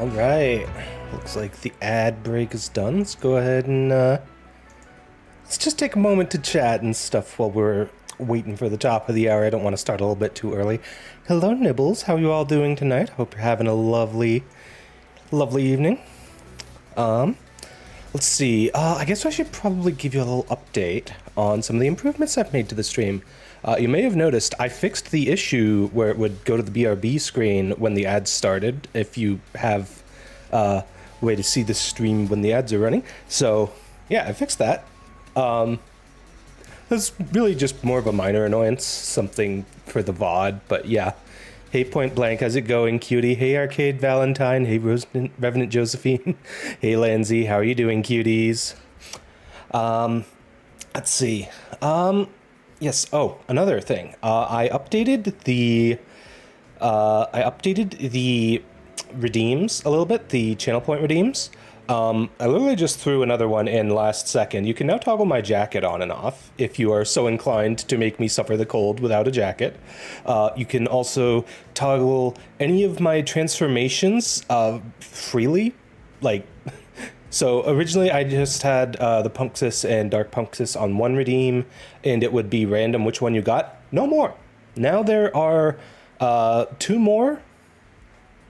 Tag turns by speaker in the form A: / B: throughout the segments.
A: Alright, looks like the ad break is done. Let's go ahead and let's just take a moment to chat and stuff while we're waiting for the top of the hour. I don't want to start a little bit too early. Hello Nibbles, how are you all doing tonight? Hope you're having a lovely evening. Let's see, I guess I should probably give you a little update on some of the improvements I've made to the stream. You may have noticed I fixed the issue where it would go to the BRB screen when the ads started, if you have a way to see the stream when the ads are running. So, yeah, I fixed that. That's really just more of a minor annoyance, something for the VOD, but yeah. Hey Point Blank, how's it going, cutie? Hey Arcade Valentine, hey Revenant Josephine, hey Lanzy, how are you doing, cuties? Let's see. Yes. Oh, another thing. I updated the redeems a little bit. The channel point redeems. I literally just threw another one in last second. You can now toggle my jacket on and off if you are so inclined to make me suffer the cold without a jacket. You can also toggle any of my transformations freely, like. So originally I just had the Punxis and Dark Punxis on one redeem, and it would be random which one you got. No more. Now there are two more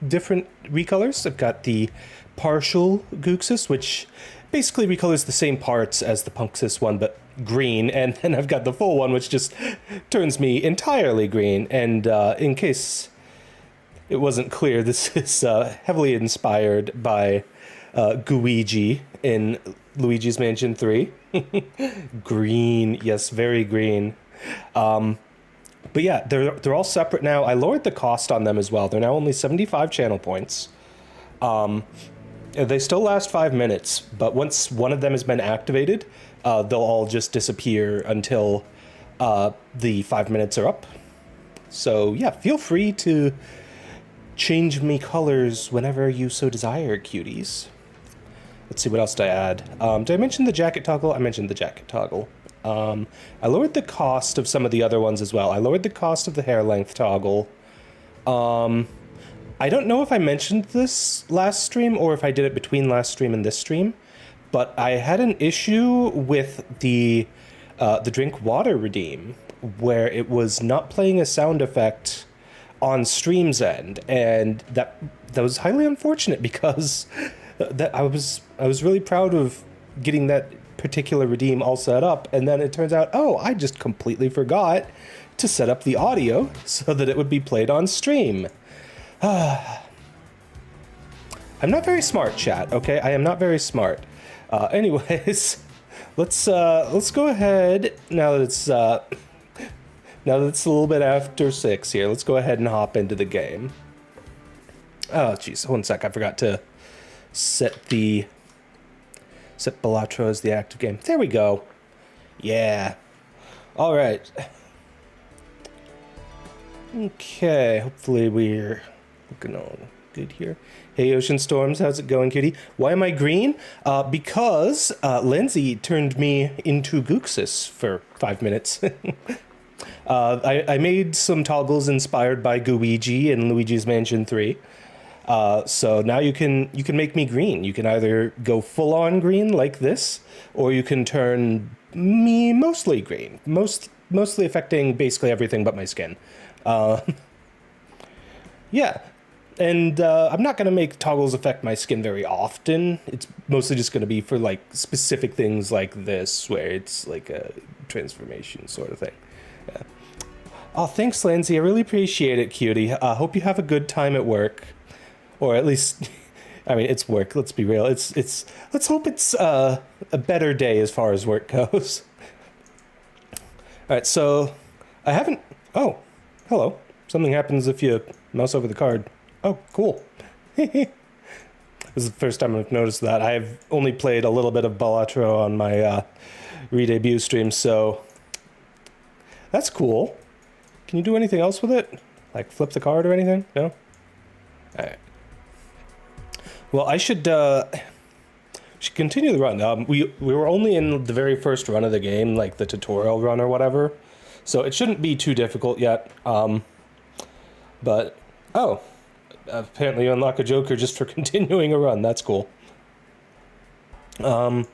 A: different recolors. I've got the partial Guxis, which basically recolors the same parts as the Punxis one, but green, and then I've got the full one, which just turns me entirely green. And in case it wasn't clear, this is heavily inspired by Luigi in Luigi's Mansion 3. Green, yes, very green. But yeah, they're all separate now. I lowered the cost on them as well. They're now only 75 channel points. They still last 5 minutes, but once one of them has been activated, they'll all just disappear until the 5 minutes are up. So yeah, feel free to change me colors whenever you so desire, cuties. Let's see, what else did I add? Did I mention the jacket toggle? I mentioned the jacket toggle. I lowered the cost of some of the other ones as well. I lowered the cost of the hair length toggle. I don't know if I mentioned this last stream or if I did it between last stream and this stream, but I had an issue with the drink water redeem where it was not playing a sound effect on stream's end, and that was highly unfortunate because that I was really proud of getting that particular redeem all set up, and then it turns out, oh, I just completely forgot to set up the audio so that it would be played on stream. I'm not very smart, chat, okay? I am not very smart. Anyways, let's go ahead, now that it's a little bit after 6 here, let's go ahead and hop into the game. Oh, jeez, one sec, I forgot to set Balatro as the active game. There we go. Yeah. All right. Okay, hopefully we're looking all good here. Hey, Ocean Storms, how's it going, cutie? Why am I green? Because Lindsay turned me into Guxis for 5 minutes. I made some toggles inspired by Luigi in Luigi's Mansion 3. So now you can make me green. You can either go full-on green like this, or you can turn me mostly green, mostly affecting basically everything but my skin. Yeah, and I'm not going to make toggles affect my skin very often. It's mostly just going to be for like specific things like this, where it's like a transformation sort of thing. Yeah. Oh, thanks, Lindsay. I really appreciate it, cutie. Hope you have a good time at work. Or at least, I mean, it's work. Let's be real. Let's hope it's a better day as far as work goes. All right, so I haven't. Oh, hello. Something happens if you mouse over the card. Oh, cool. This is the first time I've noticed that. I've only played a little bit of Balatro on my re-debut stream, so that's cool. Can you do anything else with it? Like flip the card or anything? No? All right. Well, I should continue the run. We were only in the very first run of the game, like the tutorial run or whatever, so it shouldn't be too difficult yet. But oh, Apparently you unlock a Joker just for continuing a run. That's cool. Yeah,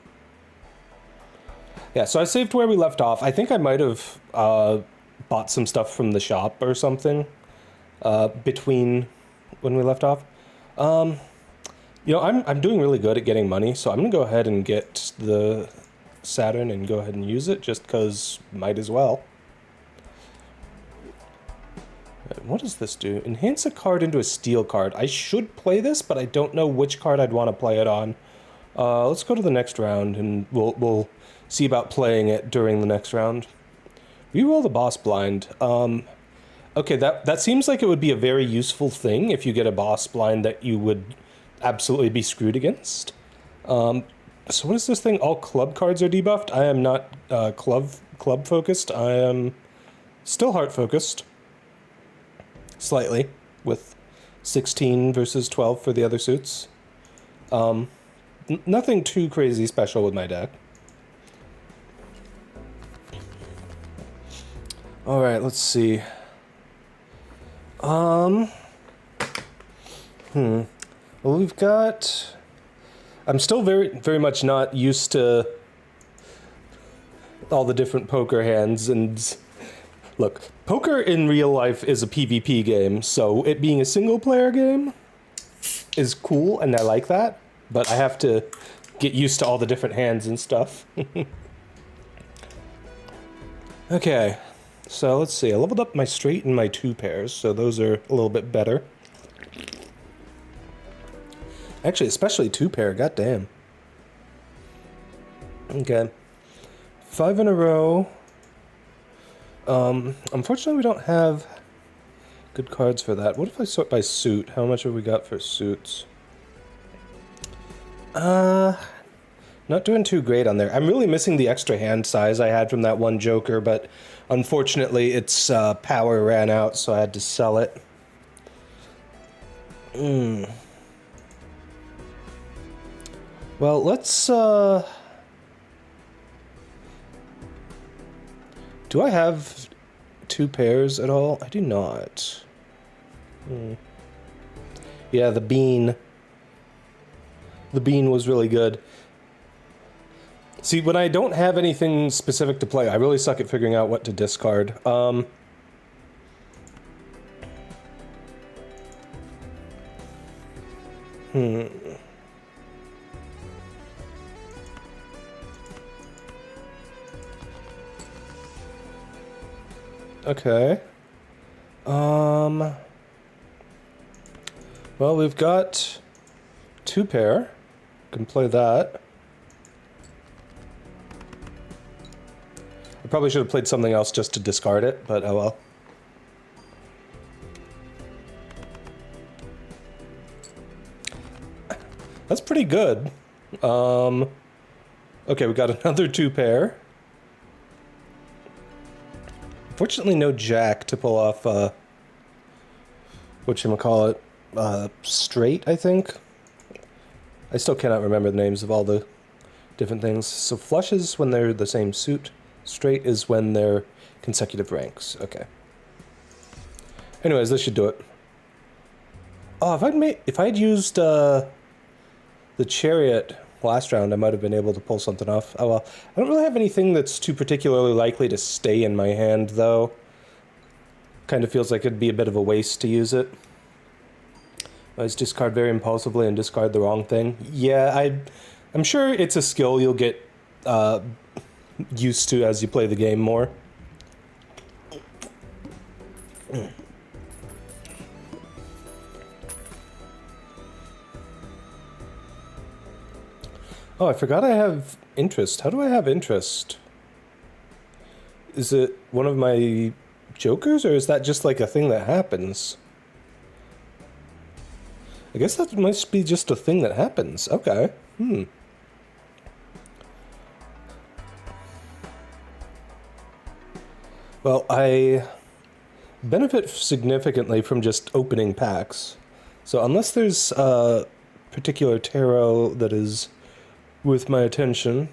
A: so I saved where we left off. I think I might have bought some stuff from the shop or something between when we left off. You know, I'm doing really good at getting money, so I'm gonna go ahead and get the Saturn and go ahead and use it, just because might as well. What does this do? Enhance a card into a steel card. I should play this, but I don't know which card I'd want to play it on. Let's go to the next round, and we'll see about playing it during the next round. Reroll the boss blind. Okay, that seems like it would be a very useful thing if you get a boss blind that you would absolutely be screwed against. So what is this thing? All club cards are debuffed? I am not club focused. I am still heart focused. Slightly, with 16 versus 12 for the other suits. Nothing too crazy special with my deck. Alright, let's see. Well, we've got... I'm still very much not used to all the different poker hands, and... Look, poker in real life is a PvP game, so it being a single-player game is cool, and I like that, but I have to get used to all the different hands and stuff. Okay, so let's see. I leveled up my straight and my 2 pairs, so those are a little bit better. Actually, especially 2 pair, goddamn. Okay. 5 in a row. Unfortunately, we don't have good cards for that. What if I sort by suit? How much have we got for suits? Not doing too great on there. I'm really missing the extra hand size I had from that one Joker, but unfortunately, its power ran out, so I had to sell it. Well, let's, do I have 2 pairs at all? I do not. Yeah, the bean. The bean was really good. See, when I don't have anything specific to play, I really suck at figuring out what to discard. Okay. Well, we've got 2 pair. Can play that. I probably should have played something else just to discard it, but oh well. That's pretty good. Okay, we got another 2 pair. Fortunately, no jack to pull off, whatchamacallit, straight, I think? I still cannot remember the names of all the different things. So flush is when they're the same suit. Straight is when they're consecutive ranks. Okay. Anyways, this should do it. Oh, if I'd used, the chariot last round, I might have been able to pull something off. Oh well. I don't really have anything that's too particularly likely to stay in my hand, though. Kind of feels like it'd be a bit of a waste to use it. I just discard very impulsively and discard the wrong thing. Yeah, I'm sure it's a skill you'll get used to as you play the game more. Oh, I forgot I have interest. How do I have interest? Is it one of my jokers, or is that just like a thing that happens? I guess that must be just a thing that happens. Okay. Well, I benefit significantly from just opening packs. So unless there's a particular tarot that is worth my attention,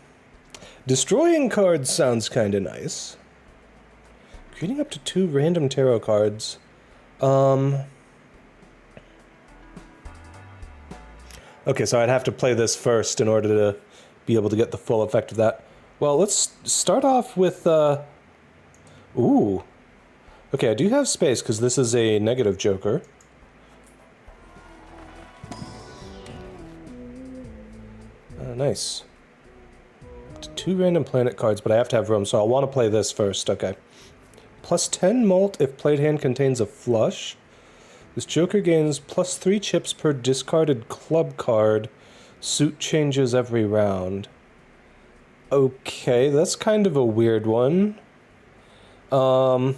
A: destroying cards sounds kind of nice. Creating up to 2 random tarot cards. Okay, so I'd have to play this first in order to be able to get the full effect of that. Well, let's start off with, ooh. Okay, I do have space, because this is a negative joker. Nice. 2 random planet cards, but I have to have room, so I'll want to play this first. Okay. Plus 10 mult if played hand contains a flush. This joker gains plus 3 chips per discarded club card. Suit changes every round. Okay, that's kind of a weird one. Let's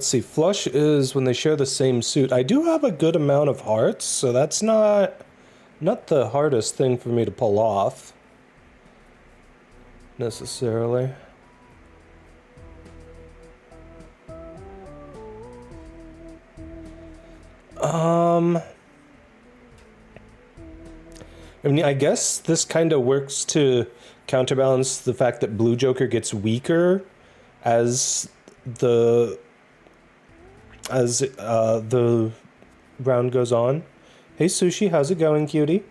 A: see. Flush is when they share the same suit. I do have a good amount of hearts, so that's not the hardest thing for me to pull off. Necessarily. I mean, I guess this kind of works to counterbalance the fact that Blue Joker gets weaker as the round goes on. Hey Sushi, how's it going, cutie?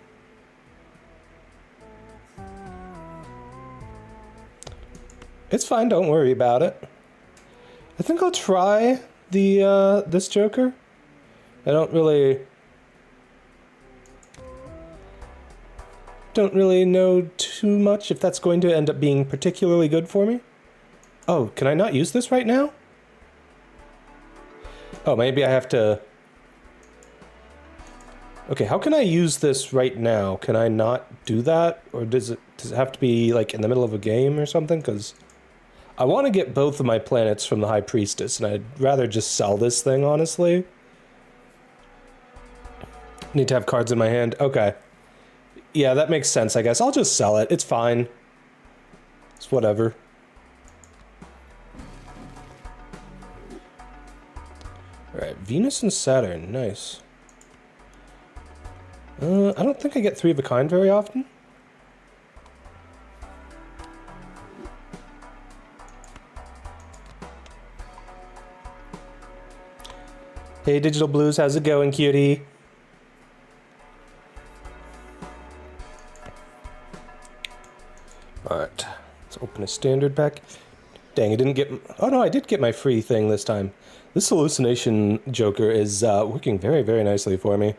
A: It's fine, don't worry about it. I think I'll try the this Joker. I don't really know too much if that's going to end up being particularly good for me. Oh, can I not use this right now? Oh, maybe I have to... Okay, how can I use this right now? Can I not do that? Or does it have to be, like, in the middle of a game or something? Because I want to get both of my planets from the High Priestess, and I'd rather just sell this thing, honestly. Need to have cards in my hand. Okay. Yeah, that makes sense, I guess. I'll just sell it. It's fine. It's whatever. Alright, Venus and Saturn. Nice. I don't think I get 3 of a kind very often. Hey, Digital Blues. How's it going, cutie? Alright, let's open a standard pack. Dang, I didn't get... Oh no, I did get my free thing this time. This hallucination joker is working very, very nicely for me.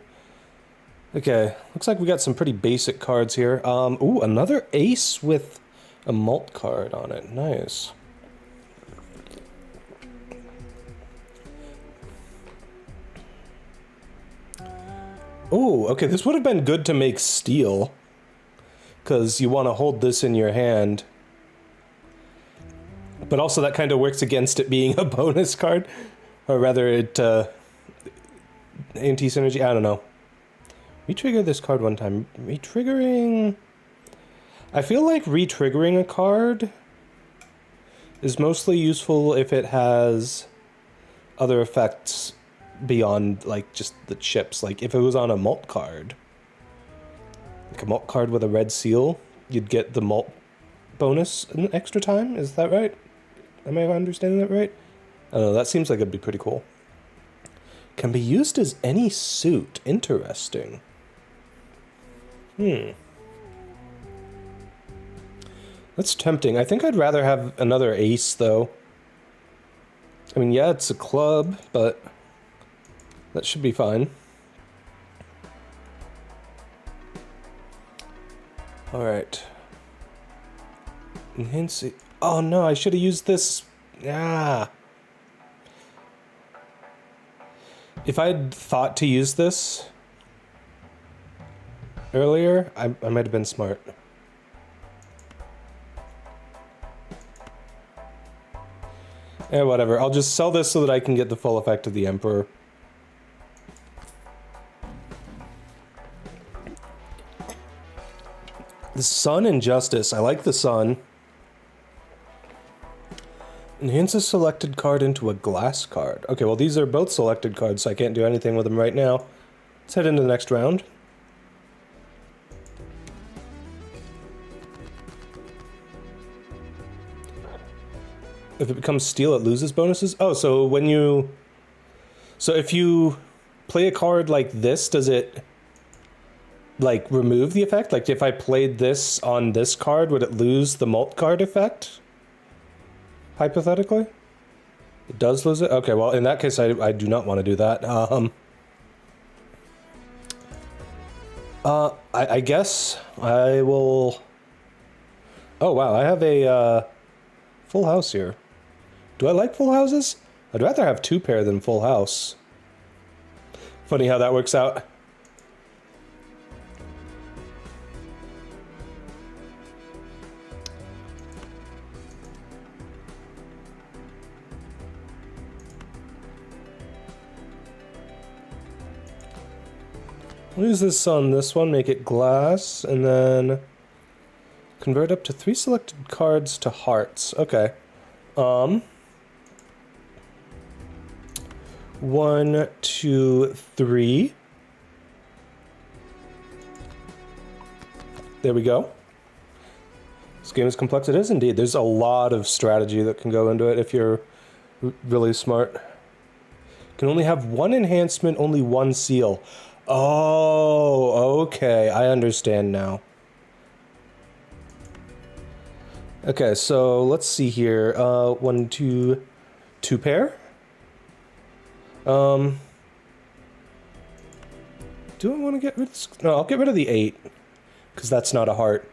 A: Okay, looks like we got some pretty basic cards here. Ooh, another ace with a mult card on it. Nice. Ooh, okay, this would have been good to make steel. Because you want to hold this in your hand. But also that kind of works against it being a bonus card. Or rather, it, anti-synergy, I don't know. Retrigger this card one time. Retriggering... I feel like retriggering a card is mostly useful if it has other effects beyond, like, just the chips. Like, if it was on a mult card... Like a mult card with a red seal, you'd get the mult bonus an extra time? Is that right? Am I understanding that right? I don't know, that seems like it'd be pretty cool. Can be used as any suit. Interesting. That's tempting. I think I'd rather have another ace, though. I mean, yeah, it's a club, but that should be fine. Alright. Enhance it. Oh no, I should have used this. Ah. If I'd thought to use this earlier, I might have been smart. Yeah, whatever. I'll just sell this so that I can get the full effect of the Emperor. The Sun and Justice. I like the Sun. Enhance a selected card into a glass card. Okay, well these are both selected cards, so I can't do anything with them right now. Let's head into the next round. If it becomes steel, it loses bonuses? Oh, so when you... So if you play a card like this, does it like, remove the effect? Like, if I played this on this card, would it lose the mult card effect? Hypothetically? It does lose it? Okay, well, in that case, I do not want to do that. I guess I will... Oh, wow, I have a, full house here. Do I like full houses? I'd rather have 2-pair than full house. Funny how that works out. We'll use this on this one, make it glass, and then convert up to 3 selected cards to hearts. Okay. 1, 2, 3. There we go. This game is complex. It is indeed. There's a lot of strategy that can go into it if you're really smart. Can only have 1 enhancement, only 1 seal. Oh, okay. I understand now. Okay, so let's see here. 1, 2, 2-pair. Do I want to get rid of this? No, I'll get rid of the 8, because that's not a heart.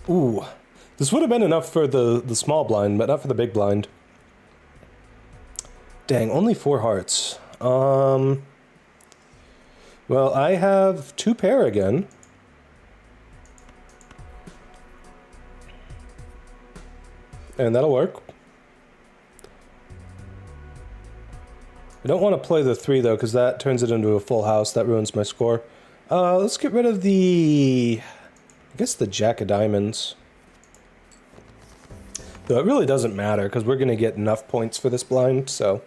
A: Ooh, this would have been enough for the small blind, but not for the big blind. Dang, only 4 hearts. Well, I have 2-pair again. And that'll work. I don't want to play the 3 though, because that turns it into a full house. That ruins my score. Let's get rid of the... I guess the Jack of Diamonds. Though it really doesn't matter, because we're going to get enough points for this blind, so...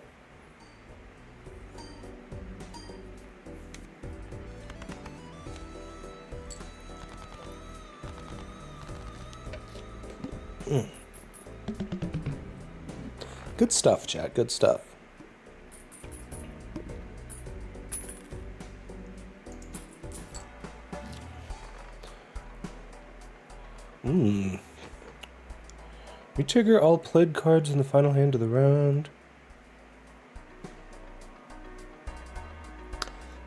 A: Good stuff, chat. Good stuff. Retrigger all played cards in the final hand of the round.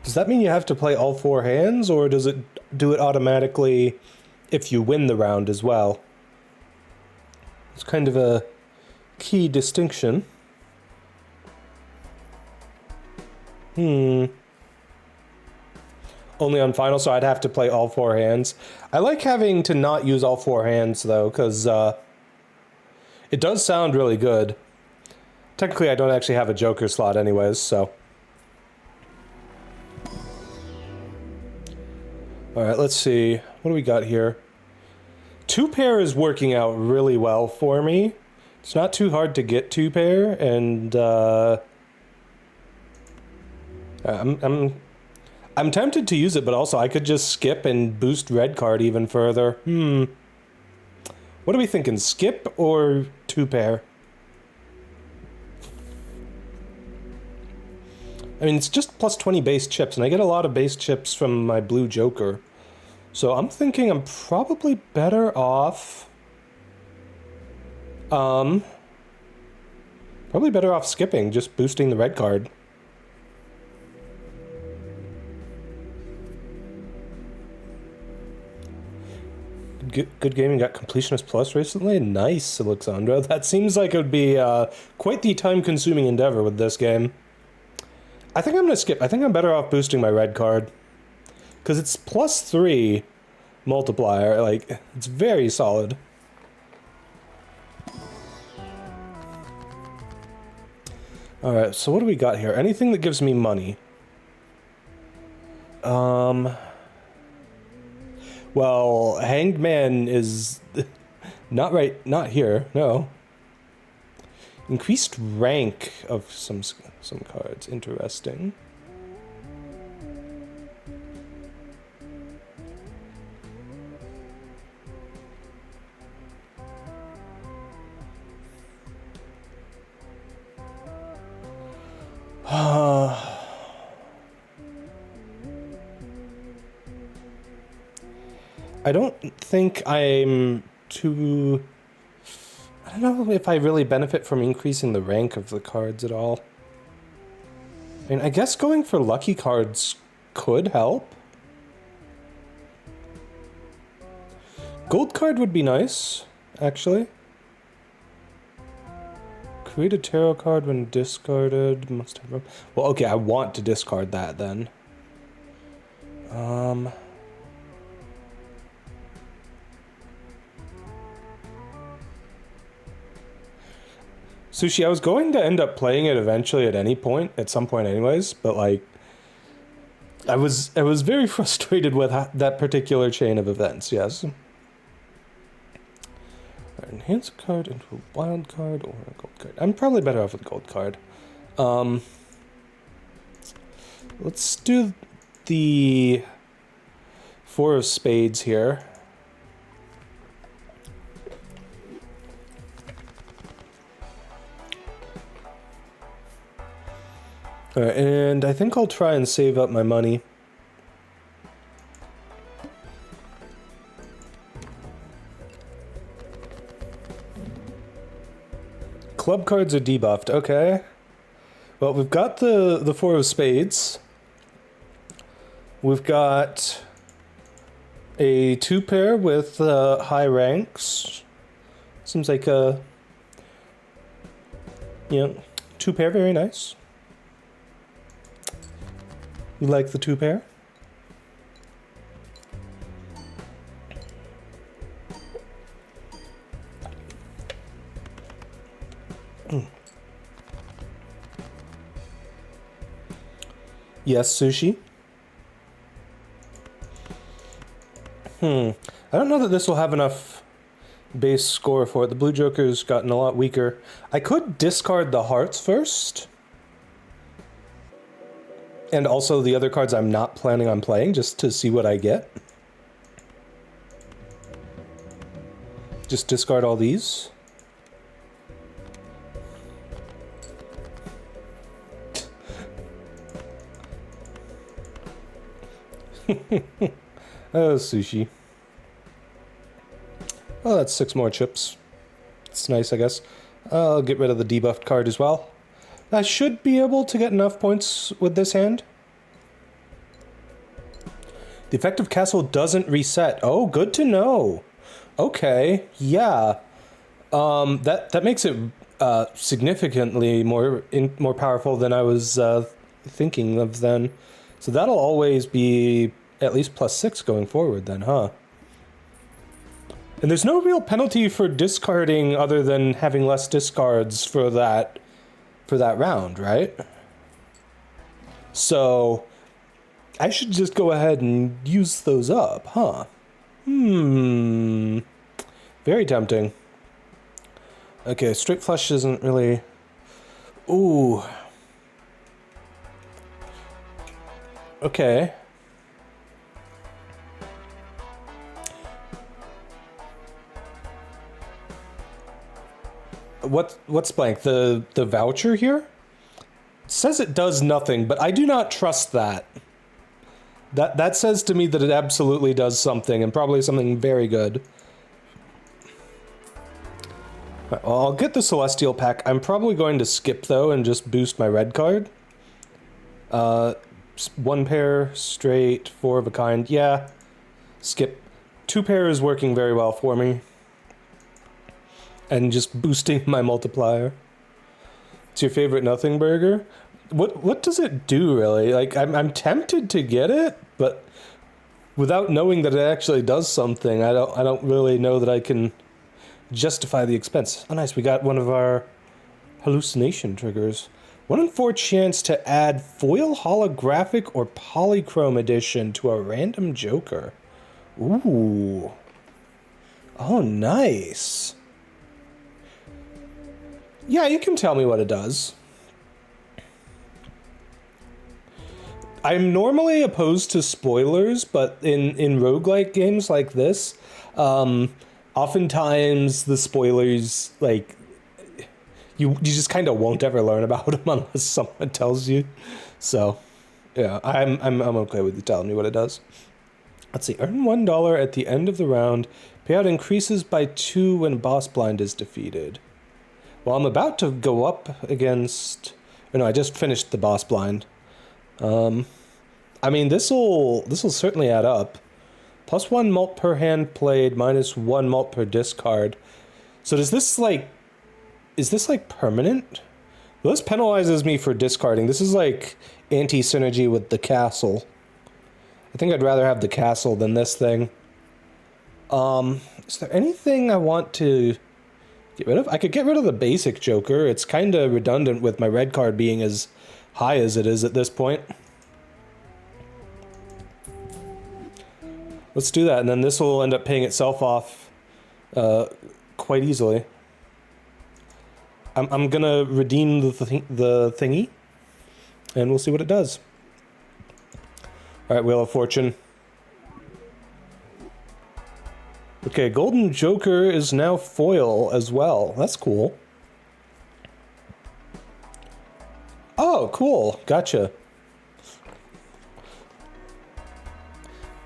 A: Does that mean you have to play all 4 hands, or does it do it automatically if you win the round as well? It's kind of a key distinction. Only on final, so I'd have to play all 4 hands. I like having to not use all 4 hands, though, because it does sound really good. Technically, I don't actually have a Joker slot anyways, so... Alright, let's see. What do we got here? 2-pair is working out really well for me. It's not too hard to get 2-pair, and I'm tempted to use it, but also I could just skip and boost red card even further. What are we thinking? Skip or 2-pair? I mean, it's just plus 20 base chips, and I get a lot of base chips from my blue Joker. So I'm thinking I'm probably better off... Probably better off skipping, just boosting the red card. Good gaming got Completionist Plus recently? Nice, Alexandra. That seems like it would be quite the time-consuming endeavor with this game. I think I'm going to skip. I think I'm better off boosting my red card. Because it's plus 3 multiplier. Like, it's very solid. Alright, so what do we got here? Anything that gives me money. Well, Hanged Man is not here, no. Increased rank of some cards, interesting. I don't think I'm too... I don't know if I really benefit from increasing the rank of the cards at all. I mean, I guess going for lucky cards could help. Gold card would be nice, actually. Create a tarot card when discarded. Must have... Well, okay, I want to discard that then. Sushi, I was going to end up playing it eventually at some point anyways, but like I was very frustrated with that particular chain of events, yes. Enhance a card into a wild card or a gold card. I'm probably better off with a gold card. Let's do the 4 of spades here. Alright, and I think I'll try and save up my money. Club cards are debuffed, okay. Well, we've got the 4 of spades. We've got a 2 pair with high ranks. Seems like a... Yeah, 2 pair, very nice. You like the 2 pair? Yes, Sushi? I don't know that this will have enough base score for it. The blue joker's gotten a lot weaker. I could discard the hearts first. And also the other cards I'm not planning on playing, just to see what I get. Just discard all these. Oh, Sushi. Oh, that's 6 more chips. It's nice, I guess. I'll get rid of the debuffed card as well. I should be able to get enough points with this hand. The effective castle doesn't reset. Oh, good to know. Okay, yeah. That makes it significantly more powerful than I was thinking of then. So that'll always be at least +6 going forward then, huh? And there's no real penalty for discarding other than having less discards for that round, right? So I should just go ahead and use those up, huh? Very tempting. Okay, straight flush isn't really... Ooh. Okay. What's blank? The voucher here? It says it does nothing, but I do not trust that. That says to me that it absolutely does something, and probably something very good. Right, well, I'll get the Celestial pack. I'm probably going to skip, though, and just boost my red card. 1 pair, straight, 4 of a kind. Yeah, skip. 2 pair is working very well for me. And just boosting my multiplier. It's your favorite nothing burger? What does it do, really? Like, I'm tempted to get it, but without knowing that it actually does something, I don't really know that I can justify the expense. Oh, nice, we got one of our hallucination triggers. 1 in 4 chance to add foil holographic or polychrome edition to a random joker. Ooh. Oh, nice. Yeah, you can tell me what it does. I'm normally opposed to spoilers, but in roguelike games like this, oftentimes the spoilers, like, you just kind of won't ever learn about them unless someone tells you. So, yeah, I'm okay with you telling me what it does. Let's see. Earn $1 at the end of the round. Payout increases by 2 when boss blind is defeated. Well, I'm about to go up against... Or no, I just finished the boss blind. I mean, this'll certainly add up. +1 mult per hand played, -1 mult per discard. So does this, like... Is this, like, permanent? Well, this penalizes me for discarding. This is, like, anti-synergy with the castle. I think I'd rather have the castle than this thing. Is there anything I want to get rid of? I could get rid of the basic Joker. It's kind of redundant with my red card being as high as it is at this point. Let's do that, and then this will end up paying itself off quite easily. I'm gonna redeem the thingy, and we'll see what it does. Alright, Wheel of Fortune. Okay, Golden Joker is now foil as well. That's cool. Oh, cool. Gotcha.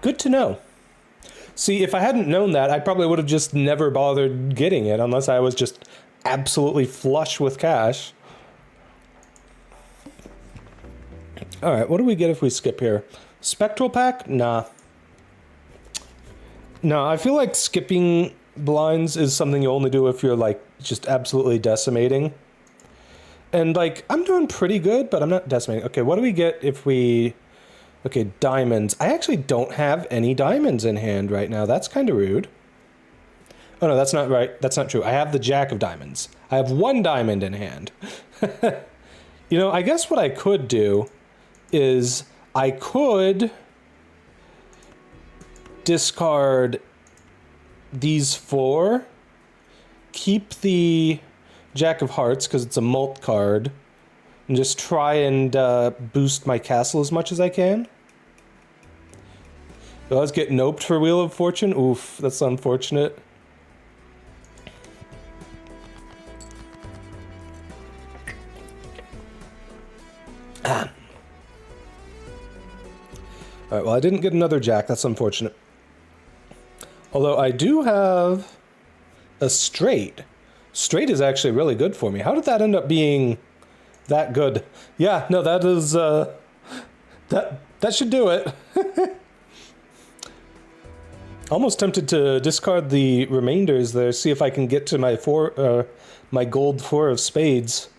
A: Good to know. See, if I hadn't known that, I probably would have just never bothered getting it unless I was just absolutely flush with cash. Alright, what do we get if we skip here? Spectral Pack? Nah. No, I feel like skipping blinds is something you only do if you're, like, just absolutely decimating. And, like, I'm doing pretty good, but I'm not decimating. Okay, what do we get if we... Okay, diamonds. I actually don't have any diamonds in hand right now. That's kind of rude. Oh, no, that's not right. That's not true. I have the Jack of Diamonds. I have 1 diamond in hand. You know, I guess what I could do is I could discard these 4, keep the Jack of Hearts because it's a mult card, and just try and boost my castle as much as I can. So let's get noped for Wheel of Fortune. Oof, that's unfortunate. Ah. Alright, well, I didn't get another Jack. That's unfortunate. Although I do have a straight. Straight is actually really good for me. How did that end up being that good? Yeah, no, that is, that should do it. Almost tempted to discard the remainders there, see if I can get to my my gold 4 of spades.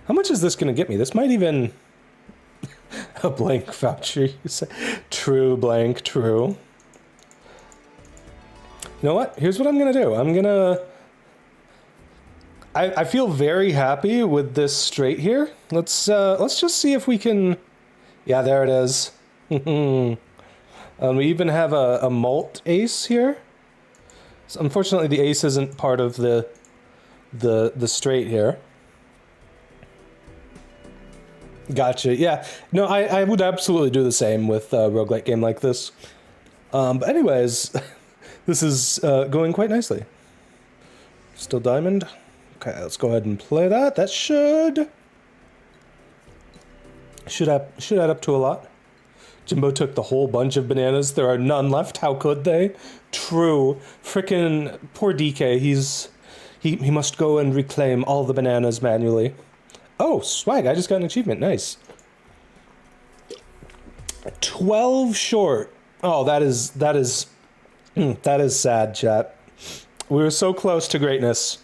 A: How much is this going to get me? This might even... A blank voucher, you say? True, blank, true. You know what? Here's what I'm gonna do. I'm gonna... I feel very happy with this straight here. Let's just see if we can... Yeah, there it is. We even have a mult ace here. So unfortunately, the ace isn't part of the straight here. Gotcha. Yeah. No, I would absolutely do the same with a roguelike game like this. But anyways, this is going quite nicely. Still diamond. Okay, let's go ahead and play that. That should add up to a lot. Jimbo took the whole bunch of bananas. There are none left. How could they? True. Frickin' poor DK. He must go and reclaim all the bananas manually. Oh, swag, I just got an achievement. Nice. 12 short. Oh, that is sad, chat. We were so close to greatness.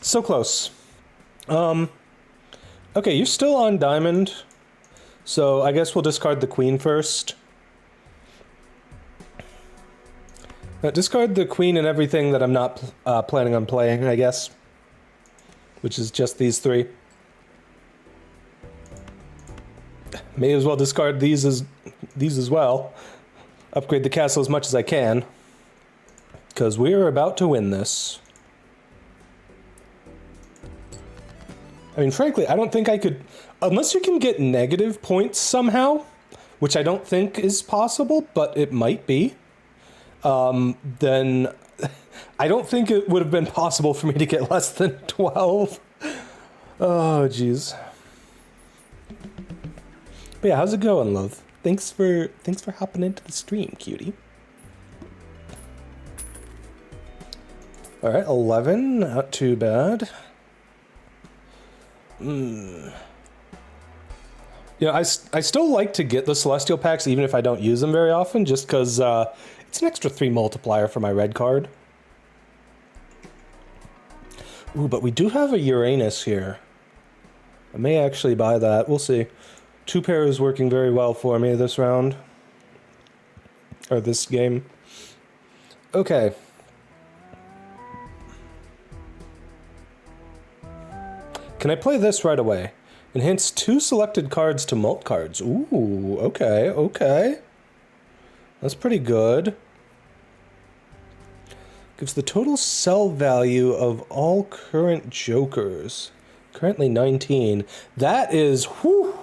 A: So close. Okay, you're still on diamond. So I guess we'll discard the queen first. Discard the queen and everything that I'm not planning on playing, I guess. Which is just these 3. May as well discard these as well. Upgrade the castle as much as I can. Because we are about to win this. I mean, frankly, I don't think I could... Unless you can get negative points somehow, which I don't think is possible, but it might be, then I don't think it would have been possible for me to get less than 12. Oh, jeez. But yeah, how's it going, love? Thanks for hopping into the stream, cutie. All right, 11, not too bad. You know, I still like to get the Celestial packs even if I don't use them very often, just because it's an extra 3 multiplier for my red card. Ooh, but we do have a Uranus here. I may actually buy that. We'll see. 2 pair is working very well for me this round. Or this game. Okay. Can I play this right away? Enhance 2 selected cards to mult cards. Ooh, okay, okay. That's pretty good. Gives the total sell value of all current jokers. Currently 19. That is, whew.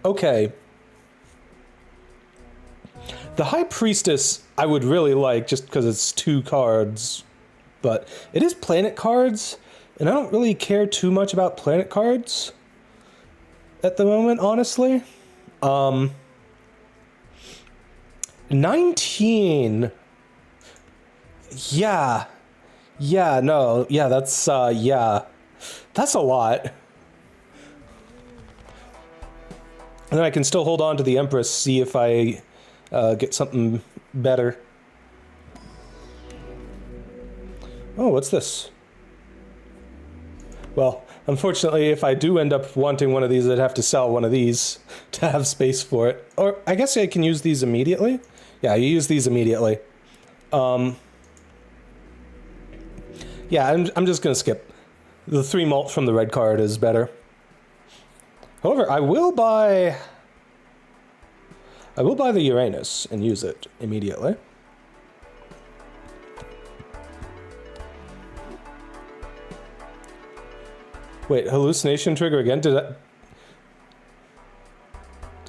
A: Okay. The High Priestess I would really like just because it's 2 cards. But it is planet cards. And I don't really care too much about planet cards at the moment, honestly. 19. Yeah. Yeah, no. Yeah, that's, yeah. That's a lot. And then I can still hold on to the Empress, see if I get something better. Oh, what's this? Well, unfortunately, if I do end up wanting one of these, I'd have to sell one of these to have space for it. Or I guess I can use these immediately. Yeah, you use these immediately. Yeah, I'm just gonna skip. The 3 mult from the red card is better. However, I will buy the Uranus and use it immediately. Wait, hallucination trigger again? Did that...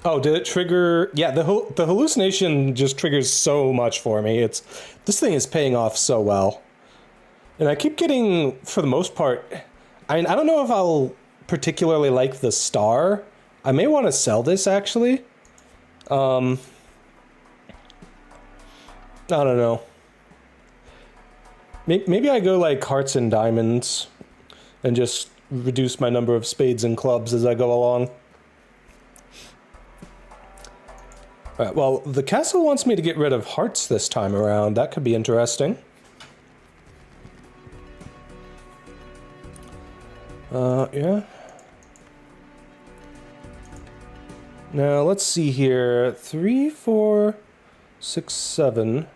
A: Oh, did it trigger... Yeah, the hallucination just triggers so much for me. This thing is paying off so well. And I keep getting, for the most part... I don't know if I'll particularly like the star. I may want to sell this, actually. I don't know. Maybe I go like hearts and diamonds and just reduce my number of spades and clubs as I go along. Alright, well, the castle wants me to get rid of hearts this time around. That could be interesting. Yeah. Now, let's see here. 3, 4, 6, 7.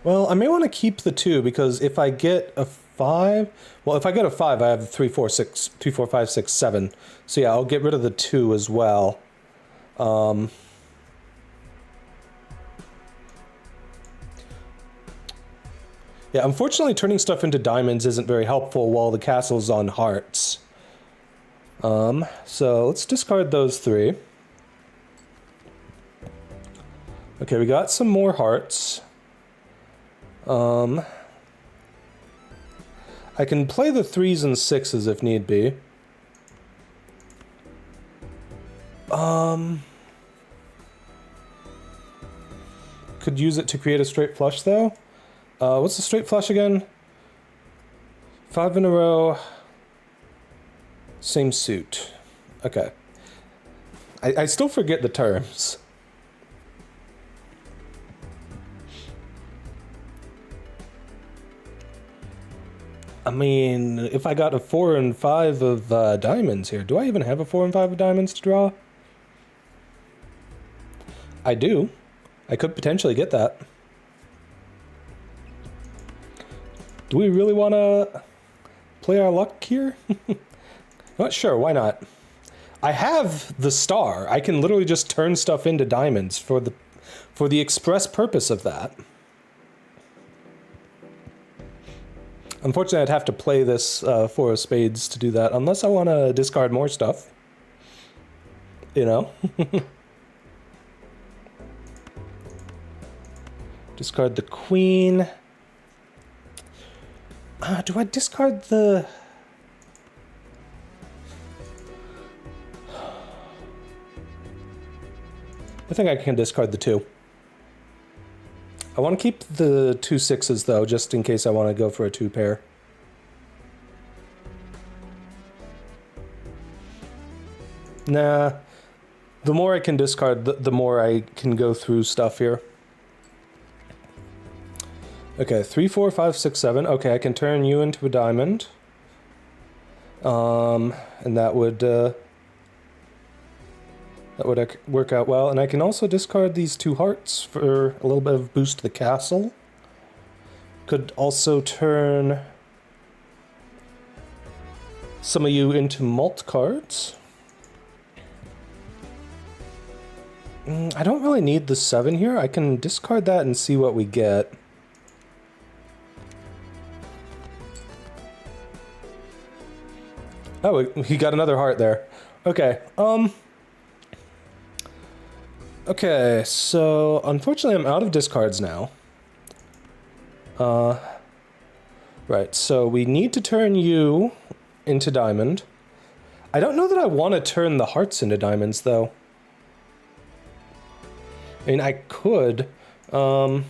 A: Well, I may want to keep the 2 because if I get a 5... Well, if I get a 5, I have 3, 4, 5, 6, 7. So yeah, I'll get rid of the 2 as well. Yeah, unfortunately, turning stuff into diamonds isn't very helpful while the castle's on hearts. So let's discard those 3. Okay, we got some more hearts. I can play the 3s and 6s if need be. Could use it to create a straight flush, though. What's the straight flush again? 5 in a row. Same suit. Okay. I still forget the terms. I mean, if I got a 4 and 5 of diamonds here, do I even have a 4 and 5 of diamonds to draw? I do. I could potentially get that. Do we really want to play our luck here? Not sure, why not? I have the star. I can literally just turn stuff into diamonds for the express purpose of that. Unfortunately, I'd have to play this 4 of spades to do that, unless I want to discard more stuff. You know? Discard the queen. Do I discard the... I think I can discard the 2. I want to keep the 2 6s though, just in case I want to go for a 2 pair. Nah. The more I can discard, the more I can go through stuff here. Okay, 3, 4, 5, 6, 7. Okay, I can turn you into a diamond. And that would work out well. And I can also discard these 2 hearts for a little bit of boost to the castle. Could also turn some of you into malt cards. I don't really need the 7 here. I can discard that and see what we get. Oh, he got another heart there. Okay, okay, so unfortunately I'm out of discards now. Right, so we need to turn you into diamond. I don't know that I want to turn the hearts into diamonds, though. I mean, I could. Full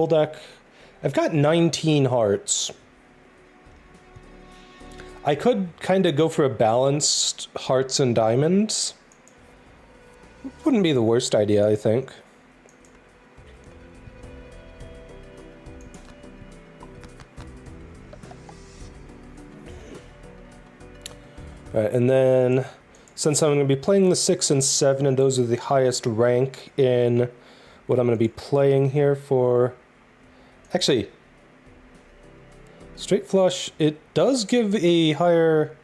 A: deck. I've got 19 hearts. I could kind of go for a balanced hearts and diamonds. Wouldn't be the worst idea, I think. Alright, and then since I'm going to be playing the 6 and 7, and those are the highest rank in what I'm going to be playing here for... Actually, straight flush, it does give a higher...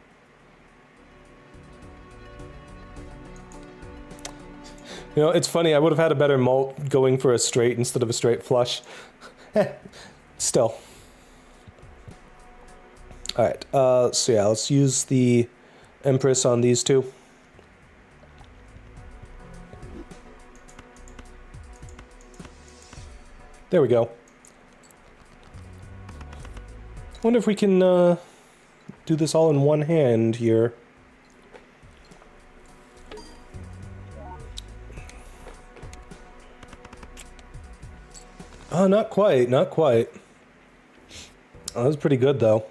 A: You know, it's funny, I would have had a better mult going for a straight instead of a straight flush. Still. Alright, so yeah, let's use the Empress on these 2. There we go. Wonder if we can do this all in one hand here. Oh, not quite, not quite. Oh, that was pretty good, though.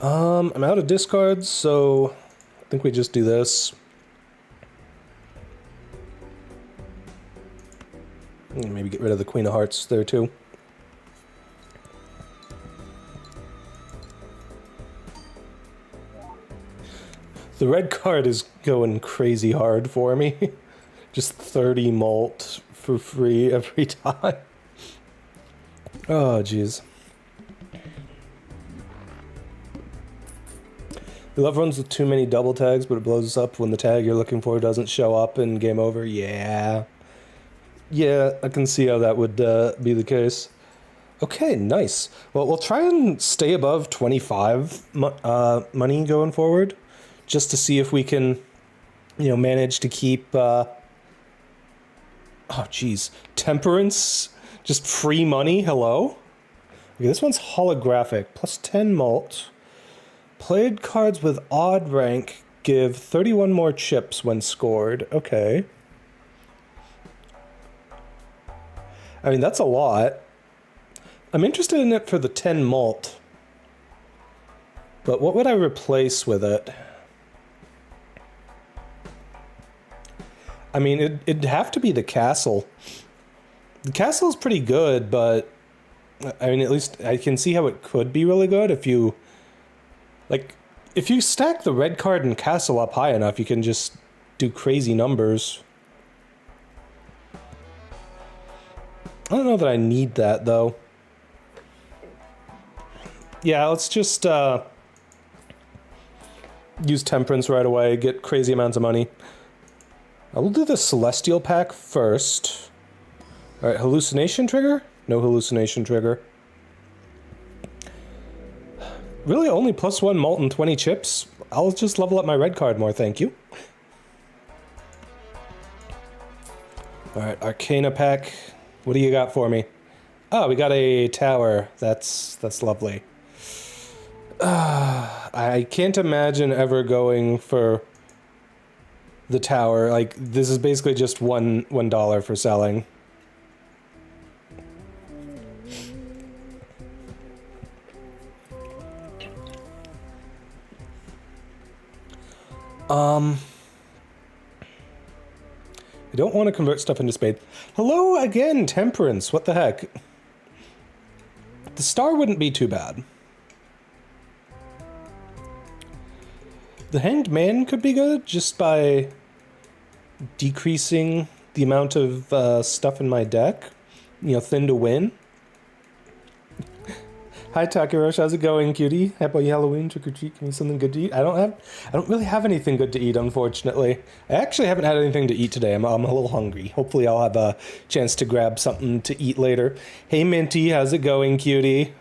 A: I'm out of discards, so I think we just do this. Maybe get rid of the Queen of Hearts there, too. The red card is going crazy hard for me. Just 30 mult for free every time. Oh, jeez. We love runs with too many double tags, but it blows up when the tag you're looking for doesn't show up and game over. Yeah. Yeah, I can see how that would be the case. Okay, nice. Well, we'll try and stay above 25 money going forward, just to see if we can, you know, manage to keep... oh, geez. Temperance? Just free money? Hello? Okay, this one's holographic. Plus 10 mult. Played cards with odd rank give 31 more chips when scored. Okay. I mean, that's a lot. I'm interested in it for the 10 mult. But what would I replace with it? I mean, it'd have to be the castle. The castle's pretty good, but... I mean, at least I can see how it could be really good if you... Like, if you stack the red card and castle up high enough, you can just do crazy numbers. I don't know that I need that, though. Yeah, let's just use Temperance right away, get crazy amounts of money. I will do the Celestial pack first. Alright, Hallucination trigger? No hallucination trigger. Really, only +1 mult and 20 chips? I'll just level up my red card more, thank you. All right, Arcana pack. What do you got for me? Oh, we got a tower. That's lovely. I can't imagine ever going for the tower. Like, this is basically just $1 for selling. I don't want to convert stuff into spade. Hello again, Temperance. What the heck? The star wouldn't be too bad. The Hanged Man could be good just by decreasing the amount of stuff in my deck. You know, thin to win. Hi Takirosh, how's it going, cutie? Happy Halloween, trick or treat, give me something good to eat. I don't really have anything good to eat, unfortunately. I actually haven't had anything to eat today. I'm a little hungry. Hopefully I'll have a chance to grab something to eat later. Hey Minty, how's it going, cutie?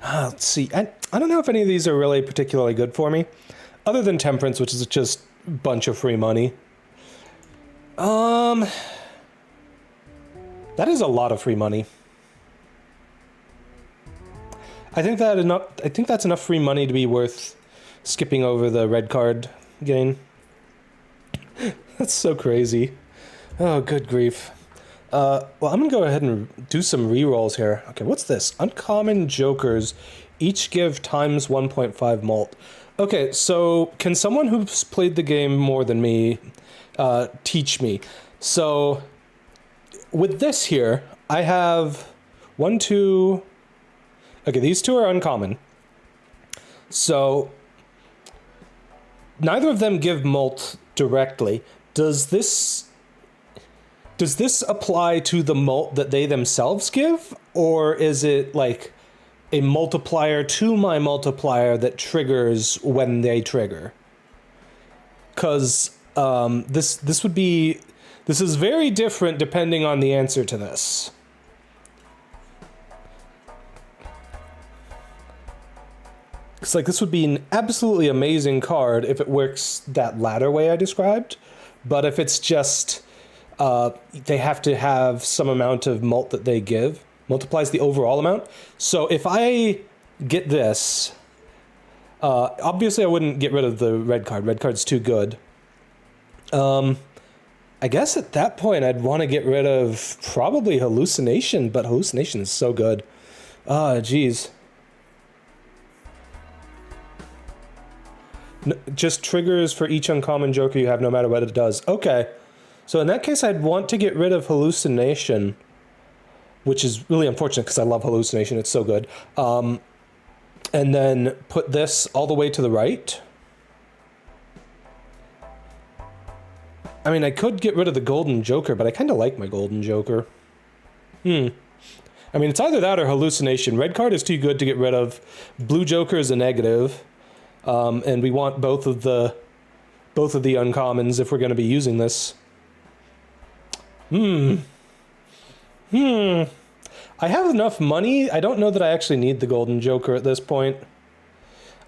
A: Let's see. I don't know if any of these are really particularly good for me. Other than Temperance, which is just a bunch of free money. That is a lot of free money. I think that's enough free money to be worth skipping over the red card gain. That's so crazy. Oh, good grief. Well, I'm gonna go ahead and do some rerolls here. Okay, what's this? Uncommon Jokers. Each give times 1.5 mult. Okay, so can someone who's played the game more than me teach me? So with this here, I have 1, 2... Okay, these two are uncommon. So neither of them give mult directly. Does this apply to the mult that they themselves give, or is it like a multiplier to my multiplier that triggers when they trigger? Because this is very different depending on the answer to this. It's like this would be an absolutely amazing card if it works that latter way I described, but if it's just they have to have some amount of mult that they give, multiplies the overall amount. So if I get this, obviously I wouldn't get rid of the red card. Red card's too good. I guess at that point I'd want to get rid of probably Hallucination, but Hallucination is so good. Geez. Just triggers for each uncommon joker you have no matter what it does. Okay. So in that case, I'd want to get rid of Hallucination, which is really unfortunate because I love Hallucination. It's so good. And then put this all the way to the right. I mean, I could get rid of the Golden Joker, but I kind of like my Golden Joker. I mean, it's either that or Hallucination. Red card is too good to get rid of. Blue Joker is a negative. And we want both of the uncommons if we're going to be using this. I have enough money. I don't know that I actually need the Golden Joker at this point.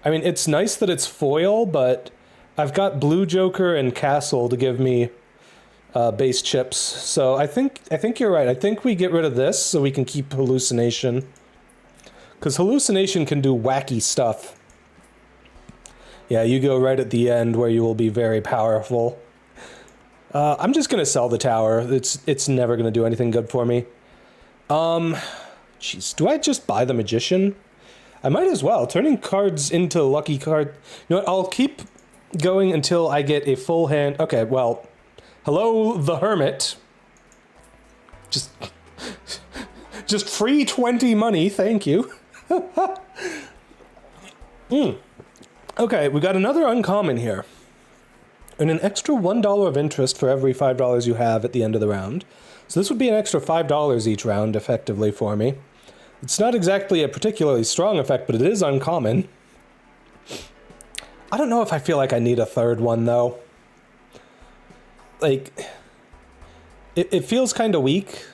A: I mean, it's nice that it's foil, but I've got Blue Joker and Castle to give me base chips. So I think you're right. I think we get rid of this so we can keep Hallucination. Because Hallucination can do wacky stuff. Yeah, you go right at the end where you will be very powerful. I'm just going to sell the tower. It's never going to do anything good for me. Jeez, do I just buy the Magician? I might as well. Turning cards into lucky card. You know what? I'll keep going until I get a full hand. Okay, well, hello, the Hermit. Just free 20 money, thank you. Okay, we got another uncommon here. And an extra $1 of interest for every $5 you have at the end of the round. So this would be an extra $5 each round, effectively, for me. It's not exactly a particularly strong effect, but it is uncommon. I don't know if I feel like I need a third one, though. Like, it feels kind of weak.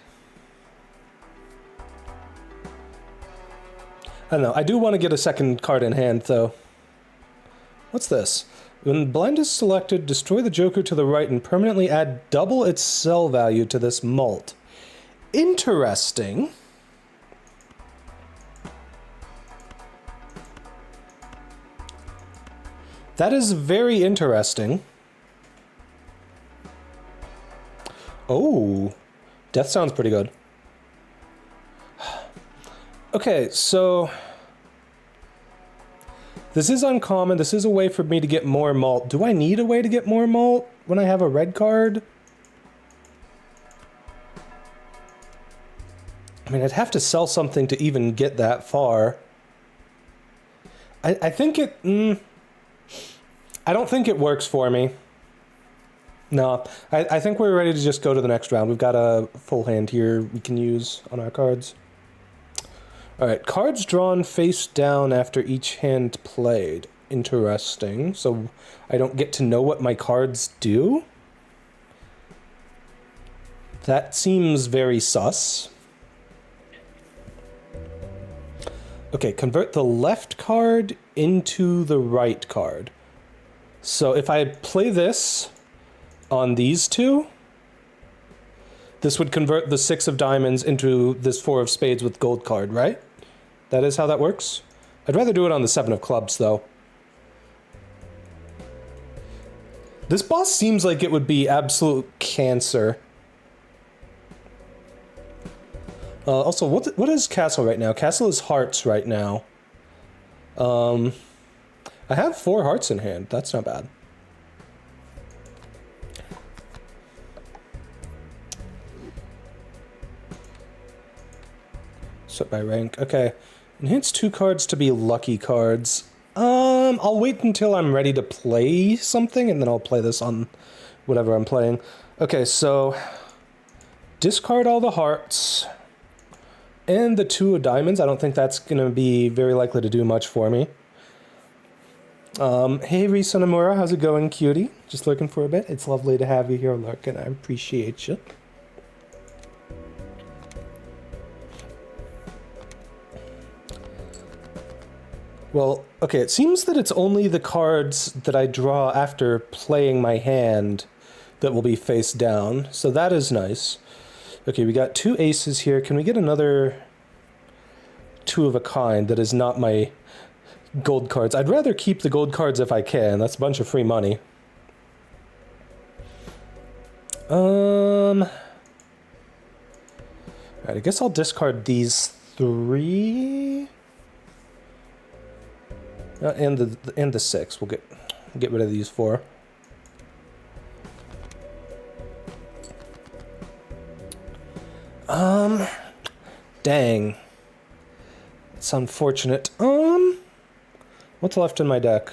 A: I don't know. I do want to get a second card in hand, though. What's this? When blind is selected, destroy the joker to the right and permanently add double its sell value to this mult. Interesting. That is very interesting. Oh, death sounds pretty good. Okay, so this is uncommon. This is a way for me to get more malt. Do I need a way to get more malt when I have a red card? I mean, I'd have to sell something to even get that far. I think it... I don't think it works for me. No, I think we're ready to just go to the next round. We've got a full hand here we can use on our cards. Alright, cards drawn face down after each hand played. Interesting. So I don't get to know what my cards do? That seems very sus. Okay, convert the left card into the right card. So if I play this on these two, this would convert the 6 of diamonds into this 4 of spades with gold card, right? That is how that works? I'd rather do it on the 7 of clubs, though. This boss seems like it would be absolute cancer. Also, what is castle right now? Castle is hearts right now. I have 4 hearts in hand. That's not bad. Sort by rank. Okay. Enhance 2 cards to be lucky cards. I'll wait until I'm ready to play something, and then I'll play this on whatever I'm playing. Okay, so discard all the hearts and the 2 of diamonds. I don't think that's going to be very likely to do much for me. Hey, Risa Nomura, how's it going, cutie? Just lurking for a bit. It's lovely to have you here lurking. I appreciate you. Well, okay, it seems that it's only the cards that I draw after playing my hand that will be face down, so that is nice. Okay, we got 2 aces here. Can we get another 2 of a kind that is not my gold cards? I'd rather keep the gold cards if I can. That's a bunch of free money. Alright, I guess I'll discard these 3. And the 6. We'll get rid of these 4. Dang. It's unfortunate. What's left in my deck?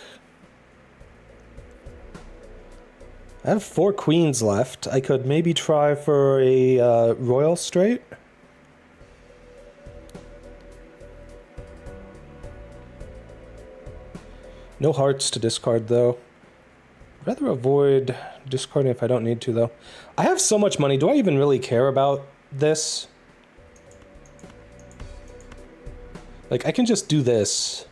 A: I have 4 queens left. I could maybe try for a royal straight. No hearts to discard, though. I'd rather avoid discarding if I don't need to, though. I have so much money. Do I even really care about this? Like, I can just do this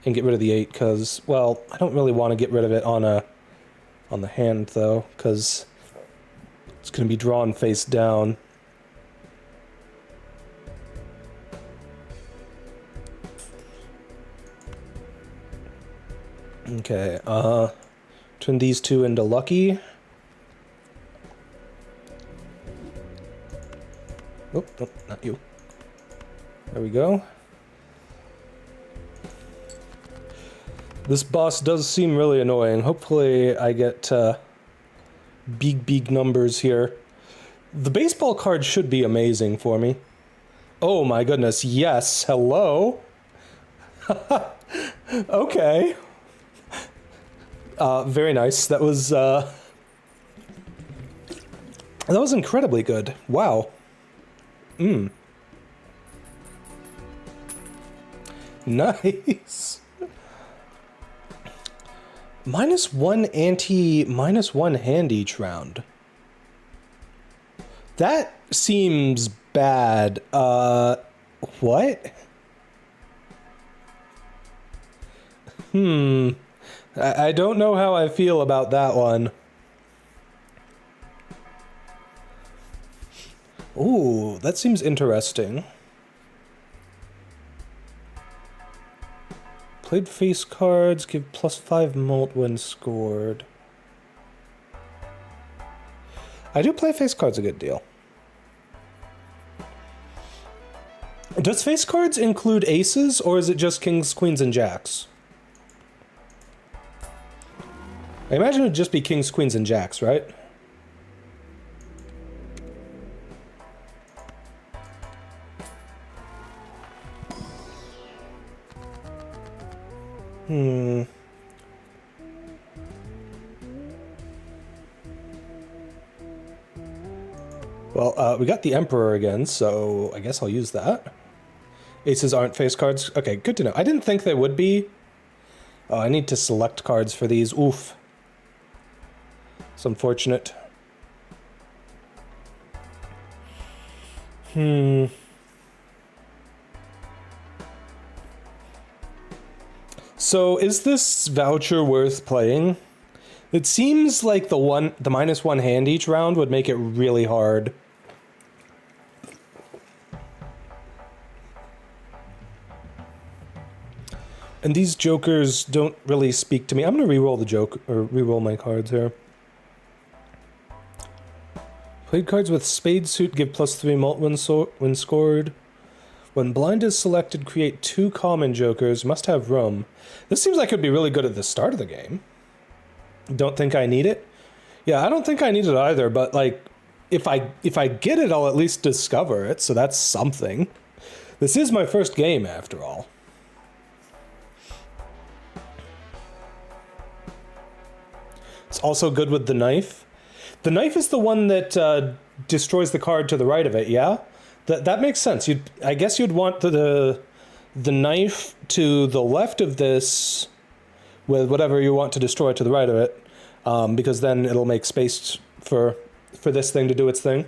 A: and get rid of the 8, because, well, I don't really want to get rid of it on the hand, though, because it's going to be drawn face down. Okay, turn these 2 into lucky. Oh, no, not you. There we go. This boss does seem really annoying. Hopefully I get big numbers here. The baseball card should be amazing for me. Oh my goodness, yes, hello? Okay. Very nice. That was incredibly good. Wow. Nice. -1 ante, -1 hand each round. That seems bad. What? I don't know how I feel about that one. Ooh, that seems interesting. Played face cards, give +5 mult when scored. I do play face cards a good deal. Does face cards include aces, or is it just kings, queens, and jacks? I imagine it'd just be kings, queens, and jacks, right? Well, we got the Emperor again, so I guess I'll use that. Aces aren't face cards. Okay, good to know. I didn't think they would be. Oh, I need to select cards for these. Oof. It's unfortunate. So, is this voucher worth playing? It seems like the -1 hand each round would make it really hard. And these jokers don't really speak to me. I'm gonna re-roll the joke, or re-roll my cards here. Played cards with spade suit give +3 mult when scored. When blind is selected, create 2 common jokers. Must have room. This seems like it'd be really good at the start of the game. Don't think I need it? Yeah, I don't think I need it either, but like, if I get it, I'll at least discover it, so that's something. This is my first game, after all. It's also good with the knife. The knife is the one that destroys the card to the right of it, yeah? That makes sense. I guess you'd want the knife to the left of this with whatever you want to destroy to the right of it, because then it'll make space for this thing to do its thing.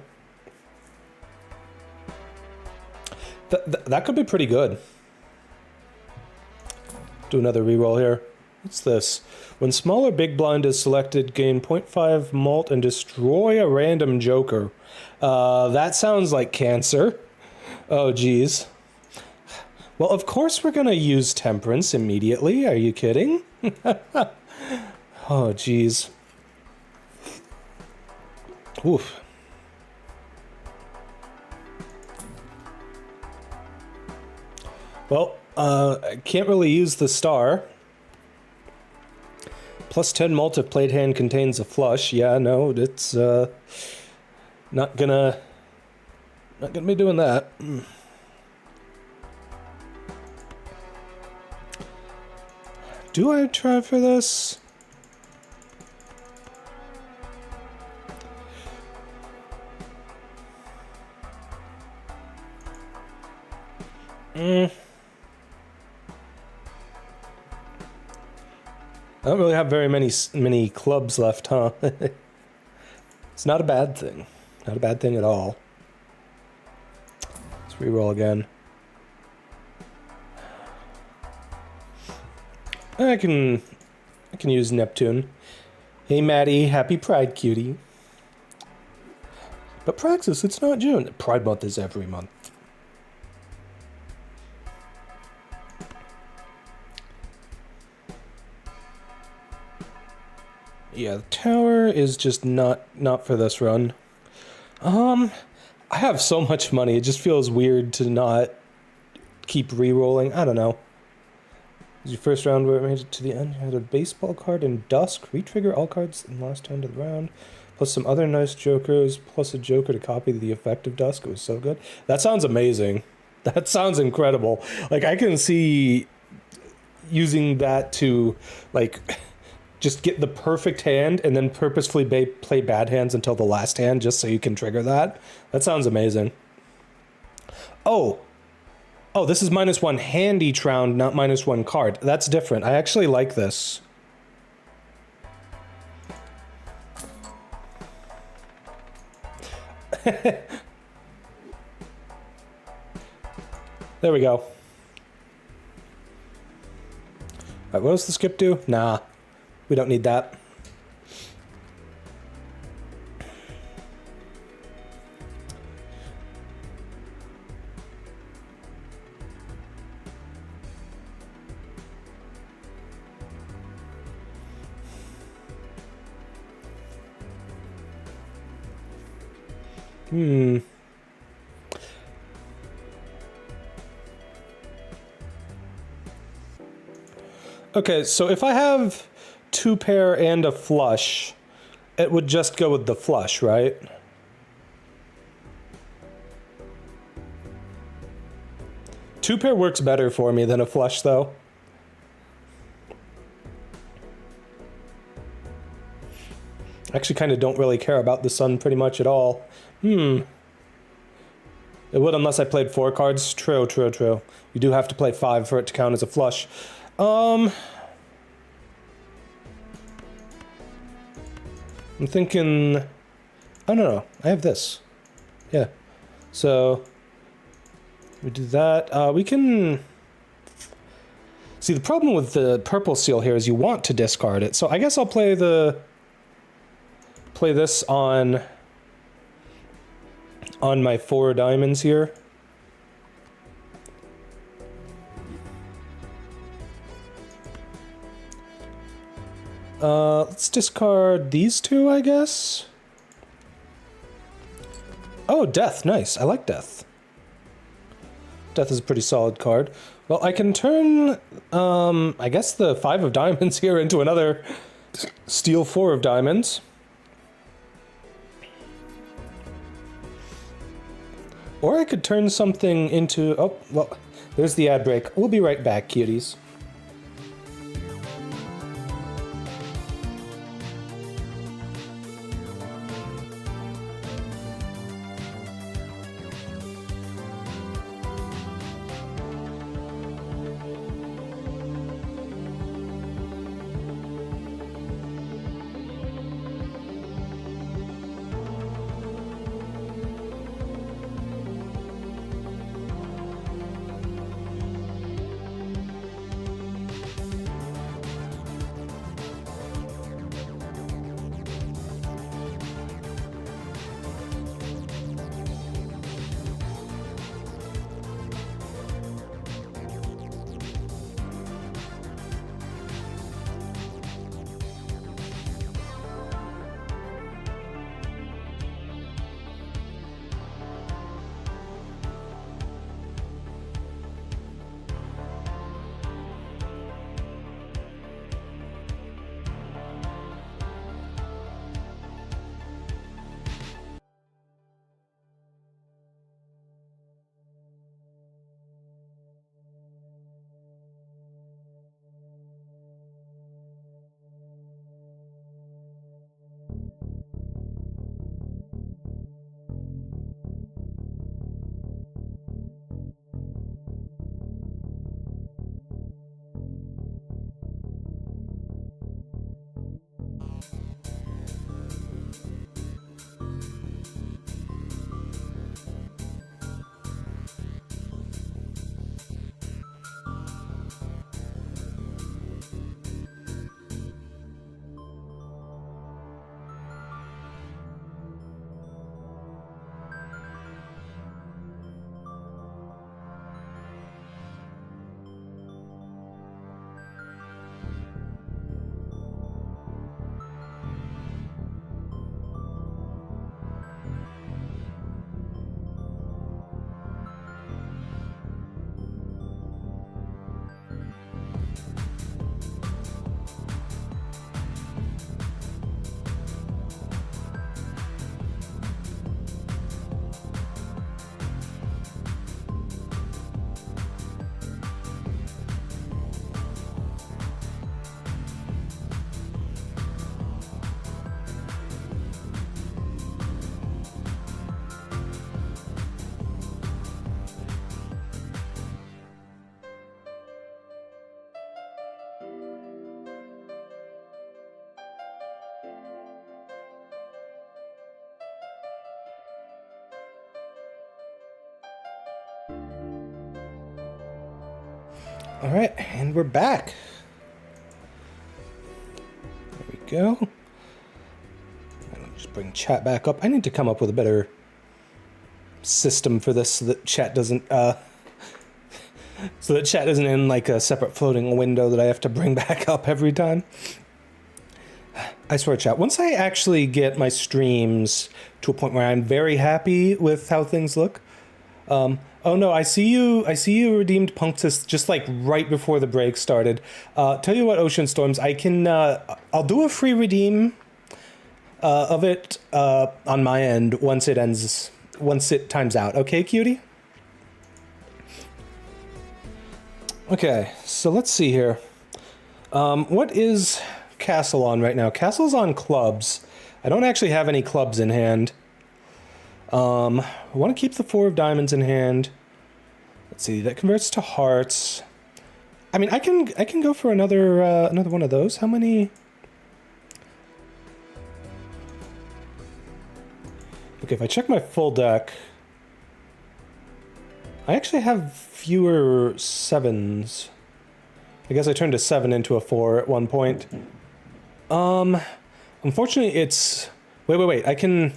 A: That could be pretty good. Do another reroll here. What's this? When small or big blind is selected, gain 0.5 mult and destroy a random joker. That sounds like cancer. Oh, geez. Well, of course we're gonna use temperance immediately. Are you kidding? Oh, geez. Oof. Well, I can't really use the star. +10 mult if played hand contains a flush. Yeah, no, it's not gonna be doing that. Do I try for this? I don't really have very many clubs left, huh? It's not a bad thing. Not a bad thing at all. Let's reroll again. I can use Neptune. Hey Maddie, happy Pride, cutie. But Praxis, it's not June. Pride Month is every month. Yeah, the tower is just not for this run. I have so much money, it just feels weird to not keep re-rolling. I don't know. It was your first round where it made it to the end. You had a baseball card in Dusk. Retrigger all cards in the last turn of the round. Plus some other nice jokers, plus a joker to copy the effect of Dusk. It was so good. That sounds amazing. That sounds incredible. Like, I can see using that to, like, just get the perfect hand and then purposefully play bad hands until the last hand just so you can trigger that. That sounds amazing. Oh, this is -1 hand each round, not -1 card. That's different. I actually like this. There we go. Alright, what does the skip do? Nah. We don't need that. Okay, so if I have 2 pair and a flush, it would just go with the flush, right? Two pair works better for me than a flush, though. I actually kind of don't really care about the sun pretty much at all. It would unless I played 4 cards. True. You do have to play 5 for it to count as a flush. I'm thinking... Oh, no. I have this. Yeah. So... we do that. We can... See, the problem with the purple seal here is you want to discard it. So I guess I'll play this on my 4 diamonds here. Let's discard these 2, I guess. Oh, Death. Nice. I like Death. Death is a pretty solid card. Well, I can turn, I guess the 5 of diamonds here into another steel 4 of diamonds. Or I could turn something into... Oh, well, there's the ad break. We'll be right back, cuties. All right, and we're back. go. Just bring chat back up. I need to come up with a better system for this so that chat doesn't in like a separate floating window that I have to bring back up every time. I swear, chat, once I actually get my streams to a point where I'm very happy with how things look. Oh no, I see you redeemed Punctus just like right before the break started. Tell you what, Ocean Storms, I can I'll do a free redeem of it on my end once it times out. Okay, cutie? Okay, so let's see here. What is Castle on right now? Castle's on clubs. I don't actually have any clubs in hand. I want to keep the 4 of diamonds in hand. Let's see, that converts to hearts. I mean, I can go for another one of those. How many? Okay, if I check my full deck, I actually have fewer 7s. I guess I turned a 7 into a 4 at one point. Unfortunately, it's... Wait. I can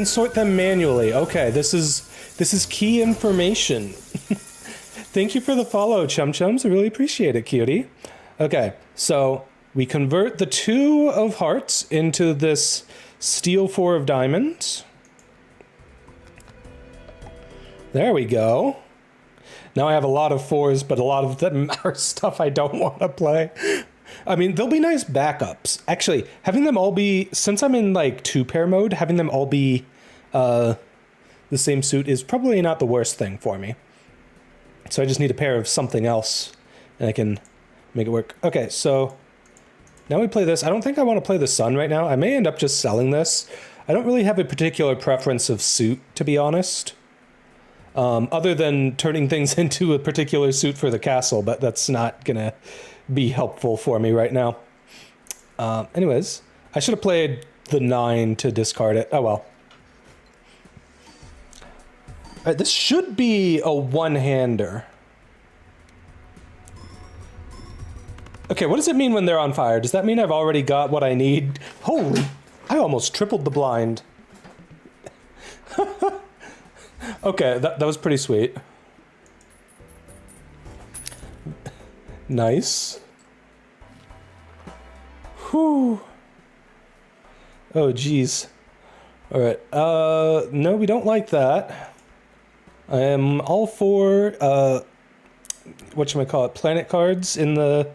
A: sort them manually. Okay, this is key information. Thank you for the follow, Chum Chums. I really appreciate it, cutie. Okay, so we convert the 2 of hearts into this steel 4 of diamonds. There we go. Now I have a lot of 4s, but a lot of them are stuff I don't want to play. I mean, they'll be nice backups. Actually, having them all be, since I'm in like 2-pair mode, having them all be the same suit is probably not the worst thing for me. So I just need a pair of something else, and I can make it work. Okay, so now we play this. I don't think I want to play the sun right now. I may end up just selling this. I don't really have a particular preference of suit, to be honest. Other than turning things into a particular suit for the castle, but that's not gonna be helpful for me right now. Anyways, I should have played the 9 to discard it. Oh well. All right, this should be a one-hander. Okay, what does it mean when they're on fire? Does that mean I've already got what I need? Holy, I almost tripled the blind. Okay, that was pretty sweet. Nice. Whew. Oh, geez. All right. No, we don't like that. I am all for, whatchamacallit, planet cards in the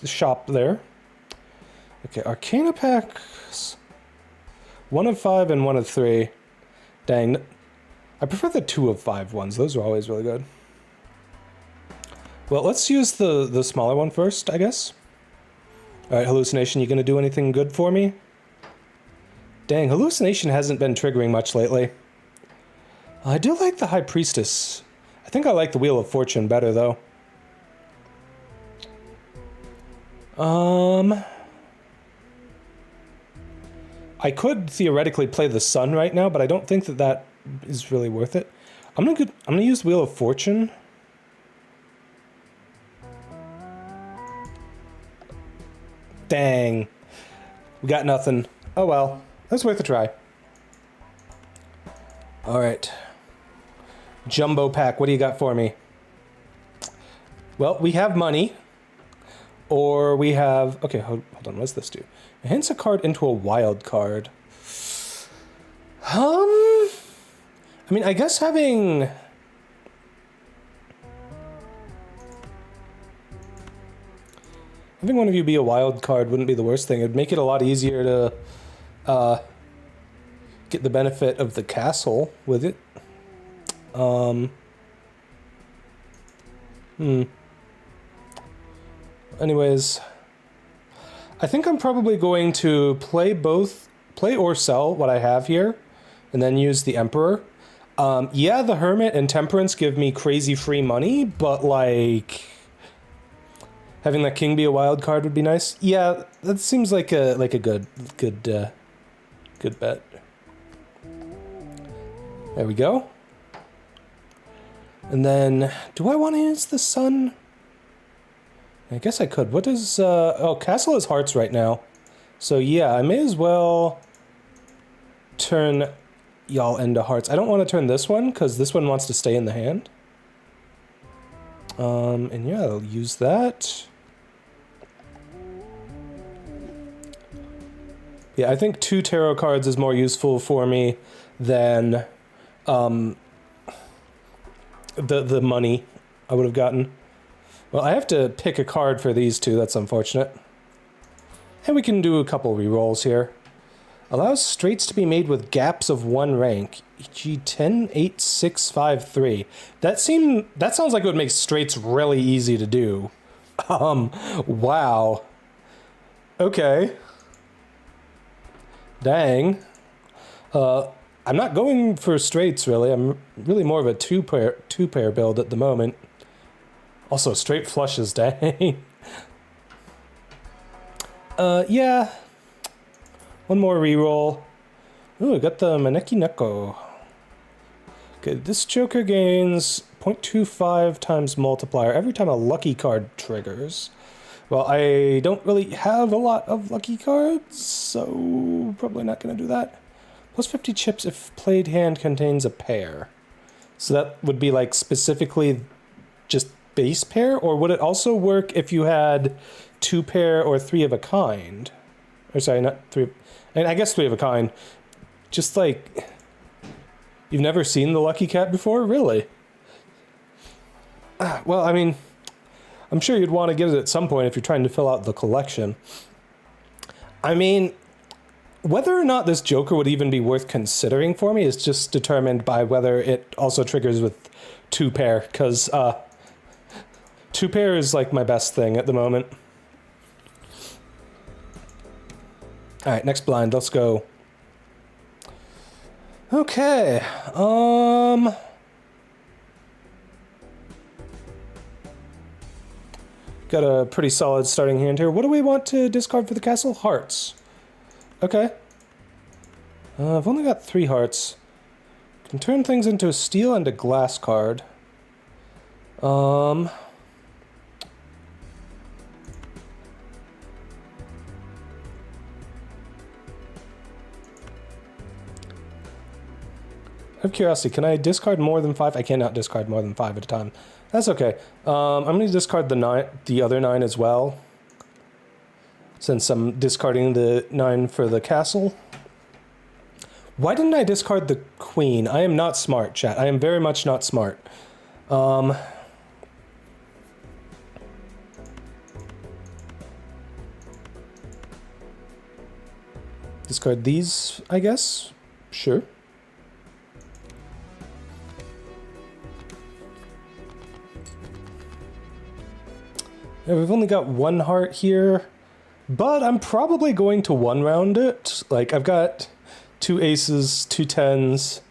A: shop there. Okay, Arcana packs. 1 of 5 and 1 of 3. Dang. I prefer the 2 of 5 ones. Those are always really good. Well, let's use the smaller one first, I guess. Alright, Hallucination, you gonna do anything good for me? Dang, Hallucination hasn't been triggering much lately. I do like the High Priestess. I think I like the Wheel of Fortune better, though. I could theoretically play the sun right now, but I don't think that is really worth it. I'm gonna use Wheel of Fortune. Dang. We got nothing. Oh well. That's worth a try. Alright. Jumbo pack, what do you got for me? Well, we have money. Or we have... Okay, hold on, what does this do? It hints a card into a wild card. I mean, I guess having... Having one of you be a wild card wouldn't be the worst thing. It'd make it a lot easier to get the benefit of the castle with it. Anyways, I think I'm probably going to play or sell what I have here, and then use the Emperor. Yeah, the Hermit and Temperance give me crazy free money, but like... Having that king be a wild card would be nice. Yeah, that seems like a good bet. There we go. And then, do I want to use the sun? I guess I could. What is, oh, castle is hearts right now. So yeah, I may as well turn y'all into hearts. I don't want to turn this one, because this one wants to stay in the hand. And yeah, I'll use that. Yeah, I think 2 tarot cards is more useful for me than the money I would have gotten. Well, I have to pick a card for these two. That's unfortunate. And we can do a couple rerolls here. Allows straights to be made with gaps of 1 rank. E.g. 10, 8, 6, 5, 3. That sounds like it would make straights really easy to do. Wow. Okay. Dang. I'm not going for straights, really. I'm really more of a two-pair build at the moment. Also, straight flushes, dang. Yeah. One more reroll. Ooh, I got the Maneki Neko. Okay, this Joker gains 0.25 times multiplier every time a lucky card triggers. Well, I don't really have a lot of lucky cards, so probably not going to do that. Plus 50 chips if played hand contains a pair. So that would be like specifically just base pair, or would it also work if you had 2 pair or 3 of a kind? Or sorry, not 3, and I guess 3 of a kind. Just like, you've never seen the Lucky Cat before? Really? Well, I mean, I'm sure you'd want to get it at some point if you're trying to fill out the collection. I mean, whether or not this Joker would even be worth considering for me is just determined by whether it also triggers with 2 pair, because 2 pair is like my best thing at the moment. Alright, next blind, let's go. Okay, got a pretty solid starting hand here. What do we want to discard for the castle? Hearts. Okay. I've only got 3 hearts. Can turn things into a steel and a glass card. Out of curiosity, can I discard more than 5? I cannot discard more than 5 at a time. That's okay. I'm going to discard the other 9 as well, since I'm discarding the 9 for the castle. Why didn't I discard the queen? I am not smart, chat. I am very much not smart. Discard these, I guess? Sure. Yeah, we've only got 1 heart here, but I'm probably going to 1-round it. Like, I've got 2 aces, 2 tens.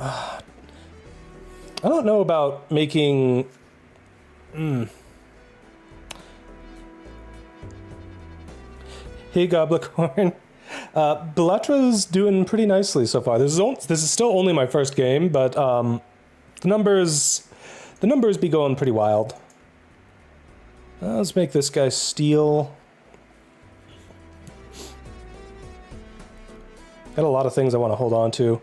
A: I don't know about making... Hey, Goblicorn. Balatro's doing pretty nicely so far. This is still only my first game, but the numbers be going pretty wild. Let's make this guy steel. Got a lot of things I want to hold on to.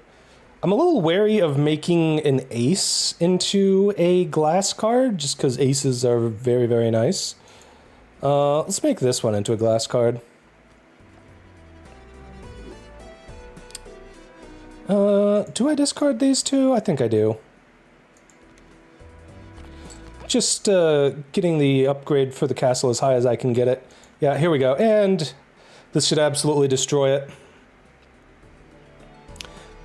A: I'm a little wary of making an ace into a glass card, just because aces are very, very nice. Let's make this one into a glass card. Do I discard these 2? I think I do. Just getting the upgrade for the castle as high as I can get it. Yeah, here we go. And this should absolutely destroy it.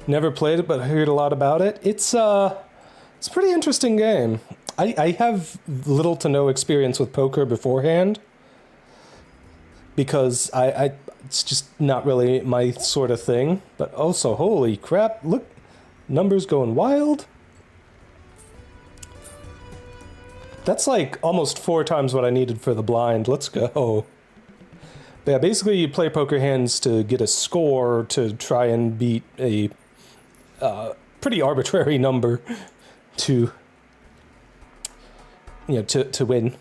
A: Never played it, but heard a lot about it. It's a pretty interesting game. I have little to no experience with poker beforehand, because it's just not really my sort of thing. But also, holy crap, look, numbers going wild. That's like almost 4 times what I needed for the blind. Let's go. But yeah, basically you play poker hands to get a score to try and beat a pretty arbitrary number to win.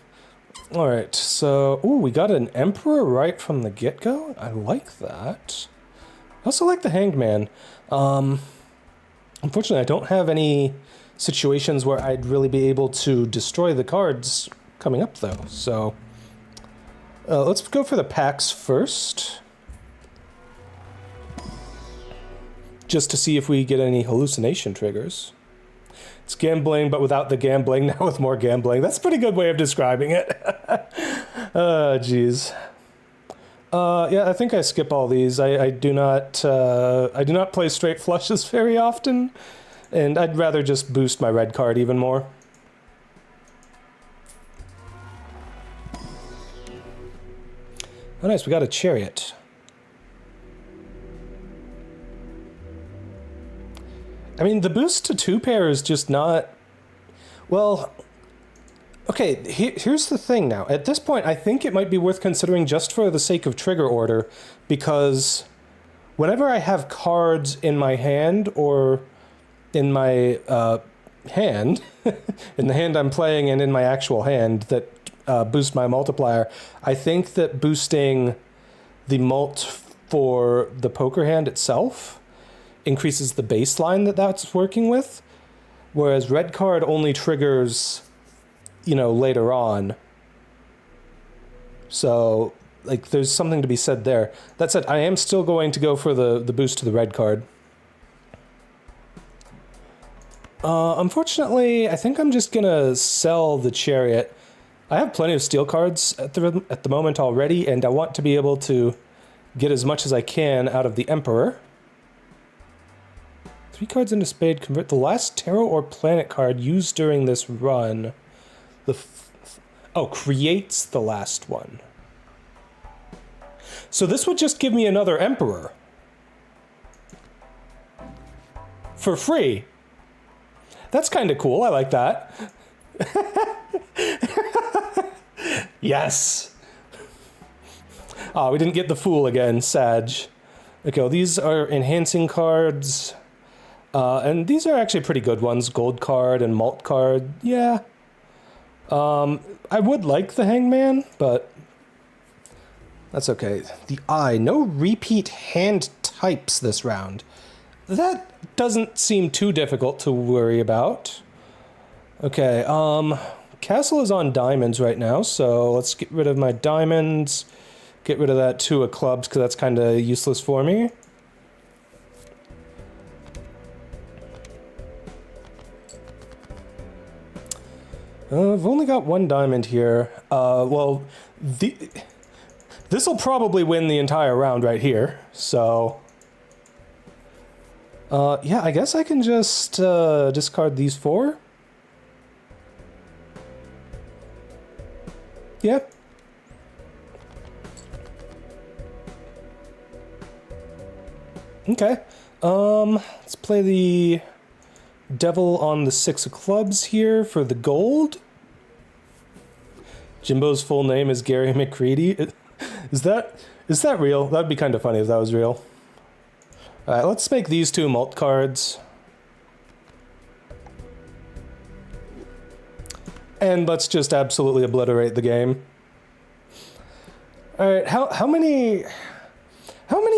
A: All right, so we got an Emperor right from the get-go. I like that. I also like the Hanged Man. Unfortunately, I don't have any situations where I'd really be able to destroy the cards coming up, though. So let's go for the packs first, just to see if we get any hallucination triggers. It's gambling, but without the gambling, now with more gambling. That's a pretty good way of describing it. Oh, jeez. Yeah, I think I skip all these. I do not play straight flushes very often, and I'd rather just boost my red card even more. Oh, nice, we got a chariot. I mean, the boost to 2-pair is just not... Well, okay, here's the thing now. At this point, I think it might be worth considering just for the sake of trigger order, because whenever I have cards in my hand or in my hand, in the hand I'm playing and in my actual hand that boost my multiplier, I think that boosting the mult for the poker hand itself increases the baseline that's working with, whereas red card only triggers, later on. So, like, there's something to be said there. That said, I am still going to go for the boost to the red card. Unfortunately, I think I'm just gonna sell the chariot. I have plenty of steel cards at the moment already, and I want to be able to get as much as I can out of the Emperor. 3 cards into spade, convert the last tarot or planet card used during this run. Creates the last one. So this would just give me another Emperor. For free. That's kind of cool, I like that. Yes! We didn't get the Fool again, Sag. Okay, well, these are enhancing cards. And these are actually pretty good ones. Gold card and malt card. Yeah. I would like the Hangman, but that's okay. The Eye. No repeat hand types this round. That doesn't seem too difficult to worry about. Okay, Castle is on diamonds right now, so let's get rid of my diamonds. Get rid of that 2 of clubs, because that's kind of useless for me. I've only got 1 diamond here. Well, this'll probably win the entire round right here, so... yeah, I guess I can just discard these 4. Yeah. Okay. Let's play the Devil on the 6 of clubs here for the gold. Jimbo's full name is Gary McCready. Is that real? That'd be kind of funny if that was real. Alright, let's make these 2 mult cards. And let's just absolutely obliterate the game. Alright, how many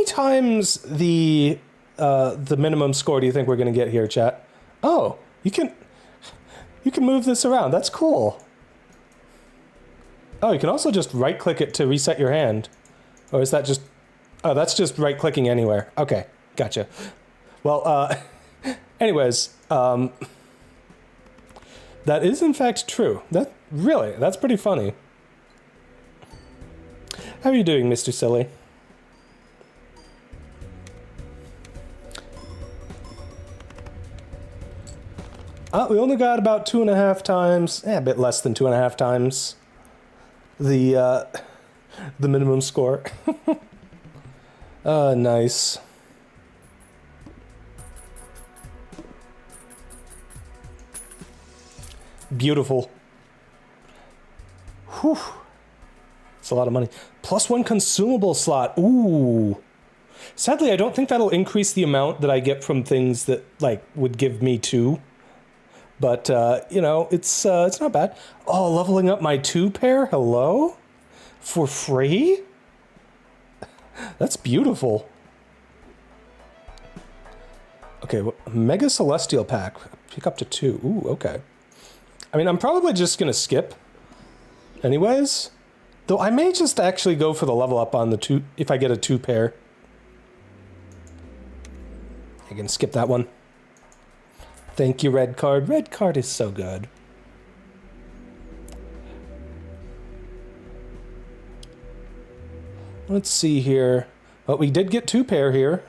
A: times the minimum score do you think we're gonna get here, chat? Oh, you can move this around. That's cool. Oh, you can also just right-click it to reset your hand. Or is that just... Oh, that's just right-clicking anywhere. Okay, gotcha. Well, anyways, that is in fact true. That's pretty funny. How are you doing, Mr. Silly? We only got about 2.5 times, a bit less than 2.5 times the minimum score. Nice. Beautiful. Whew. It's a lot of money. +1 consumable slot. Ooh. Sadly, I don't think that'll increase the amount that I get from things that, like, would give me 2. But, you know, it's not bad. Oh, leveling up my 2-pair? Hello? For free? That's beautiful. Okay, Mega Celestial Pack. Pick up to 2. Ooh, okay. I mean, I'm probably just going to skip anyways. Though I may just actually go for the level up on the 2 if I get a 2-pair. I can skip that one. Thank you, red card. Red card is so good. Let's see here. Well, we did get 2-pair here.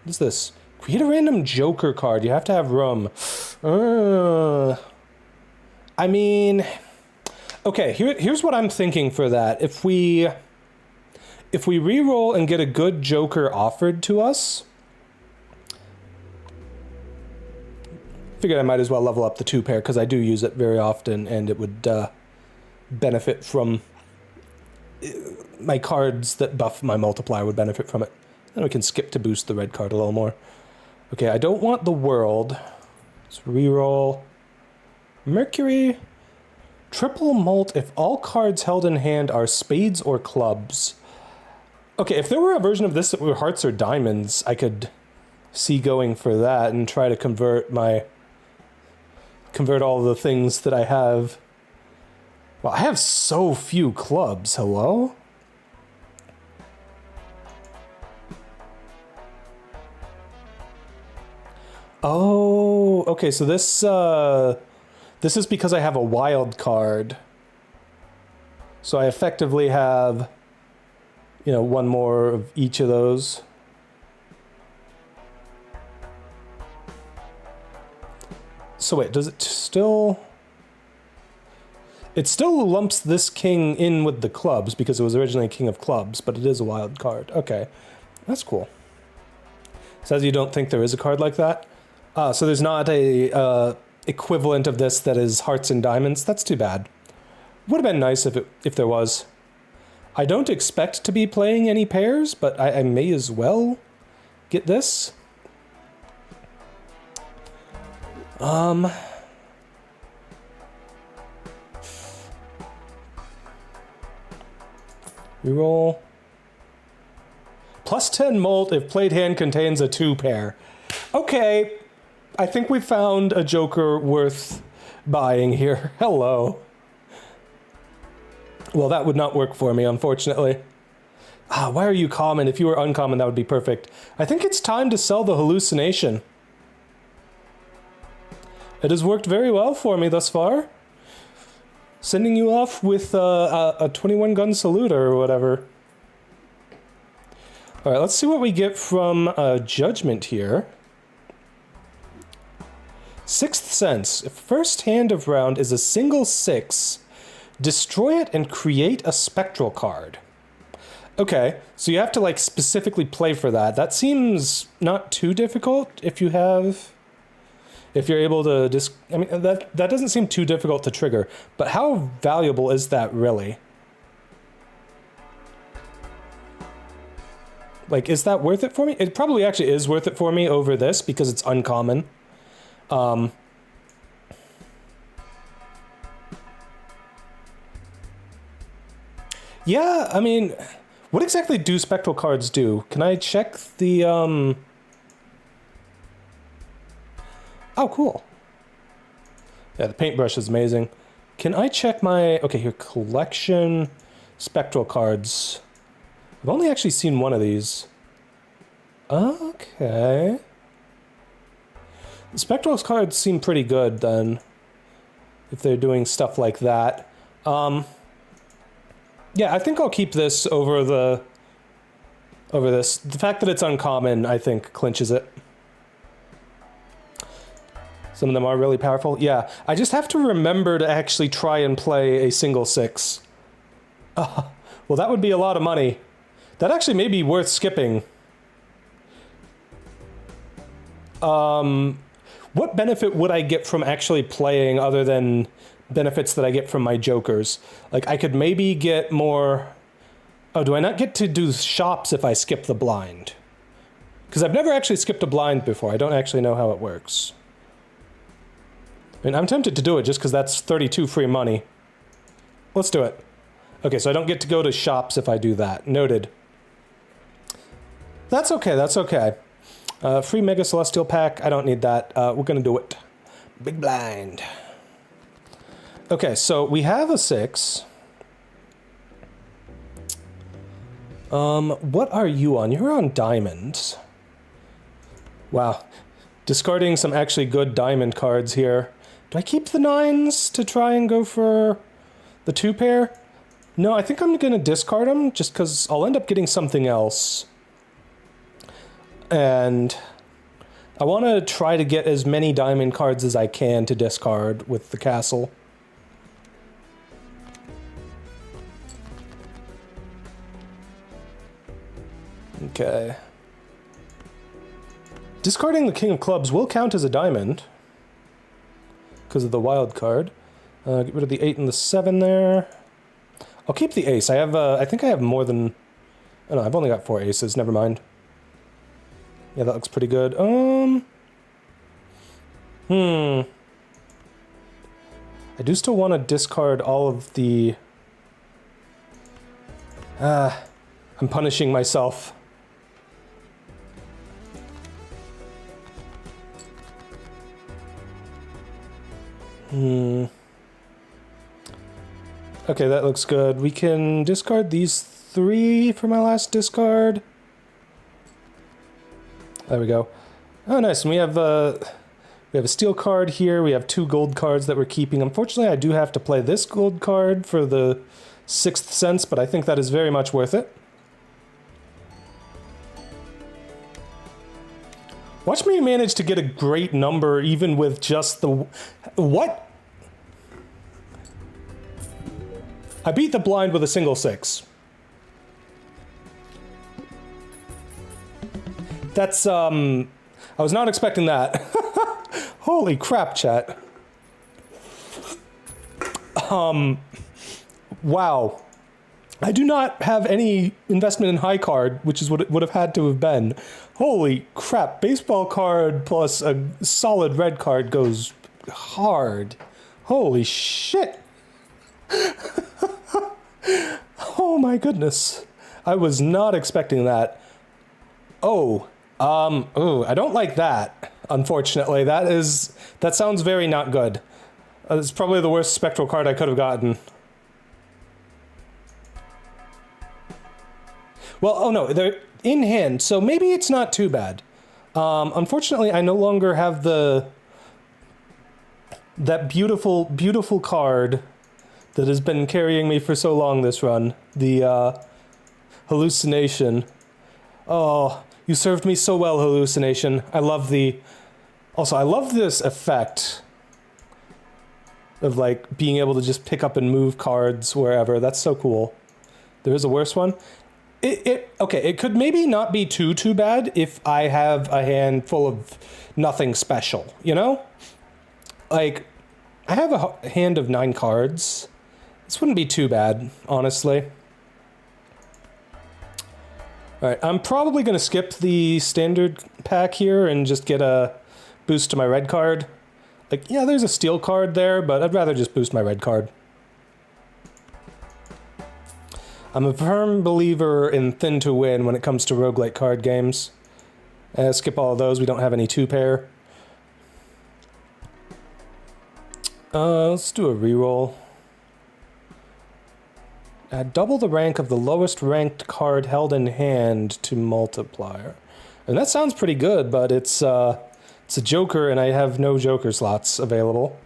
A: What is this? Create a random Joker card. You have to have room. I mean... Okay, here's what I'm thinking for that. If we re-roll and get a good Joker offered to us... Figured I might as well level up the 2-pair because I do use it very often and it would benefit from... My cards that buff my multiplier would benefit from it. Then we can skip to boost the red card a little more. Okay, I don't want the world. Let's reroll. Mercury. Triple mult if all cards held in hand are spades or clubs. Okay, if there were a version of this that were hearts or diamonds, I could see going for that and try to convert all the things that I have. Well, I have so few clubs. Hello? Oh, okay, so this is because I have a wild card. So I effectively have, you know, one more of each of those. So wait, does it still... It still lumps this king in with the clubs because it was originally king of clubs, but it is a wild card. Okay, that's cool. Says you don't think there is a card like that? So there's not a equivalent of this that is hearts and diamonds. That's too bad. Would have been nice if there was. I don't expect to be playing any pairs, but I may as well get this. Reroll. Plus 10 molt if played hand contains a 2-pair. Okay, I think we found a Joker worth buying here. Hello. Well, that would not work for me, unfortunately. Why are you common? If you were uncommon, that would be perfect. I think it's time to sell the hallucination. It has worked very well for me thus far. Sending you off with a 21-gun salute or whatever. All right, let's see what we get from Judgment here. Sixth Sense. If first hand of round is a single 6, destroy it and create a spectral card. Okay, so you have to like specifically play for that. That seems not too difficult if you have... If you're able to just, I mean, that doesn't seem too difficult to trigger, but how valuable is that really? Like, is that worth it for me? It probably actually is worth it for me over this because it's uncommon. Yeah, I mean, what exactly do spectral cards do? Can I check the, Oh, cool. Yeah, the paintbrush is amazing. Can I check my... Okay, here, collection, spectral cards. I've only actually seen one of these. Okay. The spectral cards seem pretty good, then. If they're doing stuff like that. Yeah, I think I'll keep this over this. The fact that it's uncommon, I think, clinches it. Some of them are really powerful. Yeah, I just have to remember to actually try and play a single 6. Well, that would be a lot of money. That actually may be worth skipping. What benefit would I get from actually playing other than benefits that I get from my jokers? Like, I could maybe get more... Oh, do I not get to do shops if I skip the blind? Because I've never actually skipped a blind before. I don't actually know how it works. I mean, I'm tempted to do it just because that's 32 free money. Let's do it. Okay, so I don't get to go to shops if I do that. Noted. That's okay, that's okay. Free Mega Celestial Pack, I don't need that. We're gonna do it. Big blind. Okay, so we have a 6. What are you on? You're on diamonds. Wow. Discarding some actually good diamond cards here. Do I keep the 9s to try and go for the 2 pair? No, I think I'm gonna discard them just because I'll end up getting something else. And I want to try to get as many diamond cards as I can to discard with the castle. Okay. Discarding the King of Clubs will count as a diamond because of the wild card. Get rid of the 8 and the 7 there. I'll keep the ace. I have, I think I have more than... Oh no, I've only got 4 aces. Never mind. Yeah, that looks pretty good. I do still want to discard all of the... I'm punishing myself. Okay, that looks good. We can discard these 3 for my last discard. There we go. Oh, nice. And we have a steel card here. We have 2 gold cards that we're keeping. Unfortunately, I do have to play this gold card for the 6th sense, but I think that is very much worth it. Watch me manage to get a great number even with just the... What? I beat the blind with a single 6. That's, I was not expecting that. Holy crap, chat. Wow. I do not have any investment in high card, which is what it would have had to have been. Holy crap, baseball card plus a solid red card goes hard. Holy shit. Oh my goodness. I was not expecting that. Oh, I don't like that, unfortunately. That sounds very not good. It's probably the worst spectral card I could have gotten. Well, oh no, they're in hand, so maybe it's not too bad. Unfortunately, I no longer have that beautiful, beautiful card that has been carrying me for so long this run. The, Hallucination. Oh, you served me so well, Hallucination. I love also, I love this effect of, like, being able to just pick up and move cards wherever. That's so cool. There is a worse one. Okay, it could maybe not be too bad if I have a hand full of nothing special, you know? Like, I have a hand of 9 cards. This wouldn't be too bad, honestly. Alright, I'm probably going to skip the standard pack here and just get a boost to my red card. Like, yeah, there's a steel card there, but I'd rather just boost my red card. I'm a firm believer in thin to win when it comes to roguelike card games. Skip all of those, we don't have any 2-pair. Let's do a reroll. Add double the rank of the lowest ranked card held in hand to multiplier. And that sounds pretty good, but it's a joker and I have no joker slots available.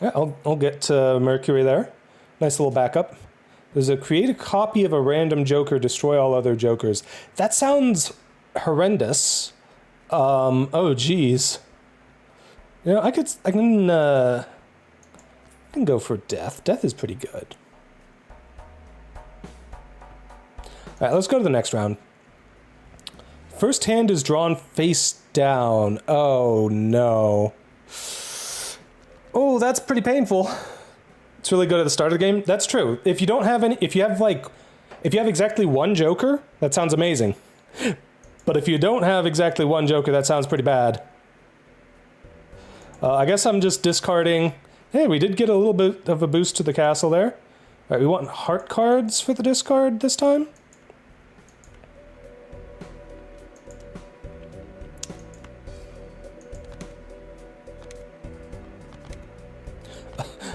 A: Yeah, I'll get Mercury there. Nice little backup. There's a create a copy of a random joker, destroy all other jokers. That sounds horrendous. Oh geez. You know, I can go for death. Death is pretty good. Alright, let's go to the next round. First hand is drawn face down. Oh no. Oh, that's pretty painful. It's really good at the start of the game. That's true. If you don't have any, if you have exactly 1 joker, that sounds amazing. But if you don't have exactly one Joker, that sounds pretty bad. I guess I'm just discarding... Hey, we did get a little bit of a boost to the castle there. Alright, we want heart cards for the discard this time.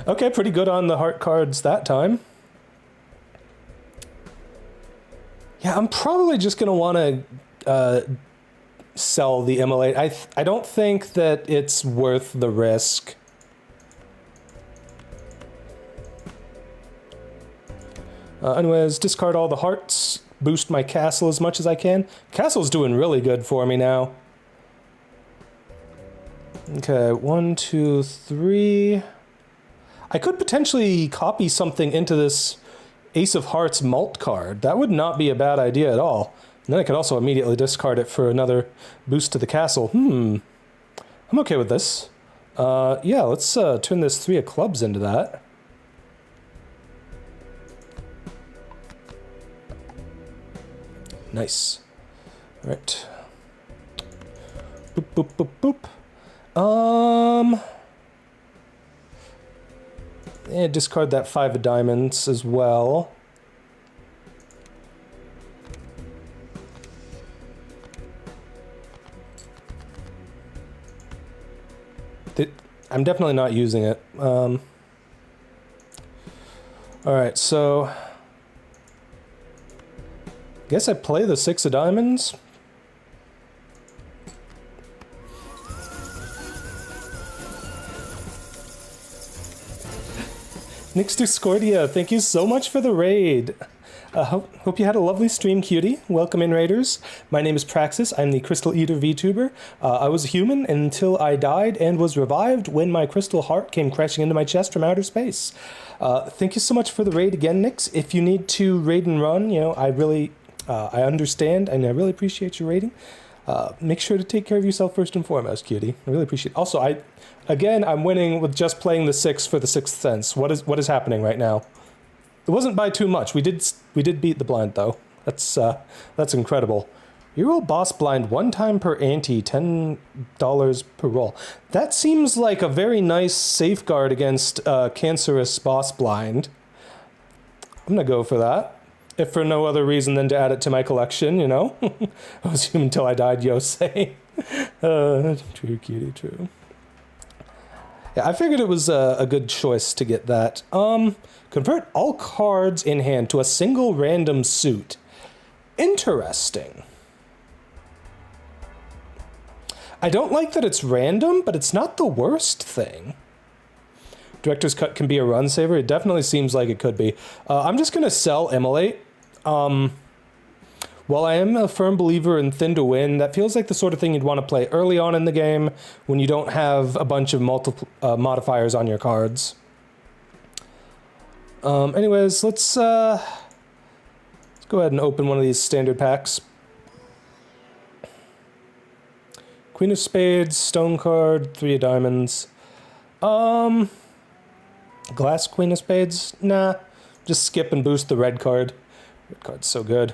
A: Okay, pretty good on the heart cards that time. Yeah, I'm probably just going to want to sell the immolate. I don't think that it's worth the risk. Anyways, discard all the hearts, boost my castle as much as I can. Castle's doing really good for me now. Okay, 1, 2, 3. I could potentially copy something into this Ace of Hearts malt card. That would not be a bad idea at all. And then I could also immediately discard it for another boost to the castle. I'm okay with this. Yeah, let's turn this 3 of clubs into that. Nice. All right. Boop, boop, boop, boop. And discard that 5 of diamonds as well. I'm definitely not using it. All right, so... guess I play the 6 of diamonds. Nix Discordia, thank you so much for the raid. Hope you had a lovely stream, cutie. Welcome in, raiders. My name is Praxis. I'm the Crystal Eater VTuber. I was a human until I died and was revived when my crystal heart came crashing into my chest from outer space. Thank you so much for the raid again, Nix. If you need to raid and run, you know, I understand and I really appreciate your raiding. Make sure to take care of yourself first and foremost, cutie. I really appreciate it. Also, I'm winning with just playing the 6 for the 6th sense. What is happening right now? It wasn't by too much. We did beat the blind though. That's incredible. You roll boss blind 1 time per ante, $10 per roll. That seems like a very nice safeguard against cancerous boss blind. I'm gonna go for that. If for no other reason than to add it to my collection, you know? I was human until I died, Yosei. True, cutie, true. Yeah, I figured it was a good choice to get that. Convert all cards in hand to a single random suit. Interesting. I don't like that it's random, but it's not the worst thing. Director's Cut can be a run saver. It definitely seems like it could be. I'm just going to sell Immolate. While I am a firm believer in Thin to Win, that feels like the sort of thing you'd want to play early on in the game when you don't have a bunch of multiple modifiers on your cards. Anyways, let's go ahead and open one of these standard packs. Queen of Spades, Stone card, 3 of Diamonds. Glass Queen of Spades? Nah. Just skip and boost the red card. Red card's so good.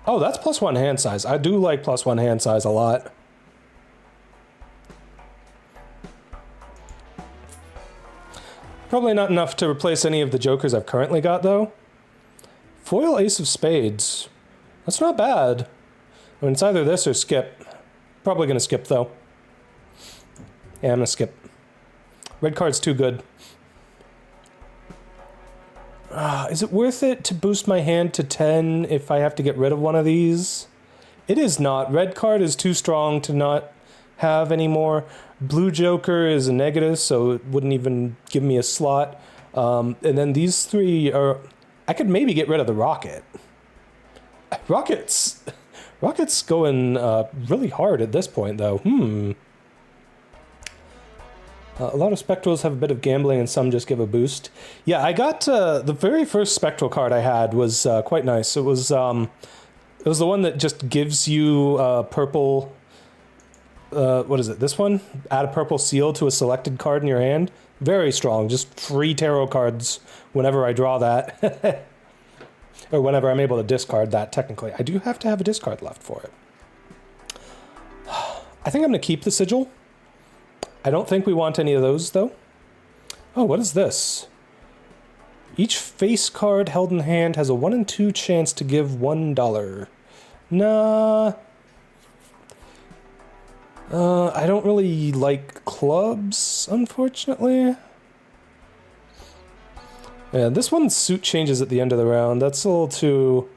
A: Oh, that's +1 hand size. I do like +1 hand size a lot. Probably not enough to replace any of the jokers I've currently got, though. Foil Ace of Spades. That's not bad. I mean, it's either this or skip. Probably gonna skip, though. Yeah, I'm gonna skip. Red card's too good. Is it worth it to boost my hand to 10 if I have to get rid of one of these? It is not. Red card is too strong to not have anymore. Blue Joker is a negative, so it wouldn't even give me a slot. And then these 3 are... I could maybe get rid of the Rocket. Rocket's going really hard at this point, though. A lot of Spectrals have a bit of gambling and some just give a boost. Yeah, I got the very first Spectral card I had was quite nice. It was the one that just gives you purple... what is it? This one? Add a purple seal to a selected card in your hand. Very strong. Just free tarot cards whenever I draw that. Or whenever I'm able to discard that, technically. I do have to have a discard left for it. I think I'm going to keep the sigil. I don't think we want any of those, though. Oh, what is this? Each face card held in hand has a 1 in 2 chance to give $1. Nah. I don't really like clubs, unfortunately. Yeah, this one's suit changes at the end of the round. That's a little too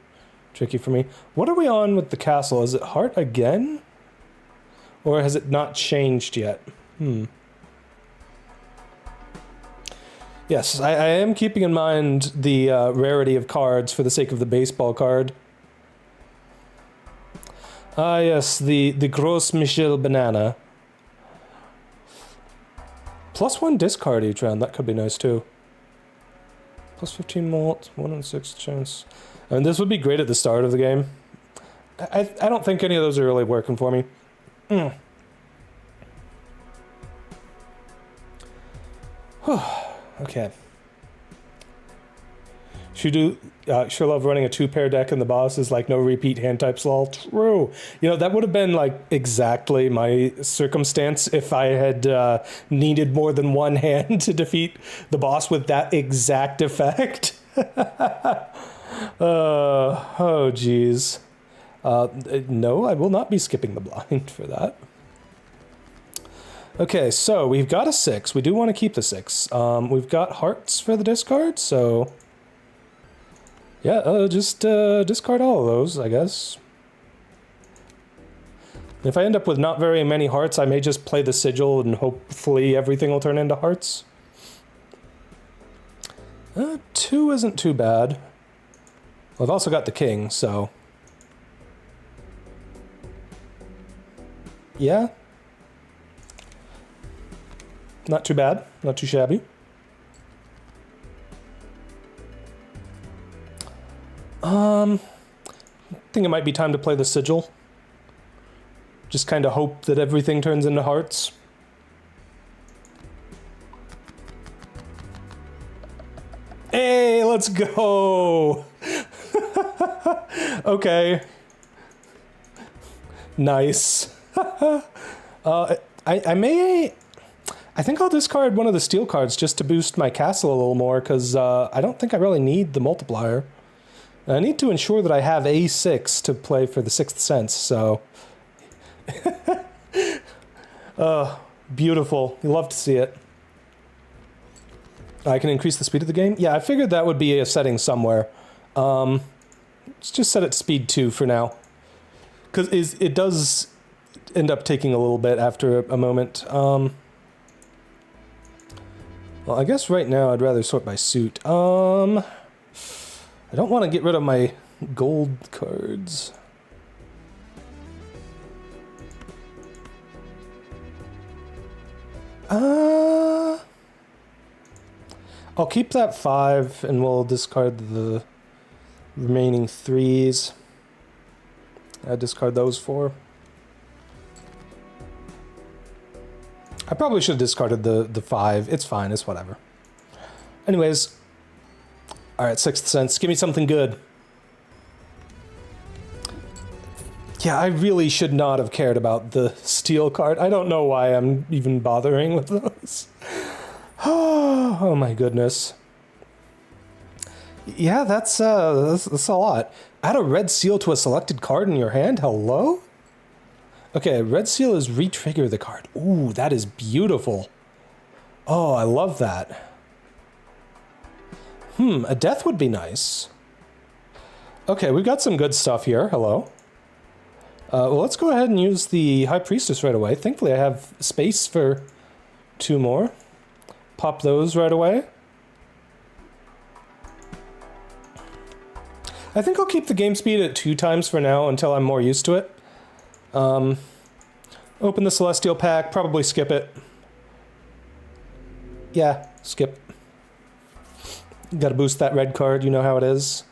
A: tricky for me. What are we on with the castle? Is it heart again? Or has it not changed yet? Yes, I am keeping in mind the rarity of cards for the sake of the baseball card. Ah, yes, the Gros Michel Banana. +1 discard each round. That could be nice, too. +15 mult, 1 in 6 chance. And this would be great at the start of the game. I don't think any of those are really working for me. Okay. Sure love running a 2-pair deck, and the boss is like no repeat hand types lol. True. You know, that would have been like exactly my circumstance if I had needed more than one hand to defeat the boss with that exact effect. Oh, geez. No, I will not be skipping the blind for that. Okay, so we've got a 6. We do want to keep the 6. We've got hearts for the discard, so... yeah, just discard all of those, I guess. If I end up with not very many hearts, I may just play the sigil and hopefully everything will turn into hearts. 2 isn't too bad. Well, I've also got the king, so... yeah. Not too bad. Not too shabby. I think it might be time to play the sigil. Just kind of hope that everything turns into hearts. Hey, let's go! Okay. Nice. I think I'll discard one of the steel cards just to boost my castle a little more, because I don't think I really need the multiplier. I need to ensure that I have a6 to play for the 6th sense, so... beautiful. You love to see it. I can increase the speed of the game? Yeah, I figured that would be a setting somewhere. Let's just set it to speed 2 for now. Because it does end up taking a little bit after a moment. Well, I guess right now I'd rather sort by suit. I don't want to get rid of my gold cards. I'll keep that 5 and we'll discard the remaining 3s. I discard those 4. I probably should have discarded the 5. It's fine, it's whatever. Anyways, alright, 6th sense. Give me something good. Yeah, I really should not have cared about the steel card. I don't know why I'm even bothering with those. Oh my goodness. Yeah, that's a lot. Add a red seal to a selected card in your hand? Hello? Okay, red seal is re-trigger the card. Ooh, that is beautiful. Oh, I love that. A death would be nice. Okay, we've got some good stuff here. Hello. Well, let's go ahead and use the High Priestess right away. Thankfully, I have space for 2 more. Pop those right away. I think I'll keep the game speed at 2 times for now until I'm more used to it. Open the Celestial Pack, probably skip it. Yeah, skip. Gotta boost that red card, you know how it is.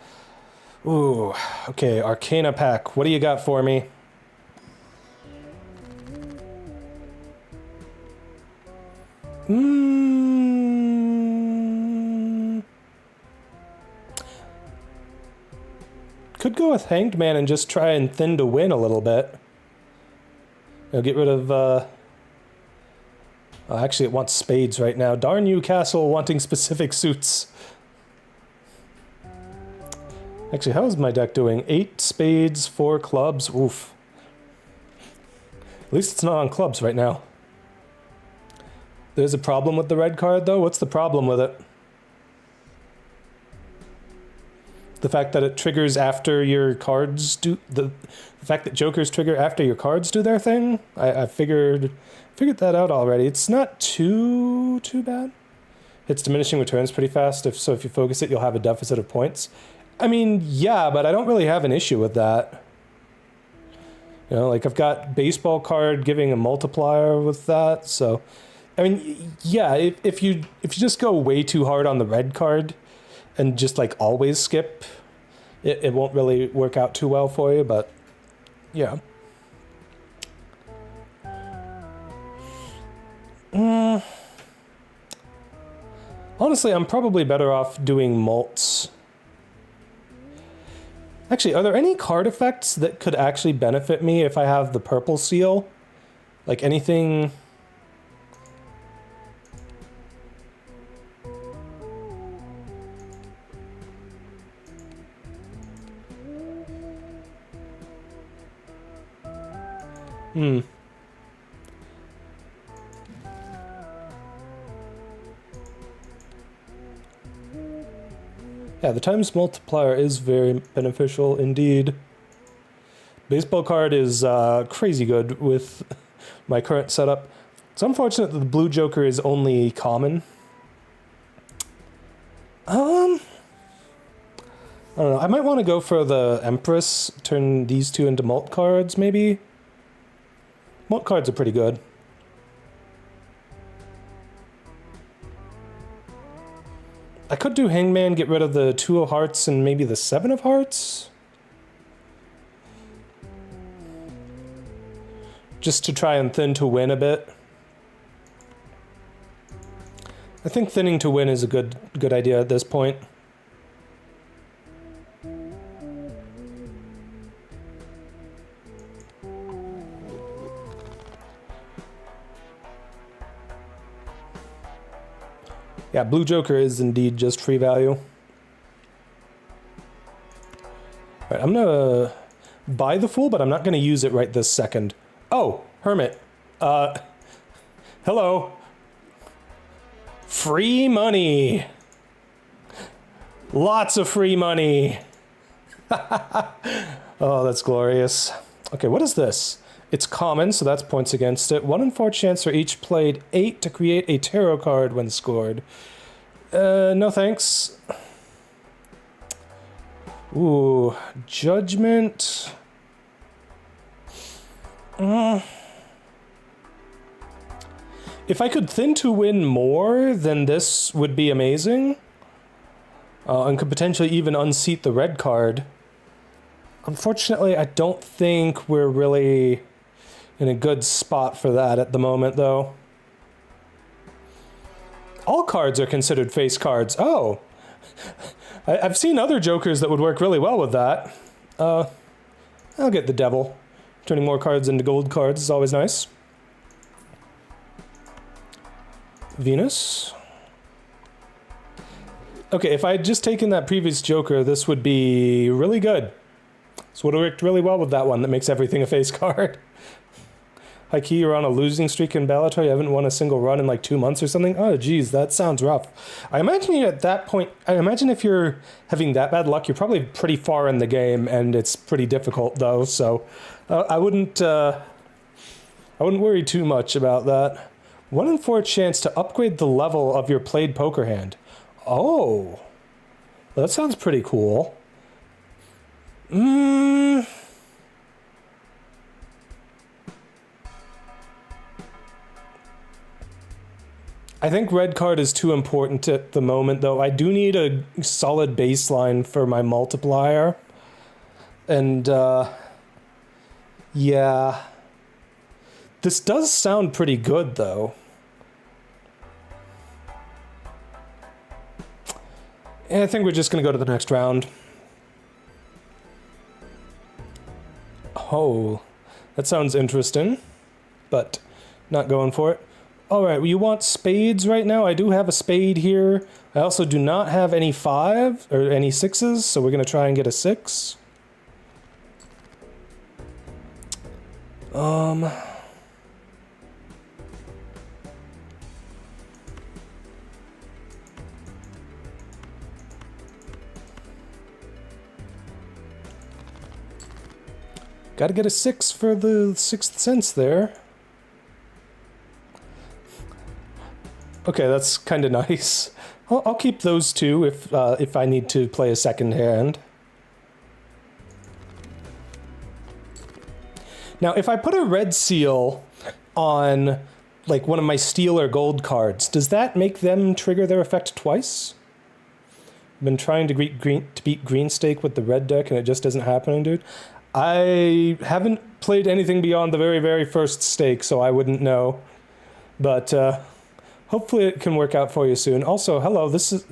A: Ooh, okay, Arcana Pack, what do you got for me? could go with Hanged Man and just try and thin to win a little bit. You know, get rid of, oh, actually it wants spades right now. Darn you, Castle, wanting specific suits. Actually, how is my deck doing? 8 spades, 4 clubs, oof. At least it's not on clubs right now. There's a problem with the red card, though? What's the problem with it? The fact that it triggers after your cards do... The fact that jokers trigger after your cards do their thing? I figured that out already. It's not too bad. It's diminishing returns pretty fast, so if you focus it, you'll have a deficit of points. I mean, yeah, but I don't really have an issue with that. You know, like, I've got baseball card giving a multiplier with that, so... I mean, yeah, if you just go way too hard on the red card and just, like, always skip, it won't really work out too well for you, but, yeah. Honestly, I'm probably better off doing mults. Actually, are there any card effects that could actually benefit me if I have the purple seal? Like anything... Yeah, the times multiplier is very beneficial indeed. Baseball card is crazy good with my current setup. It's unfortunate that the blue joker is only common. I don't know. I might want to go for the Empress, turn these two into mult cards, maybe? Mult cards are pretty good. I could do Hangman, get rid of the 2 of hearts and maybe the 7 of hearts? Just to try and thin to win a bit. I think thinning to win is a good idea at this point. Yeah, blue joker is indeed just free value. Alright, I'm gonna buy the Fool, but I'm not gonna use it right this second. Oh, Hermit. Hello. Free money. Lots of free money. Oh, that's glorious. Okay, what is this? It's common, so that's points against it. 1 in 4 chance for each played 8 to create a tarot card when scored. No thanks. Ooh, Judgment. If I could thin to win more, then this would be amazing. And could potentially even unseat the red card. Unfortunately, I don't think we're really in a good spot for that at the moment, though. All cards are considered face cards. Oh! I've seen other jokers that would work really well with that. I'll get the Devil. Turning more cards into gold cards is always nice. Venus. Okay, if I had just taken that previous joker, this would be really good. This would have worked really well with that one that makes everything a face card. High key, you're on a losing streak in Balatro. You haven't won a single run in like 2 months or something. Oh, geez, that sounds rough. I imagine you at that point. I imagine if you're having that bad luck, you're probably pretty far in the game, and it's pretty difficult though. So, I wouldn't worry too much about that. 1 in 4 chance to upgrade the level of your played poker hand. Oh, that sounds pretty cool. I think red card is too important at the moment, though. I do need a solid baseline for my multiplier. And, yeah. This does sound pretty good, though. And I think we're just going to go to the next round. Oh, that sounds interesting, but not going for it. All right, well, you want spades right now? I do have a spade here. I also do not have any 5 or any 6s, so we're going to try and get a 6. Gotta get a 6 for the 6th sense there. Okay, that's kind of nice. I'll keep those 2 if I need to play a second hand. Now, if I put a red seal on, like, one of my steel or gold cards, does that make them trigger their effect twice? I've been trying to beat green stake with the red deck, and it just isn't happening, dude. I haven't played anything beyond the very, very first stake, so I wouldn't know. But hopefully it can work out for you soon. Also, hello, this is...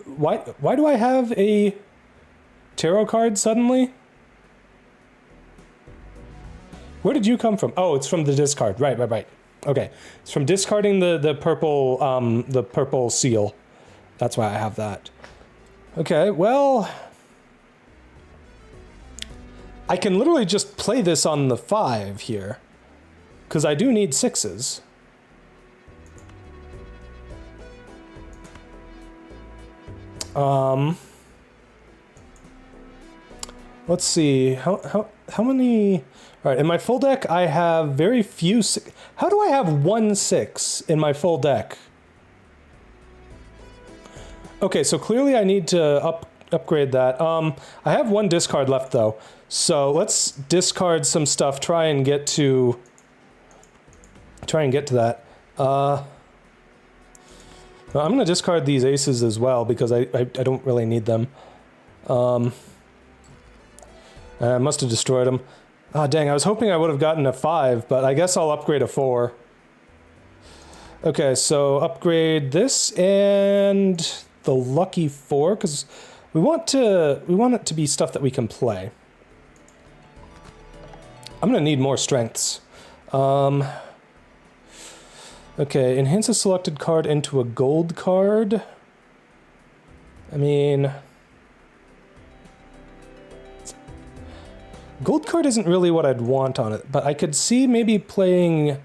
A: Why do I have a tarot card suddenly? Where did you come from? Oh, it's from the discard. Right. Okay. It's from discarding the purple seal. That's why I have that. Okay, well... I can literally just play this on the 5 here. Because I do need 6s. Let's see. How many... All right, in my full deck, I have very few... How do I have 1 6 in my full deck? Okay, so clearly I need to upgrade that. I have 1 discard left, though. So let's discard some stuff, try and get to that. Well, I'm going to discard these aces as well, because I don't really need them. I must have destroyed them. Ah, dang, I was hoping I would have gotten a 5, but I guess I'll upgrade a 4. Okay, so upgrade this and the lucky 4, because we want it to be stuff that we can play. I'm gonna need more strengths. Okay, enhance a selected card into a gold card. I mean... Gold card isn't really what I'd want on it, but I could see maybe playing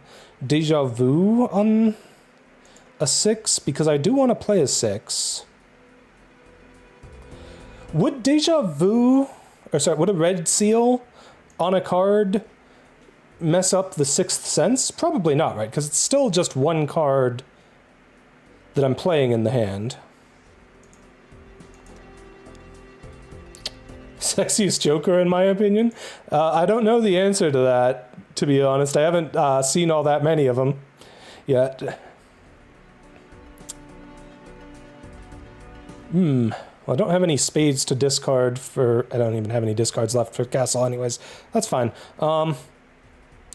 A: Deja Vu on a 6, because I do want to play a 6. Would Deja Vu, or sorry, would a red seal on a card mess up the 6th sense? Probably not, right? Because it's still just 1 card that I'm playing in the hand. Sexiest Joker, in my opinion? I don't know the answer to that, to be honest. I haven't seen all that many of them yet. Well, I don't have any spades to discard for... I don't even have any discards left for Castle anyways. That's fine. I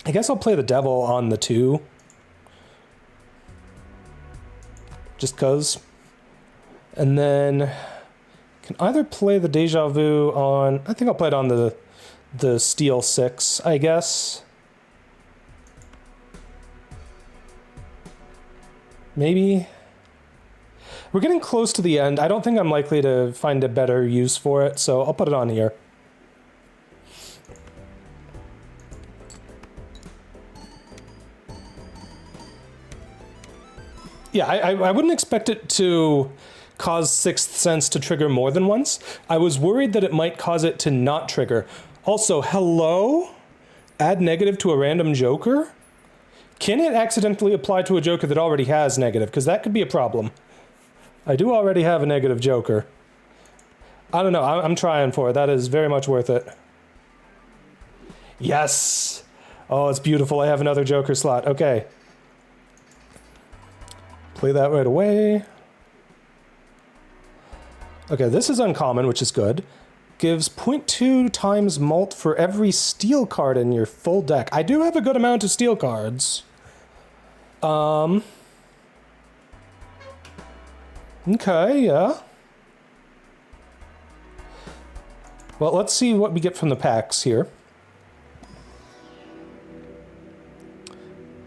A: guess I'll play the Devil on the 2. Just 'cause. And then... can either play the Deja Vu on... I think I'll play it on the Steel 6, I guess. Maybe... We're getting close to the end. I don't think I'm likely to find a better use for it, so I'll put it on here. Yeah, I wouldn't expect it to cause 6th sense to trigger more than once. I was worried that it might cause it to not trigger. Also, hello? Add negative to a random joker? Can it accidentally apply to a joker that already has negative? Because that could be a problem. I do already have a negative joker. I don't know, I'm trying for it. That is very much worth it. Yes! Oh, it's beautiful. I have another joker slot. Okay. Play that right away. Okay, this is uncommon, which is good. Gives 0.2 times mult for every steel card in your full deck. I do have a good amount of steel cards. Okay, yeah. Well, let's see what we get from the packs here.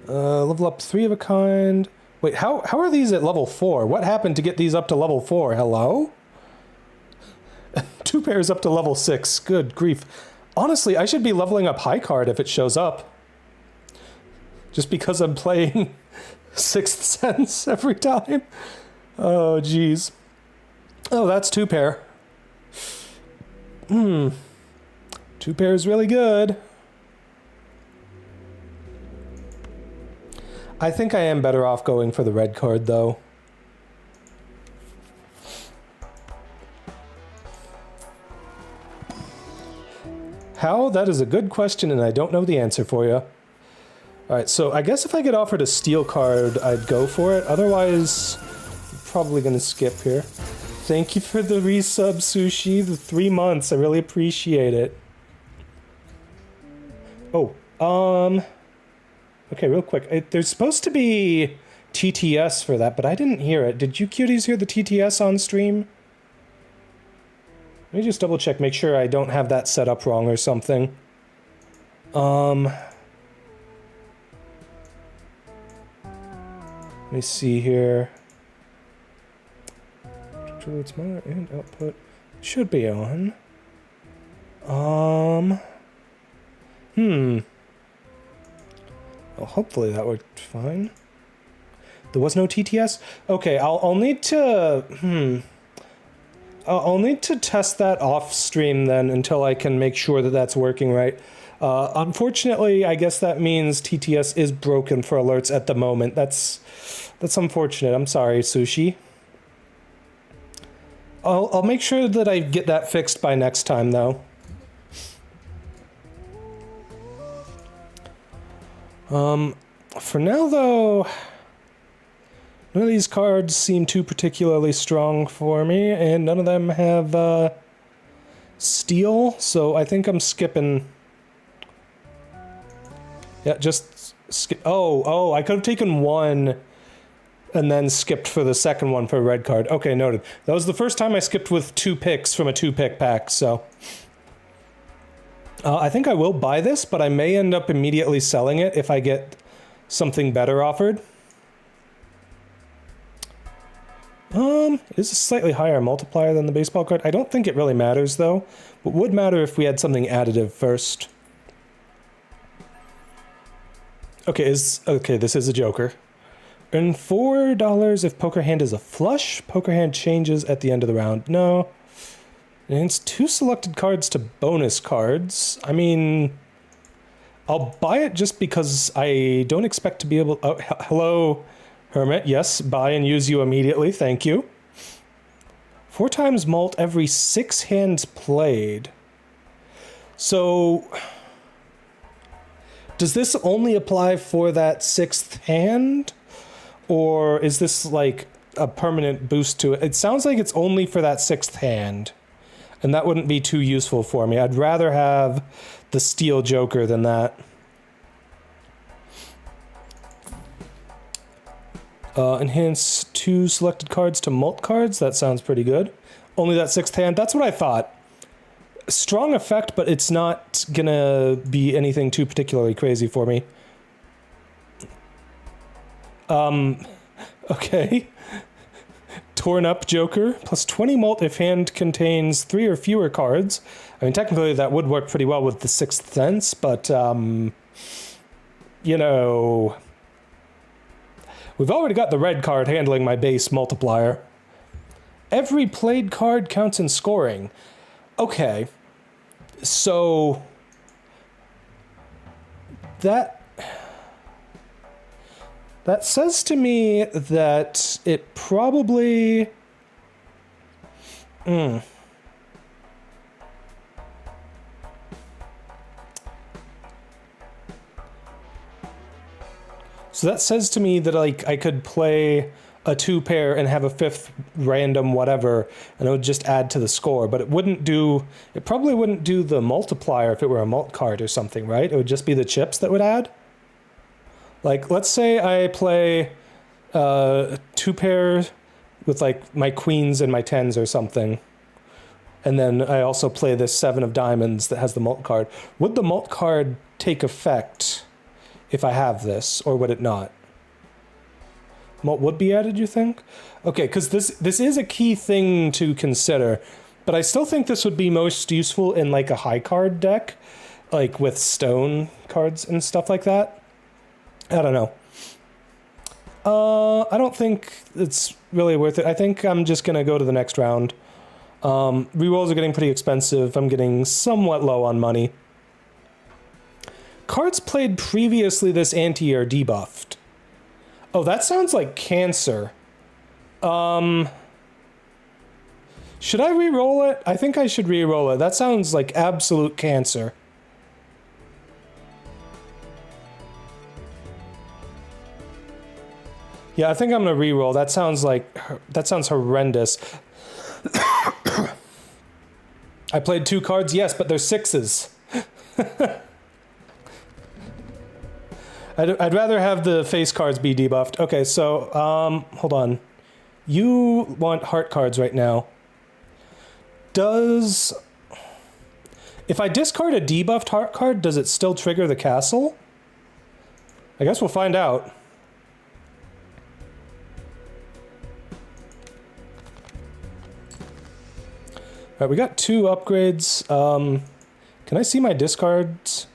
A: Level up 3 of a kind. Wait, how are these at level 4? What happened to get these up to level 4? Hello? 2 pairs up to level 6. Good grief. Honestly, I should be leveling up high card if it shows up. Just because I'm playing Sixth Sense every time. Oh, jeez. Oh, that's 2 pair. 2 pair is really good. I think I am better off going for the red card, though. How? That is a good question, and I don't know the answer for you. Alright, so I guess if I get offered a steel card, I'd go for it. Otherwise, I'm probably going to skip here. Thank you for the resub, Sushi. The 3 months. I really appreciate it. Oh, okay, real quick. There's supposed to be TTS for that, but I didn't hear it. Did you cuties hear the TTS on stream? Let me just double check, make sure I don't have that set up wrong or something. Let me see here. It's my and output should be on. Well, hopefully that worked fine. There was no TTS? Okay, I'll need to I'll need to test that off stream then until I can make sure that that's working right. Unfortunately, I guess that means TTS is broken for alerts at the moment. That's unfortunate. I'm sorry, Sushi. I'll make sure that I get that fixed by next time, though. For now, though, none of these cards seem too particularly strong for me, and none of them have steel, so I think I'm skipping. Yeah, just skip. Oh, I could have taken one and then skipped for the second one for a red card. Okay, noted. That was the first time I skipped with 2 picks from a 2-pick pack, so. I think I will buy this, but I may end up immediately selling it if I get something better offered. It is a slightly higher multiplier than the baseball card. I don't think it really matters, though. But would matter if we had something additive first. Okay, this is a joker. Earn $4 if poker hand is a flush. Poker hand changes at the end of the round. No. And it's 2 selected cards to bonus cards. I mean, I'll buy it just because I don't expect to be able... Oh, hello, Hermit. Yes, buy and use you immediately. Thank you. 4 times malt every 6 hands played. So... does this only apply for that 6th hand? Or is this like a permanent boost to it? It sounds like it's only for that 6th hand. And that wouldn't be too useful for me. I'd rather have the steel joker than that. Enhance 2 selected cards to mult cards. That sounds pretty good. Only that 6th hand. That's what I thought. Strong effect, but it's not gonna be anything too particularly crazy for me. Okay. Torn up Joker, plus 20 mult if hand contains 3 or fewer cards. I mean, technically that would work pretty well with the 6th Sense, but, you know... we've already got the red card handling my base multiplier. Every played card counts in scoring. Okay. So... That says to me that it probably... So that says to me that like I could play a 2-pair and have a 5th random whatever, and it would just add to the score. But it wouldn't do... it probably wouldn't do the multiplier if it were a mult card or something, right? It would just be the chips that would add? Like, let's say I play 2-pair with, like, my queens and my 10s or something. And then I also play this 7 of diamonds that has the mult card. Would the mult card take effect if I have this, or would it not? What would be added, you think? Okay, because this is a key thing to consider, but I still think this would be most useful in like a high card deck, like with stone cards and stuff like that. I don't know. I don't think it's really worth it. I think I'm just gonna go to the next round. Rerolls are getting pretty expensive. I'm getting somewhat low on money. Cards played previously this ante are debuffed. Oh, that sounds like cancer. Should I re-roll it? I think I should re-roll it. That sounds like absolute cancer. Yeah, I think I'm gonna re-roll. That sounds horrendous. I played 2 cards, yes, but they're 6s. I'd rather have the face cards be debuffed. Okay, so, hold on. You want heart cards right now. If I discard a debuffed heart card, does it still trigger the castle? I guess we'll find out. Alright, we got 2 upgrades. Can I see my discards?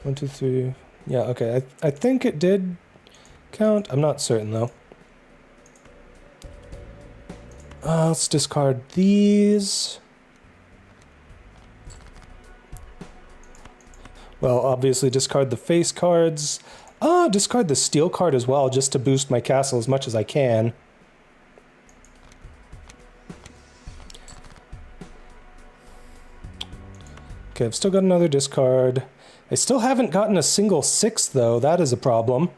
A: 1, 2, 3. Yeah, okay. I think it did count. I'm not certain, though. Let's discard these. Well, obviously discard the face cards. Discard the steel card as well, just to boost my castle as much as I can. Okay, I've still got another discard. I still haven't gotten a single 6, though. That is a problem.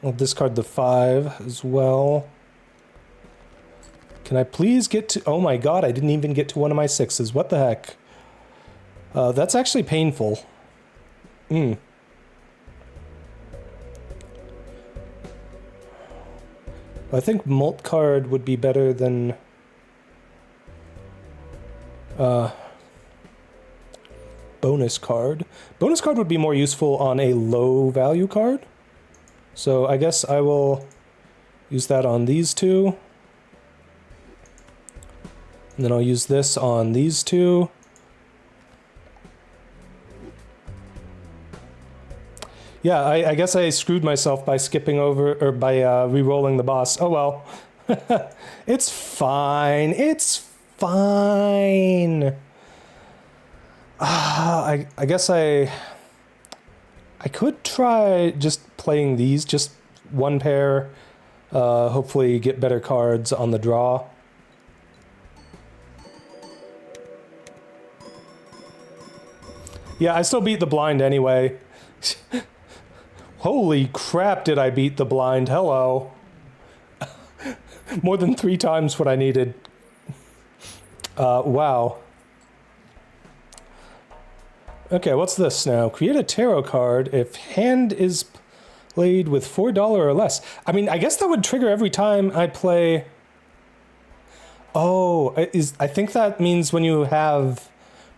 A: I'll discard the 5 as well. Can I please get to... Oh my god, I didn't even get to one of my 6s. What the heck? That's actually painful. I think Molt card would be better than... bonus card. Bonus card would be more useful on a low value card. So I guess I will use that on these 2. And then I'll use this on these 2. Yeah, I guess I screwed myself by skipping over, or by re-rolling the boss. Oh well. It's fine. It's fine. I guess I could try just playing these, just one pair, hopefully get better cards on the draw. Yeah, I still beat the blind anyway. Holy crap, did I beat the blind. Hello. More than 3 times what I needed. Wow. Okay, what's this now? Create a tarot card if hand is played with $4 or less. I mean, I guess that would trigger every time I play... Oh, I think that means when you have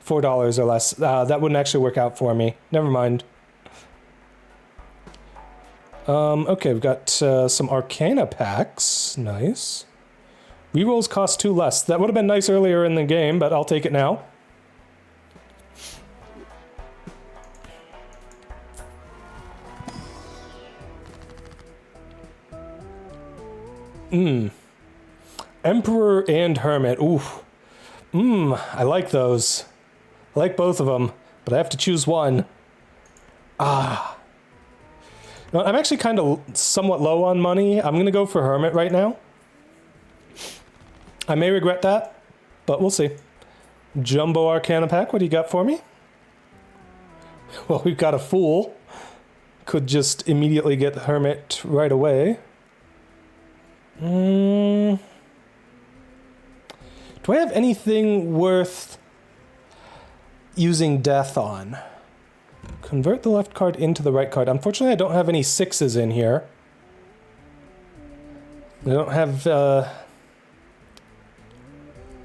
A: $4 or less. That wouldn't actually work out for me. Never mind. Okay, we've got some Arcana packs. Nice. Rerolls cost 2 less. That would have been nice earlier in the game, but I'll take it now. Emperor and Hermit. Ooh. I like those. I like both of them, but I have to choose one. No, I'm actually kind of somewhat low on money. I'm going to go for Hermit right now. I may regret that, but we'll see. Jumbo Arcana pack, what do you got for me? Well, we've got a Fool. Could just immediately get Hermit right away. Do I have anything worth using Death on? Convert the left card into the right card. Unfortunately, I don't have any 6s in here. I don't have,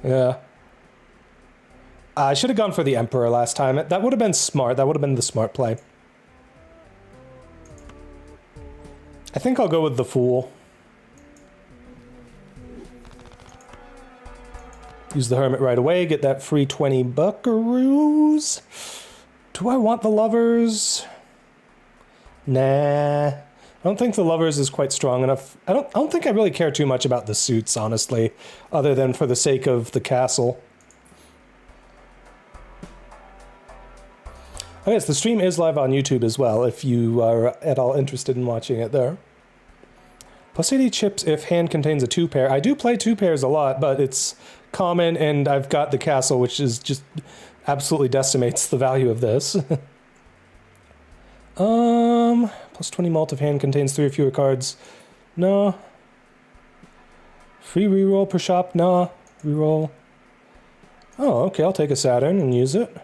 A: yeah. I should have gone for the Emperor last time. That would have been smart. That would have been the smart play. I think I'll go with the Fool. Use the Hermit right away, get that free 20 buckaroos. Do I want the Lovers? Nah. I don't think the Lovers is quite strong enough. I don't think I really care too much about the suits, honestly, other than for the sake of the castle. Oh yes, the stream is live on YouTube as well, if you are at all interested in watching it there. Plus 80 chips if hand contains a 2-pair. I do play 2-pairs a lot, but it's common, and I've got the castle, which is just absolutely decimates the value of this. Plus 20 mult if hand contains 3 or fewer cards. No. Free reroll per shop? No. Reroll. Oh, okay, I'll take a Saturn and use it.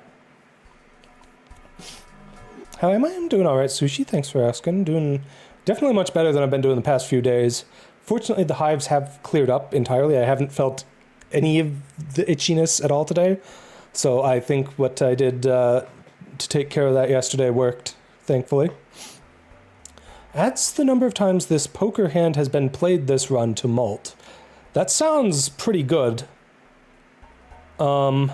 A: How am I? I'm doing alright, Sushi. Thanks for asking. Doing definitely much better than I've been doing the past few days. Fortunately, the hives have cleared up entirely. I haven't felt any of the itchiness at all today. So I think what I did to take care of that yesterday worked, thankfully. Adds the number of times this poker hand has been played this run to mult. That sounds pretty good. So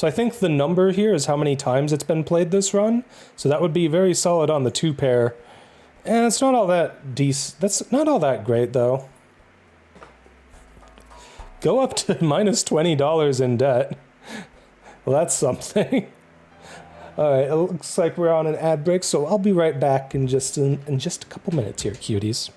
A: I think the number here is how many times it's been played this run. So that would be very solid on the 2-pair. And it's not all that decent. That's not all that great, though. Go up to minus $20 in debt. Well, that's something. All right, it looks like we're on an ad break, so I'll be right back in just a couple minutes here, cuties.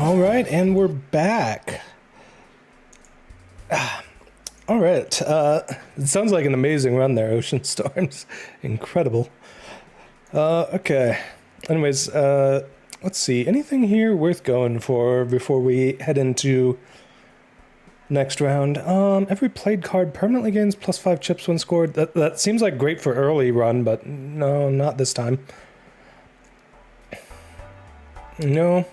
A: All right, and we're back. All right, it sounds like an amazing run there, Ocean Storms. Incredible. Okay. Anyways, let's see. Anything here worth going for before we head into next round? Every played card permanently gains +5 chips when scored. That seems like great for early run, but no, not this time. No.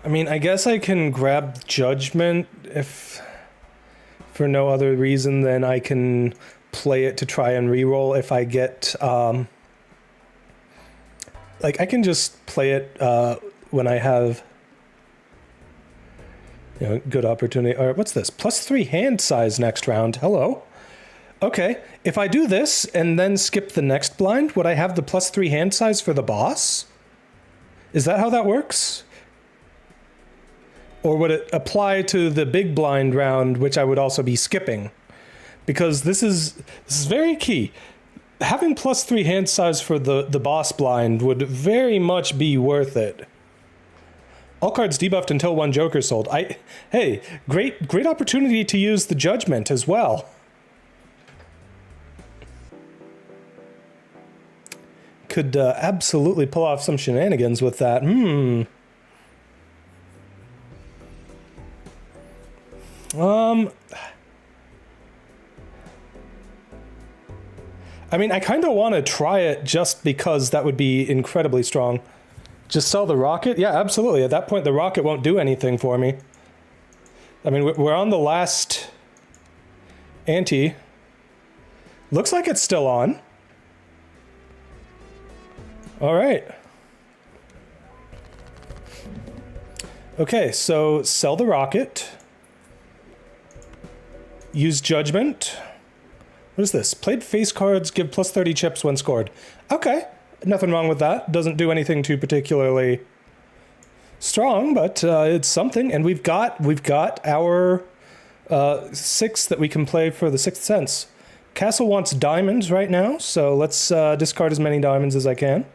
A: I mean, I guess I can grab Judgment if for no other reason than I can play it to try and reroll if I get, like, I can just play it when I have, you know, good opportunity. Or what's this? +3 hand size next round. Hello. Okay, if I do this and then skip the next blind, would I have the +3 hand size for the boss? Is that how that works? Or would it apply to the big blind round, which I would also be skipping? Because this is very key. Having +3 hand size for the boss blind would very much be worth it. All cards debuffed until 1 Joker sold. Hey, great opportunity to use the Judgment as well. Could absolutely pull off some shenanigans with that. I mean, I kind of want to try it just because that would be incredibly strong. Just sell the rocket? Yeah, absolutely. At that point, the rocket won't do anything for me. I mean, we're on the last ante. Looks like it's still on. All right. Okay, so sell the rocket. Use Judgment. What is this? Played face cards give +30 chips when scored. Okay, nothing wrong with that. Doesn't do anything too particularly strong, but it's something. And we've got our 6 that we can play for the 6th sense. Castle wants diamonds right now, so let's discard as many diamonds as I can.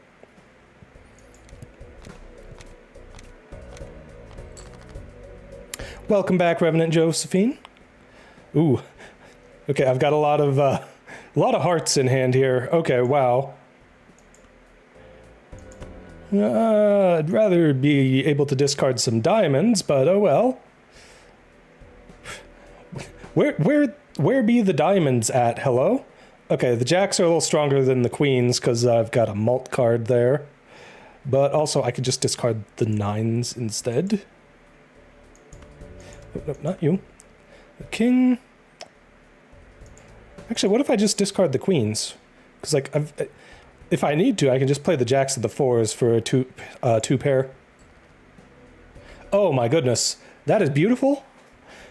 A: Welcome back, Revenant Josephine. Ooh. Okay, I've got a lot of hearts in hand here. Okay, wow. I'd rather be able to discard some diamonds, but oh well. Where be the diamonds at? Hello? Okay, the jacks are a little stronger than the queens because I've got a malt card there. But also I could just discard the 9s instead. Nope, not you. The king. Actually, what if I just discard the queens? Because, like, if I need to, I can just play the jacks of the 4s for a 2 pair. Oh my goodness, that is beautiful.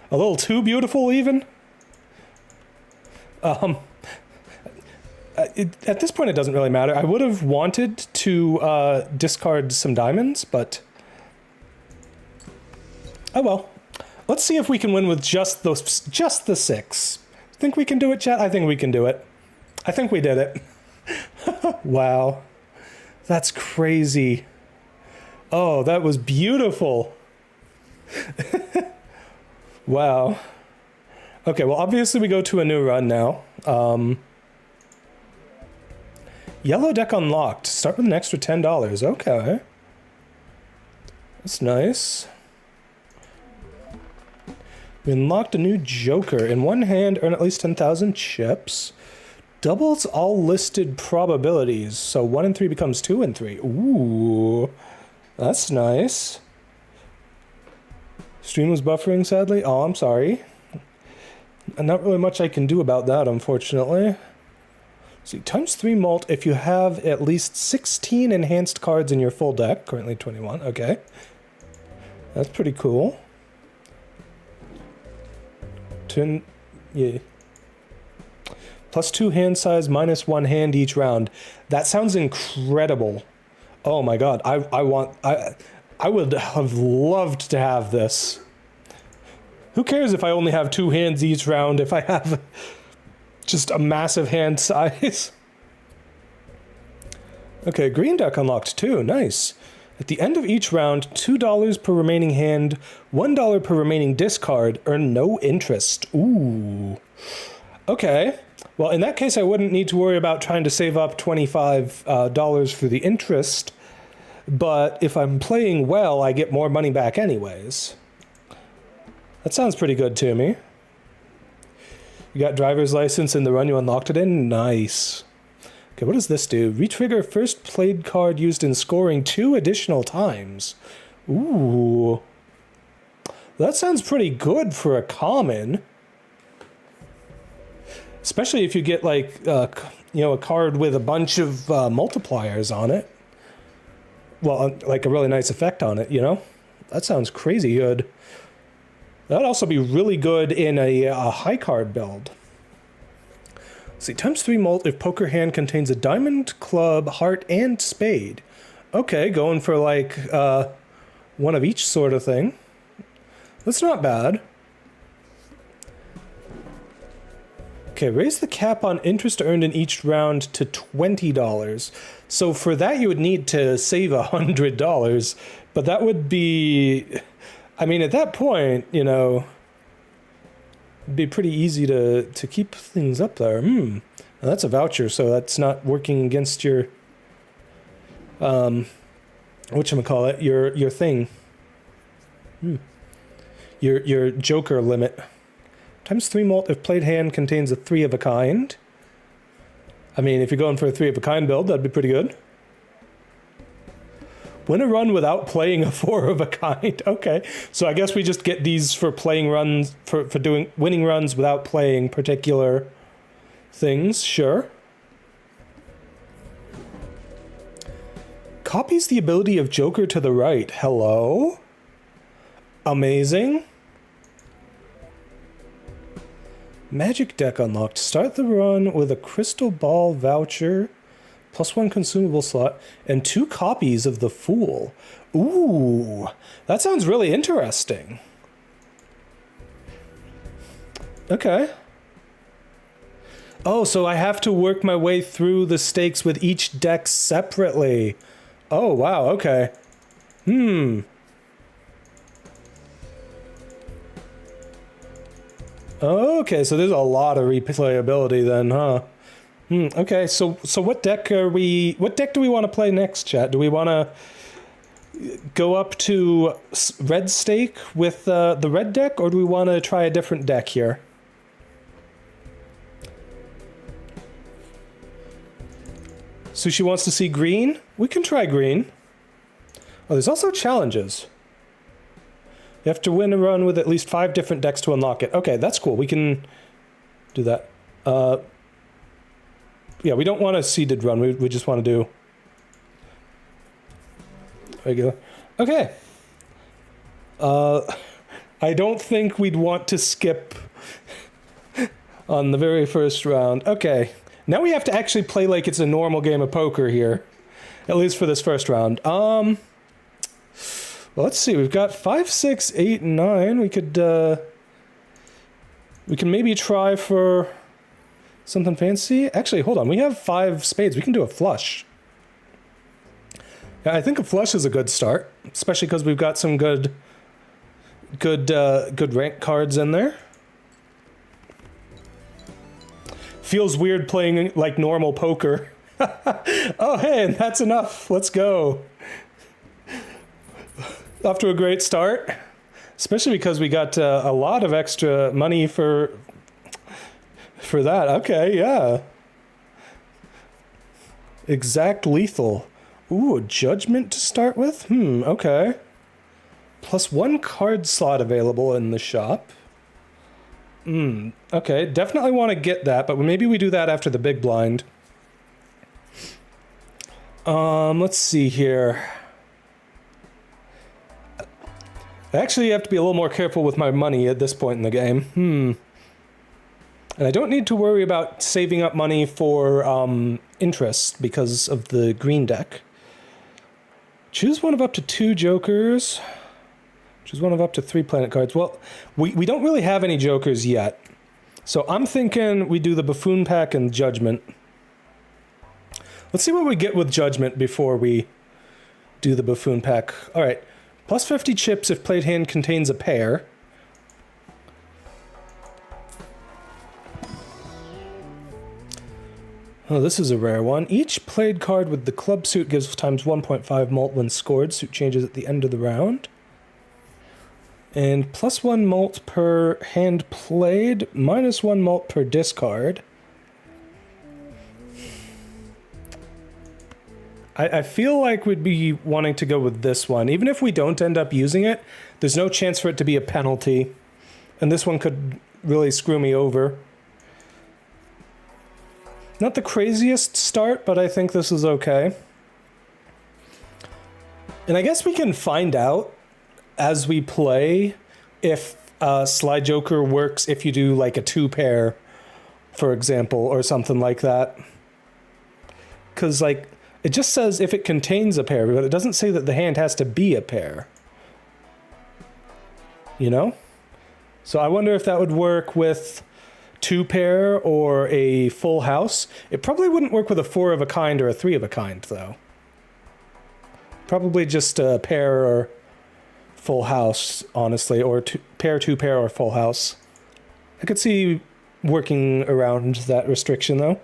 A: A little too beautiful, even. At this point, it doesn't really matter. I would have wanted to discard some diamonds, but oh well. Let's see if we can win with just the 6. Think we can do it, chat? I think we can do it. I think we did it. Wow. That's crazy. Oh, that was beautiful. Wow. Okay, well, obviously we go to a new run now. Yellow deck unlocked. Start with an extra $10. Okay. That's nice. We unlocked a new Joker. In one hand, earn at least 10,000 chips. Doubles all listed probabilities. So 1 and 3 becomes 2 and 3. Ooh. That's nice. Stream was buffering, sadly. Oh, I'm sorry. Not really much I can do about that, unfortunately. See, ×3 malt if you have at least 16 enhanced cards in your full deck. Currently 21. Okay. That's pretty cool. Yeah. +2 hand size, -1 hand each round. That sounds incredible. Oh my god, I would have loved to have this. Who cares if I only have 2 hands each round if I have just a massive hand size? Okay, green deck unlocked too. Nice. At the end of each round, $2 per remaining hand, $1 per remaining discard, earn no interest. Ooh. Okay. Well, in that case, I wouldn't need to worry about trying to save up $25 for the interest. But if I'm playing well, I get more money back anyways. That sounds pretty good to me. You got driver's license in the run you unlocked it in? Nice. Okay, what does this do? Retrigger first played card used in scoring 2 additional times. Ooh. That sounds pretty good for a common. Especially if you get, like, you know, a card with a bunch of multipliers on it. Well, like a really nice effect on it, you know? That sounds crazy good. That'd also be really good in a high card build. Let's see, times 3 mult if poker hand contains a diamond, club, heart, and spade. Okay, going for like one of each sort of thing. That's not bad. Okay, raise the cap on interest earned in each round to $20. So for that you would need to save $100, but that would be, I mean, at that point, you know, it'd be pretty easy to keep things up there. Now that's a voucher, so that's not working against your, whatchamacallit, your thing. Your joker limit. Times 3 mult if played hand contains a 3 of a kind. I mean, if you're going for a 3 of a kind build, that'd be pretty good. Win a run without playing a 4 of a kind. Okay, so I guess we just get these for playing runs, for doing winning runs without playing particular things. Sure. Copies the ability of Joker to the right. Hello? Amazing. Magic deck unlocked. Start the run with a crystal ball voucher, +1 consumable slot, and 2 copies of the Fool. Ooh, that sounds really interesting. Okay. Oh, so I have to work my way through the stakes with each deck separately. Oh, wow, okay. Okay, so there's a lot of replayability then, huh? Okay, so what deck do we want to play next, chat? Do we want to go up to red stake with the red deck, or do we want to try a different deck here? Sushi wants to see green? We can try green. Oh, there's also challenges. You have to win a run with at least 5 different decks to unlock it. Okay, that's cool. We can do that. Yeah, we don't want a seeded run. We just want to do regular. Okay. I don't think we'd want to skip on the very first round. Okay. Now we have to actually play like it's a normal game of poker here. At least for this first round. Well, let's see. We've got 5, 6, 8, and 9. We can maybe try for something fancy. Actually, hold on. We have 5 spades. We can do a flush. Yeah, I think a flush is a good start, especially because we've got some good rank cards in there. Feels weird playing like normal poker. Oh, hey, and that's enough. Let's go. Off to a great start, especially because we got a lot of extra money for that. Okay, yeah. Exact lethal. Ooh, a judgment to start with? Okay. +1 card slot available in the shop. Okay, definitely want to get that, but maybe we do that after the big blind. Let's see here. I actually have to be a little more careful with my money at this point in the game. And I don't need to worry about saving up money for interest because of the green deck. Choose one of up to 2 jokers. Choose one of up to 3 planet cards. Well, we don't really have any jokers yet. So I'm thinking we do the Buffoon Pack and Judgment. Let's see what we get with Judgment before we do the Buffoon pack. All right, plus 50 chips if played hand contains a pair. Oh, this is a rare one. Each played card with the club suit gives times 1.5 mult when scored. Suit changes at the end of the round. And plus 1 mult per hand played, minus 1 mult per discard. I feel like we'd be wanting to go with this one. Even if we don't end up using it, there's no chance for it to be a penalty. And this one could really screw me over. Not the craziest start, but I think this is okay. And I guess we can find out as we play if Sly Joker works if you do like a 2-pair, for example, or something like that. Because, like, it just says if it contains a pair, but it doesn't say that the hand has to be a pair. You know? So I wonder if that would work with 2-pair or a full house. It probably wouldn't work with a 4 of a kind or a 3 of a kind, though. Probably just a pair or full house, honestly, or pair, 2-pair, or full house. I could see working around that restriction, though.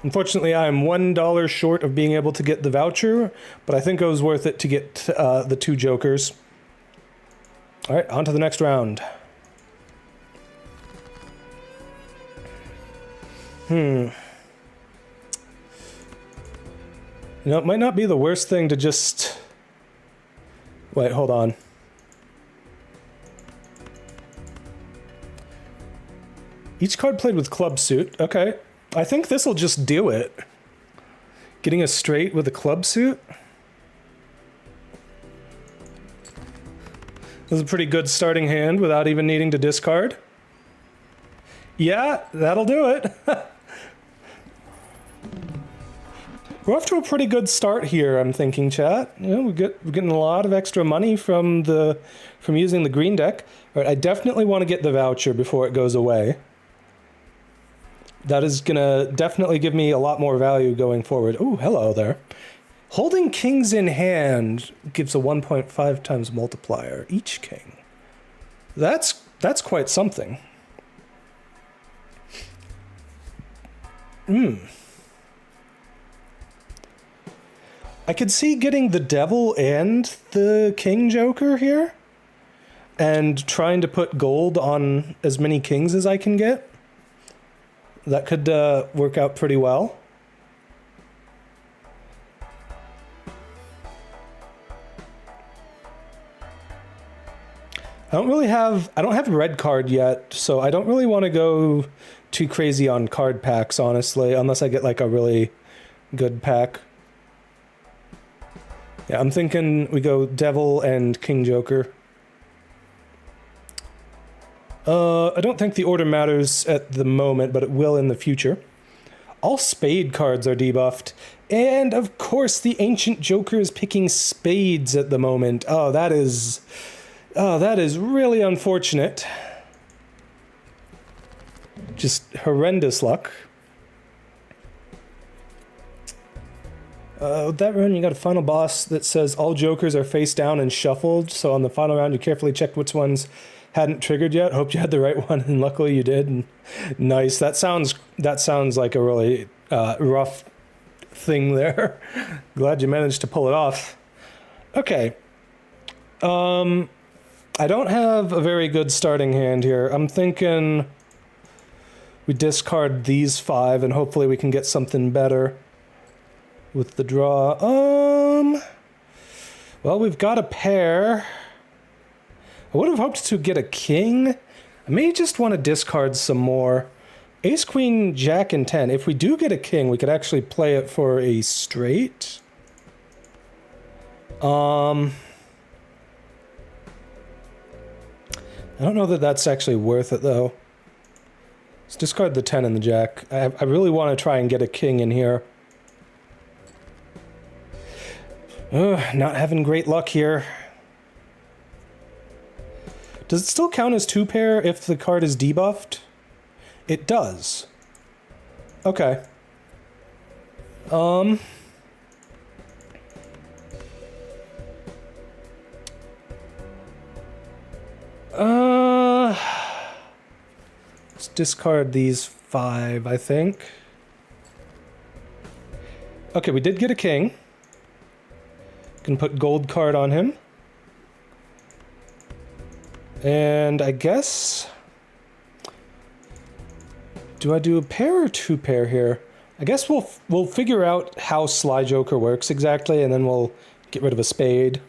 A: Unfortunately, I'm $1 short of being able to get the voucher, but I think it was worth it to get the 2 jokers. All right, on to the next round. You know, it might not be the worst thing to just... Wait, hold on. Each card played with club suit. Okay. I think this will just do it. Getting a straight with a club suit. This is a pretty good starting hand without even needing to discard. Yeah, that'll do it. We're off to a pretty good start here, I'm thinking, chat. You know, we're getting a lot of extra money from using the green deck. All right, I definitely want to get the voucher before it goes away. That is gonna definitely give me a lot more value going forward. Oh, hello there. Holding kings in hand gives a 1.5 times multiplier each king. That's quite something. I could see getting the devil and the king joker here and trying to put gold on as many kings as I can get. That could work out pretty well. I don't have a red card yet, so I don't really want to go too crazy on card packs, honestly, unless I get like a really good pack. Yeah, I'm thinking we go devil and king joker. I don't think the order matters at the moment, but it will in the future. All spade cards are debuffed. And, of course, the Ancient Joker is picking spades at the moment. Oh, that is really unfortunate. Just horrendous luck. With that run, you got a final boss that says all jokers are face down and shuffled. So on the final round, you carefully checked which ones hadn't triggered yet. Hope you had the right one, and luckily you did. And nice. That sounds like a really rough thing there. Glad you managed to pull it off. Okay. I don't have a very good starting hand here. I'm thinking we discard these 5 and hopefully we can get something better with the draw. Well, we've got a pair. I would have hoped to get a king. I may just want to discard some more. Ace, queen, jack, and 10. If we do get a king, we could actually play it for a straight. I don't know that that's actually worth it, though. Let's discard the 10 and the jack. I really want to try and get a king in here. Not having great luck here. Does it still count as 2-pair if the card is debuffed? It does. Okay. Let's discard these 5, I think. Okay, we did get a king. Can put gold card on him. And I guess... do I do a pair or 2 pair here? I guess we'll figure out how Sly Joker works exactly, and then we'll get rid of a spade.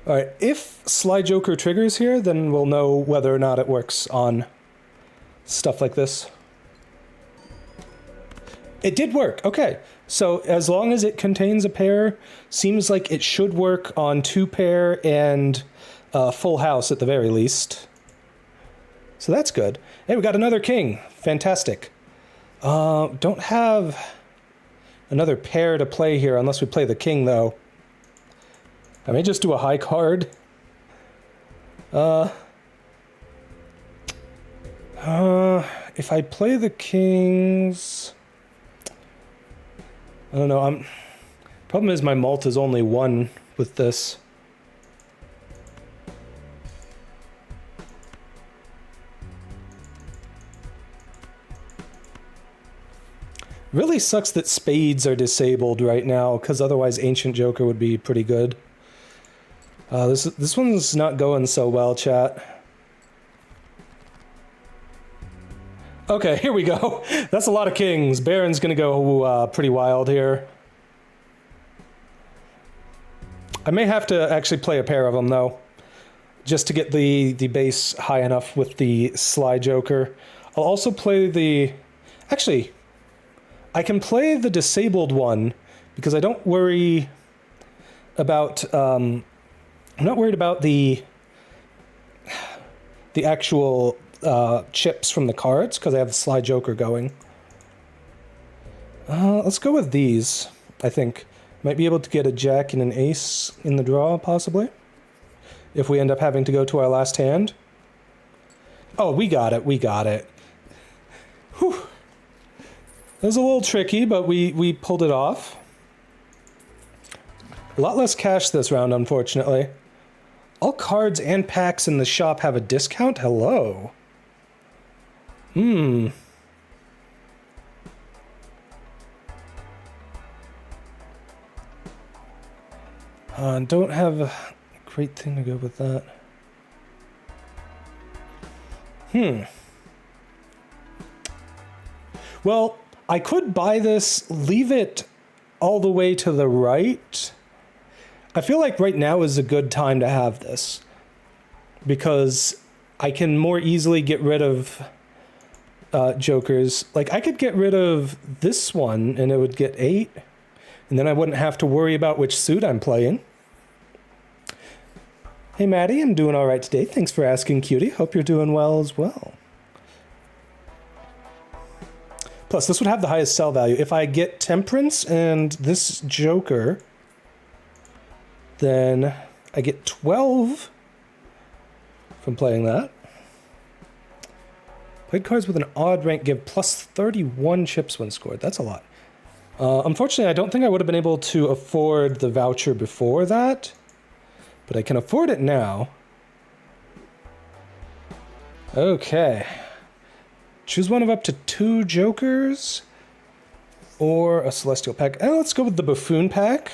A: Alright, if Sly Joker triggers here, then we'll know whether or not it works on stuff like this. It did work, okay. So as long as it contains a pair, seems like it should work on 2 pair and full house at the very least. So that's good. Hey, we got another king. Fantastic. Don't have another pair to play here unless we play the king, though. I may just do a high card. If I play the kings... I don't know, problem is my mult is only 1 with this. Really sucks that spades are disabled right now, because otherwise Ancient Joker would be pretty good. This one's not going so well, chat. Okay, here we go. That's a lot of kings. Baron's gonna go pretty wild here. I may have to actually play a pair of them, though, just to get the base high enough with the Sly Joker. I'll also play the... Actually, I can play the disabled one, because I don't worry about... I'm not worried about the actual... chips from the cards, because I have the Sly Joker going. Let's go with these, I think. Might be able to get a jack and an ace in the draw, possibly. If we end up having to go to our last hand. Oh, we got it, we got it. Whew. That was a little tricky, but we pulled it off. A lot less cash this round, unfortunately. All cards and packs in the shop have a discount? Hello. Don't have a great thing to go with that. Well, I could buy this, leave it all the way to the right. I feel like right now is a good time to have this, because I can more easily get rid of jokers. Like, I could get rid of this one and it would get 8, and then I wouldn't have to worry about which suit I'm playing. Hey Maddie, I'm doing alright today. Thanks for asking, cutie. Hope you're doing well as well. Plus, this would have the highest sell value. If I get Temperance and this Joker, then I get 12 from playing that. Played cards with an odd rank give plus 31 chips when scored. That's a lot. Unfortunately, I don't think I would have been able to afford the voucher before that, but I can afford it now. Okay. Choose one of up to 2 jokers or a celestial pack. Let's go with the buffoon pack.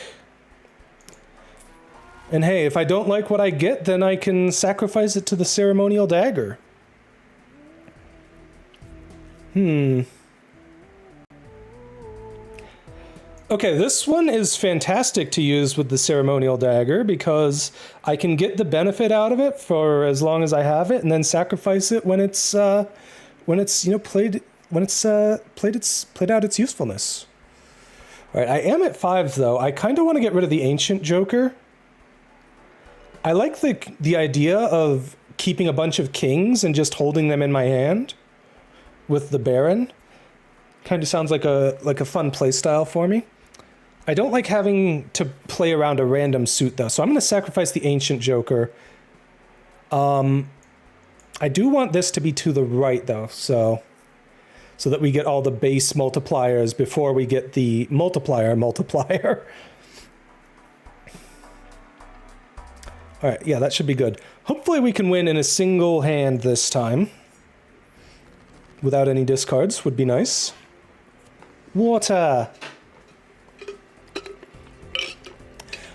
A: And hey, if I don't like what I get, then I can sacrifice it to the ceremonial dagger. Okay, this one is fantastic to use with the ceremonial dagger, because I can get the benefit out of it for as long as I have it, and then sacrifice it when it's played out its usefulness. All right, I am at 5 though. I kind of want to get rid of the Ancient Joker. I like the idea of keeping a bunch of kings and just holding them in my hand with the Baron. Kind of sounds like a fun play style for me. I don't like having to play around a random suit though, so I'm going to sacrifice the Ancient Joker. I do want this to be to the right though, so so that we get all the base multipliers before we get the multiplier. All right, yeah, that should be good. Hopefully we can win in a single hand this time. Without any discards would be nice. Water!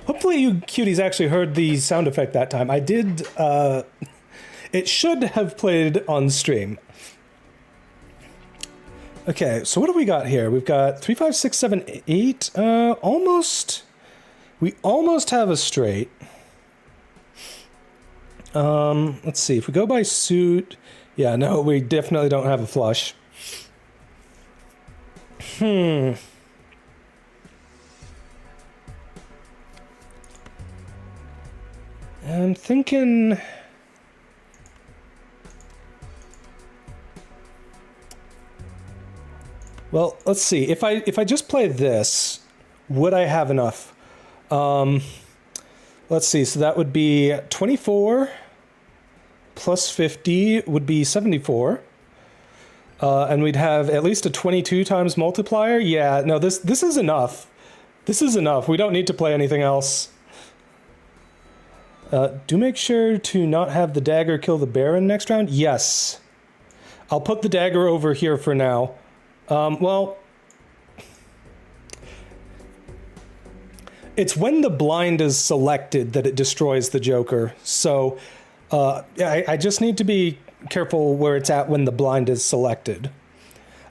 A: Hopefully you cuties actually heard the sound effect that time. I did, it should have played on stream. Okay, so what do we got here? We've got 3, 5, 6, 7, 8, almost. We almost have a straight. Let's see, if we go by suit, yeah, no, we definitely don't have a flush. I'm thinking... Well, let's see, if I just play this, would I have enough? Let's see, so that would be 24 plus 50 would be 74. And we'd have at least a 22 times multiplier. Yeah, no, this is enough. This is enough. We don't need to play anything else. Do make sure to not have the dagger kill the Baron next round. Yes. I'll put the dagger over here for now. Well... It's when the blind is selected that it destroys the Joker. So I just need to be careful where it's at when the blind is selected.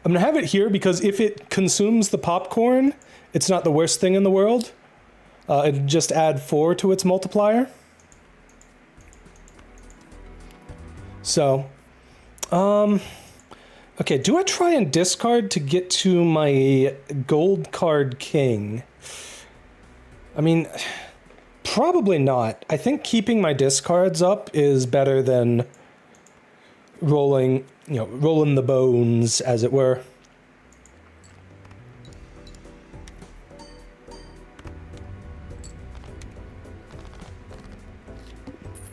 A: I'm going to have it here because if it consumes the popcorn, it's not the worst thing in the world. It'd just add 4 to its multiplier. So, okay, do I try and discard to get to my gold card king? I mean, probably not. I think keeping my discards up is better than rolling, rolling the bones, as it were.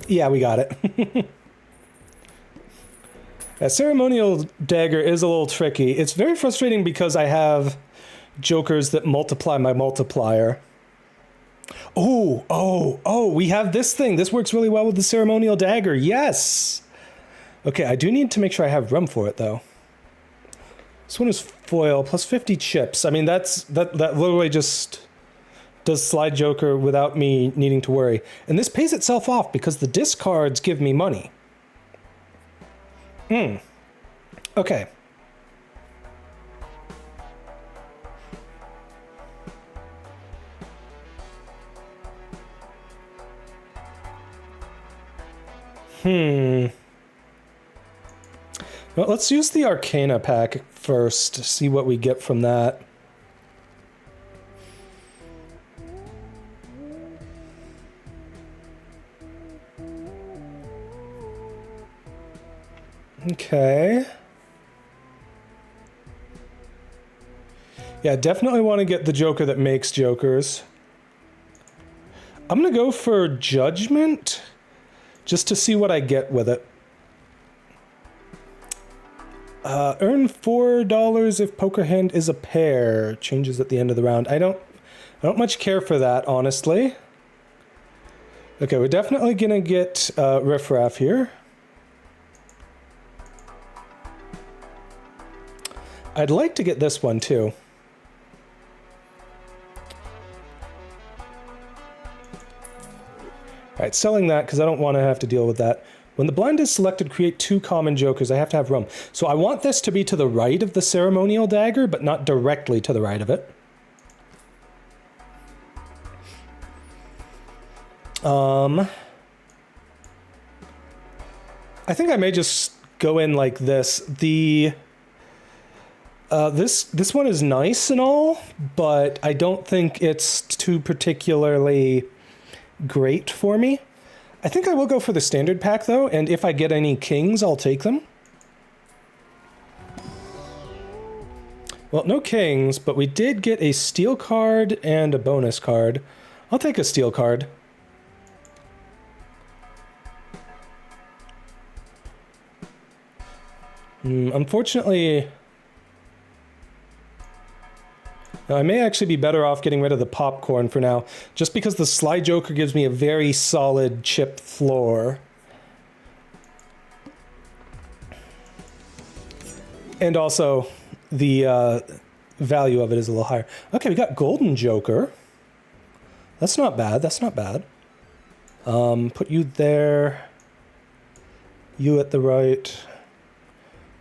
A: Yeah, we got it. A ceremonial dagger is a little tricky. It's very frustrating because I have jokers that multiply my multiplier. Oh, we have this thing. This works really well with the ceremonial dagger. Yes. Okay, I do need to make sure I have room for it, though. This one is foil, plus 50 chips. I mean, that literally just does slide Joker without me needing to worry. And this pays itself off because the discards give me money. Okay. Well, let's use the Arcana pack first to see what we get from that. Okay. Yeah, definitely want to get the Joker that makes Jokers. I'm going to go for Judgment, just to see what I get with it. Earn $4 if poker hand is a pair. Changes at the end of the round. I don't much care for that, honestly. Okay, we're definitely gonna get Riffraff here. I'd like to get this one too. Alright, selling that because I don't want to have to deal with that. When the blind is selected, create 2 common jokers. I have to have room. So I want this to be to the right of the ceremonial dagger, but not directly to the right of it. I think I may just go in like this. This one is nice and all, but I don't think it's too particularly great for me. I think I will go for the standard pack, though, and if I get any kings, I'll take them. Well, no kings, but we did get a steel card and a bonus card. I'll take a steel card. Unfortunately, Now, I may actually be better off getting rid of the popcorn for now, just because the Sly Joker gives me a very solid chip floor. And also, the value of it is a little higher. Okay, we got Golden Joker. That's not bad, that's not bad. Put you there. You at the right.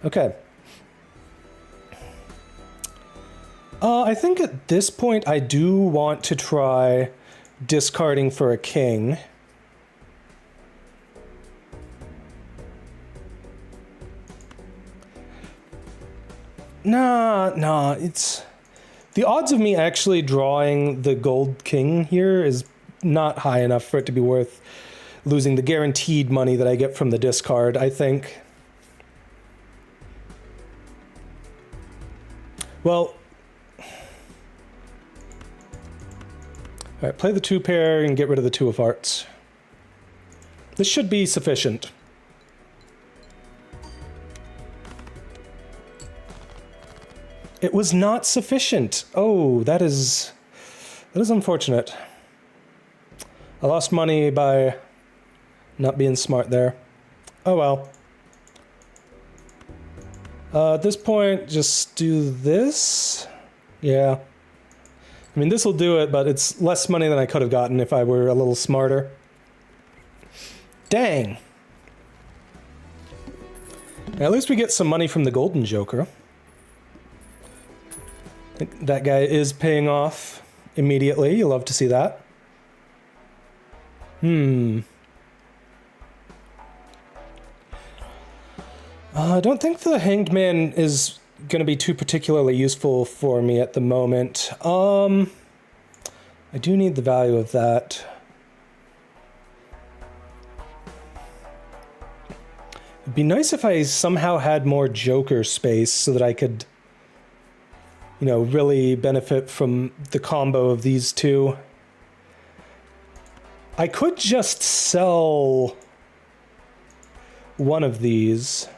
A: Okay. I think at this point I do want to try discarding for a king. Nah, it's... The odds of me actually drawing the gold king here is not high enough for it to be worth losing the guaranteed money that I get from the discard, I think. Well... Alright, play the 2 pair and get rid of the 2 of hearts. This should be sufficient. It was not sufficient. Oh, that is unfortunate. I lost money by not being smart there. Oh well. At this point, just do this. Yeah. I mean, this will do it, but it's less money than I could have gotten if I were a little smarter. Dang. At least we get some money from the Golden Joker. I think that guy is paying off immediately. You love to see that. I don't think the Hanged Man is going to be too particularly useful for me at the moment. I do need the value of that. It'd be nice if I somehow had more Joker space so that I could, you know, really benefit from the combo of these two. I could just sell one of these.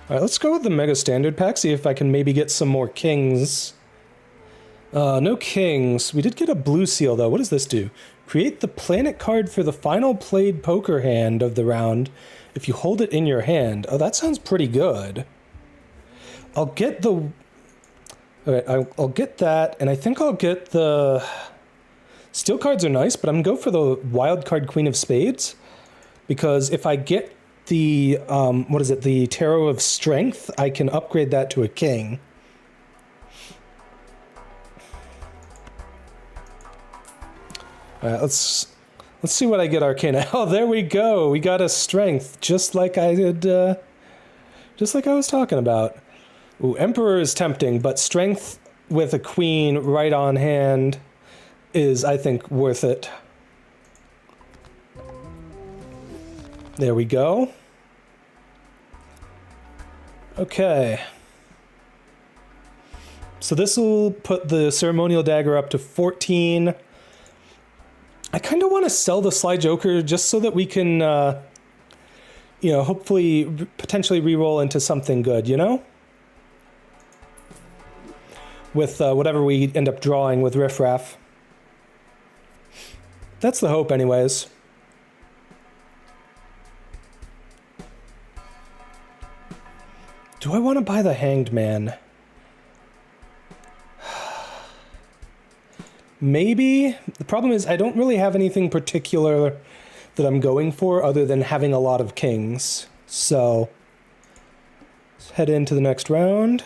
A: Alright, let's go with the Mega Standard Pack, see if I can maybe get some more kings. No kings. We did get a blue seal, though. What does this do? Create the planet card for the final played poker hand of the round if you hold it in your hand. Oh, that sounds pretty good. I'll get the... Okay, I'll get that, and I think I'll get the... Steel cards are nice, but I'm going to go for the wild card Queen of Spades, because if I get the, what is it, the Tarot of Strength, I can upgrade that to a king. Alright, let's see what I get Arcana. Oh, there we go! We got a Strength, just like I did, just like I was talking about. Ooh, Emperor is tempting, but Strength with a Queen right on hand is, I think, worth it. There we go. Okay. So this will put the Ceremonial Dagger up to 14. I kind of want to sell the Sly Joker just so that we can, you know, hopefully potentially reroll into something good, you know? With whatever we end up drawing with Riff Raff. That's the hope anyways. Do I want to buy the Hanged Man? Maybe. The problem is I don't really have anything particular that I'm going for other than having a lot of kings. So, let's head into the next round.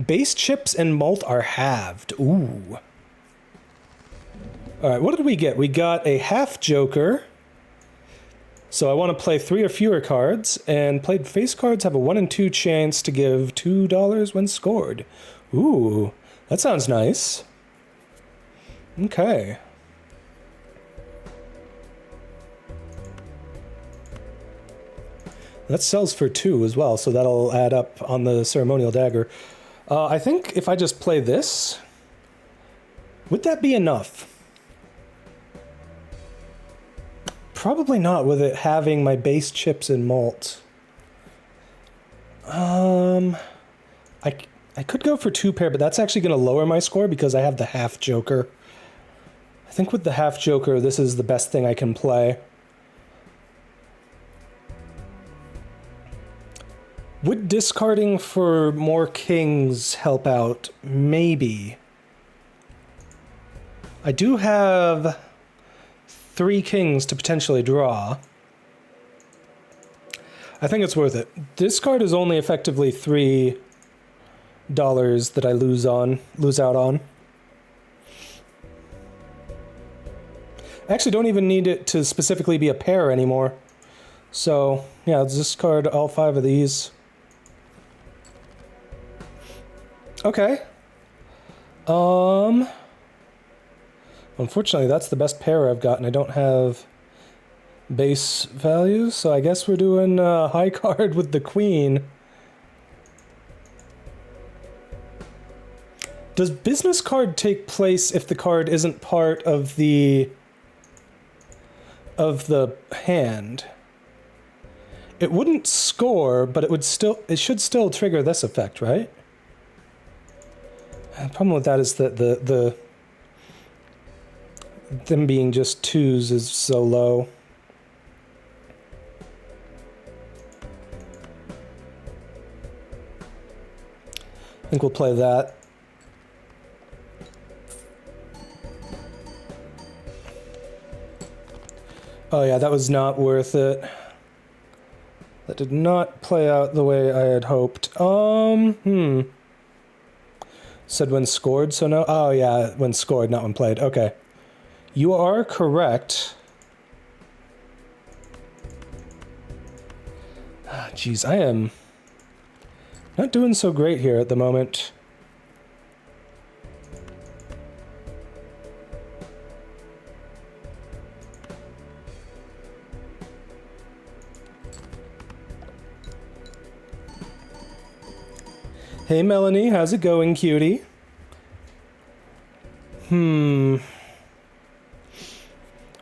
A: Base chips and malt are halved. Ooh. Alright, what did we get? We got a half Joker. So I want to play 3 or fewer cards, and played face cards have a 1 in 2 chance to give $2 when scored. Ooh, that sounds nice. Okay. That sells for 2 as well, so that'll add up on the Ceremonial Dagger. I think if I just play this, would that be enough? Probably not with it having my base chips and malt. I I could go for 2 pair, but that's actually going to lower my score because I have the half joker. I think with the half joker, this is the best thing I can play. Would discarding for more kings help out? Maybe. I do have 3 kings to potentially draw. I think it's worth it. Discard is only effectively $3 that I lose out on. I actually don't even need it to specifically be a pair anymore. So, yeah, let's discard all 5 of these. Okay. Unfortunately, that's the best pair I've gotten. I don't have base values, so I guess we're doing a high card with the queen. Does business card take place if the card isn't part of the hand? It wouldn't score, but it should still trigger this effect, right? The problem with that is that them being just 2s is so low. I think we'll play that. Oh yeah, that was not worth it. That did not play out the way I had hoped. Said when scored, so no. Oh yeah, when scored, not when played. Okay. You are correct. Jeez, I am not doing so great here at the moment. Hey Melanie, how's it going, cutie?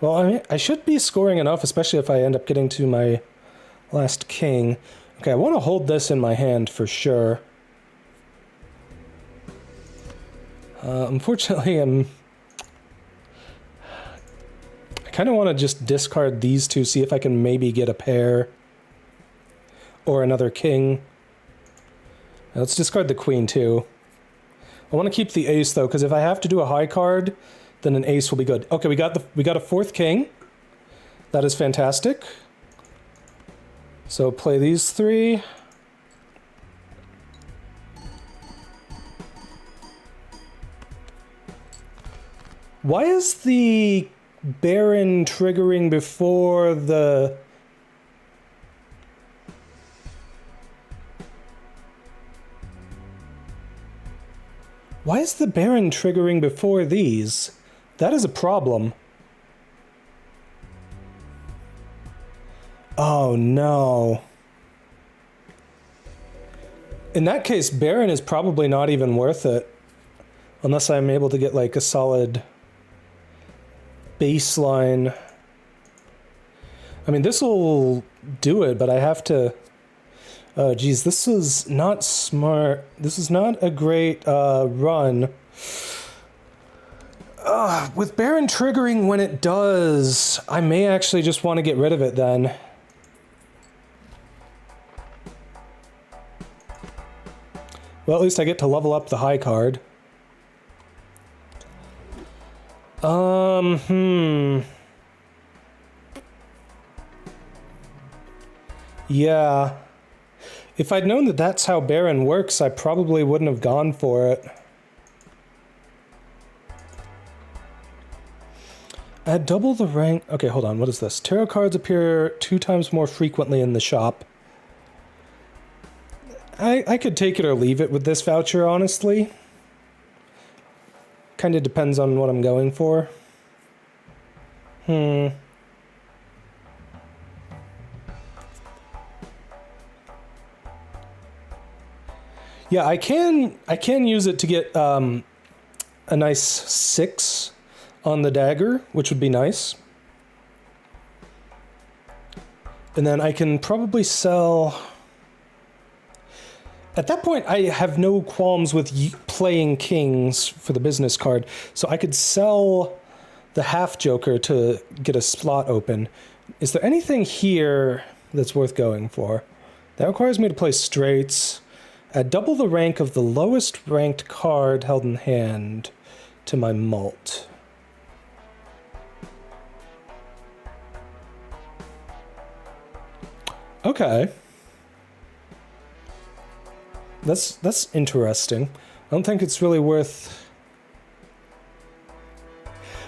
A: Well, I should be scoring enough, especially if I end up getting to my last king. Okay, I want to hold this in my hand for sure. Unfortunately, I kind of want to just discard these 2, see if I can maybe get a pair or another king. Let's discard the queen too. I want to keep the ace though, because if I have to do a high card, then an ace will be good. Okay, we got a 4th king. That is fantastic. So play these 3. Why is the Baron triggering before the... Why is the Baron triggering before these? That is a problem. Oh no. In that case, Baron is probably not even worth it. Unless I'm able to get like a solid baseline. I mean, this will do it, but I have to... Oh, geez, this is not smart. This is not a great run. With Baron triggering when it does, I may actually just want to get rid of it then. Well, at least I get to level up the high card. Yeah. If I'd known that that's how Baron works, I probably wouldn't have gone for it. Add double the rank... Okay, hold on, what is this? Tarot cards appear 2 times more frequently in the shop. I could take it or leave it with this voucher, honestly. Kind of depends on what I'm going for. Yeah, I can use it to get a nice 6 on the dagger, which would be nice. And then I can probably sell... At that point, I have no qualms with playing kings for the business card, so I could sell the half joker to get a slot open. Is there anything here that's worth going for? That requires me to play straights. Add double the rank of the lowest ranked card held in hand to my mult. Okay. That's interesting. I don't think it's really worth...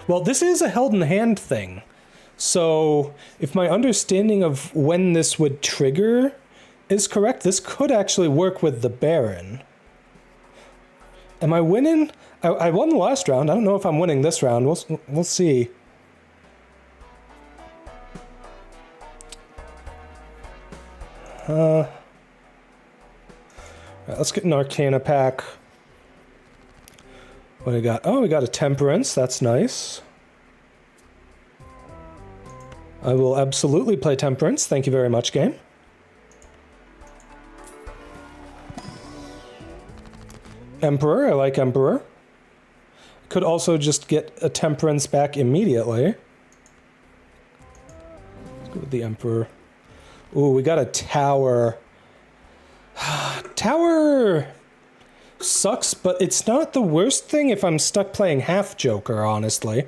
A: Well, this is a held in hand thing. So if my understanding of when this would trigger is correct, this could actually work with the Baron. Am I winning? I won the last round. I don't know if I'm winning this round. We'll see. Right, let's get an Arcana pack. What do we got? Oh, we got a Temperance. That's nice. I will absolutely play Temperance. Thank you very much, game. Emperor. I like Emperor. Could also just get a Temperance back immediately. Let's go with the Emperor. Ooh, we got a Tower. Tower sucks, but it's not the worst thing if I'm stuck playing half Joker, honestly.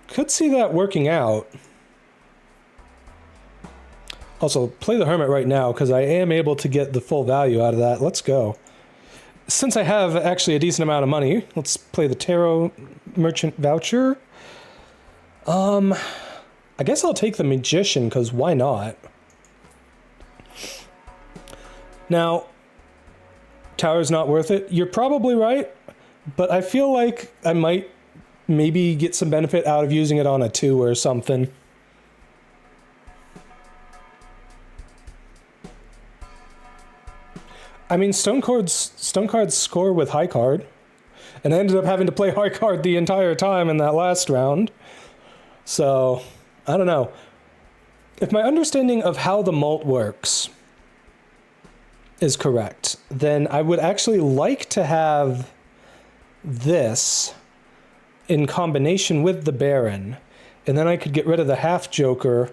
A: Could see that working out. Also, play the Hermit right now, because I am able to get the full value out of that. Let's go. Since I have actually a decent amount of money, let's play the Tarot Merchant Voucher. I guess I'll take the Magician, because why not? Now, Tower's not worth it. You're probably right, but I feel like I might maybe get some benefit out of using it on a 2 or something. I mean, stone cards score with high card, and I ended up having to play high card the entire time in that last round. So, I don't know. If my understanding of how the mult works is correct, then I would actually like to have this in combination with the Baron, and then I could get rid of the half Joker,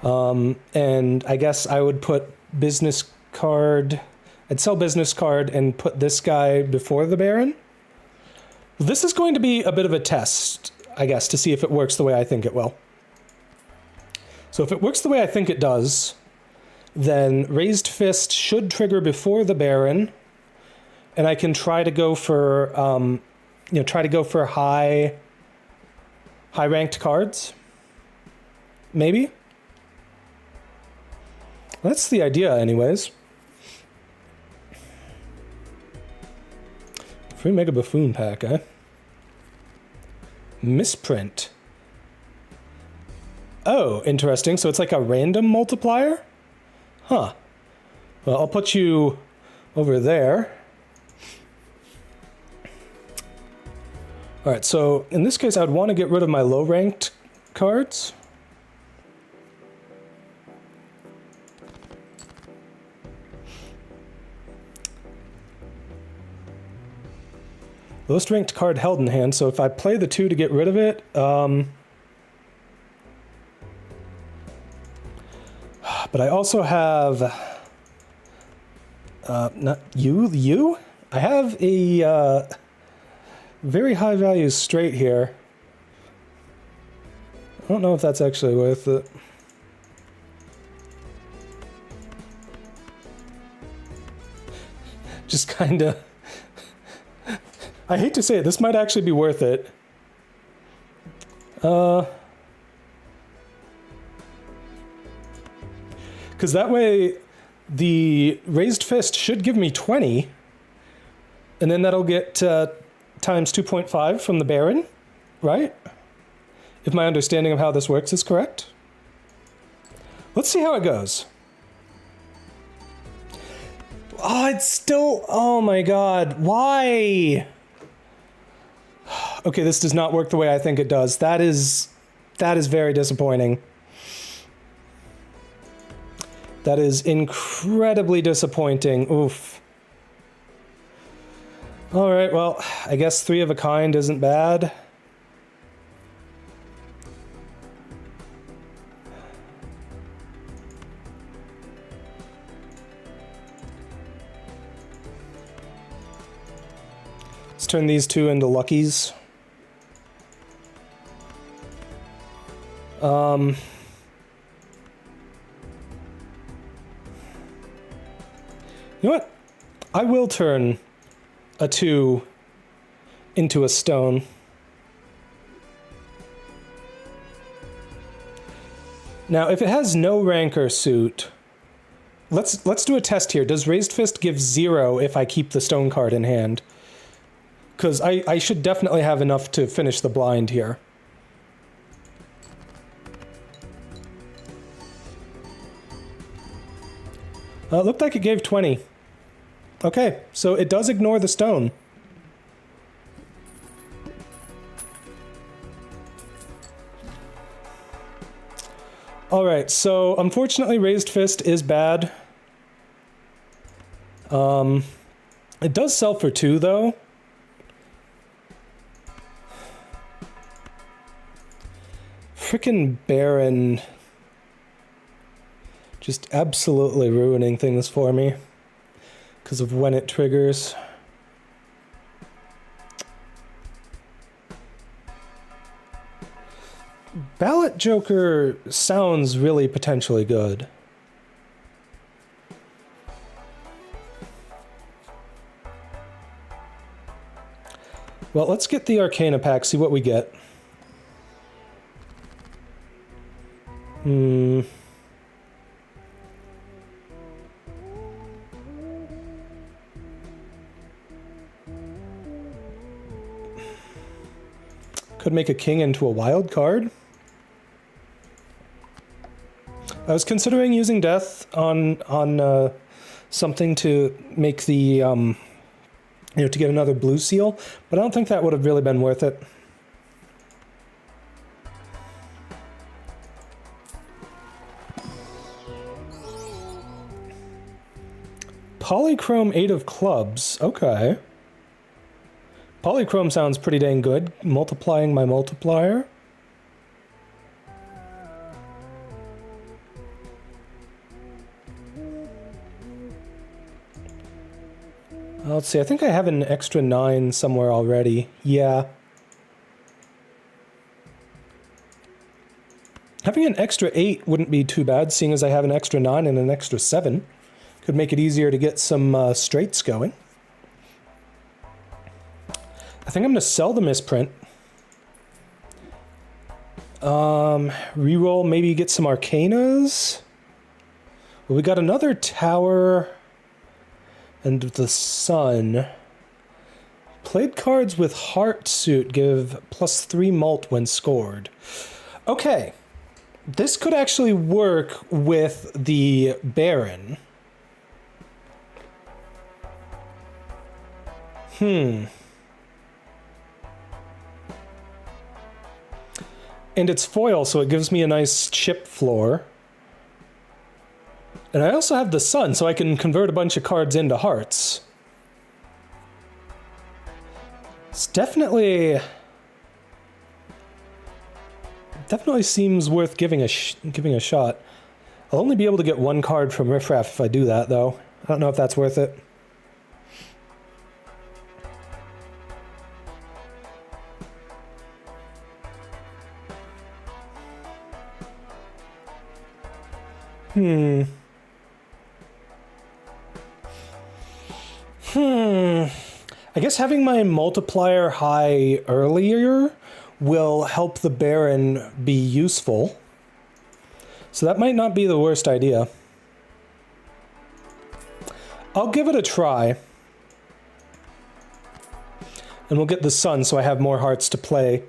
A: and I guess I would put business card, I'd sell business card and put this guy before the Baron. This is going to be a bit of a test, I guess, to see if it works the way I think it will. So if it works the way I think it does, then Raised Fist should trigger before the Baron, and I can try to go for, high ranked cards, maybe. That's the idea, anyways. Free Mega Buffoon pack, eh? Misprint. Oh, interesting. So it's like a random multiplier? Huh. Well, I'll put you over there. Alright, so in this case, I'd want to get rid of my low-ranked cards. Lowest ranked card held in hand, so if I play the 2 to get rid of it, but I also have, not you? I have a, very high value straight here. I don't know if that's actually worth it. Just kinda... I hate to say it, this might actually be worth it. Because that way, the Raised Fist should give me 20, and then that'll get times 2.5 from the Baron, right? If my understanding of how this works is correct. Let's see how it goes. Oh, it's still... Oh my god, why? Okay, this does not work the way I think it does. That is very disappointing. That is incredibly disappointing. Oof. Alright, well, I guess 3 of a kind isn't bad. Let's turn these 2 into luckies. You know what? I will turn a 2 into a stone. Now, if it has no rancor suit, let's do a test here. Does Raised Fist give 0 if I keep the stone card in hand? Because I should definitely have enough to finish the blind here. It looked like it gave 20. Okay, so it does ignore the stone. Alright, so unfortunately Raised Fist is bad. It does sell for 2 though. Frickin' Baron. Just absolutely ruining things for me. Because of when it triggers. Ballot Joker sounds really potentially good. Well, let's get the Arcana pack, see what we get. Could make a king into a wild card. I was considering using death on something to make the you know, to get another blue seal, but I don't think that would have really been worth it. Polychrome 8 of clubs. Okay. Polychrome sounds pretty dang good. Multiplying my multiplier. Let's see, I think I have an extra 9 somewhere already. Yeah. Having an extra 8 wouldn't be too bad, seeing as I have an extra 9 and an extra 7. Could make it easier to get some straights going. I think I'm going to sell the misprint. Reroll, maybe get some Arcanas. Well, we got another tower and the sun. Played cards with heart suit give +3 mult when scored. Okay. This could actually work with the Baron. And it's foil, so it gives me a nice chip floor. And I also have the sun, so I can convert a bunch of cards into hearts. It's definitely seems worth giving a shot. I'll only be able to get 1 card from Riffraff if I do that, though. I don't know if that's worth it. I guess having my multiplier high earlier will help the Baron be useful. So that might not be the worst idea. I'll give it a try. And we'll get the sun so I have more hearts to play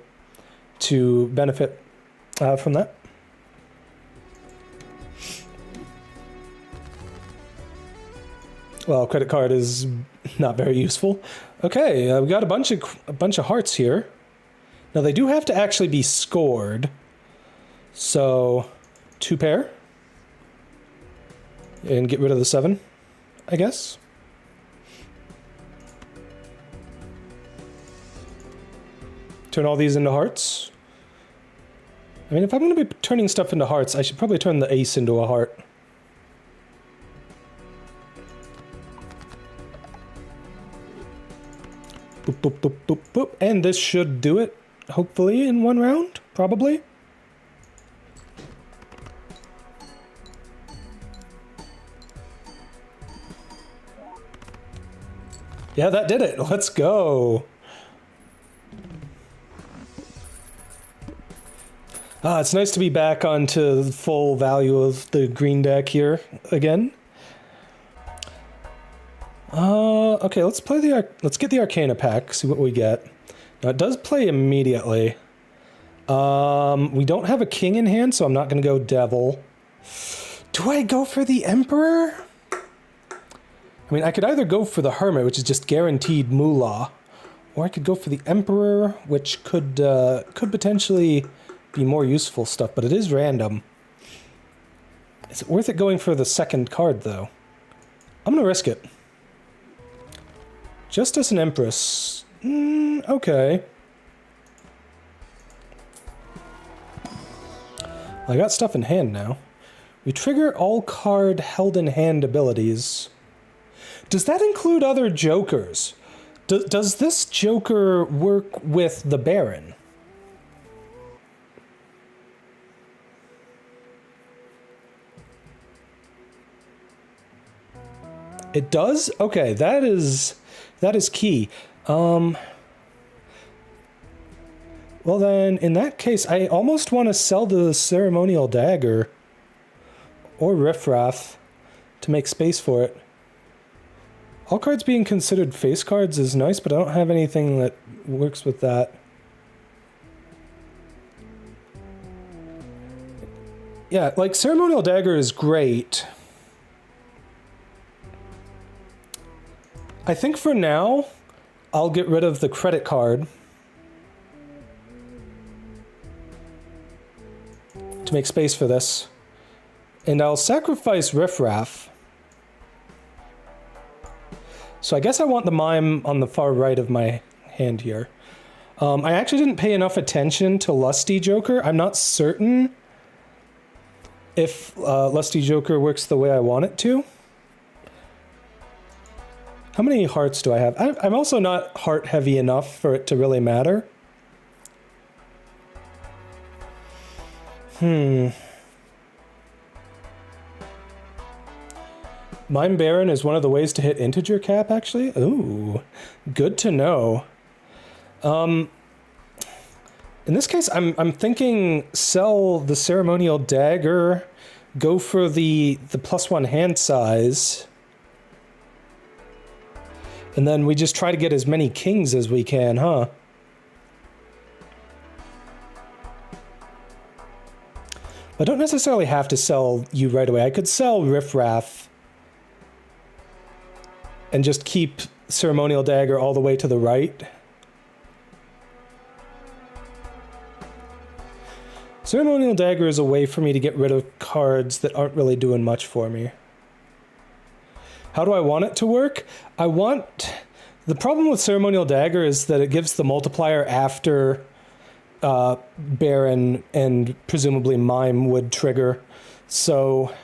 A: to benefit from that. Well, credit card is not very useful. Okay, we got a bunch of hearts here. Now they do have to actually be scored. So, 2 pair. And get rid of the 7, I guess. Turn all these into hearts. I mean, if I'm going to be turning stuff into hearts, I should probably turn the ace into a heart. Boop, boop, boop, boop, boop. And this should do it, hopefully, in one round, probably. Yeah, that did it. Let's go. Ah, it's nice to be back onto the full value of the green deck here again. Okay, let's get the Arcana pack, see what we get. Now it does play immediately. We don't have a king in hand, so I'm not going to go devil. Do I go for the Emperor? I mean, I could either go for the Hermit, which is just guaranteed moolah, or I could go for the Emperor, which could potentially be more useful stuff, but it is random. Is it worth it going for the second card, though? I'm gonna risk it. Justice and Empress. Okay. Well, I got stuff in hand now. We trigger all card held in hand abilities. Does that include other jokers? Does this joker work with the Baron? It does? Okay, that is key. Well then, in that case, I almost want to sell the Ceremonial Dagger or Riffraff to make space for it. All cards being considered face cards is nice, but I don't have anything that works with that. Yeah, like, Ceremonial Dagger is great. I think for now, I'll get rid of the credit card to make space for this. And I'll sacrifice Riffraff. So I guess I want the Mime on the far right of my hand here. I actually didn't pay enough attention to Lusty Joker. I'm not certain if Lusty Joker works the way I want it to. How many hearts do I have? I'm also not heart heavy enough for it to really matter. Mime Baron is one of the ways to hit integer cap, actually. Ooh, good to know. In this case, I'm thinking sell the Ceremonial Dagger, go for the +1 hand size, and then we just try to get as many kings as we can, huh? I don't necessarily have to sell you right away. I could sell Riffraff and just keep Ceremonial Dagger all the way to the right. Ceremonial Dagger is a way for me to get rid of cards that aren't really doing much for me. How do I want it to work? The problem with Ceremonial Dagger is that it gives the multiplier after Baron and presumably Mime would trigger. So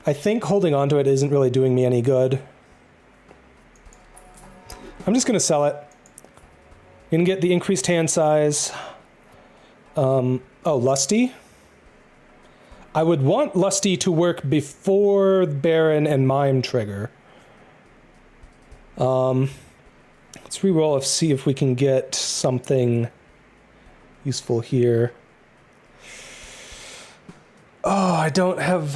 A: I think holding on to it isn't really doing me any good. I'm just going to sell it. I'm going to get the increased hand size. Oh, Lusty? I would want Lusty to work before Baron and Mime trigger. Let's re-roll and see if we can get something useful here. Oh, I don't have...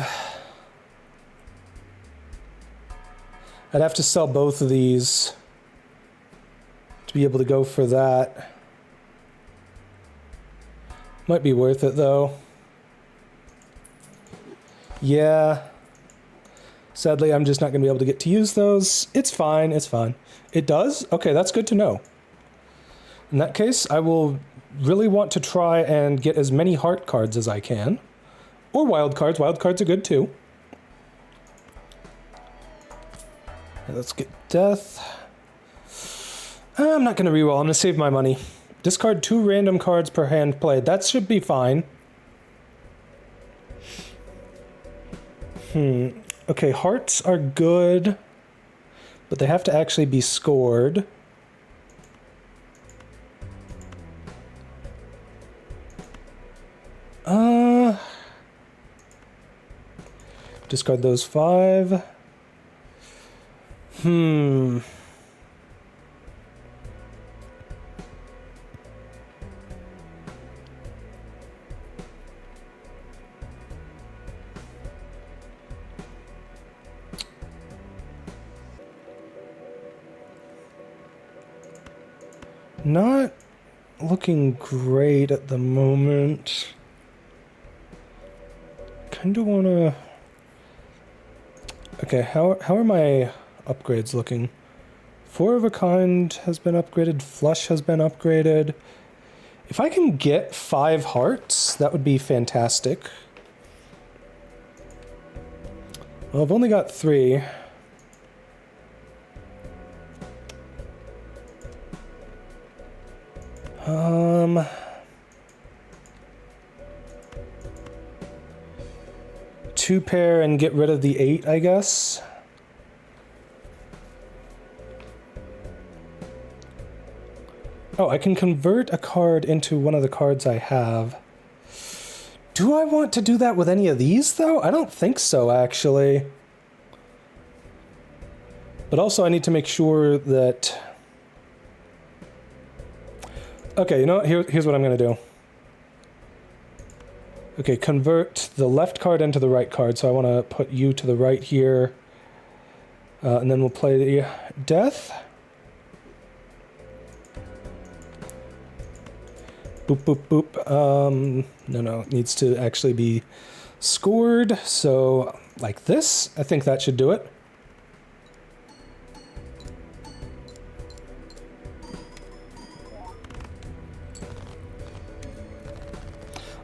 A: I'd have to sell both of these to be able to go for that. Might be worth it, though. Yeah. Sadly, I'm just not going to be able to get to use those. It's fine, it's fine. It does? Okay, that's good to know. In that case, I will really want to try and get as many heart cards as I can. Or wild cards. Wild cards are good, too. Let's get death. I'm not going to reroll. I'm going to save my money. Discard 2 random cards per hand played. That should be fine. Okay, hearts are good, but they have to actually be scored. Discard those 5. Not looking great at the moment. Kinda wanna... Okay, how are my upgrades looking? 4 of a kind has been upgraded, flush has been upgraded. If I can get 5 hearts, that would be fantastic. Well, I've only got 3. Two pair and get rid of the 8, I guess. Oh, I can convert a card into one of the cards I have. Do I want to do that with any of these, though? I don't think so, actually. But also I need to make sure that... Okay, you know what? Here's what I'm going to do. Okay, convert the left card into the right card, so I want to put you to the right here. And then we'll play the death. Boop, boop, boop. No, it needs to actually be scored, so like this. I think that should do it.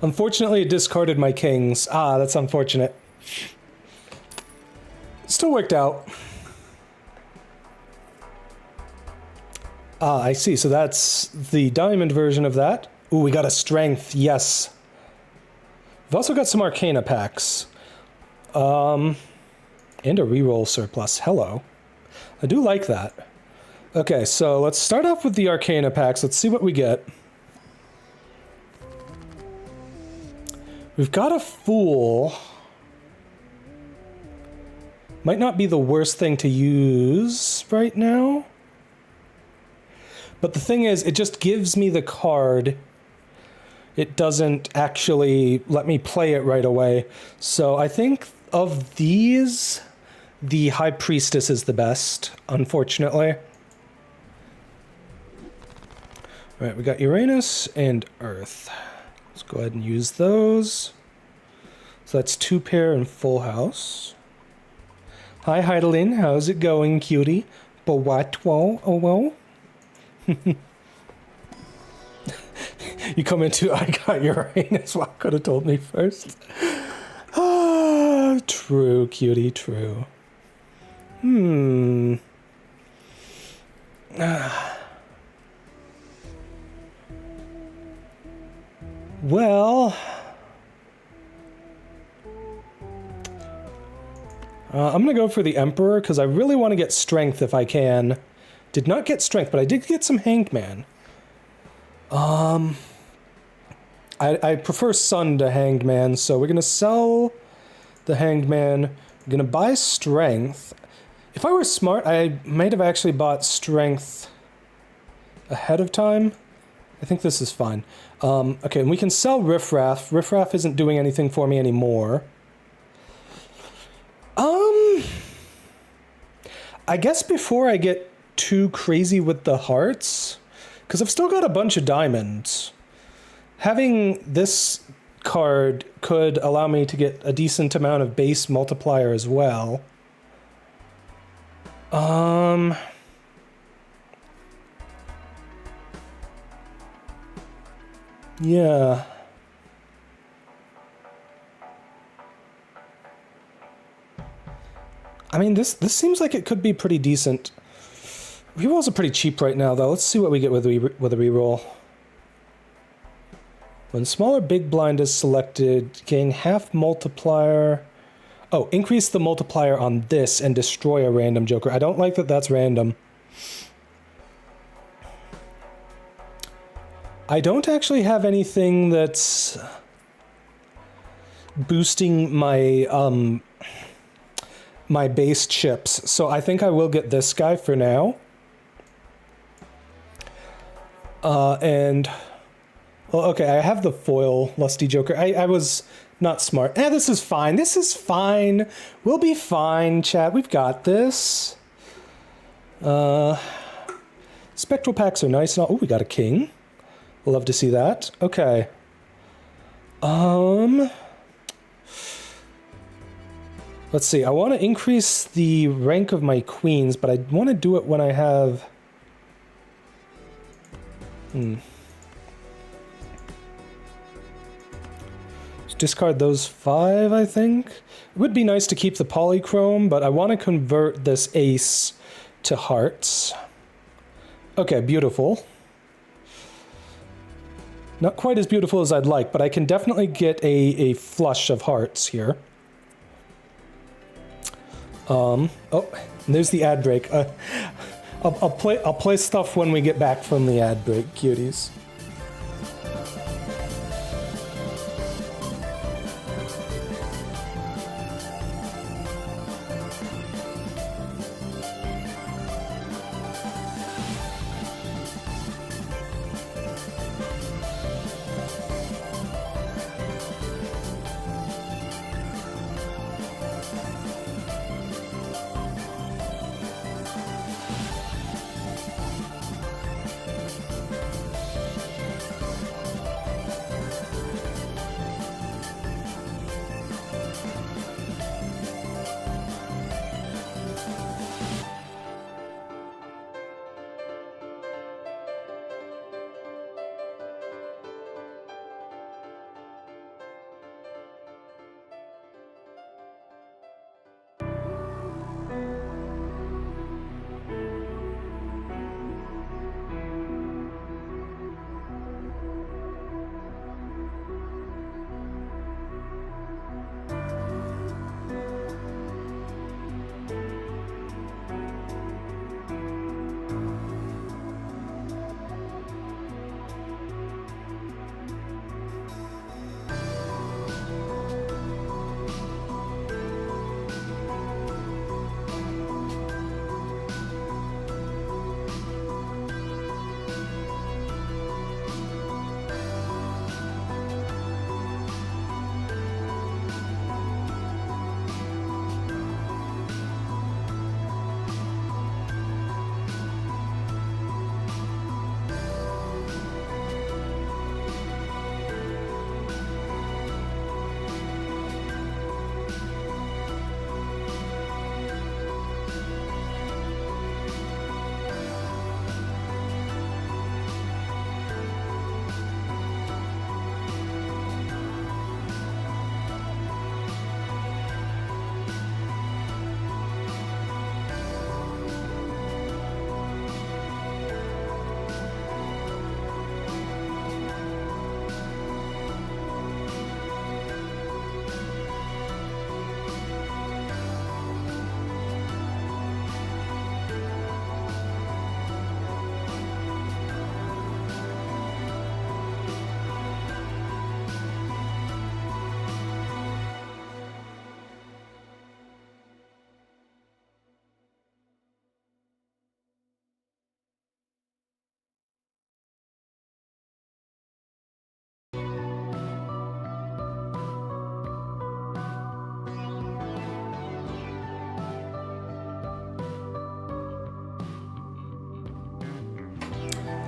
A: Unfortunately, it discarded my kings. Ah, that's unfortunate. Still worked out. Ah, I see. So that's the diamond version of that. Ooh, we got a strength. Yes. We've also got some arcana packs. And a reroll surplus. Hello. I do like that. Okay, so let's start off with the arcana packs. Let's see what we get. We've got a Fool. Might not be the worst thing to use right now. But the thing is, it just gives me the card. It doesn't actually let me play it right away. So I think of these, the High Priestess is the best, unfortunately. All right, we got Uranus and Earth. Let's go ahead and use those. So that's 2 pair and full house. Hi, Heidelin. How's it going, cutie? But what? Whoa, oh, well. You come into, I got Uranus. Well, could have told me first. Ah, true, cutie, true. Well, I'm going to go for the Emperor because I really want to get strength if I can. Did not get strength, but I did get some Hangman. I prefer Sun to Hangman, so we're going to sell the Hangman. I'm going to buy strength. If I were smart, I might have actually bought strength ahead of time. I think this is fine. Okay, and we can sell Riffraff. Riffraff isn't doing anything for me anymore. I guess before I get too crazy with the hearts, because I've still got a bunch of diamonds, having this card could allow me to get a decent amount of base multiplier as well. Yeah. I mean, this seems like it could be pretty decent. Rerolls are pretty cheap right now, though. Let's see what we get with a reroll. When smaller big blind is selected, gain half multiplier. Oh, increase the multiplier on this and destroy a random joker. I don't like that that's random. I don't actually have anything that's boosting my my base chips, so I think I will get this guy for now. And well, okay, I have the foil Lusty Joker. I was not smart. This is fine. This is fine. We'll be fine, chat. We've got this. Spectral packs are nice. Oh, we got a king. Love to see that. Okay. Let's see. I want to increase the rank of my queens, but I want to do it when I have... Let's discard those 5, I think. It would be nice to keep the polychrome, but I want to convert this ace to hearts. Okay, beautiful. Not quite as beautiful as I'd like, but I can definitely get a flush of hearts here. Oh, there's the ad break. I'll play stuff when we get back from the ad break, cuties.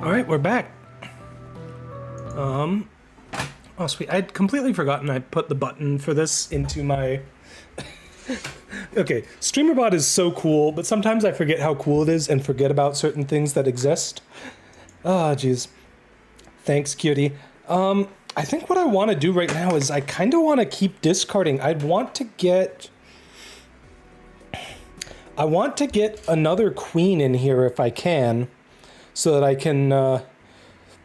A: All right, we're back. Oh sweet, I'd completely forgotten I put the button for this into my... Okay, StreamerBot is so cool, but sometimes I forget how cool it is and forget about certain things that exist. Ah, jeez. Thanks, cutie. I think what I want to do right now is I kind of want to keep discarding. I'd want to get... I want to get another queen in here if I can, so that I can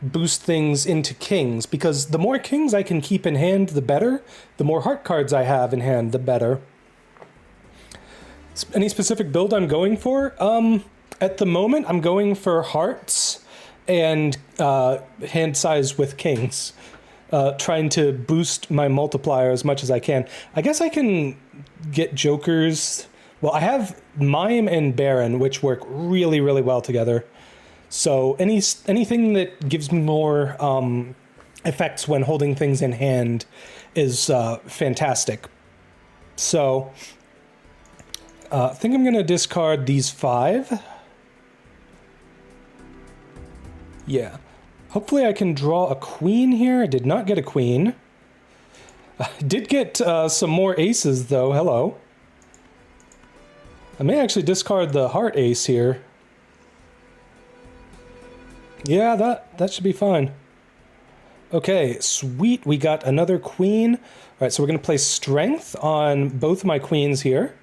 A: boost things into kings, because the more kings I can keep in hand, the better. The more heart cards I have in hand, the better. Any specific build I'm going for? At the moment, I'm going for hearts and hand size with kings. Trying to boost my multiplier as much as I can. I guess I can get jokers. Well, I have Mime and Baron, which work really, really well together. So anything that gives me more effects when holding things in hand is fantastic. So I think I'm going to discard these 5. Yeah. Hopefully I can draw a queen here. I did not get a queen. I did get some more aces, though. Hello. I may actually discard the heart ace here. Yeah, that should be fine. Okay, sweet. We got another queen. All right, so we're going to place strength on both my queens here.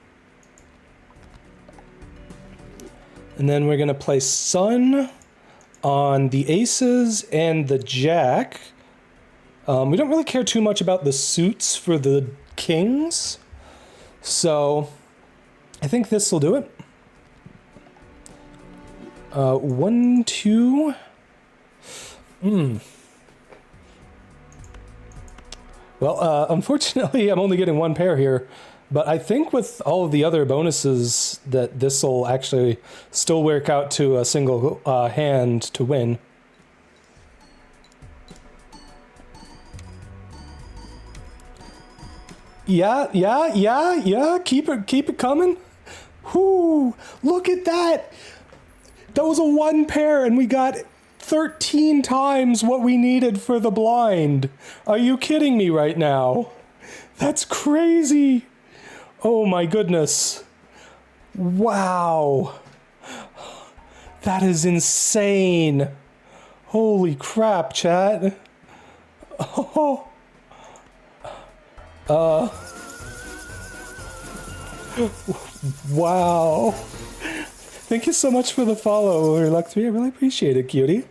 A: And then we're going to place sun on the aces and the jack. We don't really care too much about the suits for the kings. So I think this will do it. 1, 2. Well, unfortunately, I'm only getting 1 pair here. But I think with all of the other bonuses that this will actually still work out to a single hand to win. Yeah. Keep it coming. Whoo! Look at that. That was a 1 pair, and we got 13 times what we needed for the blind. Are you kidding me right now? That's crazy. Oh my goodness. Wow. That is insane. Holy crap, chat. Oh. Wow. Thank you so much for the follow, Reluctary. I really appreciate it, cutie.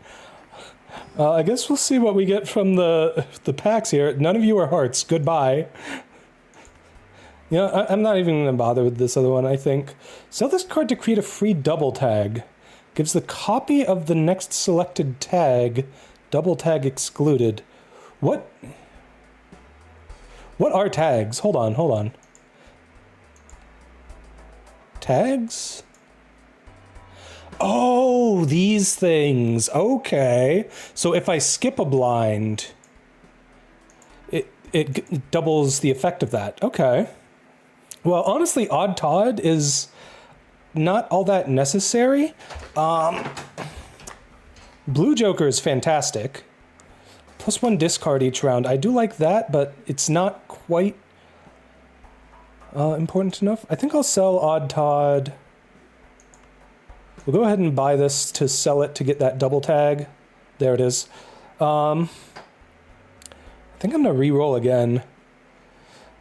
A: I guess we'll see what we get from the packs here. None of you are hearts. Goodbye. You know, I'm not even going to bother with this other one, I think. Sell this card to create a free double tag. Gives the copy of the next selected tag, double tag excluded. What are tags? Hold on. Tags? Oh, these things. Okay. So if I skip a blind, it doubles the effect of that. Okay. Well, honestly, Odd Todd is not all that necessary. Blue Joker is fantastic. +1 discard each round. I do like that, but it's not quite important enough. I think I'll sell Odd Todd. We'll go ahead and buy this to sell it to get that double tag. There it is. I think I'm going to re-roll again.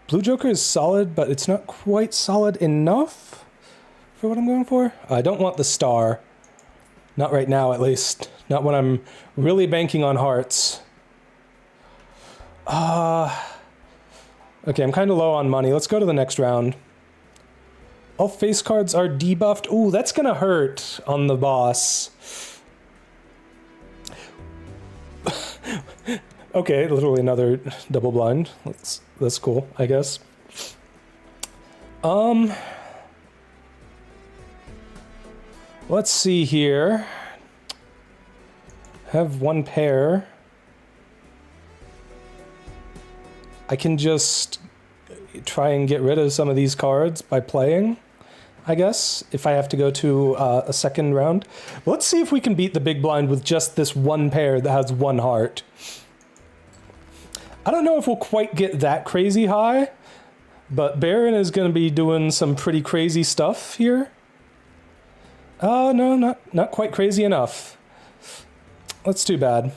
A: Blue Joker is solid, but it's not quite solid enough for what I'm going for. I don't want the star. Not right now, at least. Not when I'm really banking on hearts. Okay, I'm kind of low on money. Let's go to the next round. All face cards are debuffed. Ooh, that's going to hurt on the boss. Okay, literally another double blind. That's cool, I guess. Let's see here. Have 1 pair. I can just try and get rid of some of these cards by playing, I guess, if I have to go to a second round. Let's see if we can beat the big blind with just this 1 pair that has 1 heart. I don't know if we'll quite get that crazy high, but Baron is going to be doing some pretty crazy stuff here. Oh, no, not quite crazy enough. That's too bad.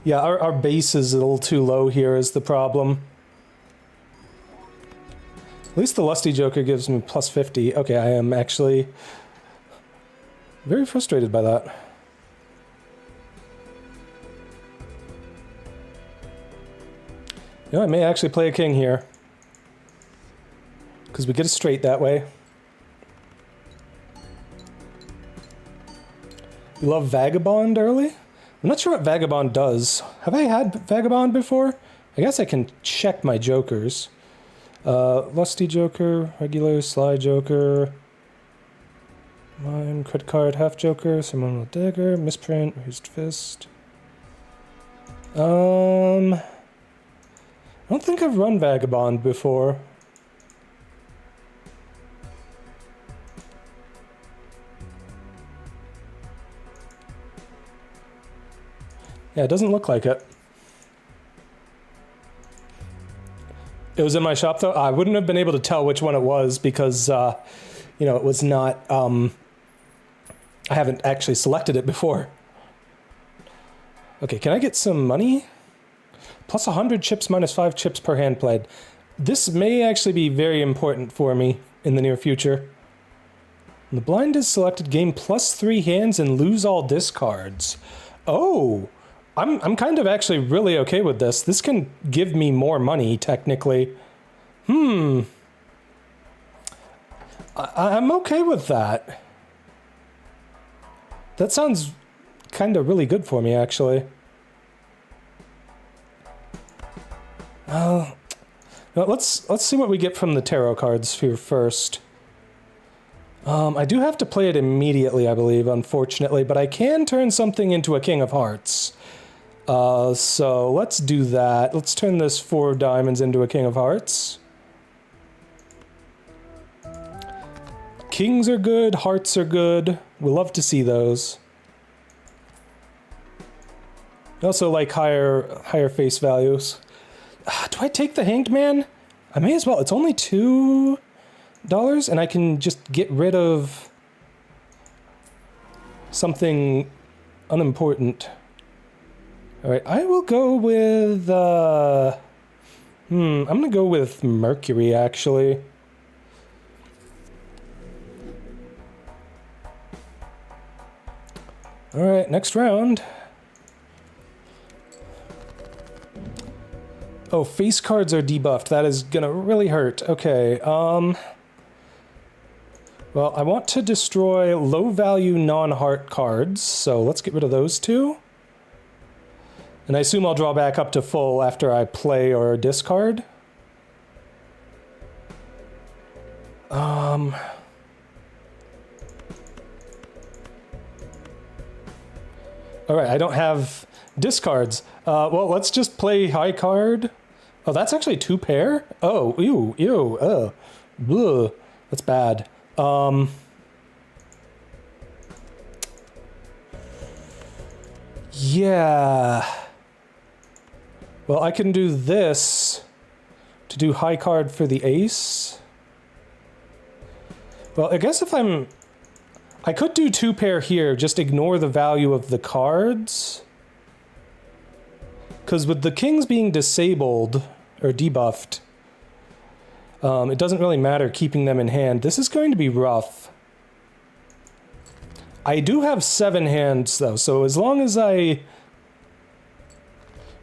A: Yeah, our base is a little too low here is the problem. At least the Lusty Joker gives me plus 50. Okay, I am actually very frustrated by that. You know, I may actually play a king here. Because we get a straight that way. You love Vagabond early? I'm not sure what Vagabond does. Have I had Vagabond before? I guess I can check my jokers. Lusty Joker, regular, Sly Joker, mine, crit card, half Joker, Ceremonial Dagger, Misprint, Raised Fist. I don't think I've run Vagabond before. Yeah, it doesn't look like it. It was in my shop, though. I wouldn't have been able to tell which one it was because, you know, it was not... I haven't actually selected it before. Okay, can I get some money? Plus 100 chips, minus 5 chips per hand played. This may actually be very important for me in the near future. When the blind is selected, gain plus 3 hands and lose all discards. Oh! I'm kind of actually really okay with this. This can give me more money, technically. I'm okay with that. That sounds kind of really good for me, actually. Now let's see what we get from the tarot cards here first. I do have to play it immediately, I believe, unfortunately, but I can turn something into a King of Hearts. So let's do that. Let's turn this 4 of diamonds into a King of Hearts. Kings are good, hearts are good. We love to see those. I also like higher face values. Do I take the Hanged Man? I may as well. It's only $2, and I can just get rid of something unimportant. Alright, I will go with, I'm gonna go with Mercury, actually. Alright, next round. Oh, face cards are debuffed. That is gonna really hurt. Okay, well, I want to destroy low-value non-heart cards, so let's get rid of those 2. And I assume I'll draw back up to full after I play or discard. Alright, I don't have discards. Well, let's just play high card. Oh, that's actually 2 pair? Oh, ew, bleh. That's bad. Yeah. Well, I can do this to do high card for the ace. Well, I guess if I could do 2 pair here, just ignore the value of the cards. Because with the kings being disabled, or debuffed, it doesn't really matter keeping them in hand. This is going to be rough. I do have 7 hands, though, so as long as I...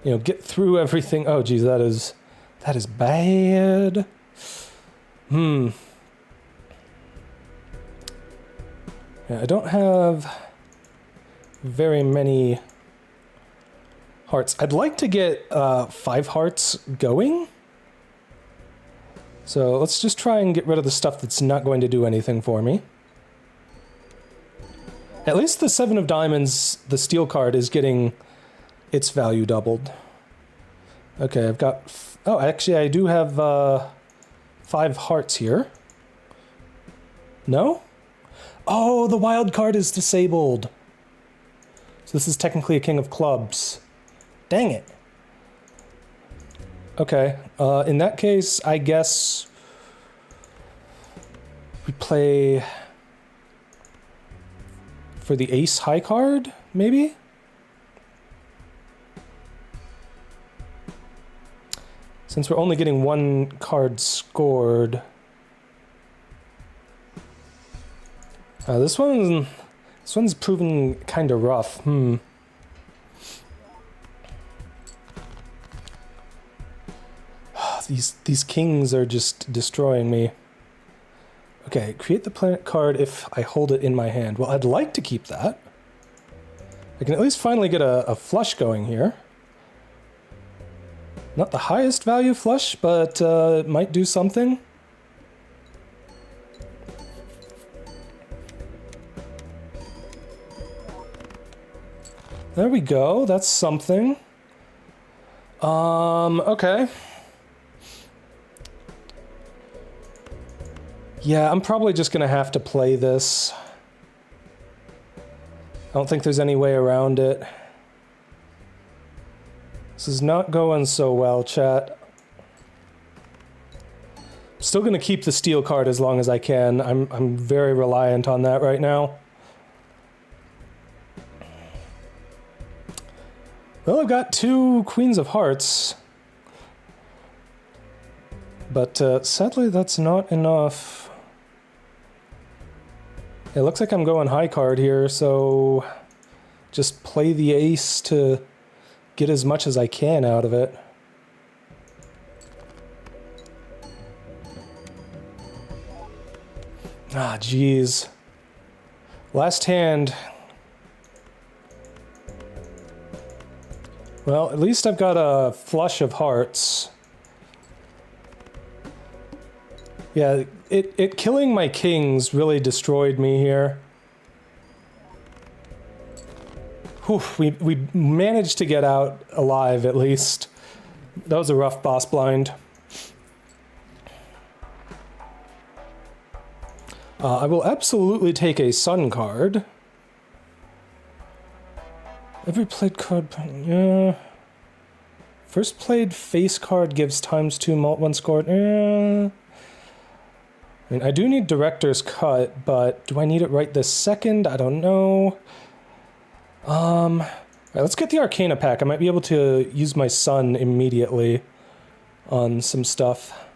A: you know, get through everything. Oh, geez, that is bad. Yeah, I don't have very many hearts. I'd like to get 5 hearts going. So let's just try and get rid of the stuff that's not going to do anything for me. At least the 7 of diamonds, the steel card, is getting its value doubled. Okay, I've got... oh, actually, I do have 5 hearts here. No? Oh, the wild card is disabled. So this is technically a King of Clubs. Dang it. Okay, in that case, I guess we play for the ace high card, maybe? Since we're only getting one card scored. This one's proven kind of rough. These kings are just destroying me. Okay, create the planet card if I hold it in my hand. Well, I'd like to keep that. I can at least finally get a flush going here. Not the highest value flush, but it might do something. There we go, that's something. Okay. Yeah, I'm probably just gonna have to play this. I don't think there's any way around it. This is not going so well, chat. I'm still gonna keep the steel card as long as I can. I'm very reliant on that right now. Well, I've got 2 Queens of Hearts. But sadly, that's not enough. It looks like I'm going high card here, so just play the ace to get as much as I can out of it. Ah, jeez. Last hand. Well, at least I've got a flush of hearts. Yeah, it killing my kings really destroyed me here. Whew, we managed to get out alive at least. That was a rough boss blind. I will absolutely take a sun card. Every played card... yeah. First played face card gives ×2 mult 1 scored. I mean, I do need Director's Cut, but do I need it right this second? I don't know. Alright, let's get the Arcana pack. I might be able to use my sun immediately on some stuff.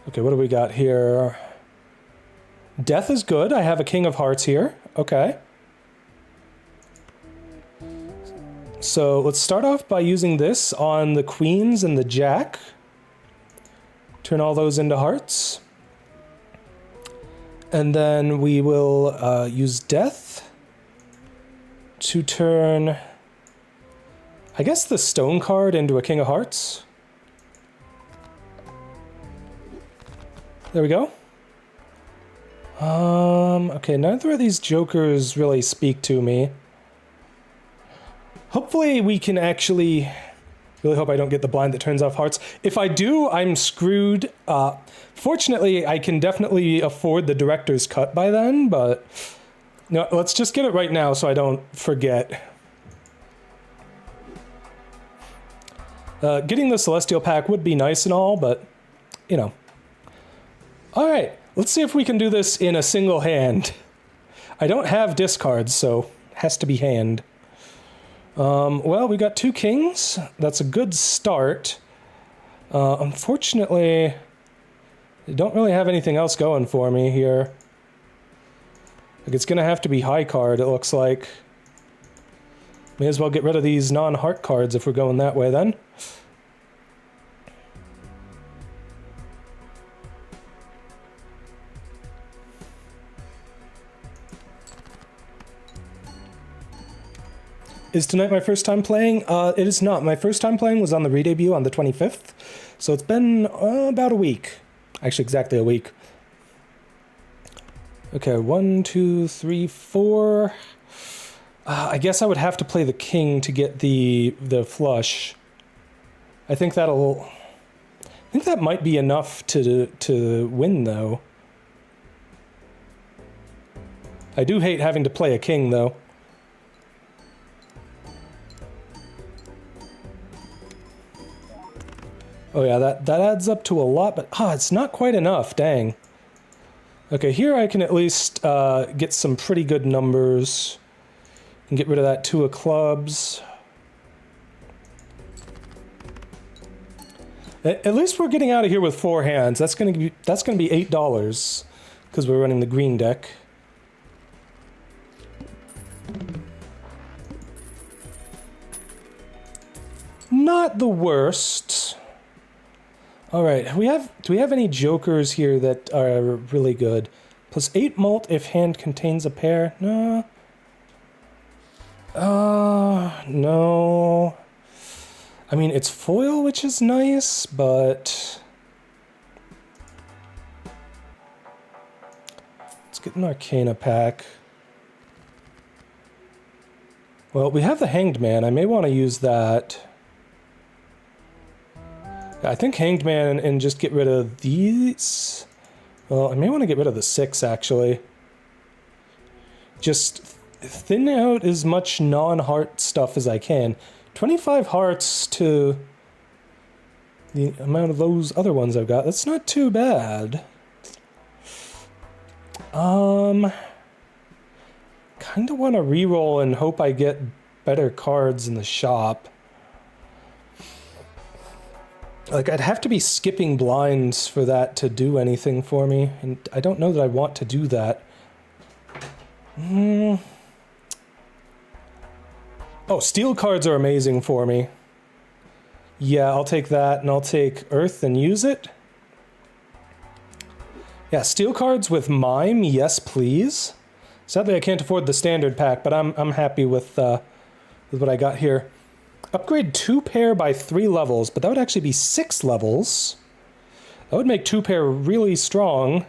A: Okay, what do we got here? Death is good. I have a King of Hearts here. Okay. So let's start off by using this on the queens and the jack. Turn all those into hearts. And then we will use death to turn, I guess, the stone card into a King of Hearts. There we go. Okay, neither of these jokers really speak to me. Hopefully we can actually... Really hope I don't get the blind that turns off hearts. If I do, I'm screwed. Fortunately, I can definitely afford the Director's Cut by then, but... No, let's just get it right now so I don't forget. Getting the Celestial Pack would be nice and all, but, you know. Alright, let's see if we can do this in a single hand. I don't have discards, so it has to be hand. Well, we got 2 kings. That's a good start. Unfortunately, I don't really have anything else going for me here. Like, it's gonna have to be high card, it looks like. May as well get rid of these non-heart cards if we're going that way then. Is tonight my first time playing? It is not. My first time playing was on the re-debut on the 25th, so it's been about a week. Actually, exactly a week. Okay, 1, 2, 3, 4. I guess I would have to play the king to get the flush. I think that might be enough to win, though. I do hate having to play a king, though. Oh yeah, that adds up to a lot, but it's not quite enough, dang. Okay, here I can at least get some pretty good numbers and get rid of that 2 of clubs. At least we're getting out of here with 4 hands. That's gonna be $8 because we're running the green deck. Not the worst. All right, do we have any jokers here that are really good? Plus 8 mult if hand contains a pair. No. No. I mean, it's foil, which is nice, but let's get an Arcana pack. Well, we have the Hanged Man. I may want to use that. I think Hanged Man and just get rid of these. Well, I may want to get rid of the 6, actually. Just thin out as much non-heart stuff as I can. 25 hearts to the amount of those other ones I've got. That's not too bad. Kind of want to reroll and hope I get better cards in the shop. Like, I'd have to be skipping blinds for that to do anything for me, and I don't know that I want to do that. Oh, steel cards are amazing for me. Yeah, I'll take that, and I'll take Earth and use it. Yeah, steel cards with Mime, yes please. Sadly, I can't afford the standard pack, but I'm happy with what I got here. Upgrade 2 pair by 3 levels, but that would actually be 6 levels. That would make 2 pair really strong.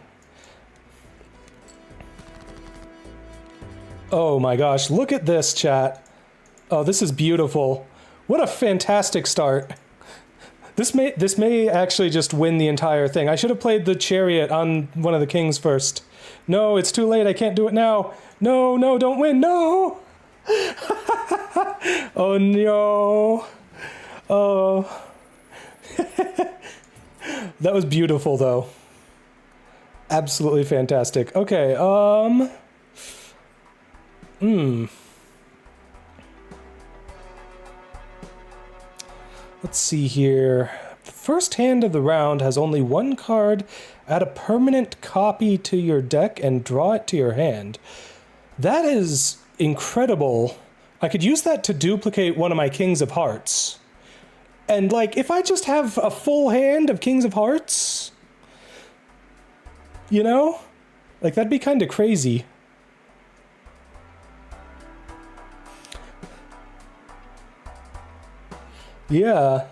A: Oh my gosh, look at this, chat. Oh, this is beautiful. What a fantastic start. This may actually just win the entire thing. I should have played the Chariot on one of the kings first. No, it's too late. I can't do it now. No, no, don't win. No! Oh, no. Oh. That was beautiful, though. Absolutely fantastic. Okay, let's see here. The first hand of the round has only 1 card. Add a permanent copy to your deck and draw it to your hand. That is incredible. I could use that to duplicate one of my Kings of Hearts. And, like, if I just have a full hand of Kings of Hearts, you know? Like, that'd be kind of crazy. Yeah.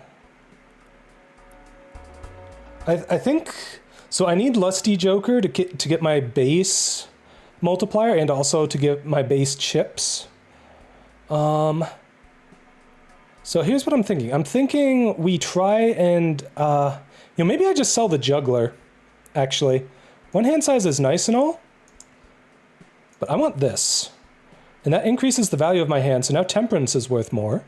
A: I think... So I need Lusty Joker to get my base multiplier and also to get my base chips. So here's what I'm thinking. I'm thinking we try and, maybe I just sell the Juggler, actually. 1 hand size is nice and all, but I want this. And that increases the value of my hand, so now Temperance is worth more.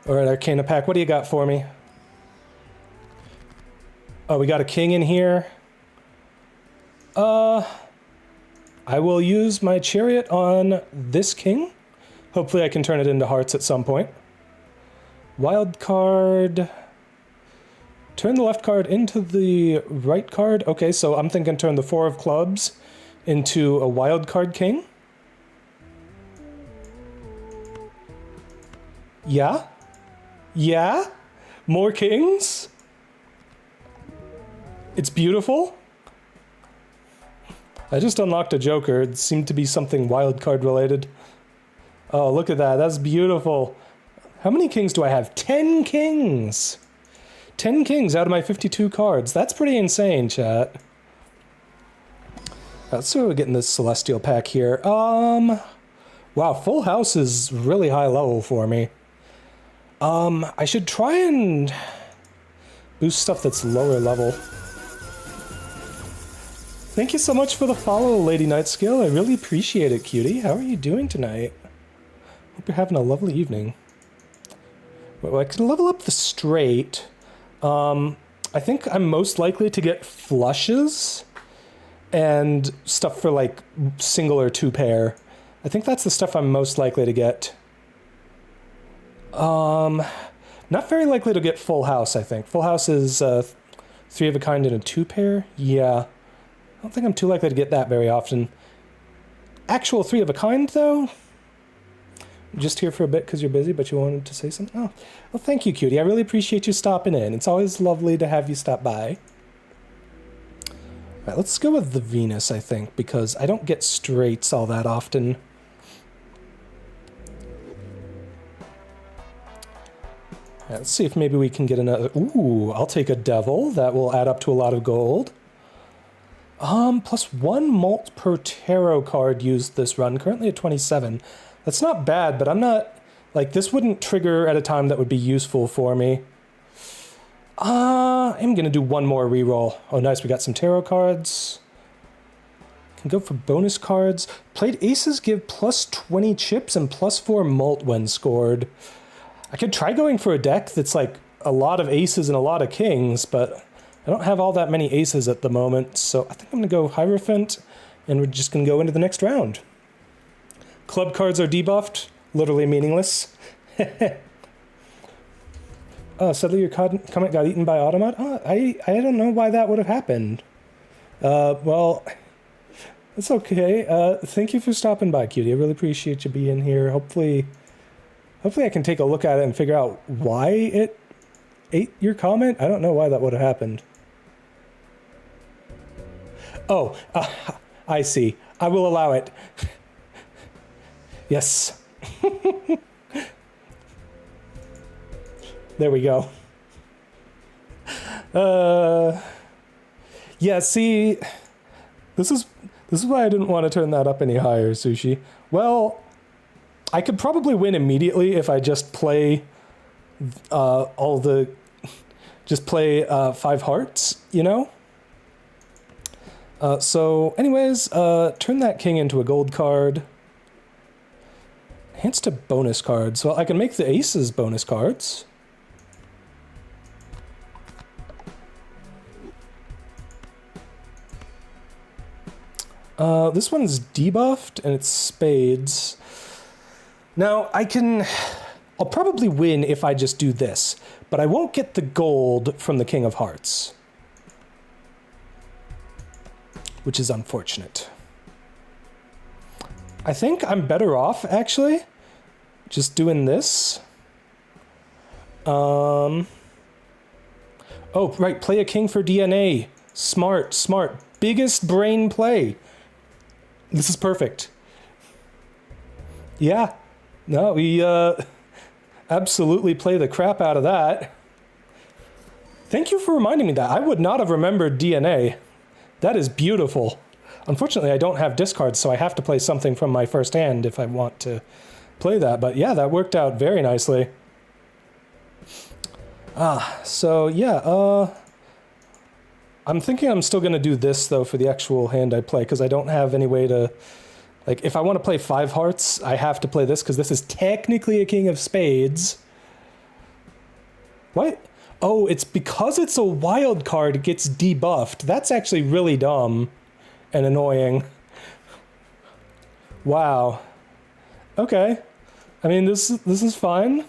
A: Alright, Arcana pack, what do you got for me? Oh, we got a king in here. I will use my Chariot on this king. Hopefully I can turn it into hearts at some point. Wild card. Turn the left card into the right card. Okay, so I'm thinking turn the 4 of clubs into a wild card king. Yeah? Yeah? More kings? It's beautiful. I just unlocked a Joker. It seemed to be something wildcard related. Oh, look at that. That's beautiful. How many kings do I have? 10 kings! 10 kings out of my 52 cards. That's pretty insane, chat. Let's see what we get in this Celestial pack here. Wow, Full House is really high level for me. I should try and boost stuff that's lower level. Thank you so much for the follow, Lady Nightskill. I really appreciate it, cutie. How are you doing tonight? Hope you're having a lovely evening. Well, I can level up the straight. I think I'm most likely to get flushes and stuff for like single or 2 pair. I think that's the stuff I'm most likely to get. Not very likely to get full house, I think. Full house is 3 of a kind and a 2 pair. Yeah. I don't think I'm too likely to get that very often. Actual 3 of a kind, though? Just here for a bit because you're busy, but you wanted to say something? Oh, well, thank you, cutie. I really appreciate you stopping in. It's always lovely to have you stop by. All right, let's go with the Venus, I think, because I don't get straights all that often. All right, let's see if maybe we can get another... Ooh, I'll take a Devil. That will add up to a lot of gold. Plus 1 mult per tarot card used this run. Currently at 27. That's not bad, but I'm not... Like, this wouldn't trigger at a time that would be useful for me. I'm gonna do 1 more reroll. Oh, nice, we got some tarot cards. Can go for bonus cards. Played aces give plus 20 chips and plus 4 mult when scored. I could try going for a deck that's like a lot of aces and a lot of kings, but I don't have all that many aces at the moment, so I think I'm gonna go Hierophant, and we're just gonna go into the next round. Club cards are debuffed, literally meaningless. Oh, suddenly your comment got eaten by Automat? Oh, I don't know why that would have happened. Well, it's okay. Thank you for stopping by, cutie. I really appreciate you being here. Hopefully I can take a look at it and figure out why it ate your comment. I don't know why that would have happened. Oh, I see. I will allow it. Yes. There we go. Yeah, see, this is why I didn't want to turn that up any higher, Sushi. Well, I could probably win immediately if I just play just play 5 hearts, you know? So anyways, turn that king into a gold card. Enhance to bonus cards. Well, I can make the aces bonus cards. This one's debuffed, and it's spades. Now, I'll probably win if I just do this, but I won't get the gold from the King of Hearts, which is unfortunate. I think I'm better off, actually, just doing this. Oh, right, play a king for DNA. Smart, smart. Biggest brain play. This is perfect. Yeah. No, we absolutely play the crap out of that. Thank you for reminding me that. I would not have remembered DNA. That is beautiful. Unfortunately, I don't have discards, so I have to play something from my first hand if I want to play that. But yeah, that worked out very nicely. So yeah, I'm thinking I'm still going to do this, though, for the actual hand I play, because I don't have any way to... Like, if I want to play 5 hearts, I have to play this, because this is technically a king of spades. What? Oh, it's because it's a wild card, it gets debuffed. That's actually really dumb and annoying. Wow. Okay. I mean, this is fine.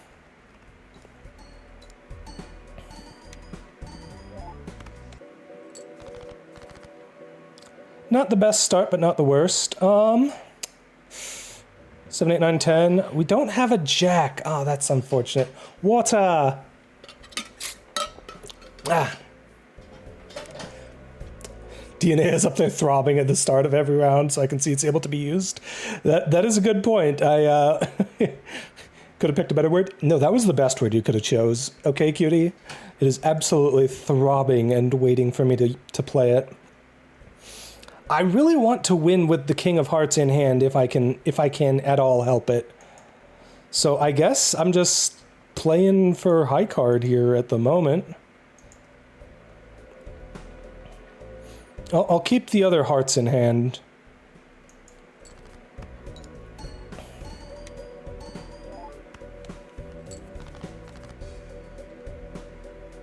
A: Not the best start, but not the worst. 7, 8, 9, 10. We don't have a jack. Oh, that's unfortunate. Water! Ah. DNA is up there throbbing at the start of every round, so I can see it's able to be used. That is a good point. I could have picked a better word. No, that was the best word you could have chose. Okay, cutie? It is absolutely throbbing and waiting for me to play it. I really want to win with the King of Hearts in hand if I can at all help it. So I guess I'm just playing for high card here at the moment. I'll keep the other hearts in hand.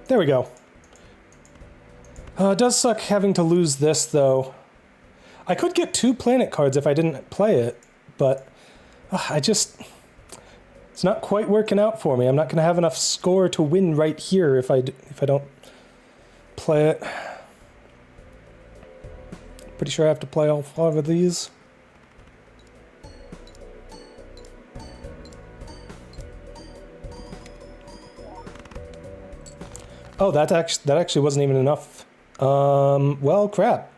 A: There we go. It does suck having to lose this, though. I could get 2 planet cards if I didn't play it, but I just... It's not quite working out for me. I'm not going to have enough score to win right here if I don't play it. Pretty sure I have to play all 5 of these. Oh, that actually wasn't even enough. Well, crap.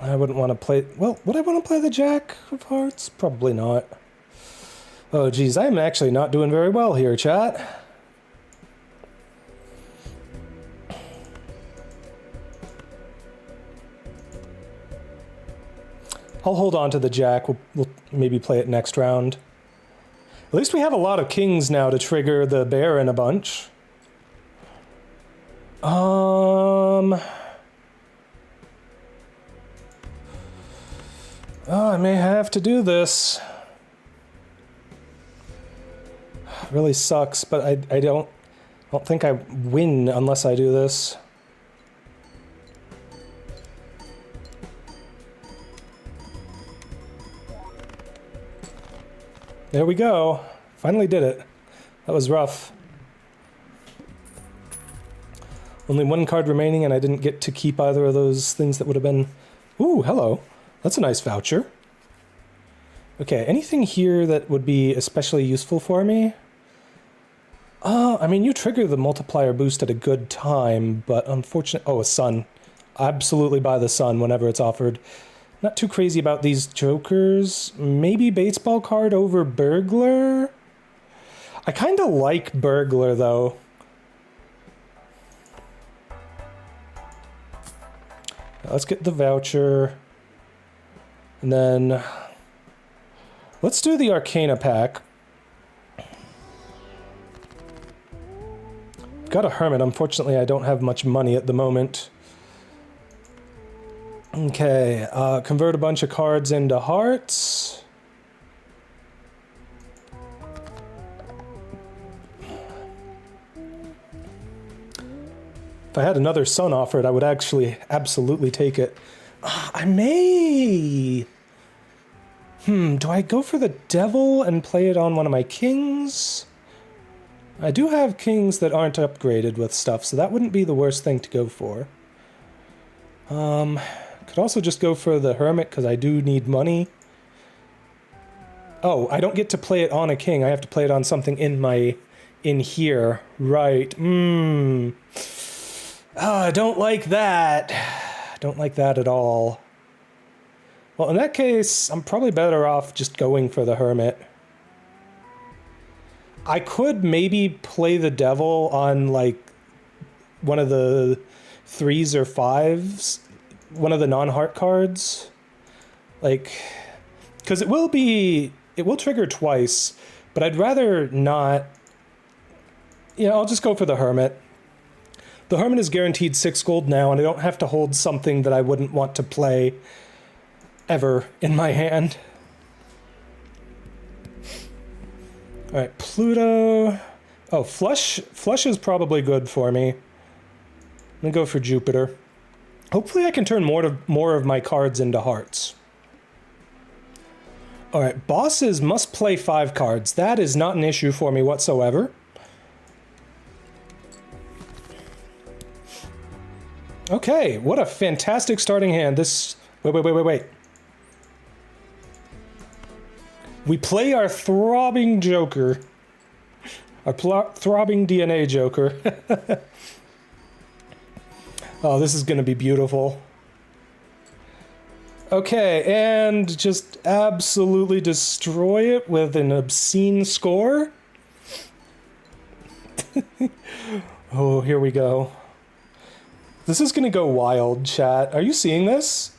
A: I wouldn't want to play... Well, would I want to play the Jack of Hearts? Probably not. Oh, geez, I'm actually not doing very well here, chat. I'll hold on to the Jack. We'll maybe play it next round. At least we have a lot of kings now to trigger the bear in a bunch. Oh, I may have to do this. It really sucks, but I don't think I win unless I do this. There we go. Finally did it. That was rough. Only 1 card remaining, and I didn't get to keep either of those things that would have been... Ooh, hello. That's a nice voucher. Okay, anything here that would be especially useful for me? I mean, you trigger the multiplier boost at a good time, but unfortunately... Oh, a sun. Absolutely buy the sun whenever it's offered. Not too crazy about these jokers. Maybe baseball card over burglar? I kind of like burglar, though. Let's get the voucher. And then... let's do the Arcana pack. Got a Hermit. Unfortunately, I don't have much money at the moment. Okay, convert a bunch of cards into hearts. If I had another sun offered, I would actually absolutely take it. I may... do I go for the devil and play it on one of my kings? I do have kings that aren't upgraded with stuff, so that wouldn't be the worst thing to go for. Could also just go for the Hermit, because I do need money. Oh, I don't get to play it on a king. I have to play it on something in here. Right. Oh, I don't like that. I don't like that at all. Well, in that case, I'm probably better off just going for the Hermit. I could maybe play the devil on, like, one of the 3s or 5s. One of the non-heart cards. Like, because it will trigger twice, but I'd rather not. Yeah, I'll just go for the Hermit. The Hermit is guaranteed 6 gold now, and I don't have to hold something that I wouldn't want to play ever in my hand. Alright, Pluto. Oh, Flush is probably good for me. I'm gonna go for Jupiter. Hopefully I can turn more of my cards into hearts. Alright, bosses must play 5 cards. That is not an issue for me whatsoever. Okay, what a fantastic starting hand. This... Wait. We play our throbbing Joker. Our throbbing DNA Joker. Oh, this is going to be beautiful. Okay, and just absolutely destroy it with an obscene score. Oh, here we go. This is going to go wild, chat. Are you seeing this?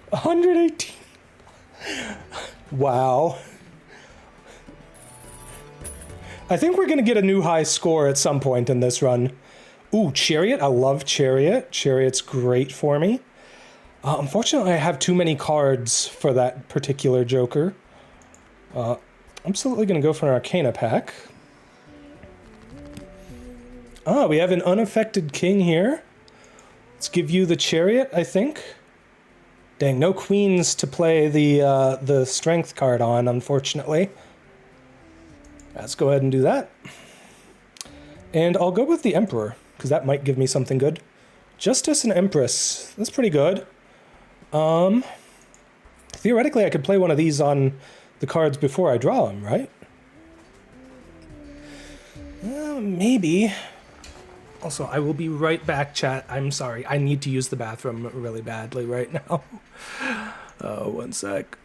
A: 118. Wow. I think we're going to get a new high score at some point in this run. Ooh, Chariot. I love Chariot. Chariot's great for me. Unfortunately, I have too many cards for that particular Joker. I'm absolutely going to go for an Arcana pack. We have an unaffected king here. Let's give you the chariot, I think. Dang, no queens to play the strength card on, unfortunately. Let's go ahead and do that. And I'll go with the Emperor, because that might give me something good. Justice and Empress. That's pretty good. Theoretically, I could play one of these on the cards before I draw them, right? Maybe. Also, I will be right back, chat. I'm sorry. I need to use the bathroom really badly right now. One sec.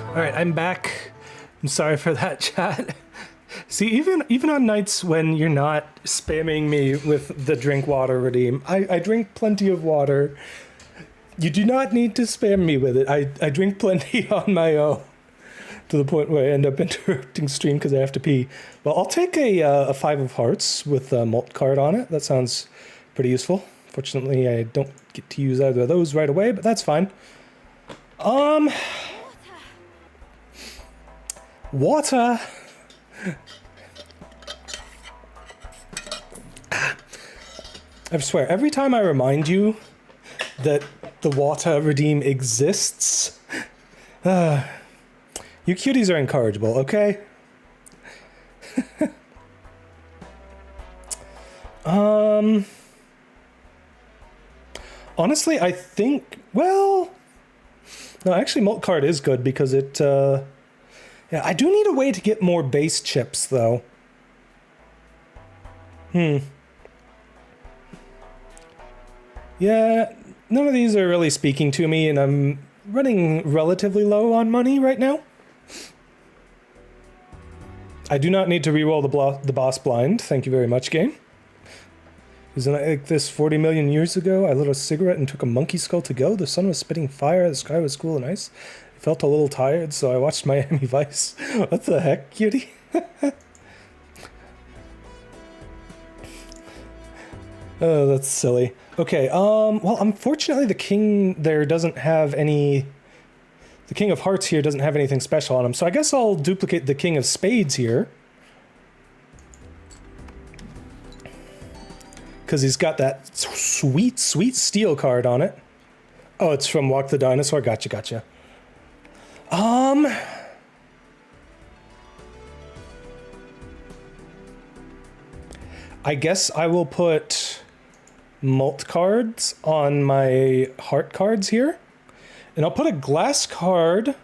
A: All right, I'm back. I'm sorry for that, chat. See, even on nights when you're not spamming me with the drink water redeem, I drink plenty of water. You do not need to spam me with it. I drink plenty on my own, to the point where I end up interrupting stream because I have to pee. Well, I'll take a 5 of hearts with a malt card on it. That sounds pretty useful. Fortunately, I don't get to use either of those right away, but that's fine. Water. I swear, every time I remind you that the water redeem exists, you cuties are incorrigible, okay? Honestly, I think, well, no, actually, malt card is good because it, yeah, I do need a way to get more base chips, though. Yeah, none of these are really speaking to me, and I'm running relatively low on money right now. I do not need to reroll the boss blind. Thank you very much, game. Isn't it like this 40 million years ago? I lit a cigarette and took a monkey skull to go. The sun was spitting fire. The sky was cool and ice. I felt a little tired, so I watched Miami Vice. What the heck, cutie? Oh, that's silly. Okay, well, unfortunately the king there doesn't have any... The King of Hearts here doesn't have anything special on him, so I guess I'll duplicate the King of Spades here. Because he's got that sweet, sweet steel card on it. Oh, it's from Walk the Dinosaur? Gotcha. I guess I will put malt cards on my heart cards here. And I'll put a glass card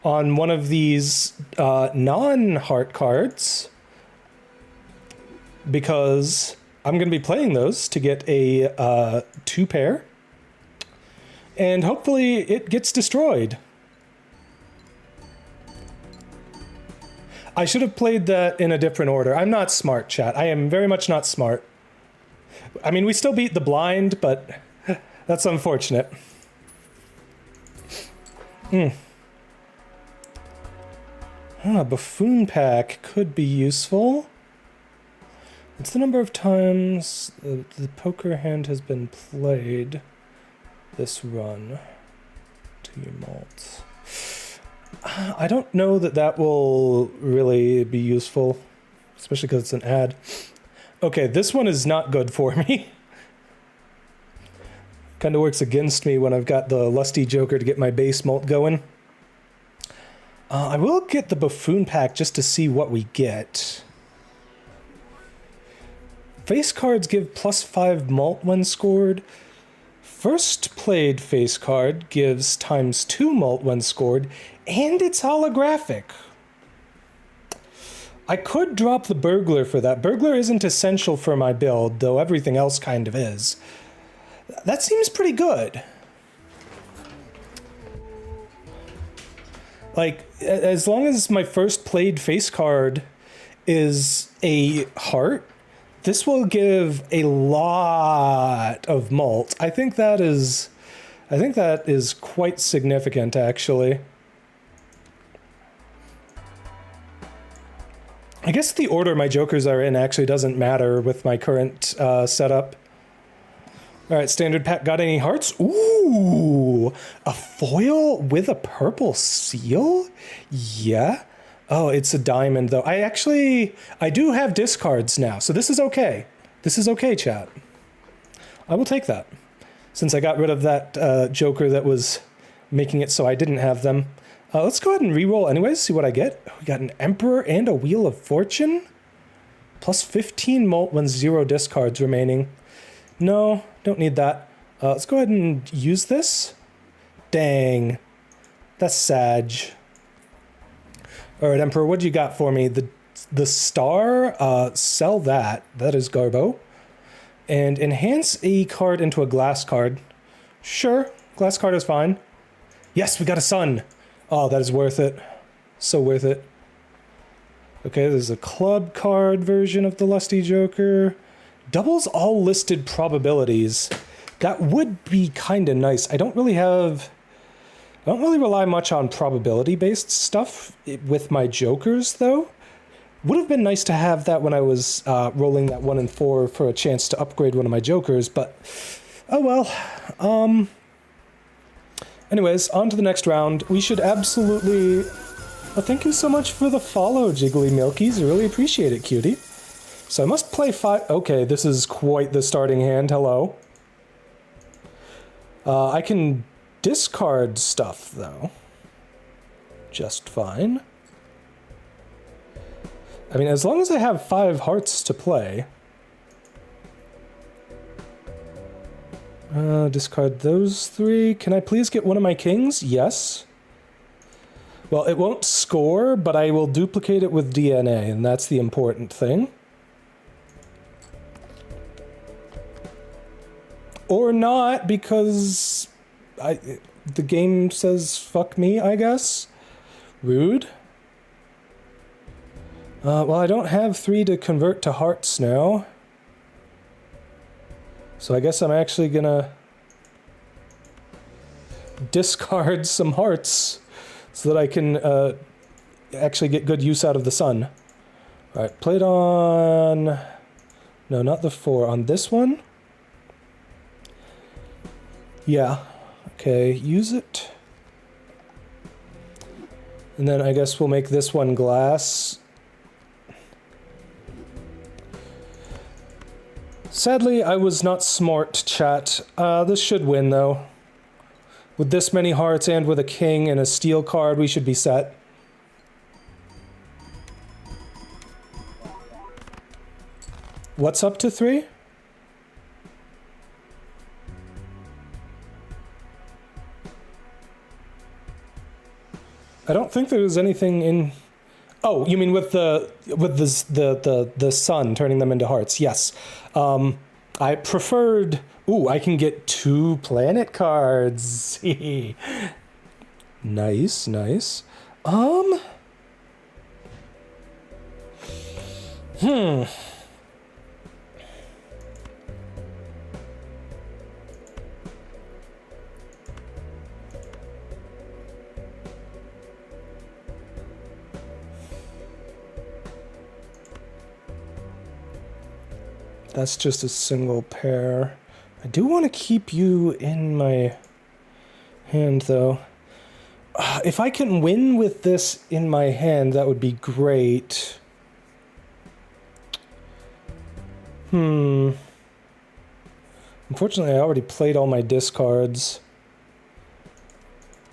A: on one of these non-heart cards. Because I'm going to be playing those to get a 2 pair. And hopefully it gets destroyed. I should have played that in a different order. I'm not smart, chat. I am very much not smart. I mean, we still beat the blind, but that's unfortunate. Buffoon pack could be useful. It's the number of times the poker hand has been played this run to your malt. I don't know that that will really be useful, especially because it's an ad. Okay, this one is not good for me. Kind of works against me when I've got the Lusty Joker to get my base mult going. I will get the Buffoon pack just to see what we get. Face cards give +5 mult when scored. First played face card gives ×2 mult when scored, and it's holographic. I could drop the Burglar for that. Burglar isn't essential for my build, though everything else kind of is. That seems pretty good. Like, as long as my first played face card is a heart, this will give a lot of mult. I think that is quite significant, actually. I guess the order my jokers are in actually doesn't matter with my current setup. All right, standard pack. Got any hearts? Ooh, a foil with a purple seal? Yeah. Oh, it's a diamond, though. I do have discards now, so this is okay. This is okay, chat. I will take that, since I got rid of that joker that was making it so I didn't have them. Let's go ahead and reroll anyways, see what I get. We got an Emperor and a Wheel of Fortune. +15 mult when 0 discards remaining. No, don't need that. Let's go ahead and use this. Dang. That's Sag. Alright, Emperor, what do you got for me? The star, sell that. That is Garbo. And enhance a card into a glass card. Sure, glass card is fine. Yes, we got a sun. Oh, that is worth it. So worth it. Okay, there's a club card version of the Lusty Joker. Doubles all listed probabilities. That would be kind of nice. I don't really rely much on probability-based stuff with my jokers, though. Would have been nice to have that when I was rolling that 1 and 4 for a chance to upgrade one of my jokers, but oh well. Anyways, on to the next round. We should absolutely... Well, thank you so much for the follow, Jiggly Milkies. I really appreciate it, cutie. So I must play 5... Okay, this is quite the starting hand. Hello. I can discard stuff, though. Just fine. I mean, as long as I have 5 hearts to play. Discard those 3. Can I please get one of my kings? Yes. Well, it won't score, but I will duplicate it with DNA, and that's the important thing. Or not, because the game says fuck me, I guess. Rude. Well, I don't have 3 to convert to hearts now. So I guess I'm actually gonna discard some hearts so that I can actually get good use out of the sun. Alright, play it on... No, not the 4. On this one? Yeah. Okay, use it. And then I guess we'll make this one glass. Sadly, I was not smart, chat. This should win, though. With this many hearts and with a king and a steel card, we should be set. What's up to 3? I don't think there was anything in... Oh, you mean with the sun turning them into hearts? Yes. I preferred. Ooh, I can get 2 planet cards. Nice, nice. That's just a single pair. I do want to keep you in my hand, though. If I can win with this in my hand, that would be great. Unfortunately, I already played all my discards.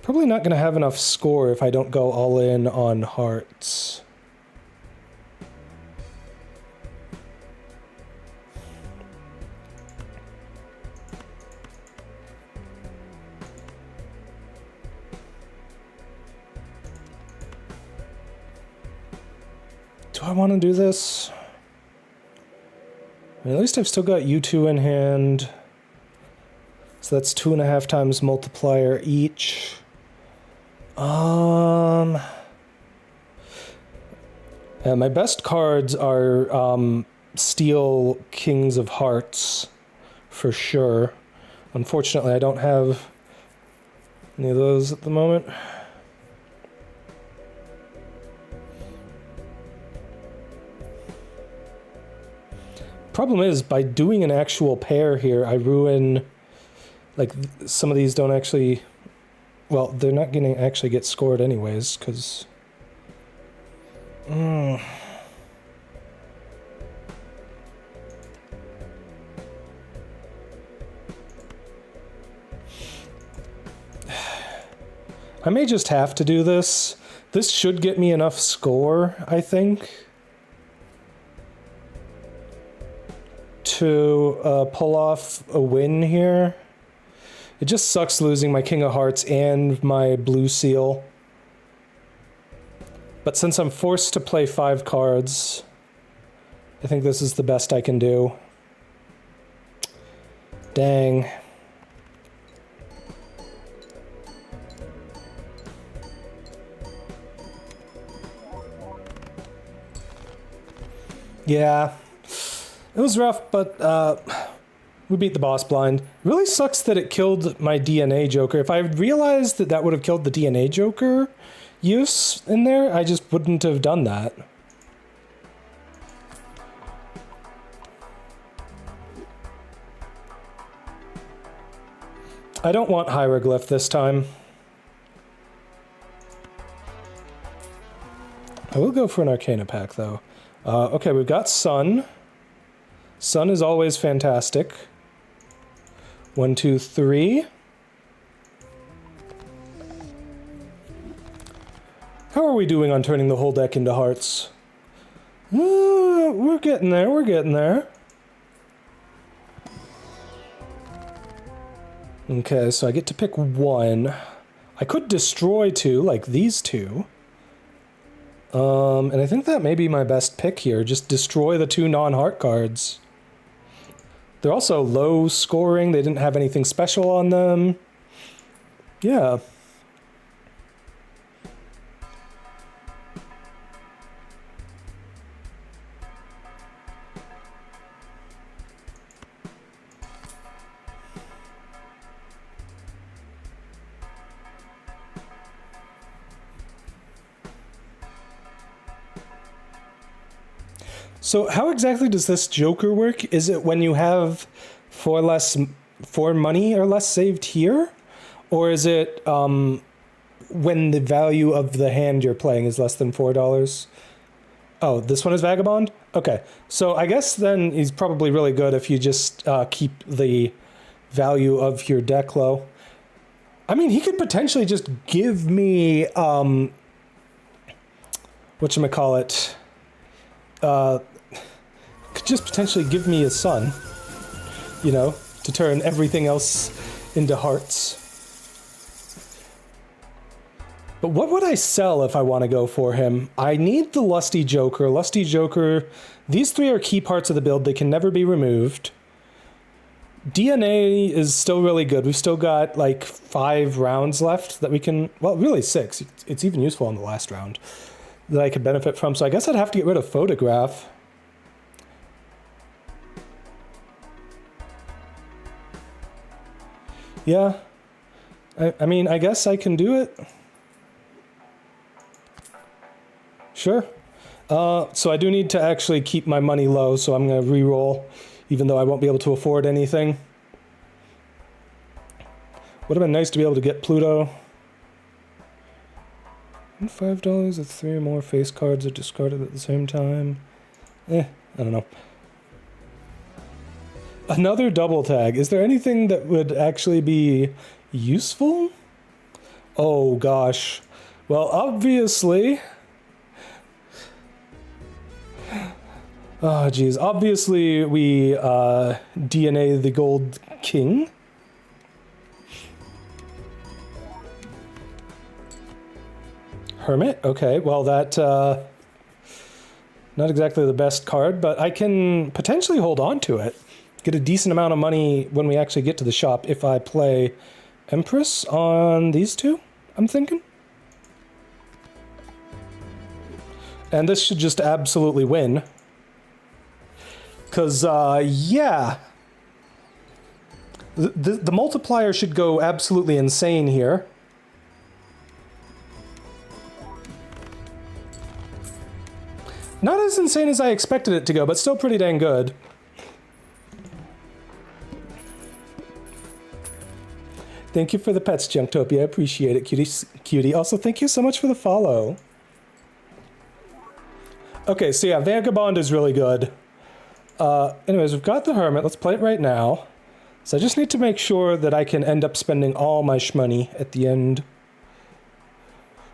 A: Probably not going to have enough score if I don't go all in on hearts. Do I want to do this? I mean, at least I've still got U2 in hand. So that's 2.5 times multiplier each. Yeah, my best cards are Steel Kings of Hearts, for sure. Unfortunately, I don't have any of those at the moment. Problem is, by doing an actual pair here, I ruin, like, some of these don't actually, well, they're not going to actually get scored anyways, because... I may just have to do this. This should get me enough score, I think, to pull off a win here. It just sucks losing my King of Hearts and my blue seal. But since I'm forced to play 5 cards, I think this is the best I can do. Dang. Yeah. It was rough, but we beat the boss blind. It really sucks that it killed my DNA Joker. If I realized that that would have killed the DNA Joker use in there, I just wouldn't have done that. I don't want Hieroglyph this time. I will go for an Arcana pack, though. Okay, we've got Sun. Sun is always fantastic. 1, 2, 3. How are we doing on turning the whole deck into hearts? We're getting there, we're getting there. Okay, so I get to pick 1. I could destroy 2, like these 2. And I think that may be my best pick here. Just destroy the 2 non-heart cards. They're also low scoring. They didn't have anything special on them. Yeah. So how exactly does this Joker work? Is it when you have 4 money or less saved here? Or is it when the value of the hand you're playing is less than $4? Oh, this one is Vagabond? Okay, so I guess then he's probably really good if you just keep the value of your deck low. I mean, he could potentially just give me, whatchamacallit, could just potentially give me a Sun, you know, to turn everything else into hearts. But what would I sell if I want to go for him? I need the Lusty Joker. Lusty Joker, these 3 are key parts of the build. They can never be removed. DNA is still really good. We've still got like 5 rounds left that we can, well, really 6. It's even useful in the last round that I could benefit from. So I guess I'd have to get rid of Photograph. Yeah, I mean, I guess I can do it. Sure. So I do need to actually keep my money low, so I'm going to re-roll, even though I won't be able to afford anything. Would have been nice to be able to get Pluto. And $5 if 3 or more face cards are discarded at the same time. I don't know. Another double tag. Is there anything that would actually be useful? Oh gosh. Well, obviously... Oh geez. Obviously we DNA the Gold King. Hermit? Okay, well that... not exactly the best card, but I can potentially hold on to it. Get a decent amount of money when we actually get to the shop if I play Empress on these two, I'm thinking. And this should just absolutely win. Because, yeah. The multiplier should go absolutely insane here. Not as insane as I expected it to go, but still pretty dang good. Thank you for the pets, Junktopia. I appreciate it, cutie. Also, thank you so much for the follow. Okay, so yeah, Vagabond is really good. Anyways, we've got the Hermit. Let's play it right now. So I just need to make sure that I can end up spending all my shmoney at the end.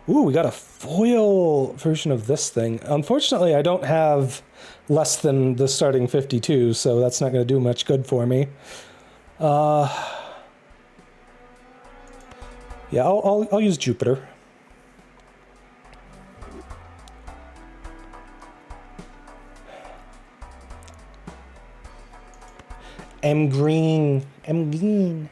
A: Ooh, we got a foil version of this thing. Unfortunately, I don't have less than the starting 52, so that's not going to do much good for me. Yeah, I'll use Jupiter. I'm green. I'm green.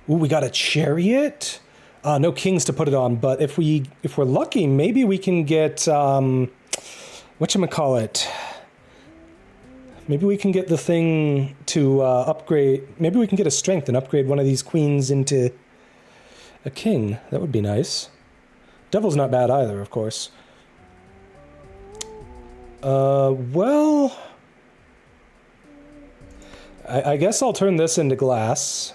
A: Ooh, we got a Chariot. No kings to put it on, but if we're lucky, maybe we can get whatchamacallit. Maybe we can get the thing to upgrade. Maybe we can get a strength and upgrade one of these queens into a king. That would be nice. Devil's not bad either, of course. Well, I guess I'll turn this into glass.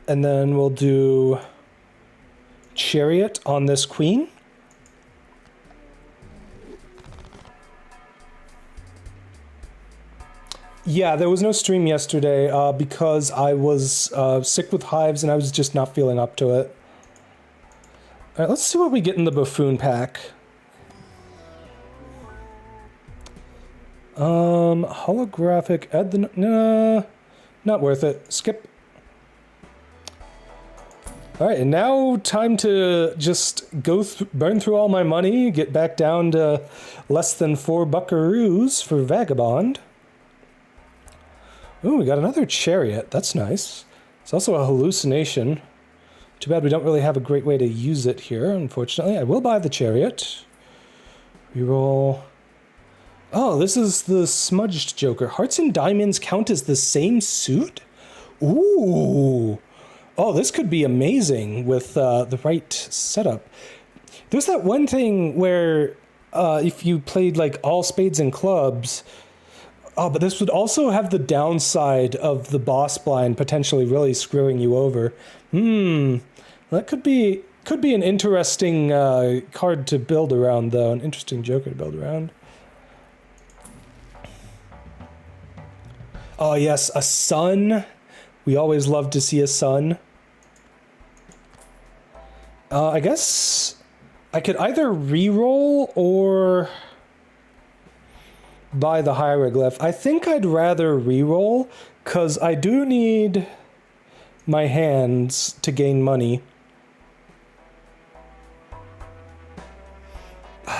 A: And then we'll do Chariot on this queen. Yeah, there was no stream yesterday because I was sick with hives and I was just not feeling up to it. All right, let's see what we get in the Buffoon pack. Holographic, add the... Nah, not worth it. Skip. Alright, and now time to just burn through all my money, get back down to less than 4 buckaroos for Vagabond. Ooh, we got another Chariot. That's nice. It's also a hallucination. Too bad we don't really have a great way to use it here, unfortunately. I will buy the Chariot. Reroll. Oh, this is the smudged Joker. Hearts and diamonds count as the same suit? Ooh. Oh, this could be amazing with the right setup. There's that one thing where if you played like all spades and clubs, oh, but this would also have the downside of the boss blind potentially really screwing you over. That could be an interesting card to build around, though. An interesting Joker to build around. Oh yes, a sun. We always love to see a sun. I guess I could either re-roll or buy the hieroglyph. I think I'd rather re-roll, because I do need my hands to gain money.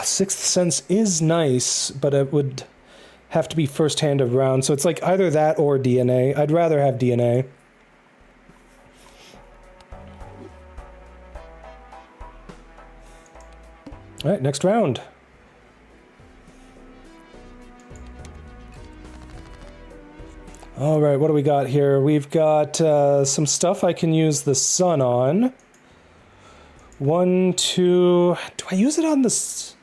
A: Sixth Sense is nice, but it would have to be first hand of round, so it's like either that or DNA. I'd rather have DNA. All right, next round. All right, what do we got here? We've got some stuff I can use the sun on. 1, 2... Do I use it on this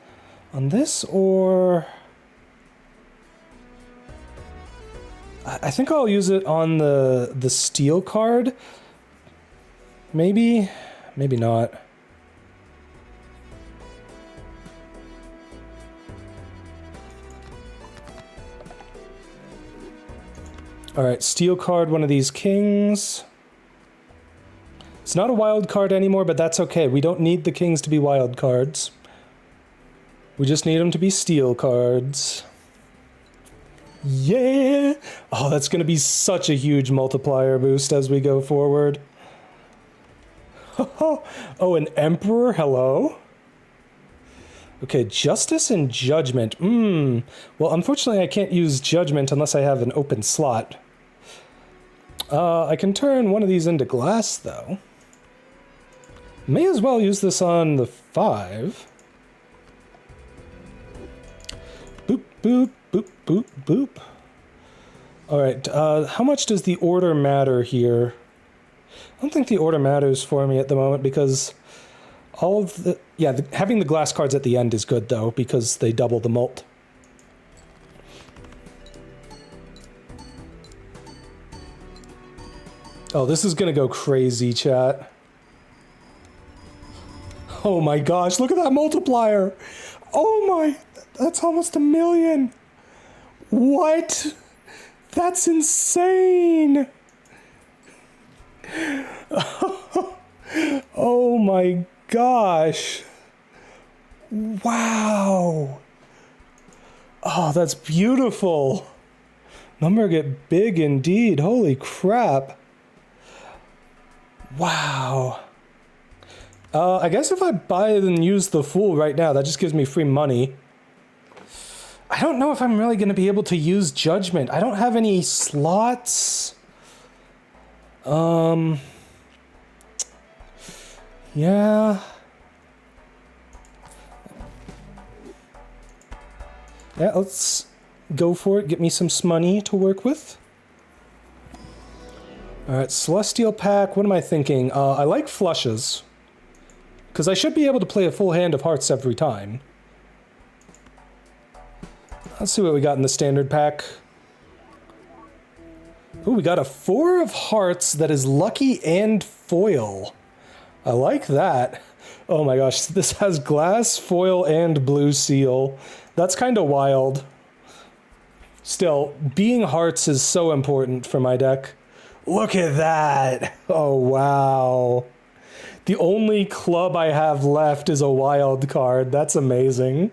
A: or... I think I'll use it on the steel card. Maybe, maybe not. All right, steel card one of these kings. It's not a wild card anymore, but that's okay. We don't need the kings to be wild cards. We just need them to be steel cards. Yeah! Oh, that's going to be such a huge multiplier boost as we go forward. Oh, an emperor? Hello? Okay, justice and judgment. Well, unfortunately, I can't use judgment unless I have an open slot. I can turn one of these into glass, though. May as well use this on the 5. Boop, boop, boop, boop, boop. Alright, how much does the order matter here? I don't think the order matters for me at the moment because all of the... Yeah, having the glass cards at the end is good, though, because they double the mult. Oh, this is gonna go crazy, chat. Oh my gosh, look at that multiplier! Oh my... That's almost 1 million! What? That's insane! Oh my gosh! Wow! Oh, that's beautiful! Number get big indeed, holy crap! Wow! I guess if I buy and use the Fool right now, that just gives me free money. I don't know if I'm really going to be able to use Judgment. I don't have any slots. Yeah. Yeah, let's go for it. Get me some money to work with. Alright, Celestial Pack. What am I thinking? I like flushes. Because I should be able to play a full hand of hearts every time. Let's see what we got in the standard pack. Ooh, we got a 4 of hearts that is lucky and foil. I like that. Oh my gosh, this has glass, foil, and blue seal. That's kind of wild. Still, being hearts is so important for my deck. Look at that! Oh, wow. The only club I have left is a wild card. That's amazing.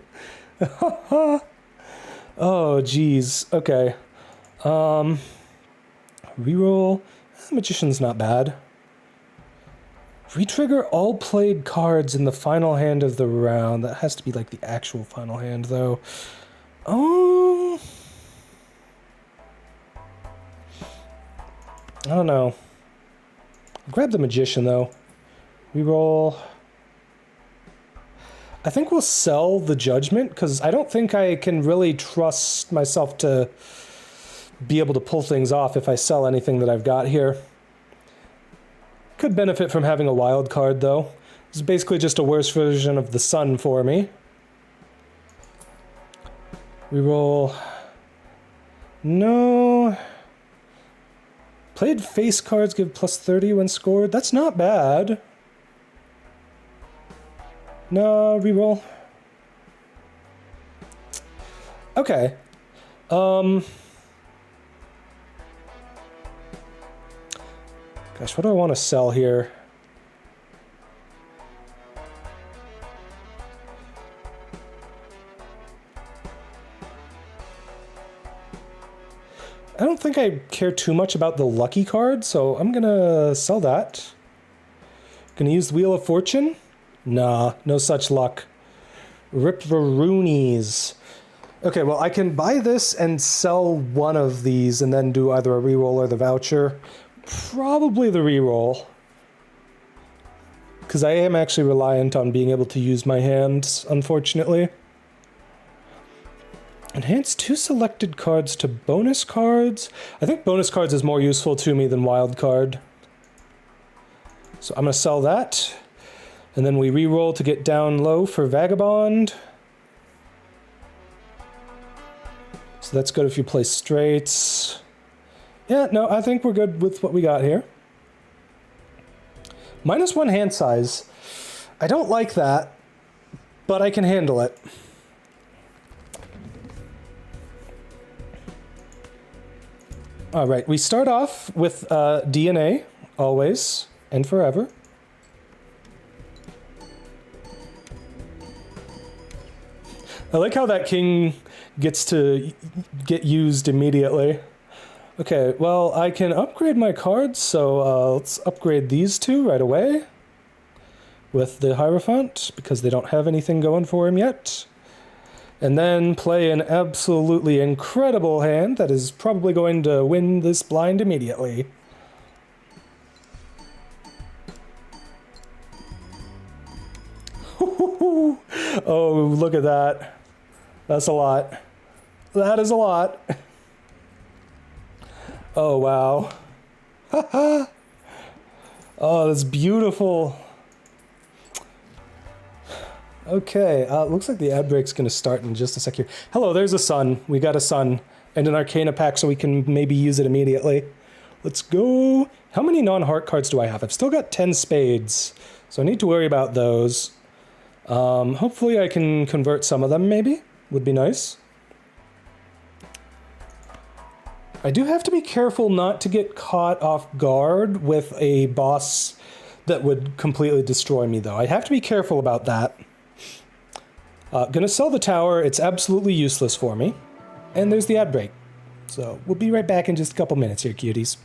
A: Oh, geez. Okay. Reroll. Magician's not bad. Retrigger all played cards in the final hand of the round. That has to be like the actual final hand, though. Oh. I don't know. Grab the Magician, though. Reroll. I think we'll sell the Judgment, because I don't think I can really trust myself to be able to pull things off if I sell anything that I've got here. Could benefit from having a wild card, though. This is basically just a worse version of the Sun for me. Reroll. No. Played face cards give plus 30 when scored. That's not bad. No, reroll. Okay. Gosh, what do I want to sell here? I don't think I care too much about the lucky card, so I'm gonna sell that. Gonna use the Wheel of Fortune? Nah, no such luck. Ripperoonies. Okay, well, I can buy this and sell one of these and then do either a reroll or the voucher. Probably the reroll. Because I am actually reliant on being able to use my hands, unfortunately. Enhance 2 selected cards to bonus cards. I think bonus cards is more useful to me than wild card. So I'm going to sell that. And then we re-roll to get down low for Vagabond. So that's good if you play straights. Yeah, no, I think we're good with what we got here. -1 hand size. I don't like that, but I can handle it. All right, we start off with DNA, always and forever. I like how that king gets to get used immediately. Okay, well, I can upgrade my cards, so let's upgrade these two right away with the Hierophant, because they don't have anything going for him yet. And then play an absolutely incredible hand that is probably going to win this blind immediately. Oh, look at that. That's a lot. That is a lot. Oh, wow. Oh, that's beautiful. Okay, looks like the ad break's going to start in just a sec here. Hello, there's a sun. We got a sun and an Arcana pack, so we can maybe use it immediately. Let's go. How many non-heart cards do I have? I've still got 10 spades, so I need to worry about those. Hopefully I can convert some of them, maybe. Would be nice. I do have to be careful not to get caught off guard with a boss that would completely destroy me, though. I have to be careful about that. Gonna sell the tower. It's absolutely useless for me. And there's the ad break. So we'll be right back in just a couple minutes here, cuties.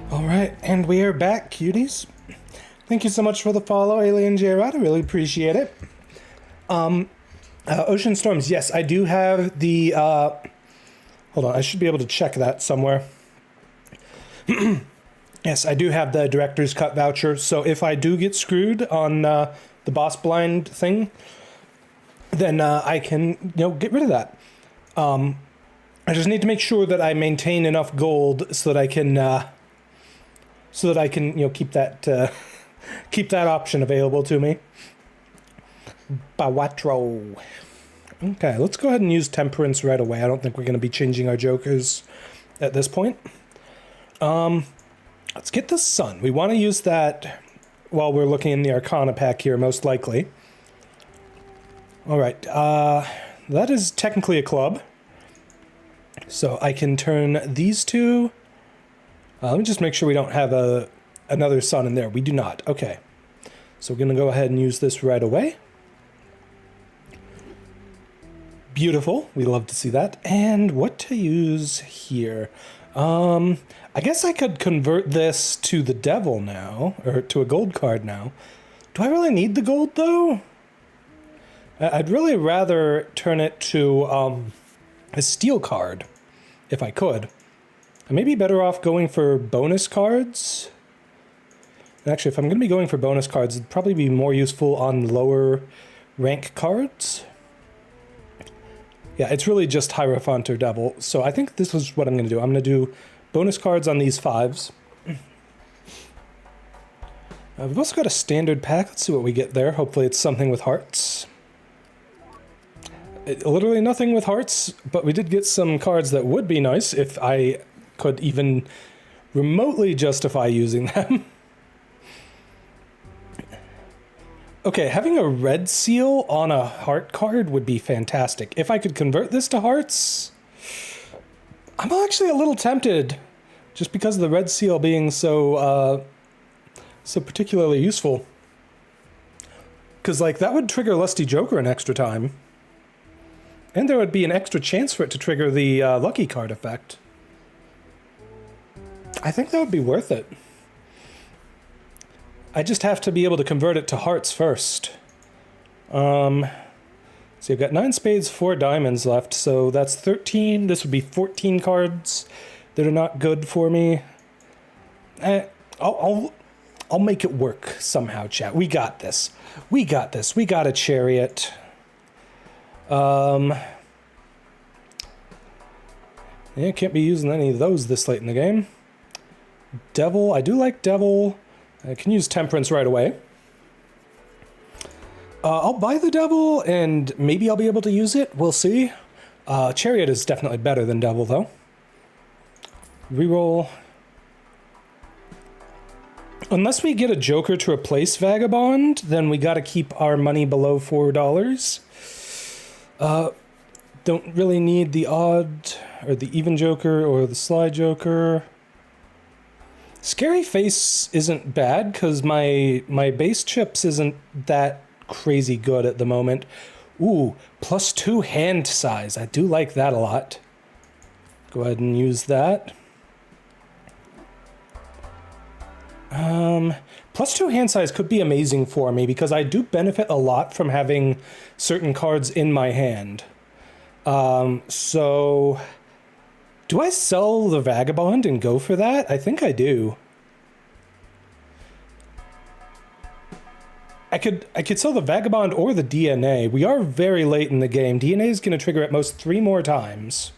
A: All right, and we are back, cuties. Thank you so much for the follow, Alien J-Rod. I really appreciate it. Ocean Storms, yes, I do have the... hold on, I should be able to check that somewhere. Yes, I do have the director's cut voucher, so if I do get screwed on the boss blind thing, then I can, get rid of that. I just need to make sure that I maintain enough gold so that I can, keep that, keep that option available to me. Balatro. Okay, let's go ahead and use Temperance right away. I don't think we're going to be changing our jokers at this point. Let's get the Sun. We want to use that while we're looking in the Arcana pack here, most likely. All right, that is technically a club. So I can turn these two. Let me just make sure we don't have another Sun in there. We do not. Okay. So we're going to go ahead and use this right away. Beautiful. We love to see that. And what to use here? I guess I could convert this to the Devil now, or to a gold card now. Do I really need the gold, though? I'd really rather turn it to a steel card, if I could. I may be better off going for bonus cards. Actually, if I'm going to be going for bonus cards, it'd probably be more useful on lower rank cards. Yeah, it's really just Hierophant or Devil. So I think this is what I'm going to do. I'm going to do bonus cards on these 5s. We've also got a standard pack. Let's see what we get there. Hopefully it's something with hearts. Literally nothing with hearts, but we did get some cards that would be nice if I could even remotely justify using them. Okay, having a red seal on a heart card would be fantastic. If I could convert this to hearts, I'm actually a little tempted, just because of the red seal being so particularly useful. Because, like, that would trigger Lusty Joker an extra time. And there would be an extra chance for it to trigger the lucky card effect. I think that would be worth it. I just have to be able to convert it to hearts first. So you've got 9 spades, 4 diamonds left, so that's 13. This would be 14 cards that are not good for me. I'll make it work somehow, chat. We got this. We got this. We got a Chariot. Yeah, can't be using any of those this late in the game. Devil. I do like Devil. I can use Temperance right away. I'll buy the Devil, and maybe I'll be able to use it. We'll see. Chariot is definitely better than Devil, though. Reroll. Unless we get a Joker to replace Vagabond, then we gotta keep our money below $4. Don't really need the odd, or the even Joker, or the sly Joker. Scary Face isn't bad, because my base chips isn't that crazy good at the moment. Ooh, +2 hand size. I do like that a lot. Go ahead and use that. +2 hand size could be amazing for me, because I do benefit a lot from having certain cards in my hand. So... do I sell the Vagabond and go for that? I think I do. I could sell the Vagabond or the DNA. We are very late in the game. DNA is going to trigger at most 3 more times.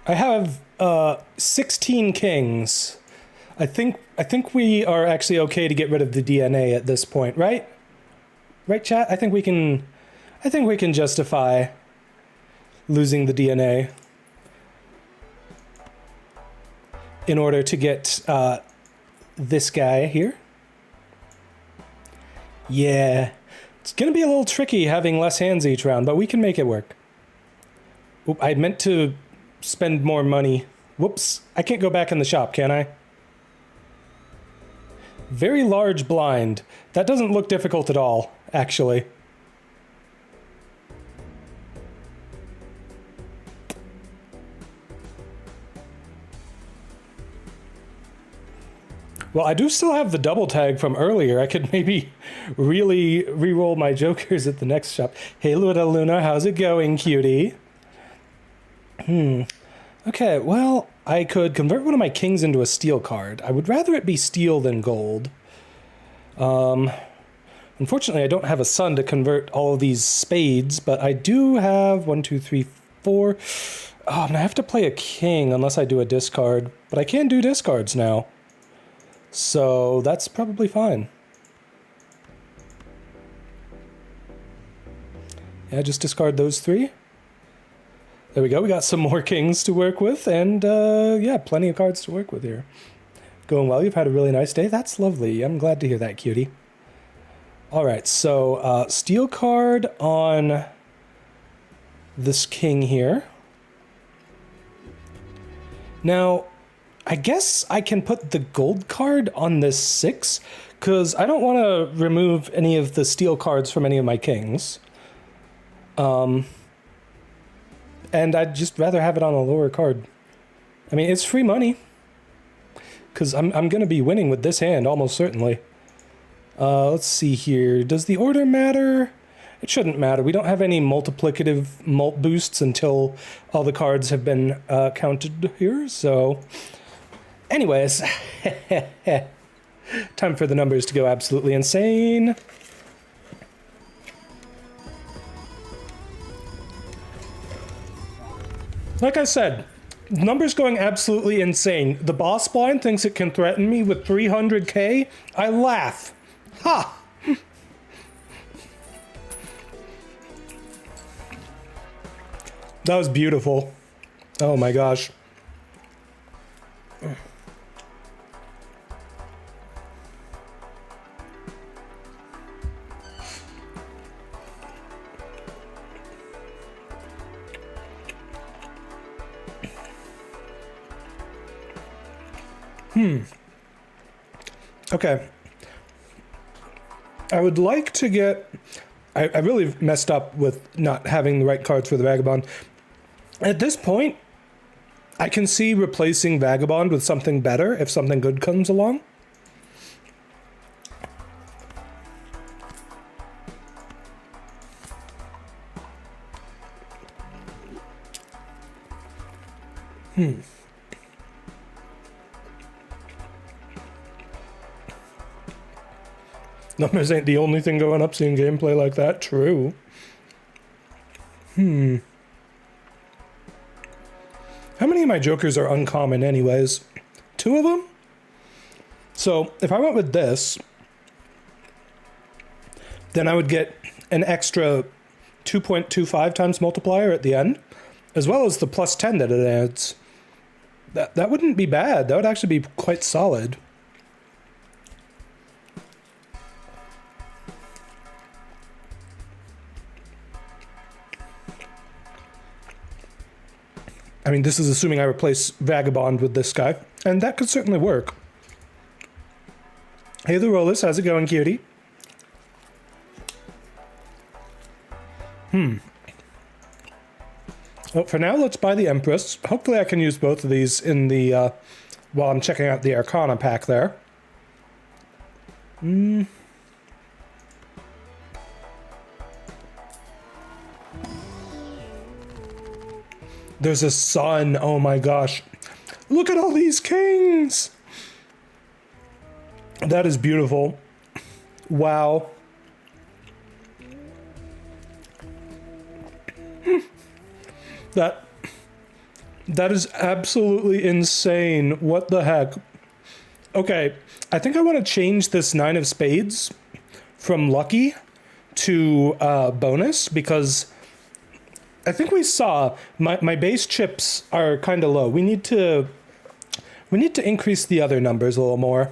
A: I have 16 kings. I think we are actually okay to get rid of the DNA at this point, right? Right, chat? I think we can justify losing the DNA in order to get this guy here. Yeah, it's gonna be a little tricky having less hands each round, but we can make it work. Oop, I meant to spend more money. Whoops, I can't go back in the shop, can I? Very large blind. That doesn't look difficult at all, actually. Well, I do still have the double tag from earlier. I could maybe really re-roll my jokers at the next shop. Hey, Luna, how's it going, cutie? Okay, well, I could convert one of my kings into a steel card. I would rather it be steel than gold. Unfortunately, I don't have a sun to convert all of these spades, but I do have 1, 2, 3, 4. Oh, I'm gonna have to play a king unless I do a discard, but I can do discards now. So that's probably fine. Yeah, just discard those 3. There we go, we got some more kings to work with, and yeah, plenty of cards to work with here. Going well, you've had a really nice day. That's lovely. I'm glad to hear that, cutie. Alright, so steel card on this king here. Now, I guess I can put the gold card on this 6, because I don't want to remove any of the steel cards from any of my kings. And I'd just rather have it on a lower card. I mean, it's free money. Because I'm going to be winning with this hand, almost certainly. Let's see here. Does the order matter? It shouldn't matter. We don't have any multiplicative mult boosts until all the cards have been counted here, so... Anyways. Time for the numbers to go absolutely insane. Like I said... Numbers going absolutely insane. The boss blind thinks it can threaten me with 300k. I laugh. Ha! That was beautiful. Oh my gosh. Okay. I would like to get... I really messed up with not having the right cards for the Vagabond. At this point, I can see replacing Vagabond with something better if something good comes along. Numbers ain't the only thing going up seeing gameplay like that. True. How many of my jokers are uncommon anyways? 2 of them? So if I went with this, then I would get an extra 2.25 times multiplier at the end, as well as the plus 10 that it adds. That wouldn't be bad. That would actually be quite solid. I mean, this is assuming I replace Vagabond with this guy, and that could certainly work. Hey, the Rollers, how's it going, cutie? Well, for now, let's buy the Empress. Hopefully I can use both of these in the, while I'm checking out the Arcana pack there. There's a sun. Oh my gosh. Look at all these kings. That is beautiful. Wow. That is absolutely insane. What the heck? Okay, I think I want to change this 9 of spades from lucky to bonus, because I think we saw my base chips are kind of low. We need to increase the other numbers a little more.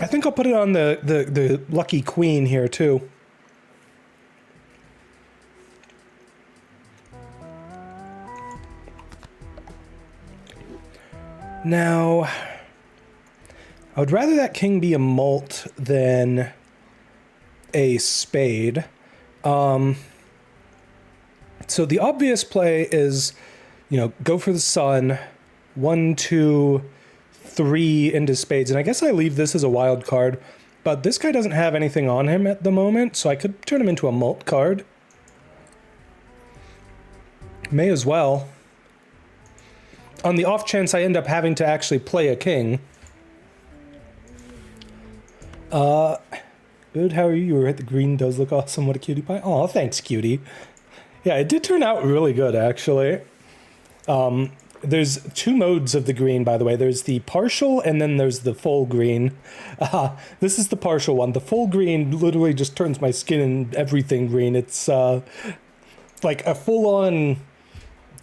A: I think I'll put it on the lucky queen here too. Now, I would rather that king be a mult than a spade. So the obvious play is, go for the sun, 1, 2, 3 into spades. And I guess I leave this as a wild card, but this guy doesn't have anything on him at the moment, so I could turn him into a mult card. May as well. on the off chance I end up having to actually play a king. Good, how are you? You were right, the green does look awesome. What a cutie pie. Oh, thanks, cutie. Yeah, it did turn out really good, actually. There's two modes of the green, by the way. There's the partial, and then there's the full green. This is the partial one. The full green literally just turns my skin and everything green. It's like a full-on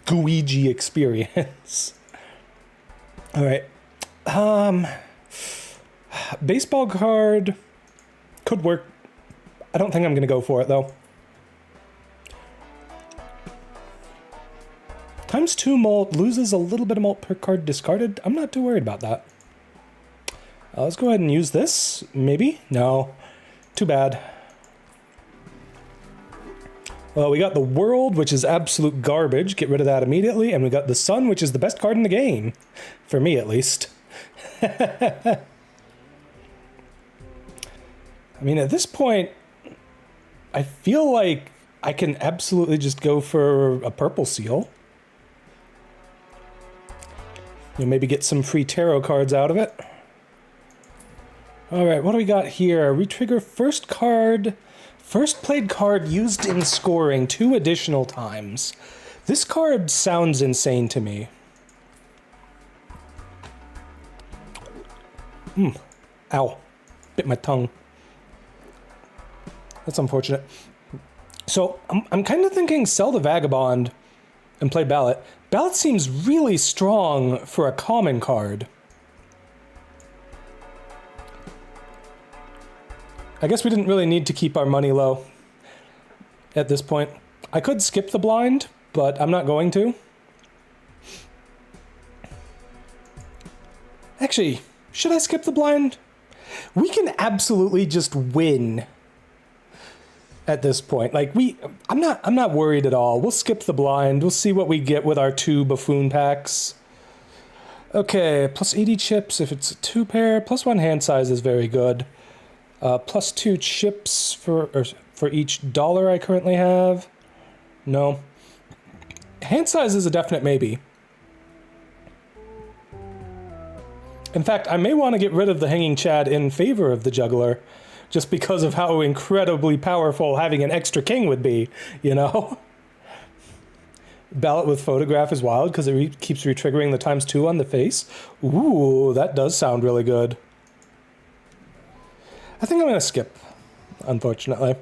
A: Guiji experience. All right. Baseball card could work. I don't think I'm going to go for it, though. ×2 mult loses a little bit of mult per card discarded. I'm not too worried about that. Let's go ahead and use this. Maybe? No. Too bad. Well, we got the World, which is absolute garbage. Get rid of that immediately. And we got the Sun, which is the best card in the game. For me, at least. I mean, at this point, I feel like I can absolutely just go for a purple seal. You know, maybe get some free tarot cards out of it. All right, what do we got here? Retrigger first card. First played card used in scoring 2 additional times. This card sounds insane to me. Ow. Bit my tongue. That's unfortunate. So, I'm kind of thinking sell the Vagabond and play Ballot. Ballot seems really strong for a common card. I guess we didn't really need to keep our money low at this point. I could skip the blind, but I'm not going to. Actually, should I skip the blind? We can absolutely just win at this point. Like, I'm not worried at all. We'll skip the blind. We'll see what we get with our 2 buffoon packs. Okay, plus 80 chips if it's a 2-pair. Plus 1 hand size is very good. Plus 2 chips for each dollar I currently have. No. Hand size is a definite maybe. In fact, I may want to get rid of the Hanging Chad in favor of the Juggler, just because of how incredibly powerful having an extra king would be, you know? Ballot with Photograph is wild because it keeps retriggering the ×2 on the face. Ooh, that does sound really good. I think I'm going to skip, unfortunately.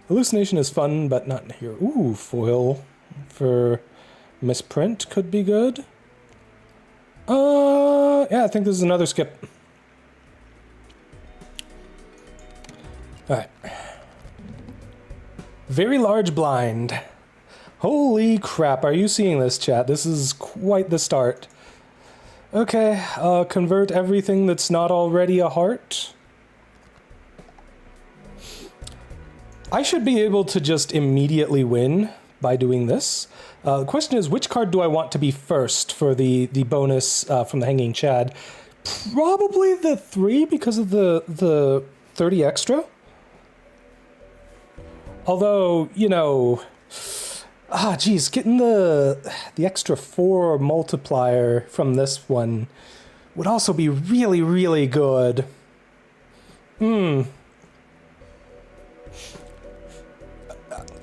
A: Hallucination is fun, but not here. Ooh, foil for misprint could be good. Yeah, I think this is another skip. Alright. Very large blind. Holy crap, are you seeing this, chat? This is quite the start. Okay, convert everything that's not already a heart. I should be able to just immediately win by doing this. The question is, which card do I want to be first for the bonus from the Hanging Chad? Probably the 3 because of the 30 extra. Although, you know, geez, getting the extra 4 multiplier from this one would also be really, really good.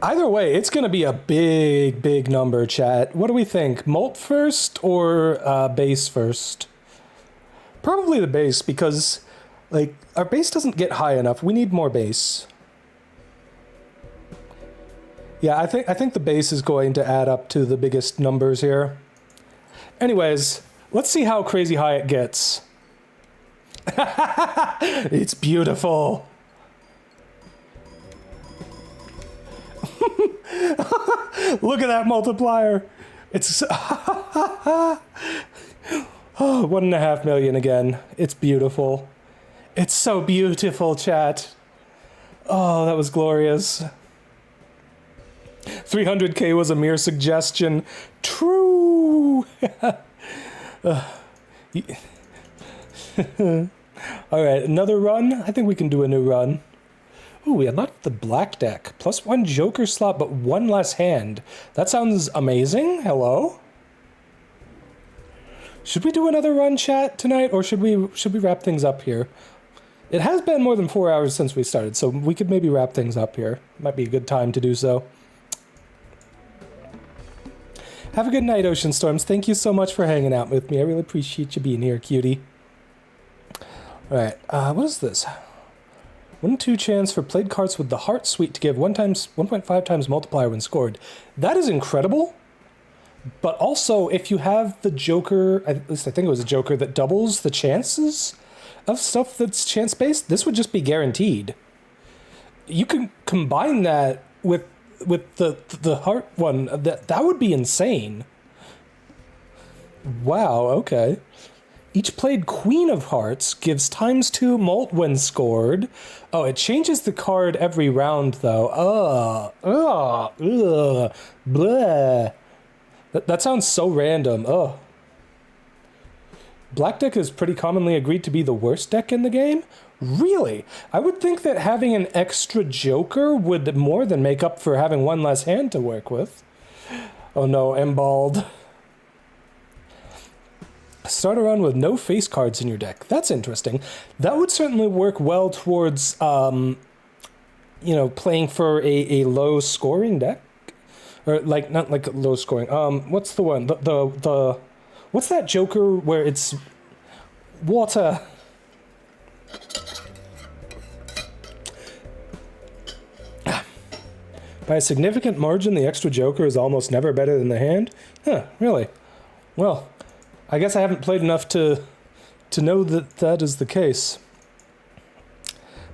A: Either way, it's going to be a big, big number, chat. What do we think? Mult first or base first? Probably the base, because, like, our base doesn't get high enough. We need more base. Yeah, I think the base is going to add up to the biggest numbers here. Anyways, let's see how crazy high it gets. It's beautiful. Look at that multiplier. It's oh, 1.5 million again. It's beautiful. It's so beautiful, chat. Oh, that was glorious. 300k was a mere suggestion. True. All right, another run. I think we can do a new run. Ooh, we unlocked the black deck. Plus 1 Joker slot, but 1 less hand. That sounds amazing. Hello? Should we do another run, chat, tonight, or should we wrap things up here? It has been more than 4 hours since we started, so we could maybe wrap things up here. Might be a good time to do so. Have a good night, Ocean Storms. Thank you so much for hanging out with me. I really appreciate you being here, cutie. Alright, what is this? 1-2 chance for played cards with the heart suite to give 1.5 times multiplier when scored. That is incredible. But also, if you have the Joker, at least I think it was a Joker, that doubles the chances of stuff that's chance-based, this would just be guaranteed. You can combine that with the heart one. That would be insane. Wow, okay. Each played Queen of Hearts gives ×2 mult when scored. Oh, it changes the card every round, though. Bleh. That sounds so random. Ugh. Black deck is pretty commonly agreed to be the worst deck in the game? Really? I would think that having an extra Joker would more than make up for having one less hand to work with. Oh no, Emballed. Start a run with no face cards in your deck. That's interesting. That would certainly work well towards, you know, playing for a low scoring deck. Or like not like low scoring. What's the one? The what's that Joker where it's water? By a significant margin, the extra Joker is almost never better than the hand. Huh? Really? Well, I guess I haven't played enough to know that that is the case.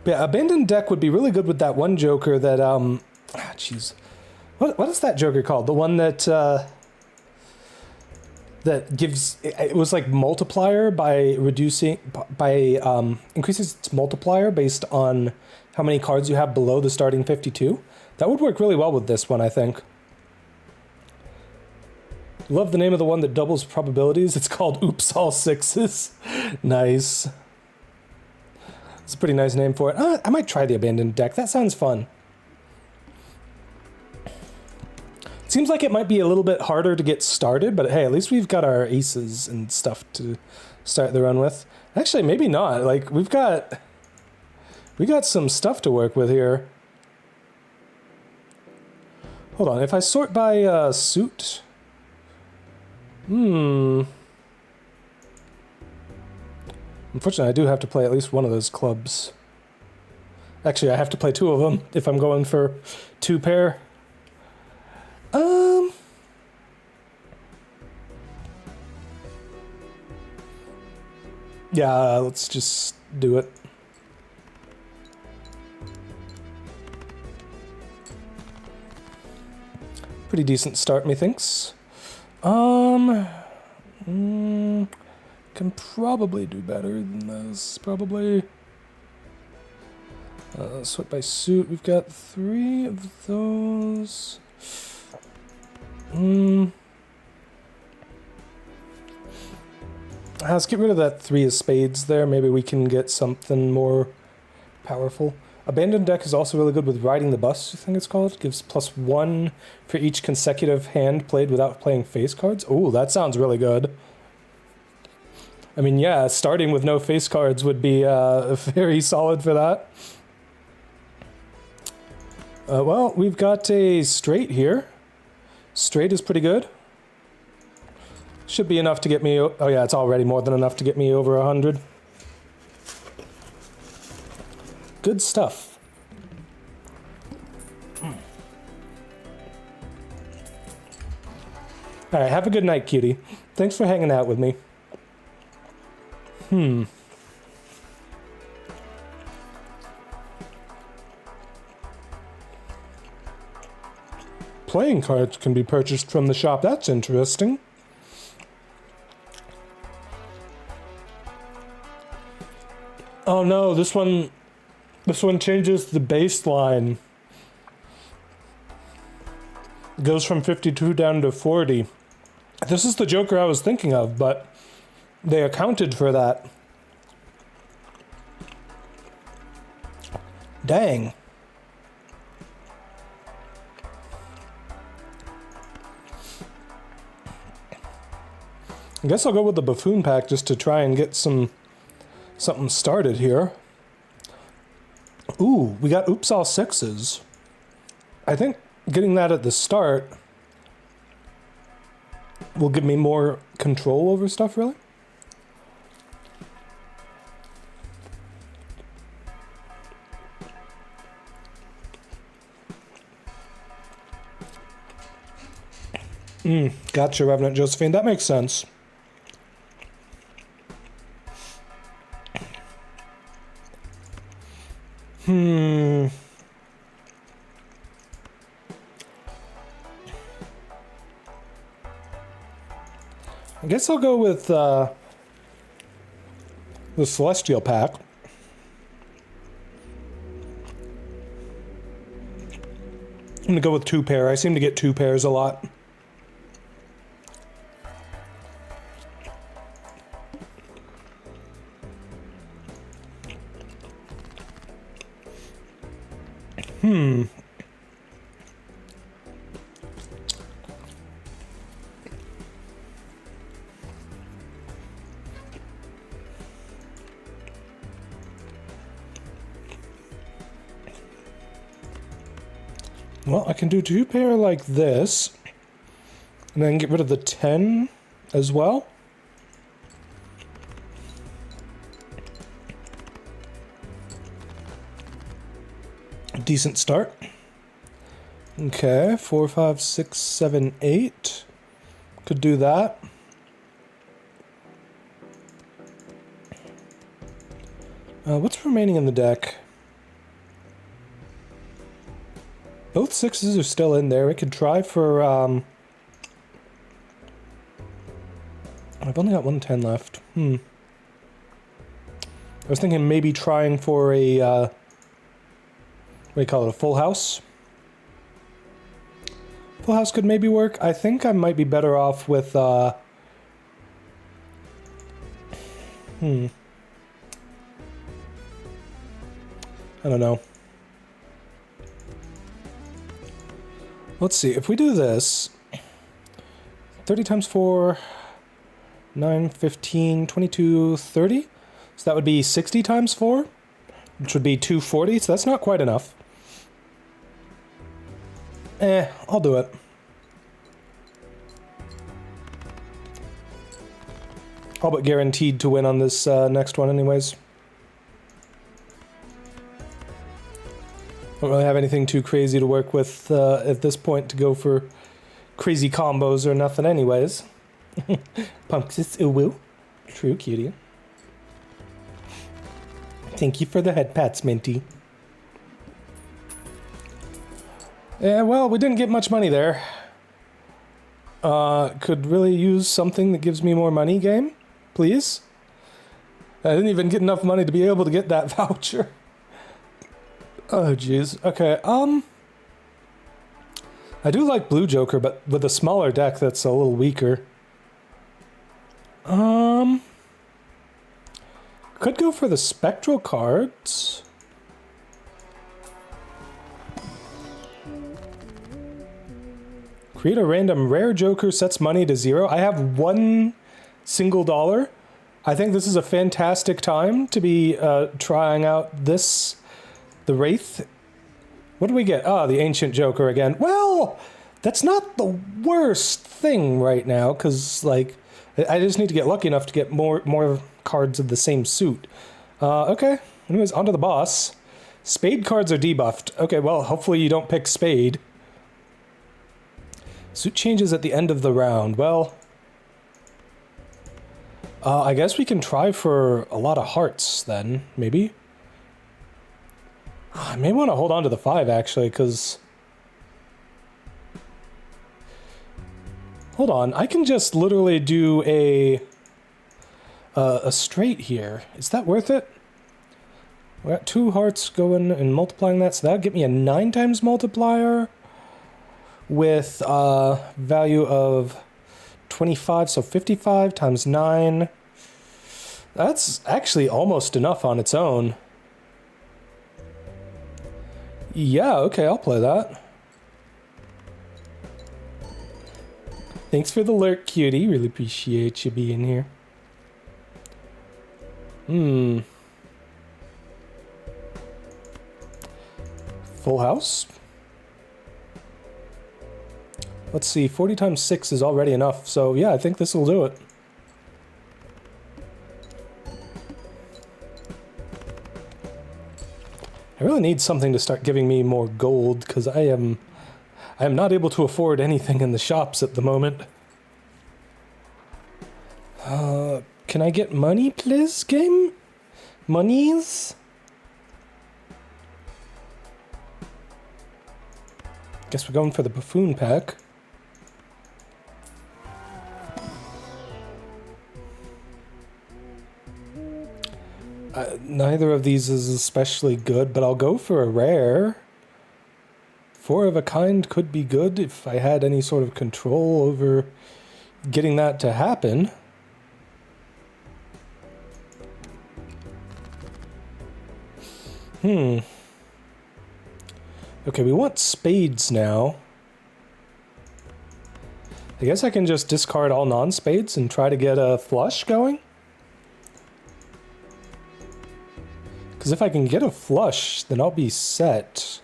A: But yeah, Abandoned Deck would be really good with that one Joker that jeez. What is that Joker called? The one that that gives, it was like multiplier by reducing, by increases its multiplier based on how many cards you have below the starting 52. That would work really well with this one, I think. Love the name of the one that doubles probabilities. It's called Oops All Sixes. Nice. It's a pretty nice name for it. I might try the Abandoned Deck. That sounds fun. Seems like it might be a little bit harder to get started, but hey, at least we've got our aces and stuff to start the run with. Actually, maybe not. Like, we got some stuff to work with here. Hold on, if I sort by suit... Unfortunately, I do have to play at least one of those clubs. Actually, I have to play two of them if I'm going for 2 pair. Yeah, let's just do it. Pretty decent start, methinks. Can probably do better than this, probably. Sort by suit, we've got 3 of those. Let's get rid of that 3 of spades there. Maybe we can get something more powerful. Abandoned Deck is also really good with riding the bus, I think it's called. Gives +1 for each consecutive hand played without playing face cards. Oh, that sounds really good. I mean, yeah, starting with no face cards would be very solid for that. Well, we've got a straight here. Straight is pretty good. Should be enough to get me... Oh yeah, it's already more than enough to get me over 100. Good stuff. Alright, have a good night, cutie. Thanks for hanging out with me. Playing cards can be purchased from the shop. That's interesting. Oh no, this one changes the baseline. It goes from 52 down to 40. This is the Joker I was thinking of, but they accounted for that. Dang. I guess I'll go with the buffoon pack just to try and get something started here. Ooh, we got oops all sixes. I think getting that at the start will give me more control over stuff, really. Gotcha, Revenant Josephine. That makes sense. I guess I'll go with the Celestial pack. I'm gonna go with 2 pair. I seem to get 2 pairs a lot. Well, I can do 2 pair like this, and then get rid of the 10 as well. Decent start. Okay, 4, 5, 6, 7, 8. Could do that. What's remaining in the deck? Both 6s are still in there. We could try for, I've only got 1 10 left. I was thinking maybe trying for a, what do you call it, a full house? Full house could maybe work. I think I might be better off with, I don't know. Let's see, if we do this, 30 times 4, 9, 15, 22, 30. So that would be 60 times 4, which would be 240, so that's not quite enough. I'll do it. All but guaranteed to win on this next one anyways. Don't really have anything too crazy to work with at this point to go for crazy combos or nothing anyways. Pumpkins, ooh, true cutie. Thank you for the head pats, Minty. Yeah, well, we didn't get much money there. Could really use something that gives me more money, game, please. I didn't even get enough money to be able to get that voucher. Oh, jeez. Okay, I do like Blue Joker, but with a smaller deck that's a little weaker. Could go for the Spectral cards. Create a random rare Joker, sets money to 0. I have $1 single. I think this is a fantastic time to be trying out this... The Wraith. What do we get? Ah, the Ancient Joker again. Well, that's not the worst thing right now, because, like, I just need to get lucky enough to get more cards of the same suit. Okay. Anyways, on to the boss. Spade cards are debuffed. Okay, well, hopefully you don't pick Spade. Suit changes at the end of the round. Well, I guess we can try for a lot of hearts, then, maybe? I may want to hold on to the 5, actually, because... Hold on, I can just literally do a straight here. Is that worth it? We got 2 hearts going and multiplying that, so that'll get me a 9 times multiplier with value of 25, so 55 times 9. That's actually almost enough on its own. Yeah, okay, I'll play that. Thanks for the lurk, cutie. Really appreciate you being here. Full house? Let's see, 40 times 6 is already enough, so yeah, I think this will do it. I really need something to start giving me more gold, because I am not able to afford anything in the shops at the moment. Can I get money, please, game? Monies? Guess we're going for the buffoon pack. Neither of these is especially good, but I'll go for a rare. 4 of a kind could be good if I had any sort of control over getting that to happen. Okay, we want spades now. I guess I can just discard all non-spades and try to get a flush going. Because if I can get a flush, then I'll be set.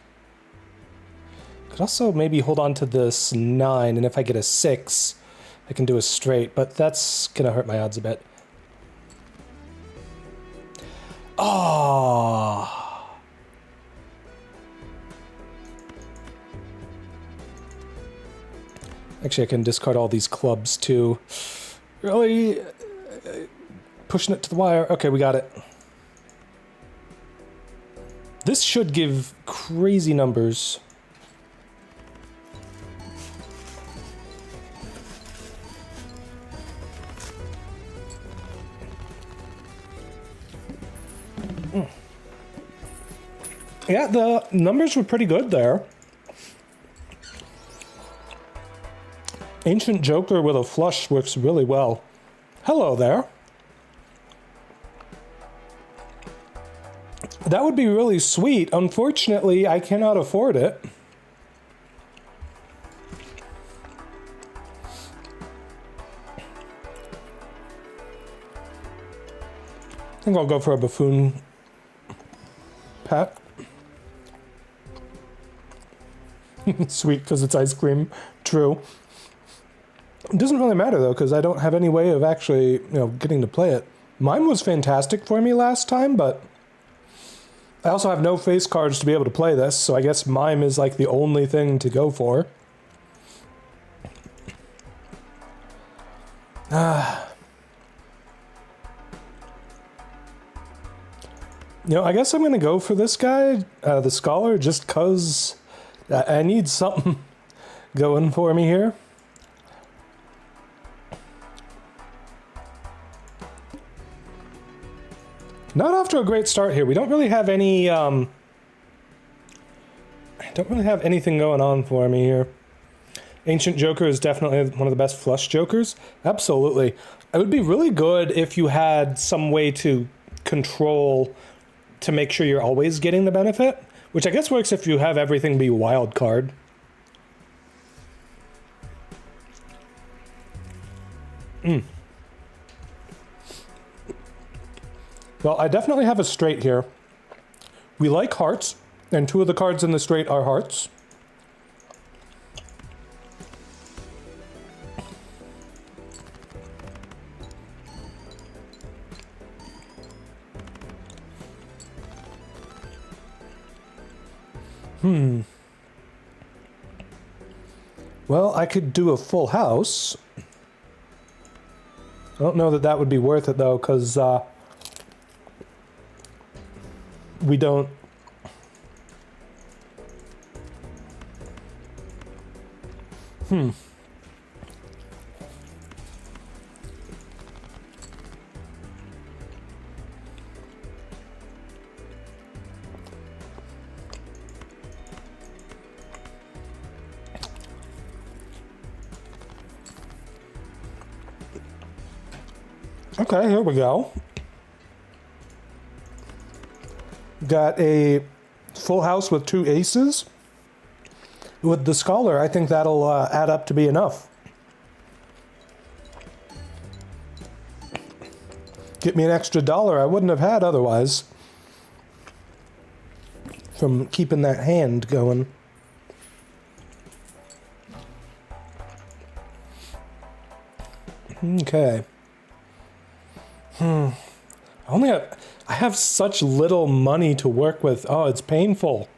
A: Could also maybe hold on to this 9, and if I get a 6, I can do a straight, but that's gonna hurt my odds a bit. Ah. Actually, I can discard all these clubs too. Really pushing it to the wire. Okay, we got it. This should give crazy numbers. Yeah, the numbers were pretty good there. Ancient Joker with a flush works really well. Hello there. That would be really sweet. Unfortunately, I cannot afford it. I think I'll go for a buffoon pack. Sweet, because it's ice cream. True. It doesn't really matter, though, because I don't have any way of actually, getting to play it. Mine was fantastic for me last time, but I also have no face cards to be able to play this, so I guess mime is like the only thing to go for. I guess I'm going to go for this guy, the Scholar, just because I need something going for me here. Not off to a great start here. We don't really have any, don't really have anything going on for me here. Ancient Joker is definitely one of the best flush jokers. Absolutely. It would be really good if you had some way to control to make sure you're always getting the benefit, which I guess works if you have everything be wild card. Well, I definitely have a straight here. We like hearts, and 2 of the cards in the straight are hearts. Well, I could do a full house. I don't know that that would be worth it, though, because we don't... Okay, here we go. Got a full house with 2 aces. With the Scholar, I think that'll add up to be enough. Get me an extra $1 I wouldn't have had otherwise. From keeping that hand going. Okay. I have such little money to work with. Oh, it's painful.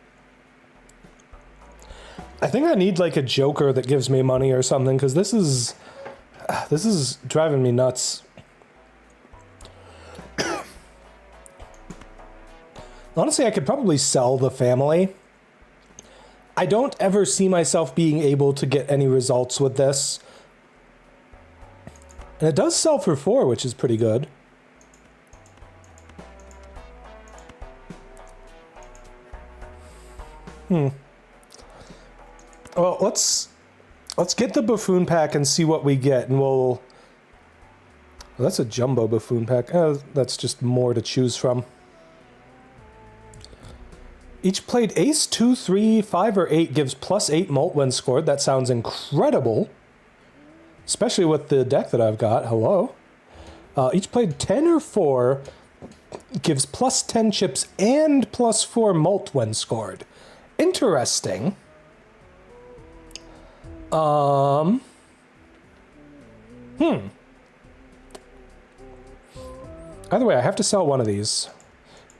A: I think I need like a joker that gives me money or something, because this is driving me nuts. Honestly, I could probably sell the family. I don't ever see myself being able to get any results with this. And it does sell for 4, which is pretty good. Well, let's get the buffoon pack and see what we get, and well, that's a jumbo buffoon pack. That's just more to choose from. Each played ace, 2, 3, 5, or 8 gives +8 mult when scored. That sounds incredible. Especially with the deck that I've got. Hello. Each played 10 or 4 gives +10 chips and +4 mult when scored. Interesting. Either way, I have to sell one of these.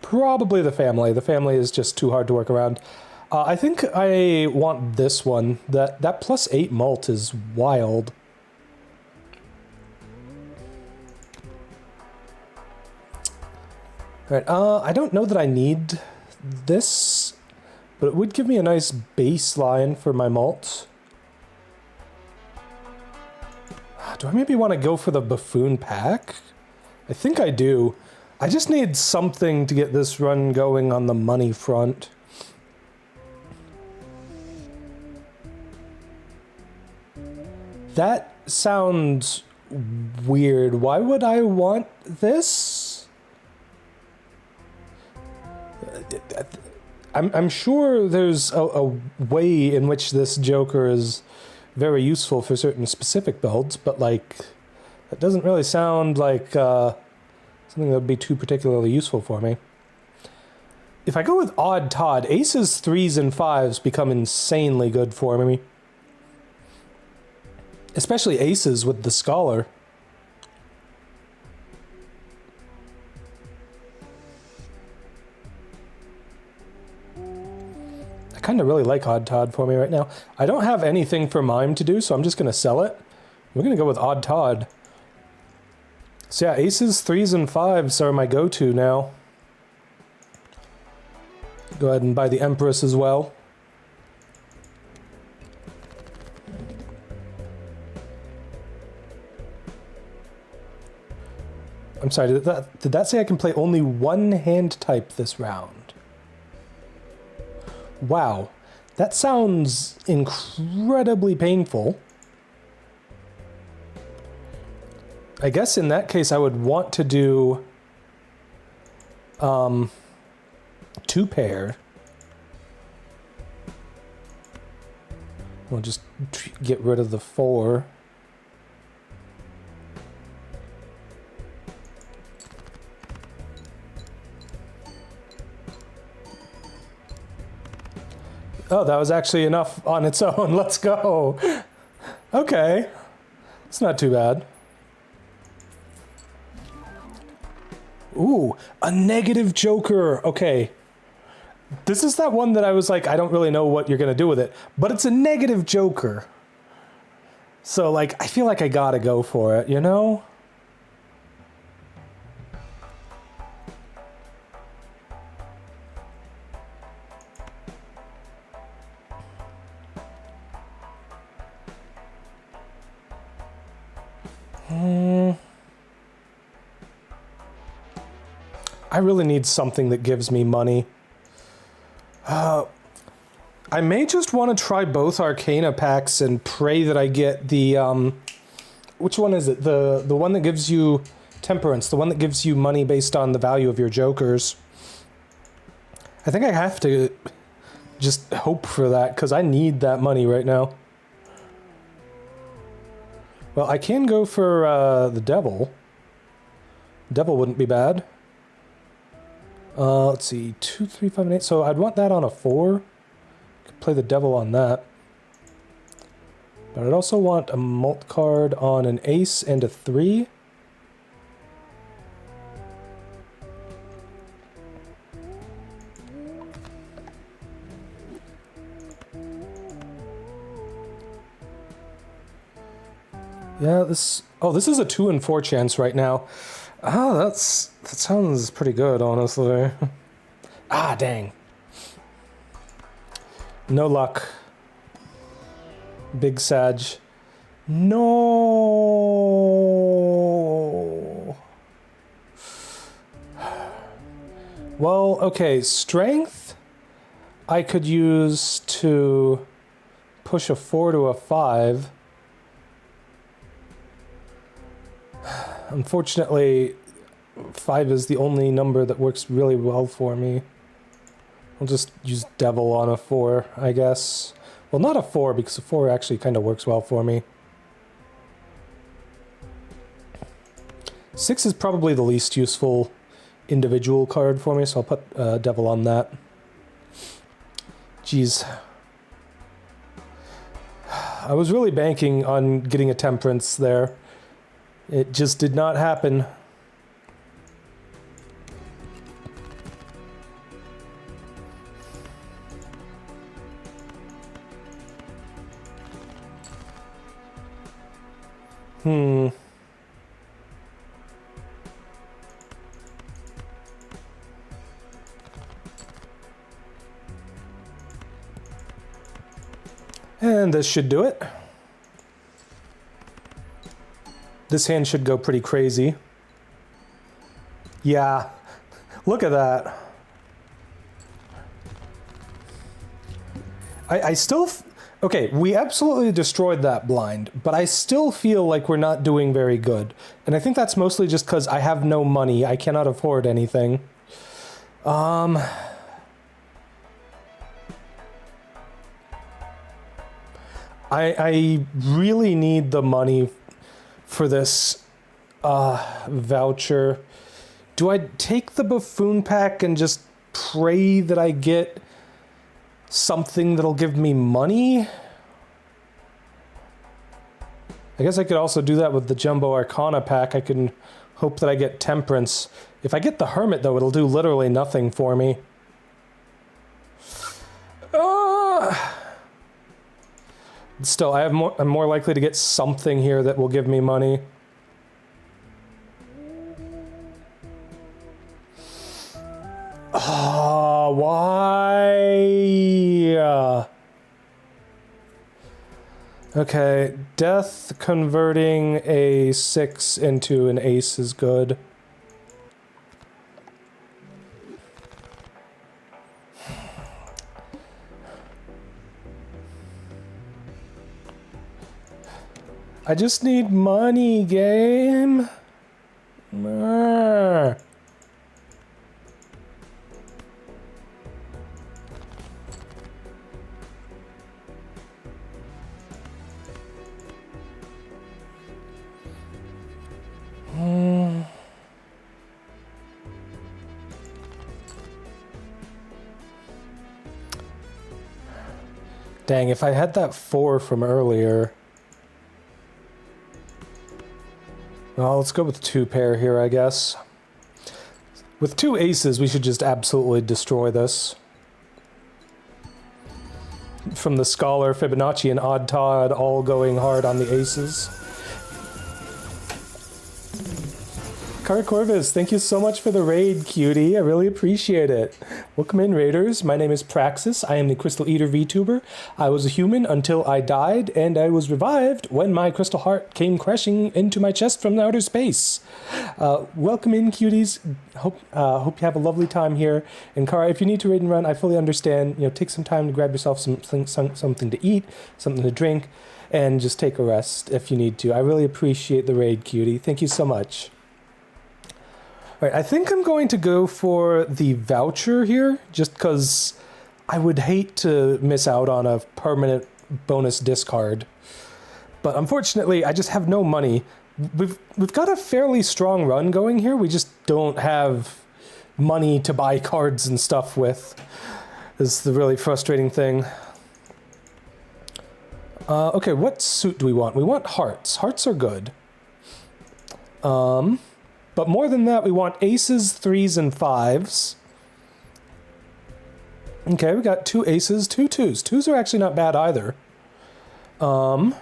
A: Probably the family. The family is just too hard to work around. I think I want this one. That +8 mult is wild. Alright, I don't know that I need this, but it would give me a nice baseline for my malt. Do I maybe want to go for the buffoon pack? I think I do. I just need something to get this run going on the money front. That sounds weird. Why would I want this? I'm sure there's a way in which this Joker is very useful for certain specific builds, but like, that doesn't really sound like something that would be too particularly useful for me. If I go with Odd Todd, aces, 3s, and 5s become insanely good for me. Especially aces with the Scholar. I kind of really like Odd Todd for me right now. I don't have anything for Mime to do, so I'm just going to sell it. We're going to go with Odd Todd. So yeah, aces, 3s, and 5s are my go-to now. Go ahead and buy the Empress as well. I'm sorry, did that say I can play only one hand type this round? Wow, that sounds incredibly painful. I guess in that case I would want to do 2 pair. We'll just get rid of the 4. Oh, that was actually enough on its own. Let's go. Okay. It's not too bad. Ooh, a negative Joker. Okay. This is that one that I was like, I don't really know what you're going to do with it. But it's a negative Joker. So, like, I feel like I gotta go for it, you know? I really need something that gives me money. I may just want to try both Arcana packs and pray that I get the, which one is it? The one that gives you Temperance, the one that gives you money based on the value of your Jokers. I think I have to just hope for that, because I need that money right now. Well, I can go for the Devil. Devil wouldn't be bad. Let's see, 2, 3, 5, and 8. So I'd want that on a 4. Could play the devil on that. But I'd also want a mult card on an ace and a 3. Yeah, this is a 2 and 4 chance right now. Ah, that sounds pretty good, honestly. Ah, dang. No luck. Big Sag. No. Well, okay, strength I could use to push a 4 to a 5. Unfortunately, 5 is the only number that works really well for me. I'll just use devil on a 4, I guess. Well, not a 4, because a 4 actually kind of works well for me. 6 is probably the least useful individual card for me, so I'll put devil on that. Jeez. I was really banking on getting a temperance there. It just did not happen. And this should do it. This hand should go pretty crazy. Yeah, look at that. I still... Okay, we absolutely destroyed that blind, but I still feel like we're not doing very good. And I think that's mostly just because I have no money. I cannot afford anything. I really need the money for this voucher. Do I take the buffoon pack and just pray that I get something that'll give me money? I guess I could also do that with the Jumbo Arcana pack. I can hope that I get Temperance. If I get the Hermit, though, it'll do literally nothing for me. Still, I'm more likely to get something here that will give me money. Oh, why? Okay, death converting a 6 into an ace is good. I just need money, game. Dang, if I had that 4 from earlier... Well, let's go with 2 pair here, I guess. With 2 aces, we should just absolutely destroy this. From the Scholar, Fibonacci, and Odd Todd all going hard on the aces. Cara Corvus, thank you so much for the raid, cutie. I really appreciate it. Welcome in, raiders. My name is Praxis. I am the Crystal Eater VTuber. I was a human until I died, and I was revived when my crystal heart came crashing into my chest from outer space. Welcome in, cuties. Hope you have a lovely time here. And Cara, if you need to raid and run, I fully understand. You know, take some time to grab yourself something to eat, something to drink, and just take a rest if you need to. I really appreciate the raid, cutie. Thank you so much. All right, I think I'm going to go for the voucher here, just because I would hate to miss out on a permanent bonus discard. But unfortunately, I just have no money. we've got a fairly strong run going here. We just don't have money to buy cards and stuff with. Is the really frustrating thing. Okay, what suit do we want? We want hearts. Hearts are good. But more than that, we want aces, 3s, and 5s. Okay, we got 2 aces, 2 2s. 2s are actually not bad either. Get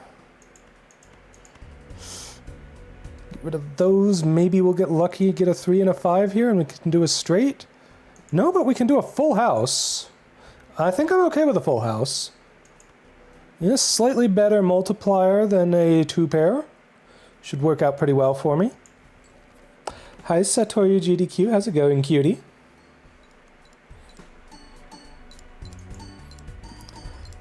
A: rid of those. Maybe we'll get lucky, get a 3 and a 5 here, and we can do a straight. No, but we can do a full house. I think I'm okay with a full house. Yeah, slightly better multiplier than a 2 pair. Should work out pretty well for me. Hi, Satoru GDQ. How's it going, cutie?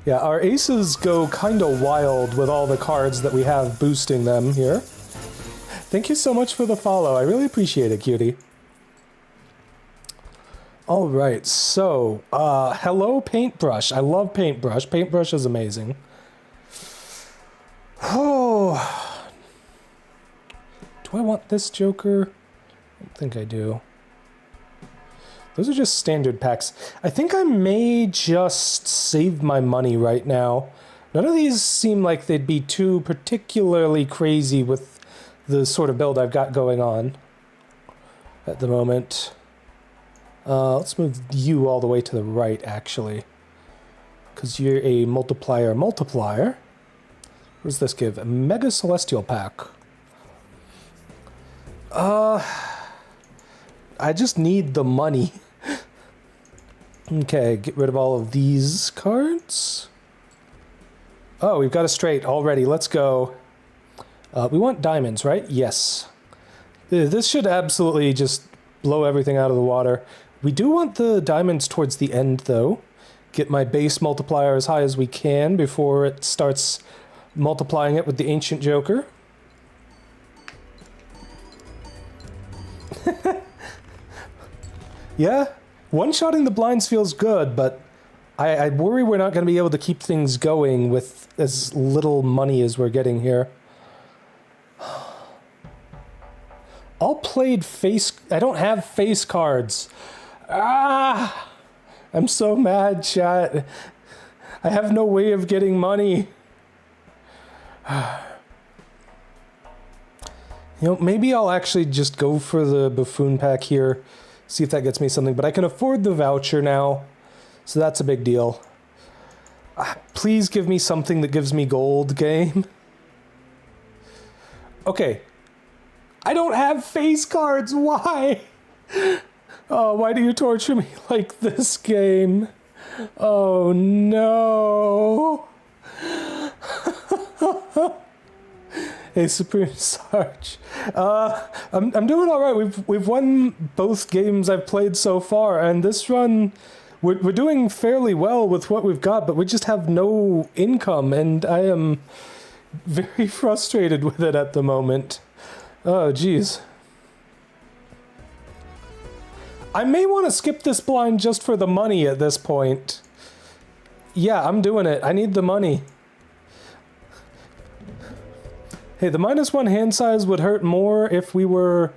A: Yeah, our aces go kind of wild with all the cards that we have boosting them here. Thank you so much for the follow. I really appreciate it, cutie. All right, so, hello, Paintbrush. I love Paintbrush. Paintbrush is amazing. Oh. Do I want this Joker? I don't think I do. Those are just standard packs. I think I may just save my money right now. None of these seem like they'd be too particularly crazy with the sort of build I've got going on at the moment. Let's move you all the way to the right, actually. Because you're a multiplier. What does this give? A Mega Celestial pack. I just need the money. Okay, get rid of all of these cards. Oh, we've got a straight already. Let's go. We want diamonds, right? Yes. This should absolutely just blow everything out of the water. We do want the diamonds towards the end, though. Get my base multiplier as high as we can before it starts multiplying it with the Ancient Joker. Yeah, one-shotting the blinds feels good, but I worry we're not going to be able to keep things going with as little money as we're getting here. All played face... I don't have face cards. Ah! I'm so mad, chat. I have no way of getting money. You know, maybe I'll actually just go for the buffoon pack here. See if that gets me something. But I can afford the voucher now. So that's a big deal. Please give me something that gives me gold, game. Okay. I don't have face cards. Why? Oh, why do you torture me like this, game? Oh, no. Hey, Supreme Sarge. I'm doing all right. We've won both games I've played so far, and this run, we're doing fairly well with what we've got, but we just have no income, and I am very frustrated with it at the moment. Oh, geez. I may want to skip this blind just for the money at this point. Yeah, I'm doing it. I need the money. Hey, the -1 hand size would hurt more if we were...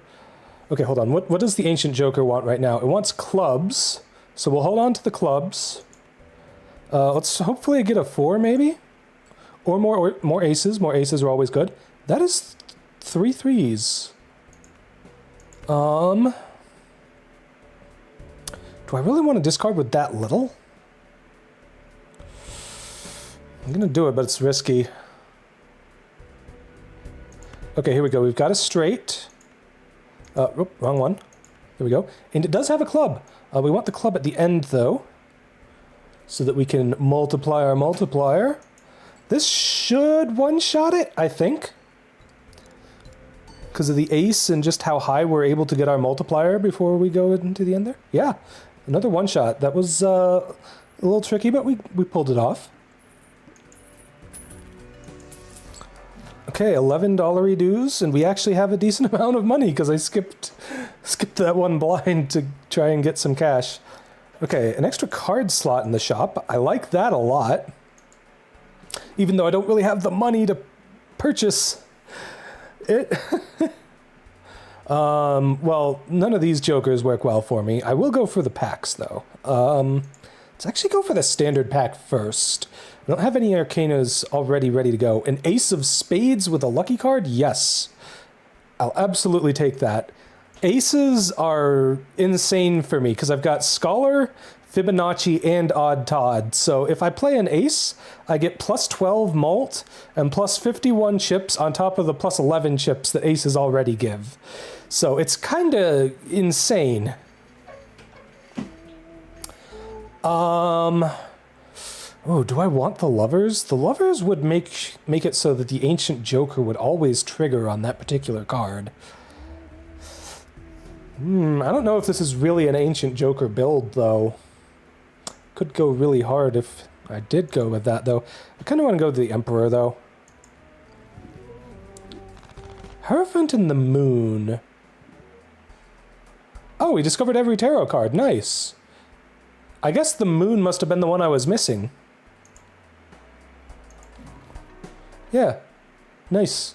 A: Okay, hold on. What does the Ancient Joker want right now? It wants clubs. So we'll hold on to the clubs. Let's hopefully get a 4, maybe? Or more aces. More aces are always good. That is 3 3s. Do I really want to discard with that little? I'm gonna do it, but it's risky. Okay, here we go. We've got a straight. Wrong one. There we go. And it does have a club. We want the club at the end, though, so that we can multiply our multiplier. This should one-shot it, I think, because of the ace and just how high we're able to get our multiplier before we go into the end there. Yeah, another one-shot. That was a little tricky, but we pulled it off. Okay, $11 dues, and we actually have a decent amount of money because I skipped that one blind to try and get some cash. Okay, an extra card slot in the shop. I like that a lot. Even though I don't really have the money to purchase It... well, none of these jokers work well for me. I will go for the packs, though. Let's actually go for the standard pack first. I don't have any Arcanas already ready to go. An Ace of Spades with a lucky card? Yes. I'll absolutely take that. Aces are insane for me because I've got Scholar, Fibonacci, and Odd Todd. So if I play an ace, I get plus 12 mult and plus 51 chips on top of the plus 11 chips that aces already give. So it's kind of insane. Oh, do I want the Lovers? The Lovers would make it so that the Ancient Joker would always trigger on that particular card. I don't know if this is really an Ancient Joker build, though. Could go really hard if I did go with that, though. I kind of want to go to the Emperor, though. Hierophant and the Moon. Oh, we discovered every tarot card. Nice. I guess the Moon must have been the one I was missing. Yeah. Nice.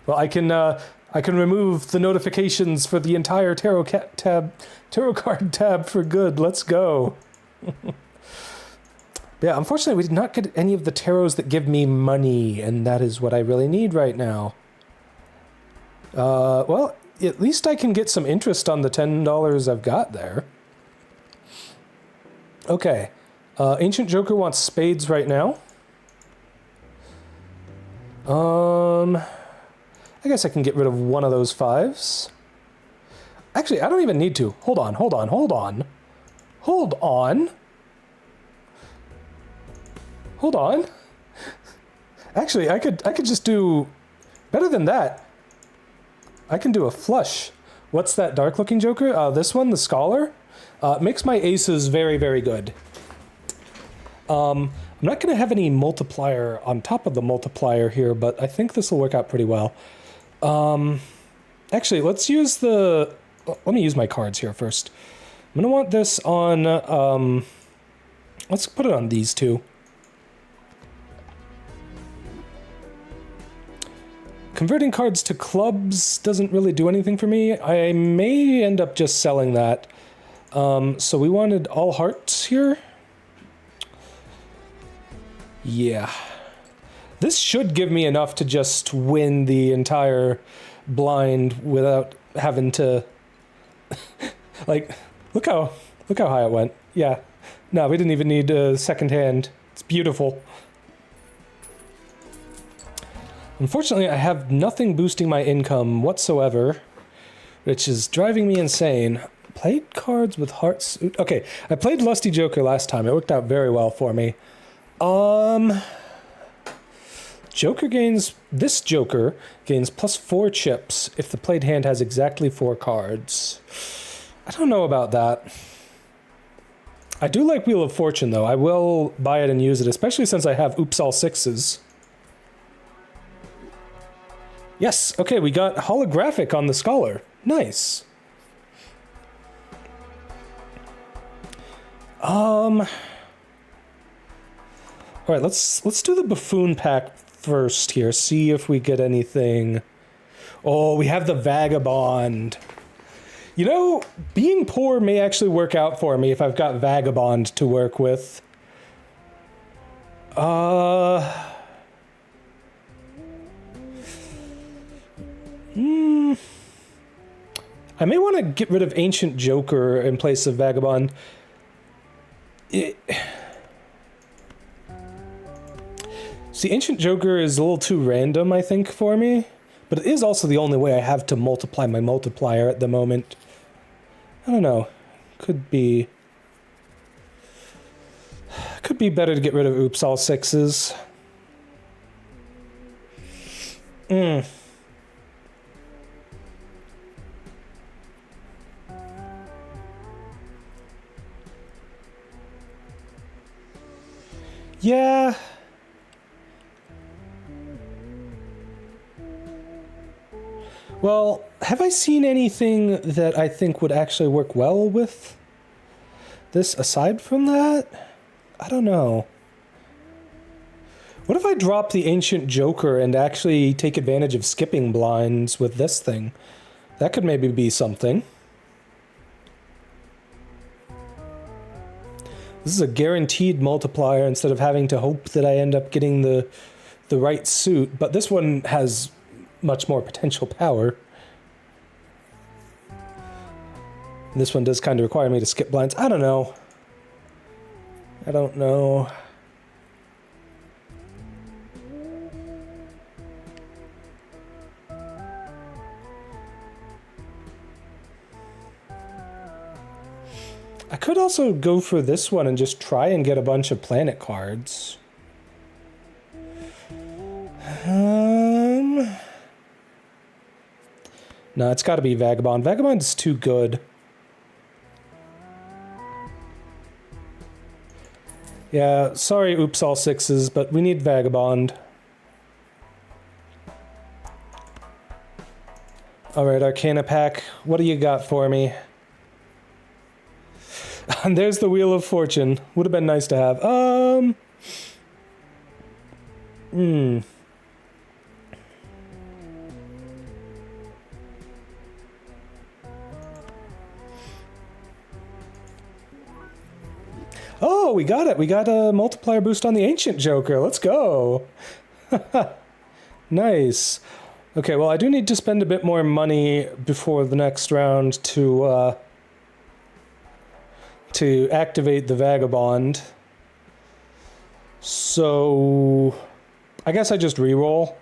A: Well, I can remove the notifications for the entire tarot card tab for good. Let's go. Yeah, unfortunately, we did not get any of the tarots that give me money, and that is what I really need right now. Well, at least I can get some interest on the $10 I've got there. Okay. Ancient Joker wants spades right now. I guess I can get rid of one of those fives. Actually, I don't even need to. Hold on. Actually, I could just do better than that. I can do a flush. What's that dark-looking Joker? This one, the Scholar. Makes my aces very, very good. I'm not going to have any multiplier on top of the multiplier here, but I think this will work out pretty well. Actually, let's use the... Let me use my cards here first. I'm going to want this on... let's put it on these two. Converting cards to clubs doesn't really do anything for me. I may end up just selling that. So we wanted all hearts here. Yeah. This should give me enough to just win the entire blind without having to... like, look how high it went. Yeah. No, we didn't even need a second hand. It's beautiful. Unfortunately, I have nothing boosting my income whatsoever, which is driving me insane. Played cards with hearts... Okay, I played Lusty Joker last time. It worked out very well for me. Joker gains... This Joker gains plus 4 chips if the played hand has exactly 4 cards. I don't know about that. I do like Wheel of Fortune, though. I will buy it and use it, especially since I have Oops All Sixes. Yes, okay, we got holographic on the Scholar. Nice. Alright, let's do the Buffoon pack first here. See if we get anything. Oh, we have the Vagabond. You know, being poor may actually work out for me if I've got Vagabond to work with. I may want to get rid of Ancient Joker in place of Vagabond. See, Ancient Joker is a little too random, I think, for me. But it is also the only way I have to multiply my multiplier at the moment. I don't know. Could be better to get rid of Oops All Sixes. Yeah. Well, have I seen anything that I think would actually work well with this aside from that? I don't know. What if I drop the Ancient Joker and actually take advantage of skipping blinds with this thing? That could maybe be something. This is a guaranteed multiplier instead of having to hope that I end up getting the right suit, but this one has much more potential power. And this one does kind of require me to skip blinds. I don't know. I don't know. I could also go for this one and just try and get a bunch of planet cards. No, it's got to be Vagabond. Vagabond's too good. Yeah, sorry, oops, all sixes, but we need Vagabond. Alright, Arcana pack, what do you got for me? And there's the Wheel of Fortune. Would have been nice to have. Oh, we got it. We got a multiplier boost on the Ancient Joker. Let's go. Nice. Okay, well, I do need to spend a bit more money before the next round to activate the Vagabond. So I guess I just reroll.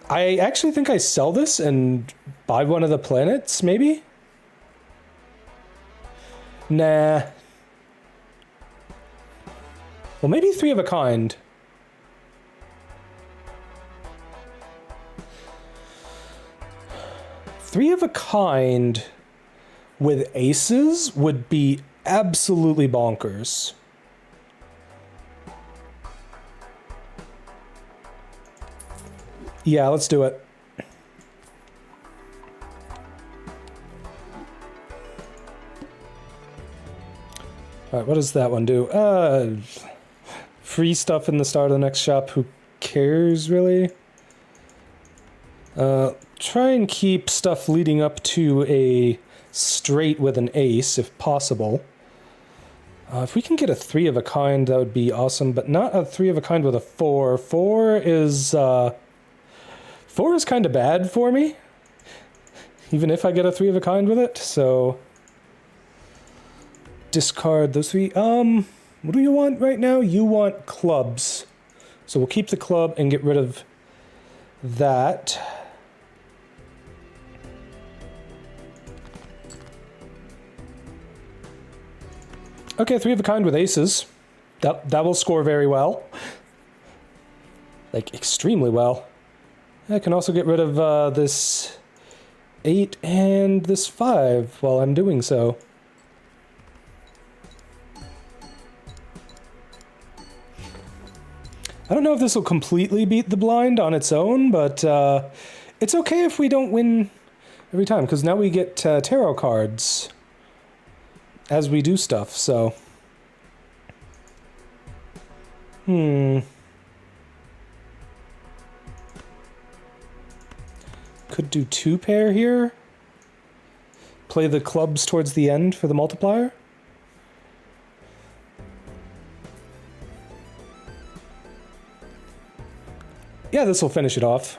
A: I actually think I sell this and buy one of the planets, maybe? Nah. Well, maybe three of a kind. Three of a kind with aces would be absolutely bonkers. Yeah, let's do it. Alright, what does that one do? Free stuff in the start of the next shop. Who cares, really? Try and keep stuff leading up to a straight with an ace, if possible. If we can get a three of a kind, that would be awesome, but not a three of a kind with a four. Four is kind of bad for me, even if I get a three of a kind with it, so discard those three. What do you want right now? You want clubs. So we'll keep the club and get rid of that. Okay, three of a kind with aces. That will score very well. Like, extremely well. I can also get rid of this 8 and this 5 while I'm doing so. I don't know if this will completely beat the blind on its own, but it's okay if we don't win every time, because now we get tarot cards as we do stuff, so. Could do 2 pair here. Play the clubs towards the end for the multiplier. Yeah, this will finish it off.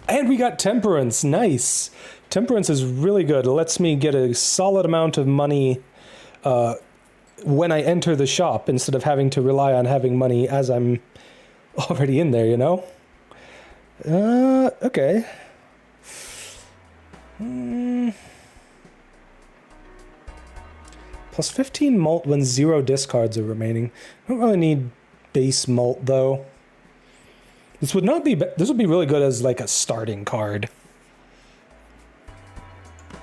A: And we got Temperance. Nice. Temperance is really good. It lets me get a solid amount of money when I enter the shop instead of having to rely on having money as I'm already in there, you know? Okay. Plus 15 mult when 0 discards are remaining. I don't really need base mult, though. This would not be... This would be really good as, like, a starting card.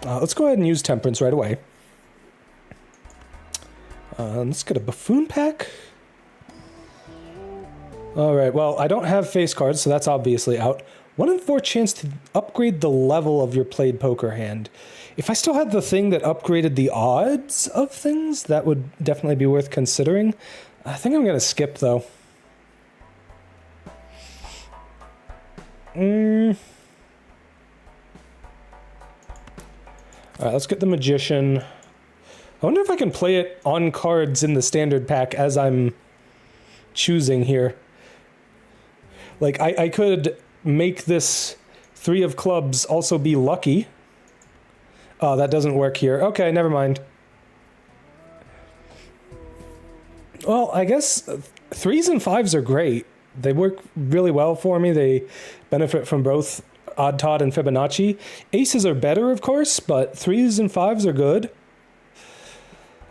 A: Let's go ahead and use Temperance right away. Let's get a Buffoon pack. Alright, well, I don't have face cards, so that's obviously out. 1 in 4 chance to upgrade the level of your played poker hand. If I still had the thing that upgraded the odds of things, that would definitely be worth considering. I think I'm going to skip, though. Alright, let's get the Magician. I wonder if I can play it on cards in the standard pack as I'm choosing here. Like, I could make this 3 of clubs also be lucky. Oh, that doesn't work here. Okay, never mind. Well, I guess 3s and 5s are great. They work really well for me. They benefit from both Odd Todd and Fibonacci. Aces are better, of course, but 3s and 5s are good.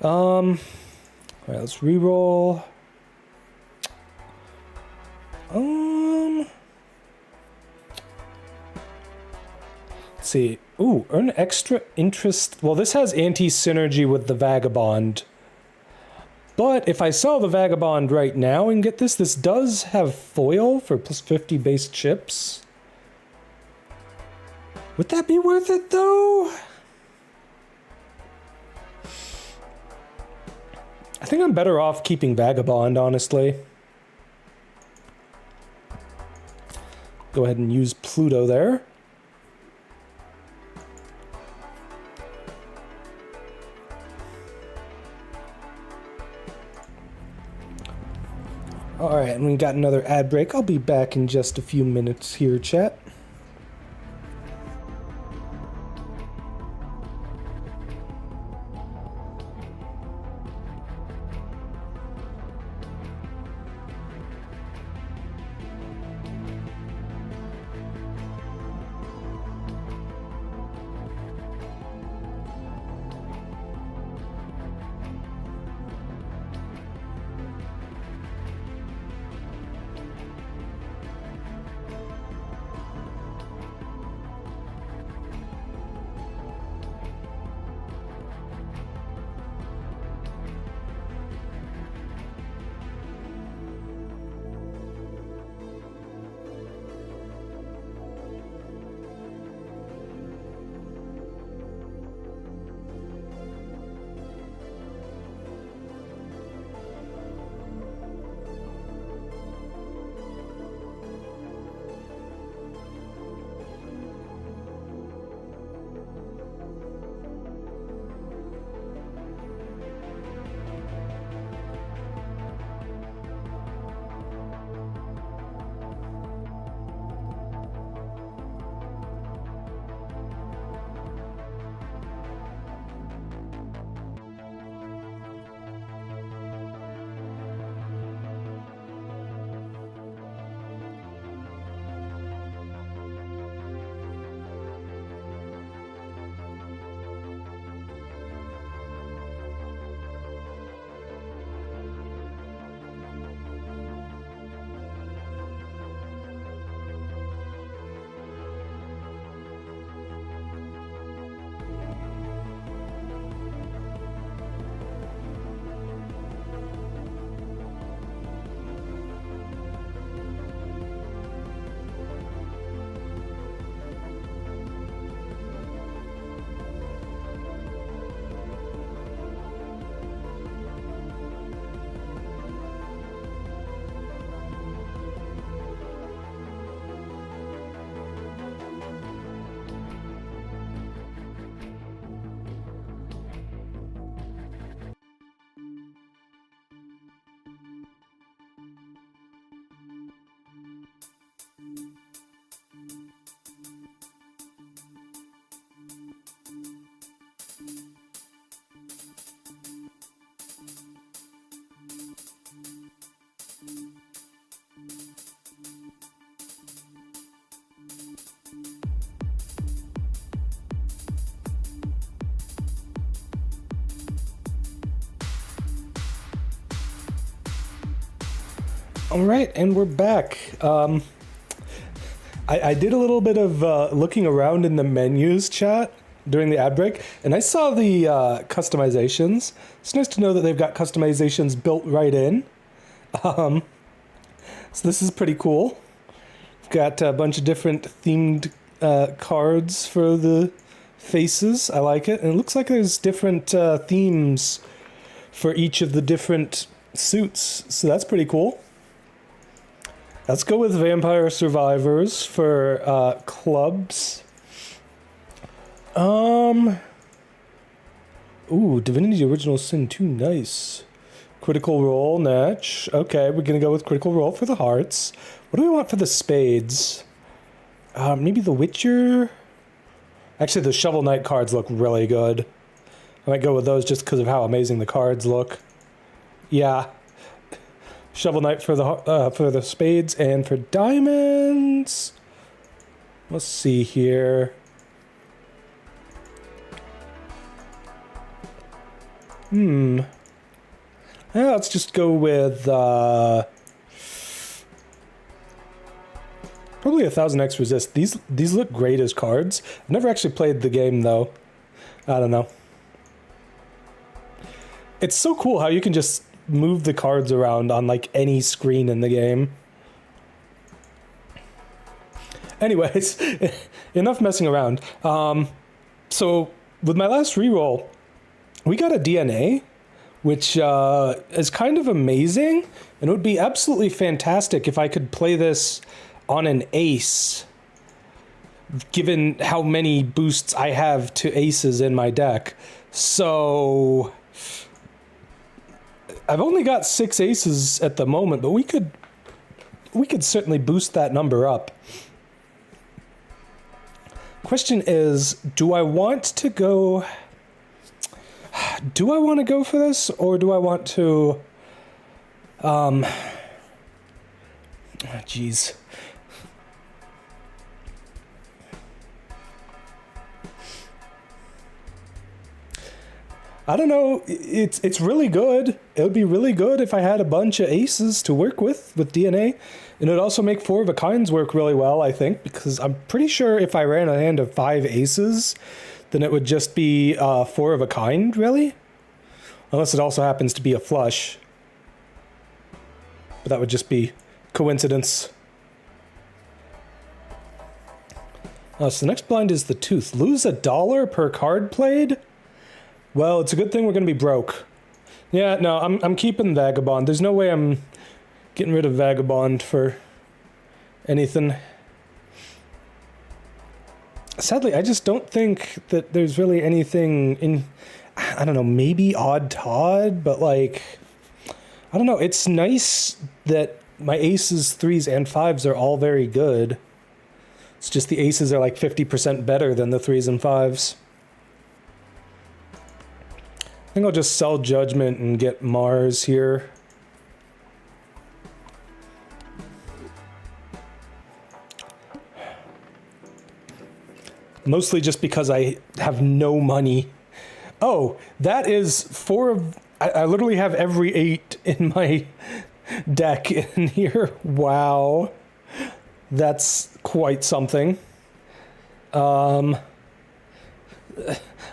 A: All right, let's re-roll. Let's see. Ooh, earn extra interest. Well, this has anti-synergy with the Vagabond. But if I sell the Vagabond right now and get this, this does have foil for plus 50 base chips. Would that be worth it, though? I think I'm better off keeping Vagabond, honestly. Go ahead and use Pluto there. Alright, and we got another ad break. I'll be back in just a few minutes here, chat. All right, and we're back. I did a little bit of looking around in the menus chat during the ad break, and I saw the customizations. It's nice to know that they've got customizations built right in. So this is pretty cool. Got a bunch of different themed cards for the faces. I like it. And it looks like there's different themes for each of the different suits. So that's pretty cool. Let's go with Vampire Survivors for clubs. Ooh, Divinity Original Sin 2, nice. Critical Role, Natch. Okay, we're gonna go with Critical Role for the hearts. What do we want for the spades? Maybe the Witcher? Actually, the Shovel Knight cards look really good. I might go with those just because of how amazing the cards look. Yeah. Shovel Knight for the spades, and for diamonds. Let's see here. Yeah, let's just go with probably 1000x resist. These look great as cards. I've never actually played the game though. I don't know. It's so cool how you can just move the cards around on like any screen in the game. Anyways, enough messing around. So with my last reroll, we got a DNA, which is kind of amazing, and it would be absolutely fantastic if I could play this on an ace, given how many boosts I have to aces in my deck. So I've only got 6 aces at the moment, but we could certainly boost that number up. Question is, do I want to go for this, or do I want to jeez. I don't know. It's really good. It would be really good if I had a bunch of aces to work with DNA. And it would also make 4 of a kinds work really well, I think, because I'm pretty sure if I ran a hand of 5 aces, then it would just be 4 of a kind, really? Unless it also happens to be a flush. But that would just be coincidence. So the next blind is the tooth. Lose $1 per card played? Well, it's a good thing we're going to be broke. Yeah, no, I'm keeping Vagabond. There's no way I'm getting rid of Vagabond for anything. Sadly, I just don't think that there's really anything in... I don't know, maybe Odd Todd, but like... I don't know, it's nice that my aces, 3s, and 5s are all very good. It's just the aces are like 50% better than the 3s and 5s. I think I'll just sell Judgment and get Mars here. Mostly just because I have no money. Oh, that is 4 of... I literally have every 8 in my deck in here. Wow. That's quite something. A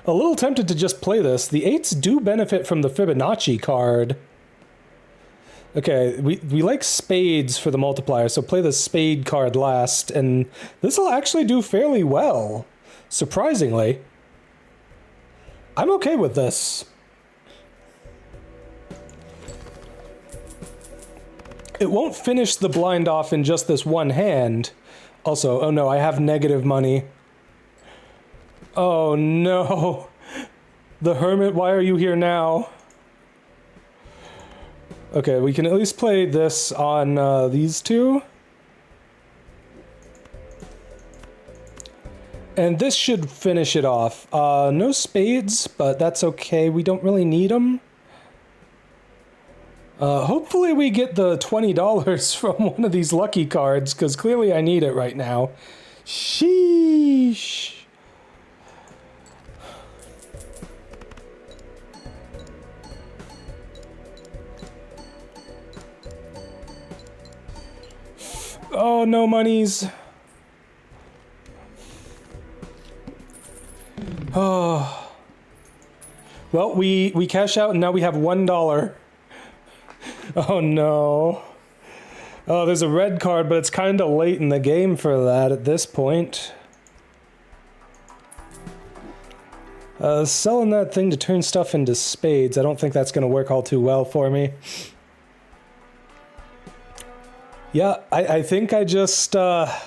A: little tempted to just play this. The 8s do benefit from the Fibonacci card. Okay, we like spades for the multiplier, so play the spade card last, and this will actually do fairly well, surprisingly. I'm okay with this. It won't finish the blind off in just this one hand. Also, oh no, I have negative money. Oh no. The Hermit, why are you here now? Okay, we can at least play this on these two. And this should finish it off. No spades, but that's okay. We don't really need them. Hopefully we get the $20 from one of these lucky cards, because clearly I need it right now. Sheesh. Oh, no monies. Oh. Well, we cash out and now we have $1. Oh no. Oh, there's a red card, but it's kind of late in the game for that at this point. Selling that thing to turn stuff into spades, I don't think that's going to work all too well for me. Yeah, I think I just, I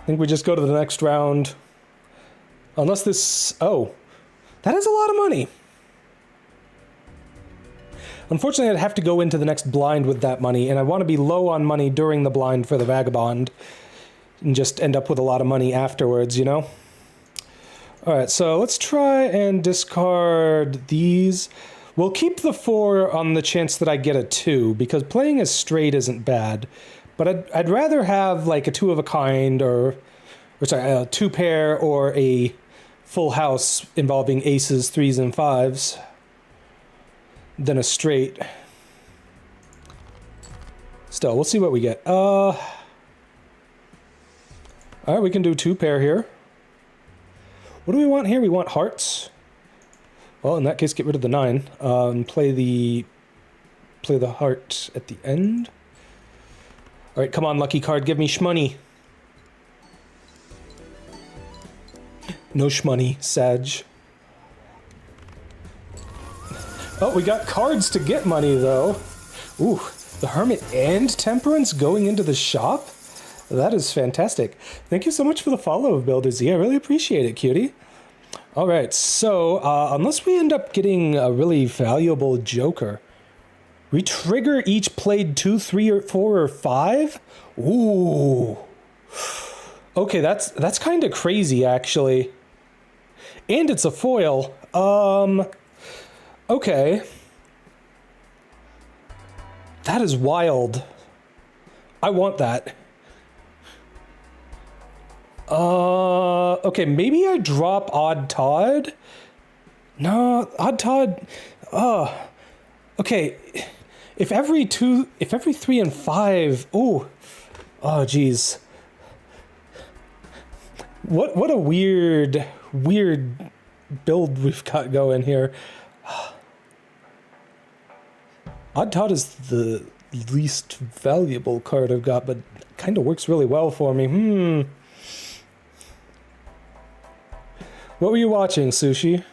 A: think we just go to the next round. Unless this... Oh. That is a lot of money. Unfortunately, I'd have to go into the next blind with that money, and I want to be low on money during the blind for the Vagabond, and just end up with a lot of money afterwards, you know? Alright, so let's try and discard these. We'll keep the 4 on the chance that I get a 2, because playing as straight isn't bad. But I'd rather have, like, a 2 of a kind, or sorry, a 2 pair, or a full house involving aces, 3s, and 5s than a straight. Still, we'll see what we get. Alright, we can do 2 pair here. What do we want here? We want hearts. Well, in that case, get rid of the 9 and play the heart at the end. Alright, come on, lucky card, give me shmoney. No shmoney, Sag. Oh, we got cards to get money, though. Ooh, the Hermit and Temperance going into the shop? That is fantastic. Thank you so much for the follow, Builder Z. I really appreciate it, cutie. All right, so unless we end up getting a really valuable joker, we trigger each played 2, 3, or 4, or 5? Ooh. Okay, that's kind of crazy, actually. And it's a foil. Okay. That is wild. I want that. Okay, maybe I drop Odd Todd? No, Odd Todd... okay. If every 3 and 5... Ooh. Oh, geez. What a weird build we've got going here. Odd Todd is the least valuable card I've got, but kind of works really well for me. What were you watching, Sushi?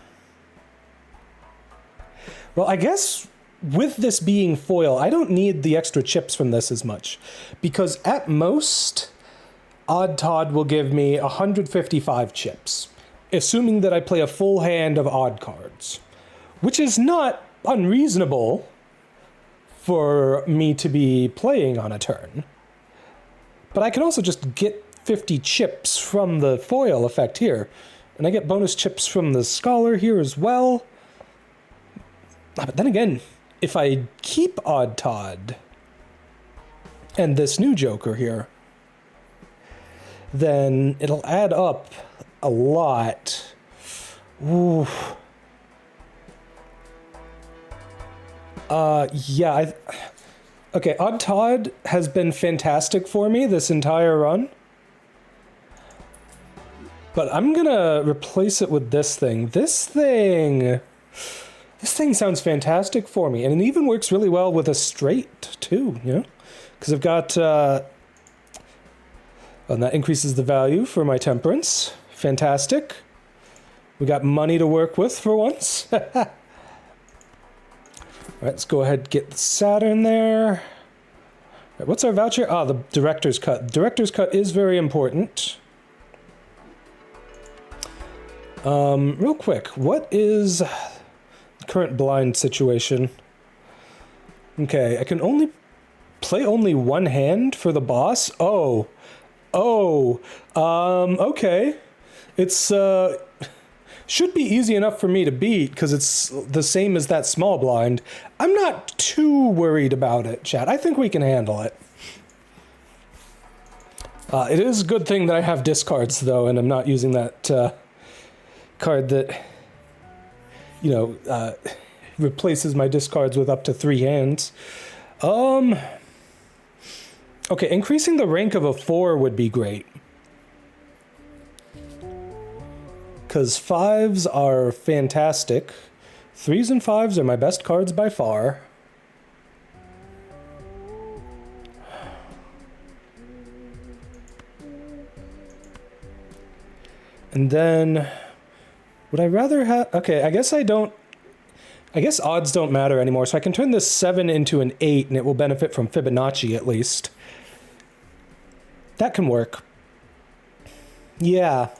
A: Well, I guess with this being foil, I don't need the extra chips from this as much, because at most, Odd Todd will give me 155 chips, assuming that I play a full hand of odd cards, which is not unreasonable for me to be playing on a turn. But I can also just get 50 chips from the foil effect here, and I get bonus chips from the Scholar here as well. But then again, if I keep Odd Todd and this new Joker here, then it'll add up a lot. Ooh. Yeah, okay, Odd Todd has been fantastic for me this entire run. But I'm gonna replace it with this thing. This thing sounds fantastic for me, and it even works really well with a straight, too, you know? Because I've got, and that increases the value for my Temperance. Fantastic. We got money to work with for once. All right, let's go ahead and get the Saturn there. All right, what's our voucher? Ah, the Director's Cut. Director's Cut is very important. Real quick, what is the current blind situation? Okay, I can only play only one hand for the boss? Okay. It's, should be easy enough for me to beat, because it's the same as that small blind. I'm not too worried about it, chat. I think we can handle it. It is a good thing that I have discards, though, and I'm not using that, card that, you know, replaces my discards with up to 3 hands. Okay, increasing the rank of a 4 would be great. Because 5s are fantastic. 3s and 5s are my best cards by far. And then, would I rather have... Okay, I guess I don't... I guess odds don't matter anymore, so I can turn this 7 into an 8, and it will benefit from Fibonacci, at least. That can work. Yeah.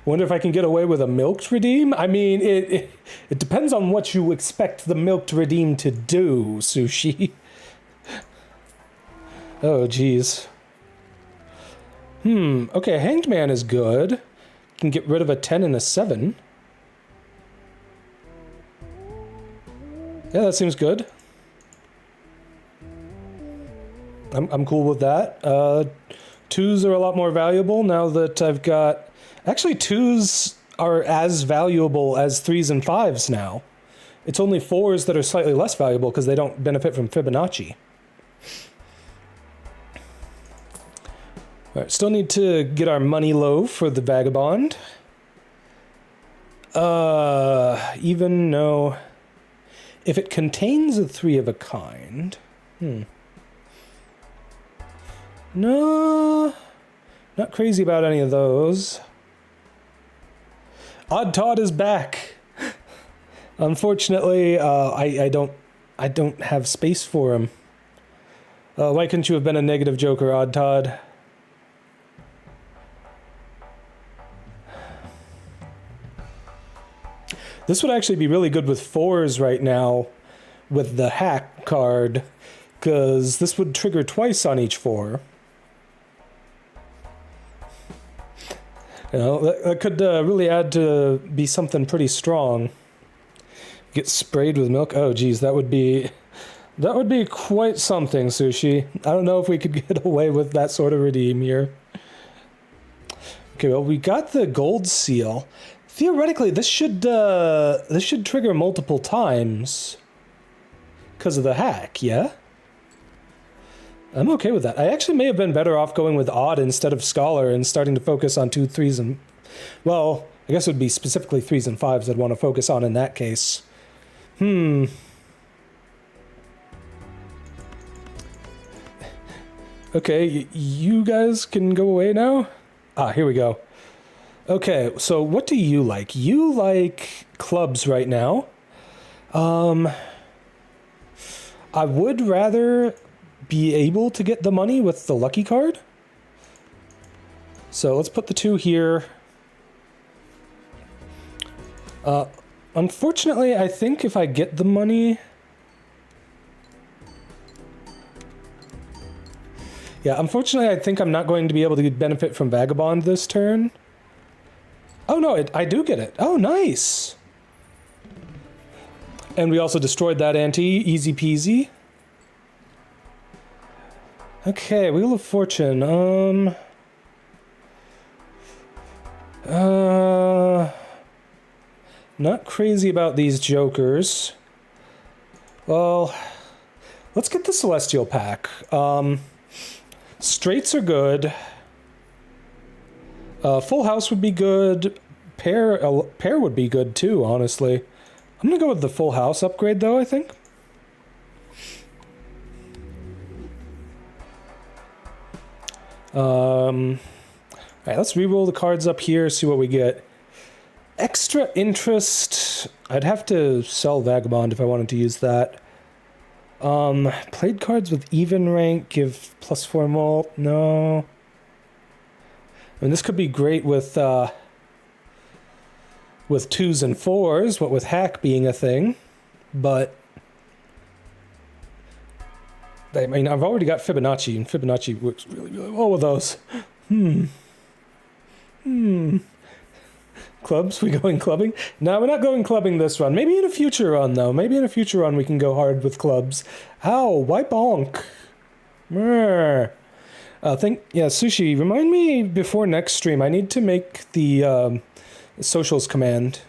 A: Wonder if I can get away with a milked redeem? I mean, it depends on what you expect the milked redeem to do, Sushi. Oh, jeez. Okay, Hanged Man is good. Can get rid of a 10 and a 7. Yeah, that seems good. I'm cool with that. 2s are a lot more valuable now that I've got... Actually, 2s are as valuable as 3s and 5s now. It's only 4s that are slightly less valuable because they don't benefit from Fibonacci. Alright, still need to get our money low for the Vagabond. Even no... If it contains a 3 of a kind... No... Not crazy about any of those. Odd Todd is back. Unfortunately, I don't have space for him. Why couldn't you have been a negative joker, Odd Todd? This would actually be really good with 4s right now with the hack card, because this would trigger twice on each 4. You know, that could really add to be something pretty strong. Get sprayed with milk? Oh, geez, that would be quite something, Sushi. I don't know if we could get away with that sort of redeem here. Okay, well, we got the gold seal. Theoretically, this should trigger multiple times because of the hack, yeah? I'm okay with that. I actually may have been better off going with odd instead of scholar and starting to focus on 2 3s and... Well, I guess it would be specifically 3s and 5s I'd want to focus on in that case. Okay, you guys can go away now? Ah, here we go. Okay, so what do you like? You like clubs right now. I would rather be able to get the money with the lucky card. So let's put the 2 here. Unfortunately, I think if I get the money... Yeah, unfortunately, I think I'm not going to be able to benefit from Vagabond this turn. Oh no, I do get it. Oh, nice! And we also destroyed that ante, easy peasy. Okay, Wheel of Fortune, not crazy about these jokers. Well, let's get the Celestial pack. Straights are good. Full House would be good. Pair would be good too, honestly. I'm gonna go with the Full House upgrade though, I think. Alright, let's re-roll the cards up here, see what we get. Extra interest. I'd have to sell Vagabond if I wanted to use that. Played cards with even rank, give +4 mult. No. I mean, this could be great with 2s and 4s, what with hack being a thing, but I mean, I've already got Fibonacci, and Fibonacci works really, really well with those. Clubs? We going clubbing? No, we're not going clubbing this run. Maybe in a future run, though. Maybe in a future run we can go hard with clubs. Ow, why bonk? Yeah, Sushi, remind me before next stream. I need to make the socials command.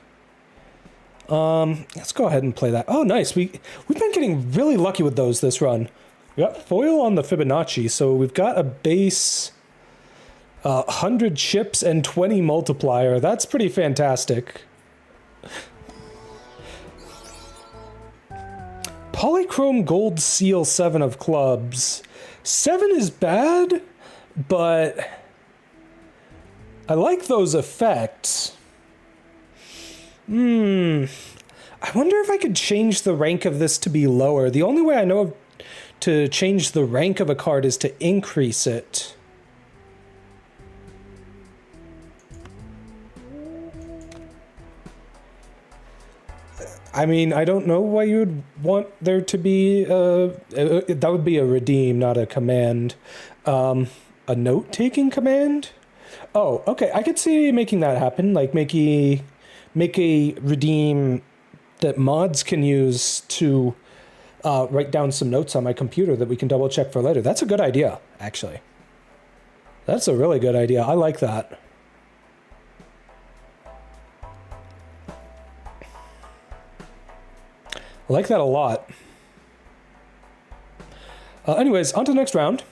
A: Let's go ahead and play that. Oh, nice. We've been getting really lucky with those this run. We got foil on the Fibonacci, so we've got a base 100 chips and 20 multiplier. That's pretty fantastic. Polychrome gold seal 7 of clubs. 7 is bad, but I like those effects. I wonder if I could change the rank of this to be lower. The only way I know of to change the rank of a card is to increase it. I mean, I don't know why you would want there to be that would be a redeem, not a command. A note-taking command? Oh, okay. I could see making that happen. Like make a redeem that mods can use to write down some notes on my computer that we can double check for later. That's a good idea, actually. That's a really good idea. I like that. I like that a lot. Anyways, on to the next round.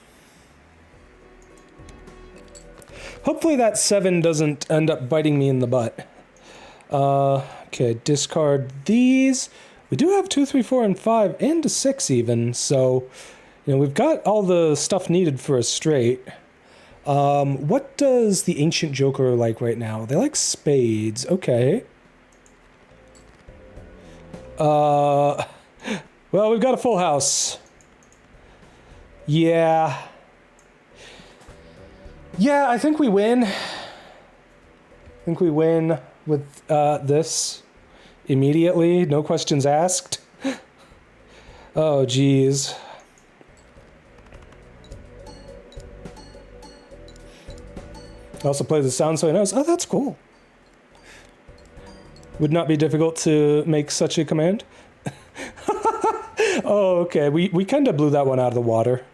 A: Hopefully that 7 doesn't end up biting me in the butt. Okay, discard these. We do have 2, 3, 4, and 5, and a 6 even, so, you know, we've got all the stuff needed for a straight. What does the Ancient Joker like right now? They like spades, okay. Well, we've got a full house. Yeah. Yeah, I think we win. I think we win with this immediately, no questions asked. Oh, geez. Also play the sound so he knows. Oh, that's cool. Would not be difficult to make such a command. Oh, okay. We kind of blew that one out of the water.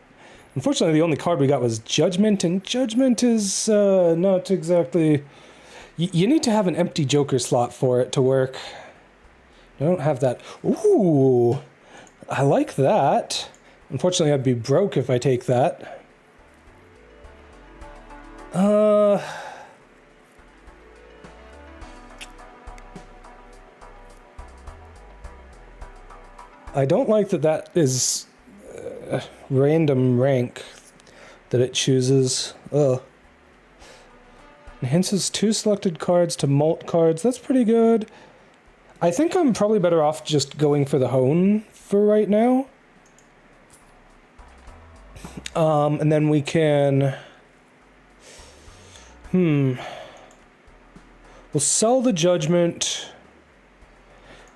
A: Unfortunately, the only card we got was Judgment, and Judgment is not exactly... You need to have an empty Joker slot for it to work. I don't have that. Ooh, I like that. Unfortunately, I'd be broke if I take that. I don't like that that is random rank that it chooses. Ugh. Enhances 2 selected cards to molt cards. That's pretty good. I think I'm probably better off just going for the hone for right now. And then we can... We'll sell the Judgment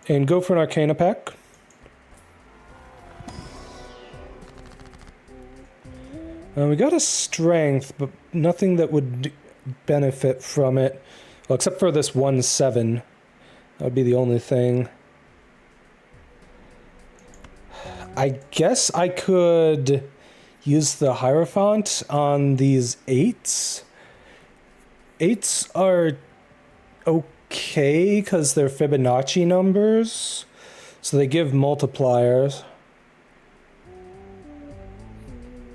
A: and go for an Arcana pack. We got a Strength, but nothing that would benefit from it. Well, except for this 1/7. That would be the only thing. I guess I could use the Hierophant on these 8s. 8s are okay because they're Fibonacci numbers. So they give multipliers.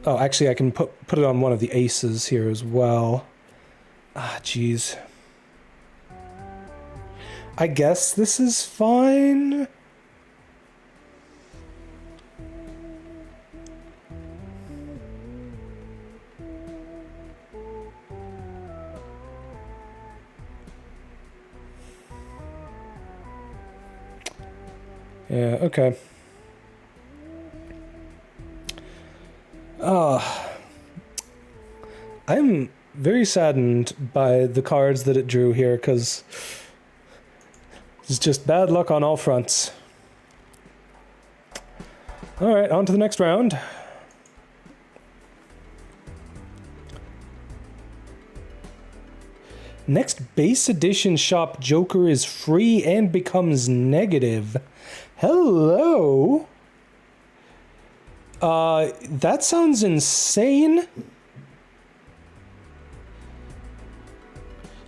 A: Oh, actually I can put it on one of the aces here as well. Ah, jeez. I guess this is fine. Yeah, okay. I'm very saddened by the cards that it drew here, because it's just bad luck on all fronts. Alright, on to the next round. Next base edition shop Joker is free and becomes negative. Hello? That sounds insane.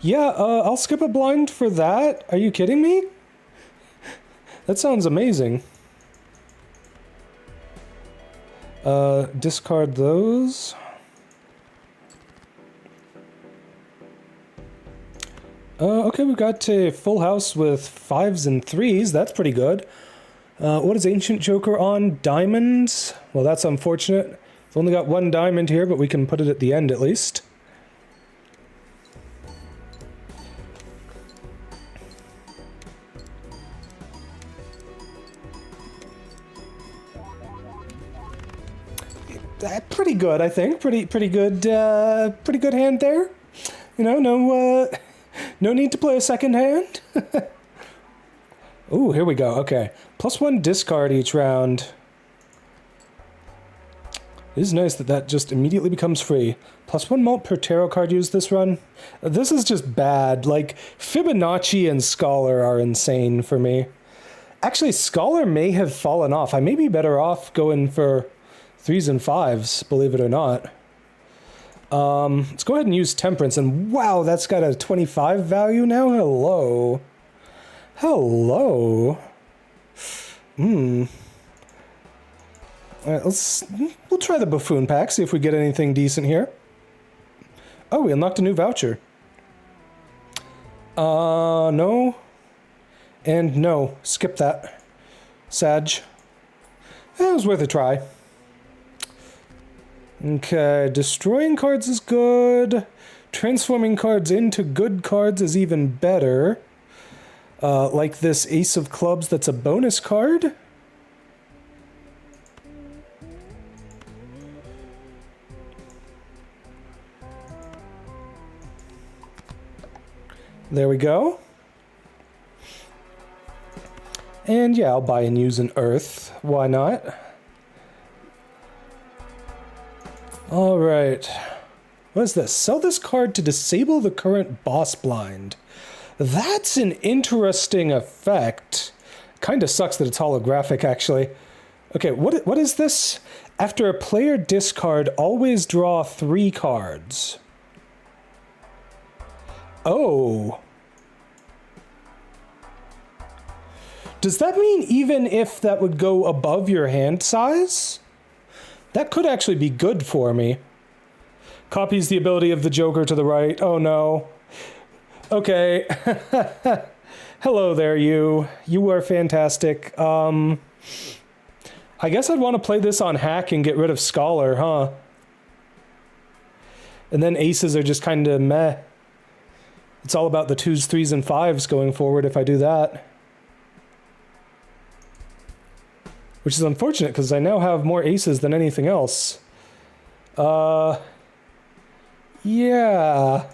A: Yeah, I'll skip a blind for that. Are you kidding me? That sounds amazing. Discard those. Okay, we've got a full house with 5s and 3s. That's pretty good. What is Ancient Joker on? Diamonds? Well, that's unfortunate. We've only got 1 diamond here, but we can put it at the end at least. Pretty good, I think. Pretty good hand there. You know, no need to play a second hand. Ooh, here we go. Okay, +1 discard each round. It is nice that just immediately becomes free. +1 mult per tarot card used this run. This is just bad. Like, Fibonacci and Scholar are insane for me. Actually, Scholar may have fallen off. I may be better off going for 3s and 5s, believe it or not. Let's go ahead and use Temperance, and wow, that's got a 25 value now? Hello. Hello. Alright, we'll try the Buffoon pack, see if we get anything decent here. Oh, we unlocked a new voucher. No. And no. Skip that. Sag. It was worth a try. Okay, destroying cards is good. Transforming cards into good cards is even better. Like this Ace of Clubs that's a bonus card. There we go. And yeah, I'll buy and use an Earth. Why not? Alright. What is this? Sell this card to disable the current boss blind. That's an interesting effect. Kinda sucks that it's holographic, actually. Okay, what is this? After a player discard, always draw 3 cards. Oh. Does that mean even if that would go above your hand size? That could actually be good for me. Copies the ability of the Joker to the right. Oh no. Okay. Hello there, you. You are fantastic. I guess I'd want to play this on hack and get rid of Scholar, huh? And then aces are just kind of meh. It's all about the 2s, 3s, and 5s going forward if I do that. Which is unfortunate, because I now have more aces than anything else. Yeah.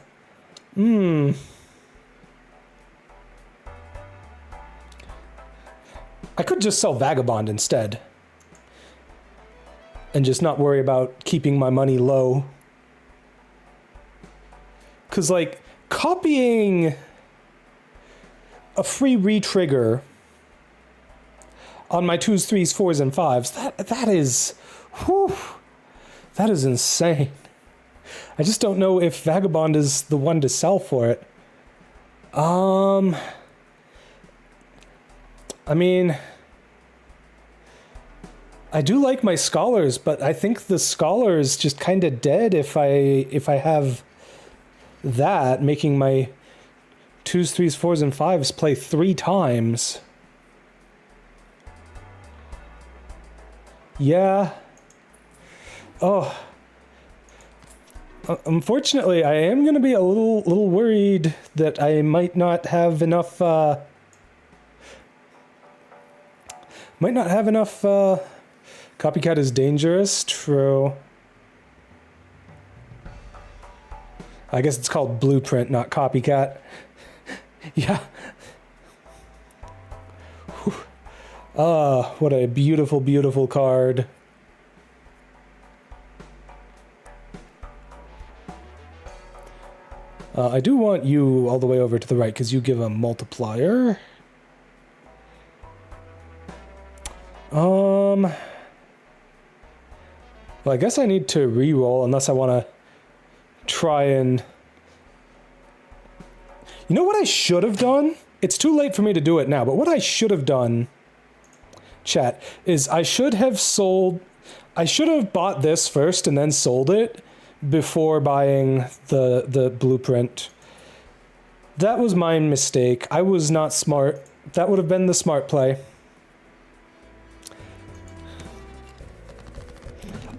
A: I could just sell Vagabond instead. And just not worry about keeping my money low. Because, like, copying a free re-trigger on my 2s, 3s, 4s, and 5s, that is, whew, that is insane. I just don't know if Vagabond is the one to sell for it. I mean, I do like my Scholars, but I think the Scholar is just kind of dead if I have that, making my 2s, 3s, 4s, and 5s play 3 times. Yeah. Oh. Unfortunately, I am going to be a little worried that I might not have enough, Copycat is dangerous, true. I guess it's called Blueprint, not Copycat. Yeah. Ah, what a beautiful, beautiful card. I do want you all the way over to the right, because you give a multiplier. Well, I guess I need to re-roll, unless I want to try and... You know what I should have done? It's too late for me to do it now, but what I should have done, chat, is I should have bought this first and then sold it before buying the Blueprint. That was my mistake. I was not smart. That would have been the smart play.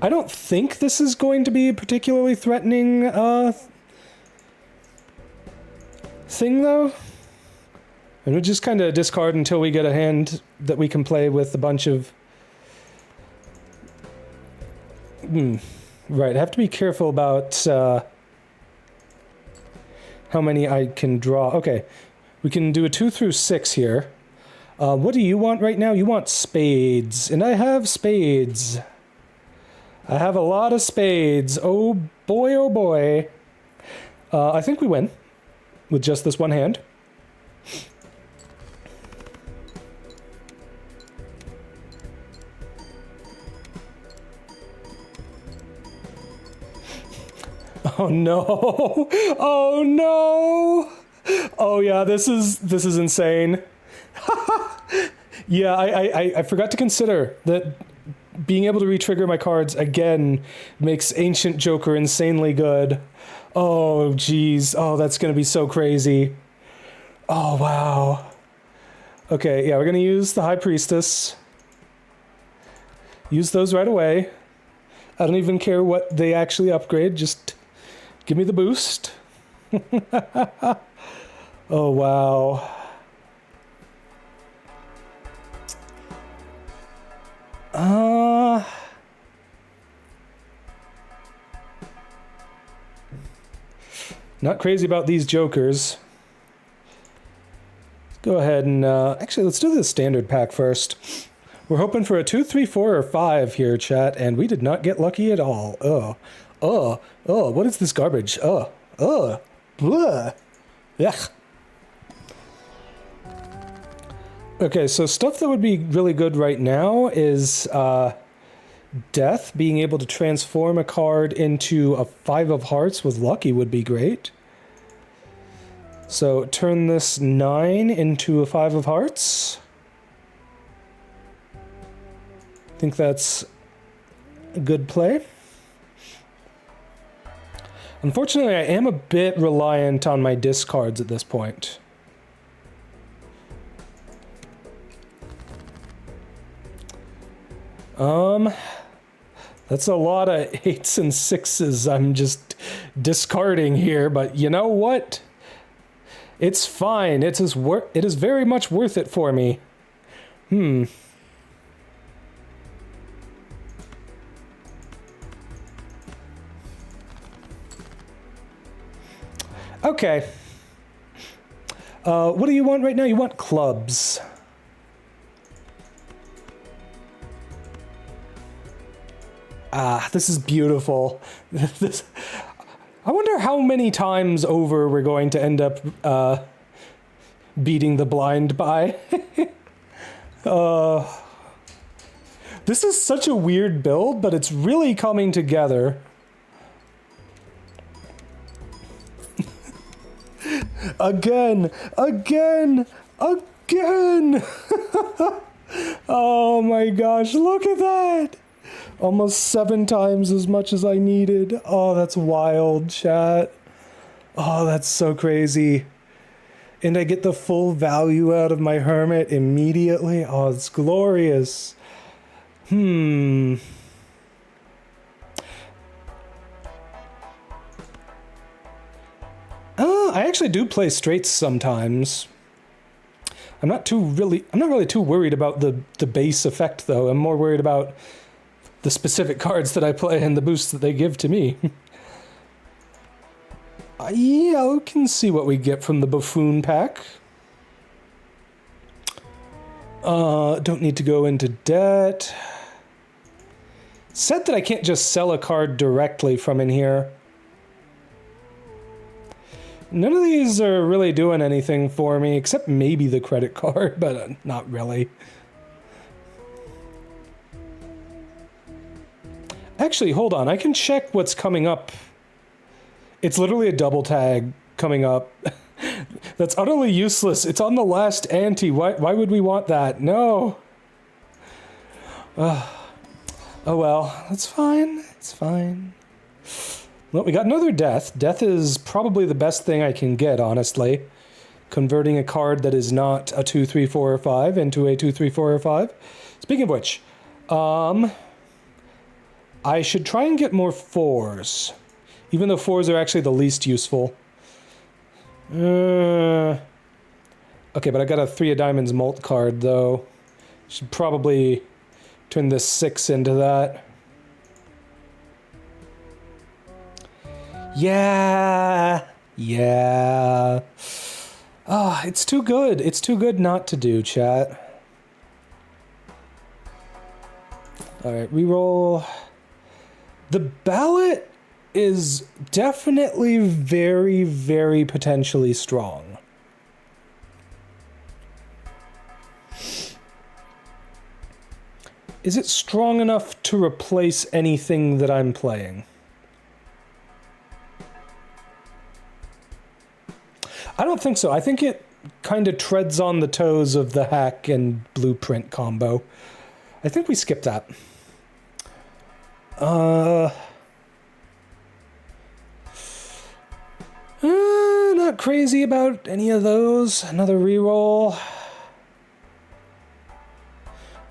A: I don't think this is going to be a particularly threatening thing, though. And we'll just kind of discard until we get a hand that we can play with a bunch of Right, I have to be careful about how many I can draw. Okay, we can do a 2 through 6 here. What do you want right now? You want spades, and I have spades. I have a lot of spades. Oh boy, oh boy. I think we win with just this one hand. Oh no! Oh no! Oh yeah, this is insane. Yeah, I forgot to consider that being able to re-trigger my cards again makes Ancient Joker insanely good. Oh geez, oh that's gonna be so crazy. Oh wow. Okay, yeah, we're gonna use the High Priestess. Use those right away. I don't even care what they actually upgrade, just give me the boost. Oh, wow. Not crazy about these jokers. Let's go ahead and, actually, let's do the standard pack first. We're hoping for a 2, 3, 4, or 5 here, chat, and we did not get lucky at all. What is this garbage? Blah. Yuck. Okay, so stuff that would be really good right now is Death. Being able to transform a card into a 5 of hearts with Lucky would be great. So turn this 9 into a 5 of hearts. I think that's a good play. Unfortunately, I am a bit reliant on my discards at this point. That's a lot of 8s and 6s I'm just discarding here, but you know what? It's fine. It is very much worth it for me. Okay. What do you want right now? You want clubs. Ah, this is beautiful. I wonder how many times over we're going to end up beating the blind by. This is such a weird build, but it's really coming together. Again! Oh my gosh, look at that! Almost 7 times as much as I needed. Oh, that's wild, chat. Oh, that's so crazy. And I get the full value out of my Hermit immediately. Oh, it's glorious. I actually do play straights sometimes. I'm not really too worried about the base effect though. I'm more worried about the specific cards that I play and the boosts that they give to me. Yeah, we can see what we get from the Buffoon pack. Don't need to go into debt. Said that I can't just sell a card directly from in here. None of these are really doing anything for me, except maybe the credit card, but not really. Actually, hold on. I can check what's coming up. It's literally a double tag coming up. That's utterly useless. It's on the last ante. Why would we want that? No. Oh well. That's fine. It's fine. Well, we got another death. Death is probably the best thing I can get, honestly. Converting a card that is not a 2, 3, 4, or 5 into a 2, 3, 4, or 5. Speaking of which, I should try and get more 4s. Even though 4s are actually the least useful. Okay, but I got a 3 of diamonds molt card, though. Should probably turn this 6 into that. Yeah. Yeah. Ah, it's too good. It's too good not to do, chat. Alright, reroll. The ballot is definitely very, very potentially strong. Is it strong enough to replace anything that I'm playing? I don't think so. I think it kind of treads on the toes of the hack and blueprint combo. I think we skipped that. Not crazy about any of those. Another reroll.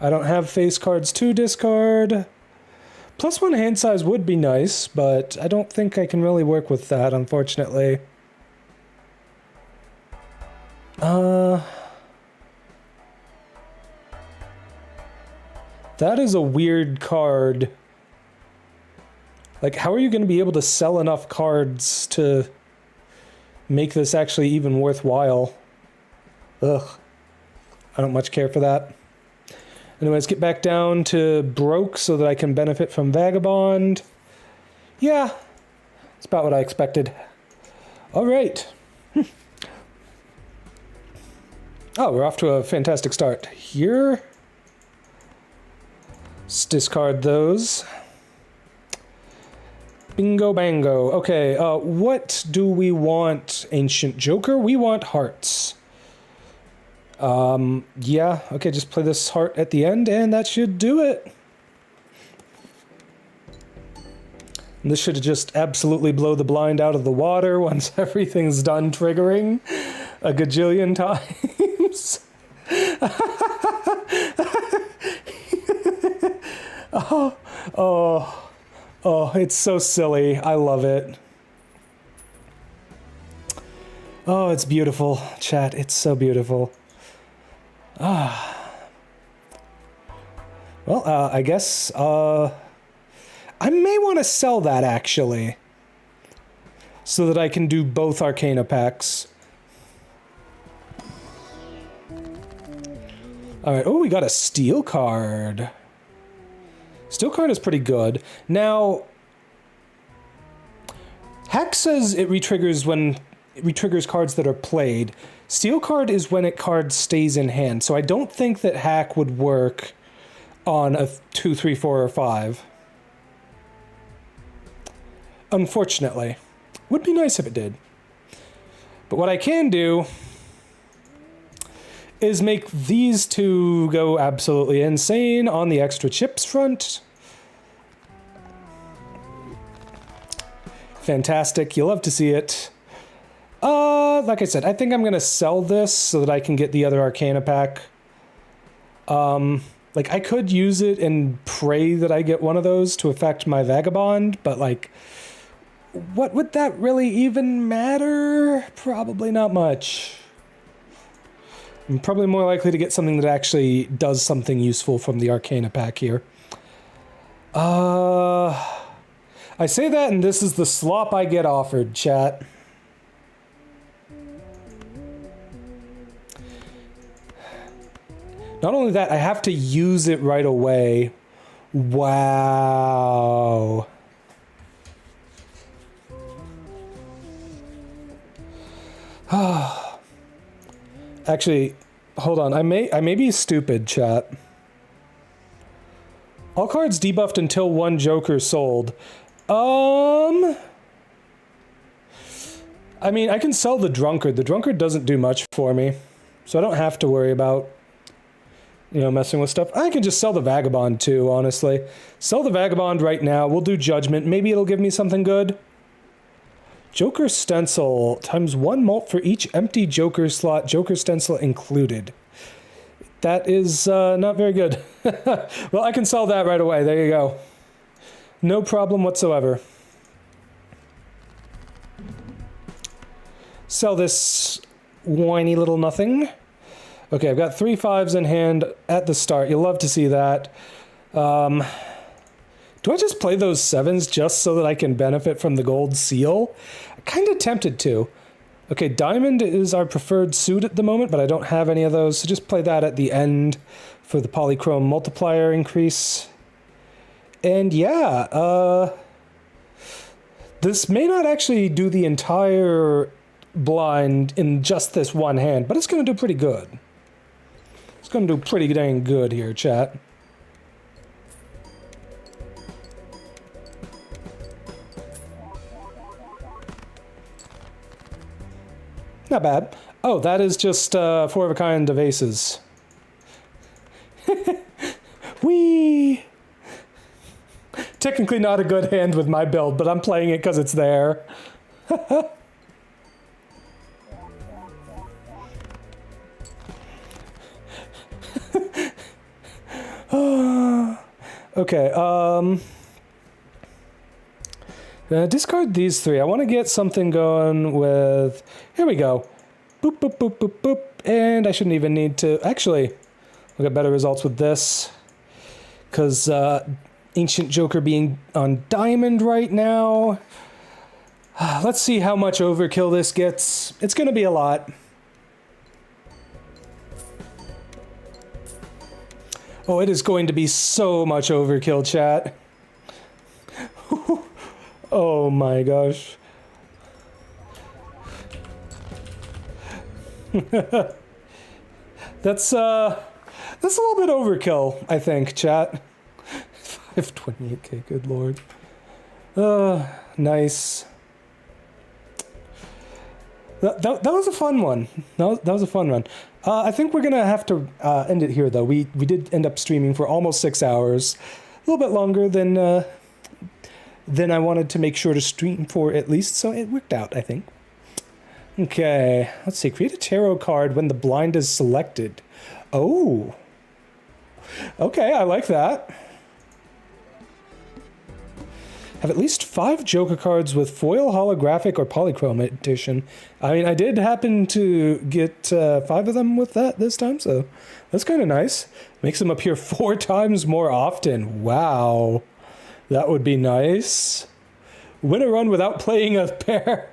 A: I don't have face cards to discard. +1 hand size would be nice, but I don't think I can really work with that, unfortunately. That is a weird card. Like, how are you going to be able to sell enough cards to make this actually even worthwhile? Ugh. I don't much care for that. Anyways, get back down to broke so that I can benefit from Vagabond. Yeah, it's about what I expected. All right. Oh, we're off to a fantastic start here. Let's discard those. Bingo bango. Okay, what do we want, Ancient Joker? We want hearts. Yeah, okay, just play this heart at the end, and that should do it. And this should just absolutely blow the blind out of the water once everything's done triggering a gajillion times. Oh, it's so silly. I love it. Oh, it's beautiful, chat. It's so beautiful. Well, I guess, I may want to sell that, actually. So that I can do both Arcana packs. Alright, oh, we got a Steel card. Steel card is pretty good. Now, Hack says it retriggers when it retriggers cards that are played. Steel card is when card stays in hand, so I don't think that Hack would work on a 2, 3, 4, or 5. Unfortunately. Would be nice if it did. But what I can do is make these two go absolutely insane on the extra chips front. Fantastic. You love to see it. Like I said, I think I'm going to sell this so that I can get the other Arcana pack. Like, I could use it and pray that I get one of those to affect my Vagabond, but, like, what would that really even matter? Probably not much. I'm probably more likely to get something that actually does something useful from the Arcana pack here. I say that, and this is the slop I get offered, chat. Not only that, I have to use it right away. Wow. Actually, hold on. I may be stupid, chat. All cards debuffed until one Joker sold. I mean, I can sell the Drunkard. The Drunkard doesn't do much for me, so I don't have to worry about, you know, messing with stuff. I can just sell the Vagabond too, honestly. Sell the Vagabond right now. We'll do Judgment. Maybe it'll give me something good. Joker Stencil times 1 mult for each empty Joker slot, Joker Stencil included. That is not very good. Well, I can sell that right away. There you go. No problem whatsoever. Sell this whiny little nothing. Okay, I've got 3 5s in hand at the start. You'll love to see that. Do I just play those 7s just so that I can benefit from the gold seal? I'm kind of tempted to. Okay, diamond is our preferred suit at the moment, but I don't have any of those, so just play that at the end for the polychrome multiplier increase. And yeah, this may not actually do the entire blind in just this one hand, but it's going to do pretty good. It's going to do pretty dang good here, chat. Not bad. Oh, that is just 4 of a kind of aces. Whee! Technically not a good hand with my build, but I'm playing it because it's there. Okay, discard these 3. I want to get something going with... Here we go. Boop, boop, boop, boop, boop. And I shouldn't even need to... Actually, we'll get better results with this. Because Ancient Joker being on diamond right now. Let's see how much overkill this gets. It's going to be a lot. Oh, it is going to be so much overkill, chat. Oh my gosh. That's a little bit overkill, I think, chat. 528k, good lord. Nice. That was a fun one. That was a fun one. I think we're gonna have to end it here, though. We did end up streaming for almost 6 hours, a little bit longer than I wanted to make sure to stream for at least, so it worked out, I think. Okay, let's see. Create a tarot card when the blind is selected. Oh. Okay, I like that. Have at least 5 Joker cards with foil, holographic, or polychrome edition. I mean, I did happen to get 5 of them with that this time, so that's kind of nice. Makes them appear 4 times more often. Wow. That would be nice. Win a run without playing a pair.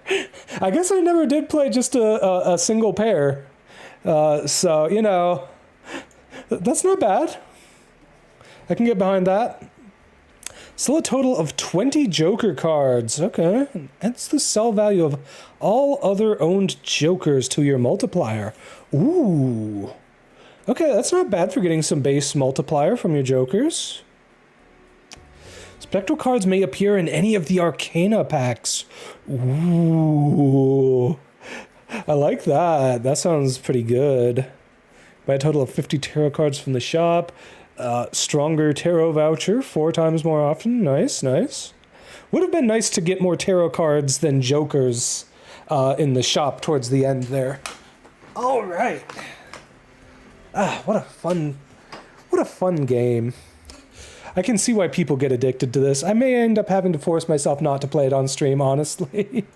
A: I guess I never did play just a single pair. So, you know, that's not bad. I can get behind that. Still a total of 20 Joker cards. Okay. That's the sell value of all other owned Jokers to your multiplier. Ooh. Okay, that's not bad for getting some base multiplier from your Jokers. Spectral cards may appear in any of the Arcana packs. Ooh. I like that. That sounds pretty good. Buy a total of 50 tarot cards from the shop. Stronger tarot voucher, 4 times more often. Nice, nice. Would have been nice to get more tarot cards than Jokers in the shop towards the end there. All right. What a fun game. I can see why people get addicted to this. I may end up having to force myself not to play it on stream, honestly.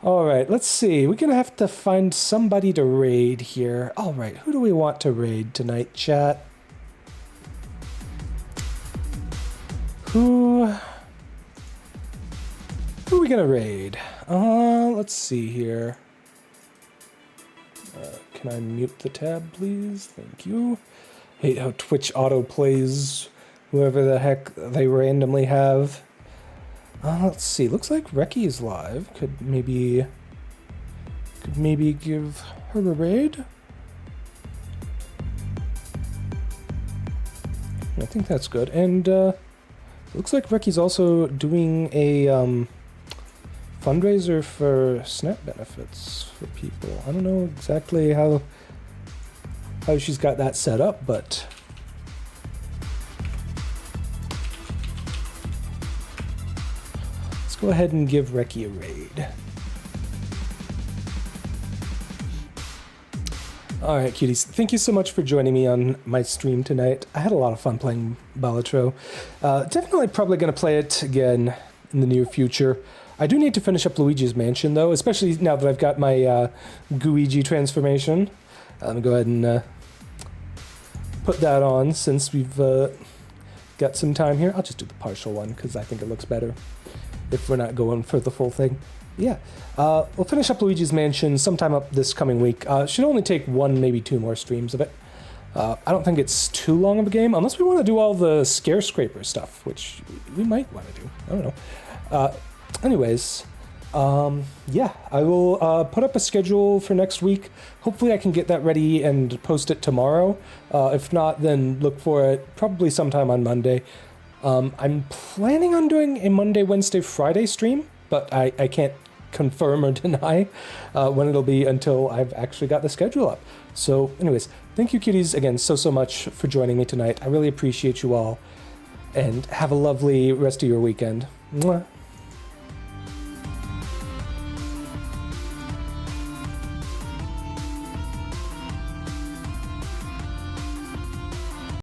A: All right, let's see. We're going to have to find somebody to raid here. All right, who do we want to raid tonight, chat? Who are we going to raid? Let's see here. Can I mute the tab, please? Thank you. Hate how Twitch auto-plays whoever the heck they randomly have. Let's see. Looks like Recky's live. Could maybe give her a raid. I think that's good. And looks like Recky's also doing a fundraiser for SNAP benefits for people. I don't know exactly how she's got that set up, but let's go ahead and give Recky a raid. Alright, cuties. Thank you so much for joining me on my stream tonight. I had a lot of fun playing Balatro. Definitely probably going to play it again in the near future. I do need to finish up Luigi's Mansion, though, especially now that I've got my Guigi transformation. Let me go ahead and put that on, since we've got some time here. I'll just do the partial one because I think it looks better if we're not going for the full thing. Yeah, we'll finish up Luigi's Mansion sometime up this coming week. Should only take 1, maybe 2 more streams of it. I don't think it's too long of a game, unless we want to do all the scare scraper stuff, which we might want to do. I don't know. Anyways, yeah, I will put up a schedule for next week. Hopefully I can get that ready and post it tomorrow. If not, then look for it probably sometime on Monday. I'm planning on doing a Monday, Wednesday, Friday stream, but I can't confirm or deny when it'll be until I've actually got the schedule up. So anyways, thank you cuties again so much for joining me tonight. I really appreciate you all, and have a lovely rest of your weekend. Mwah.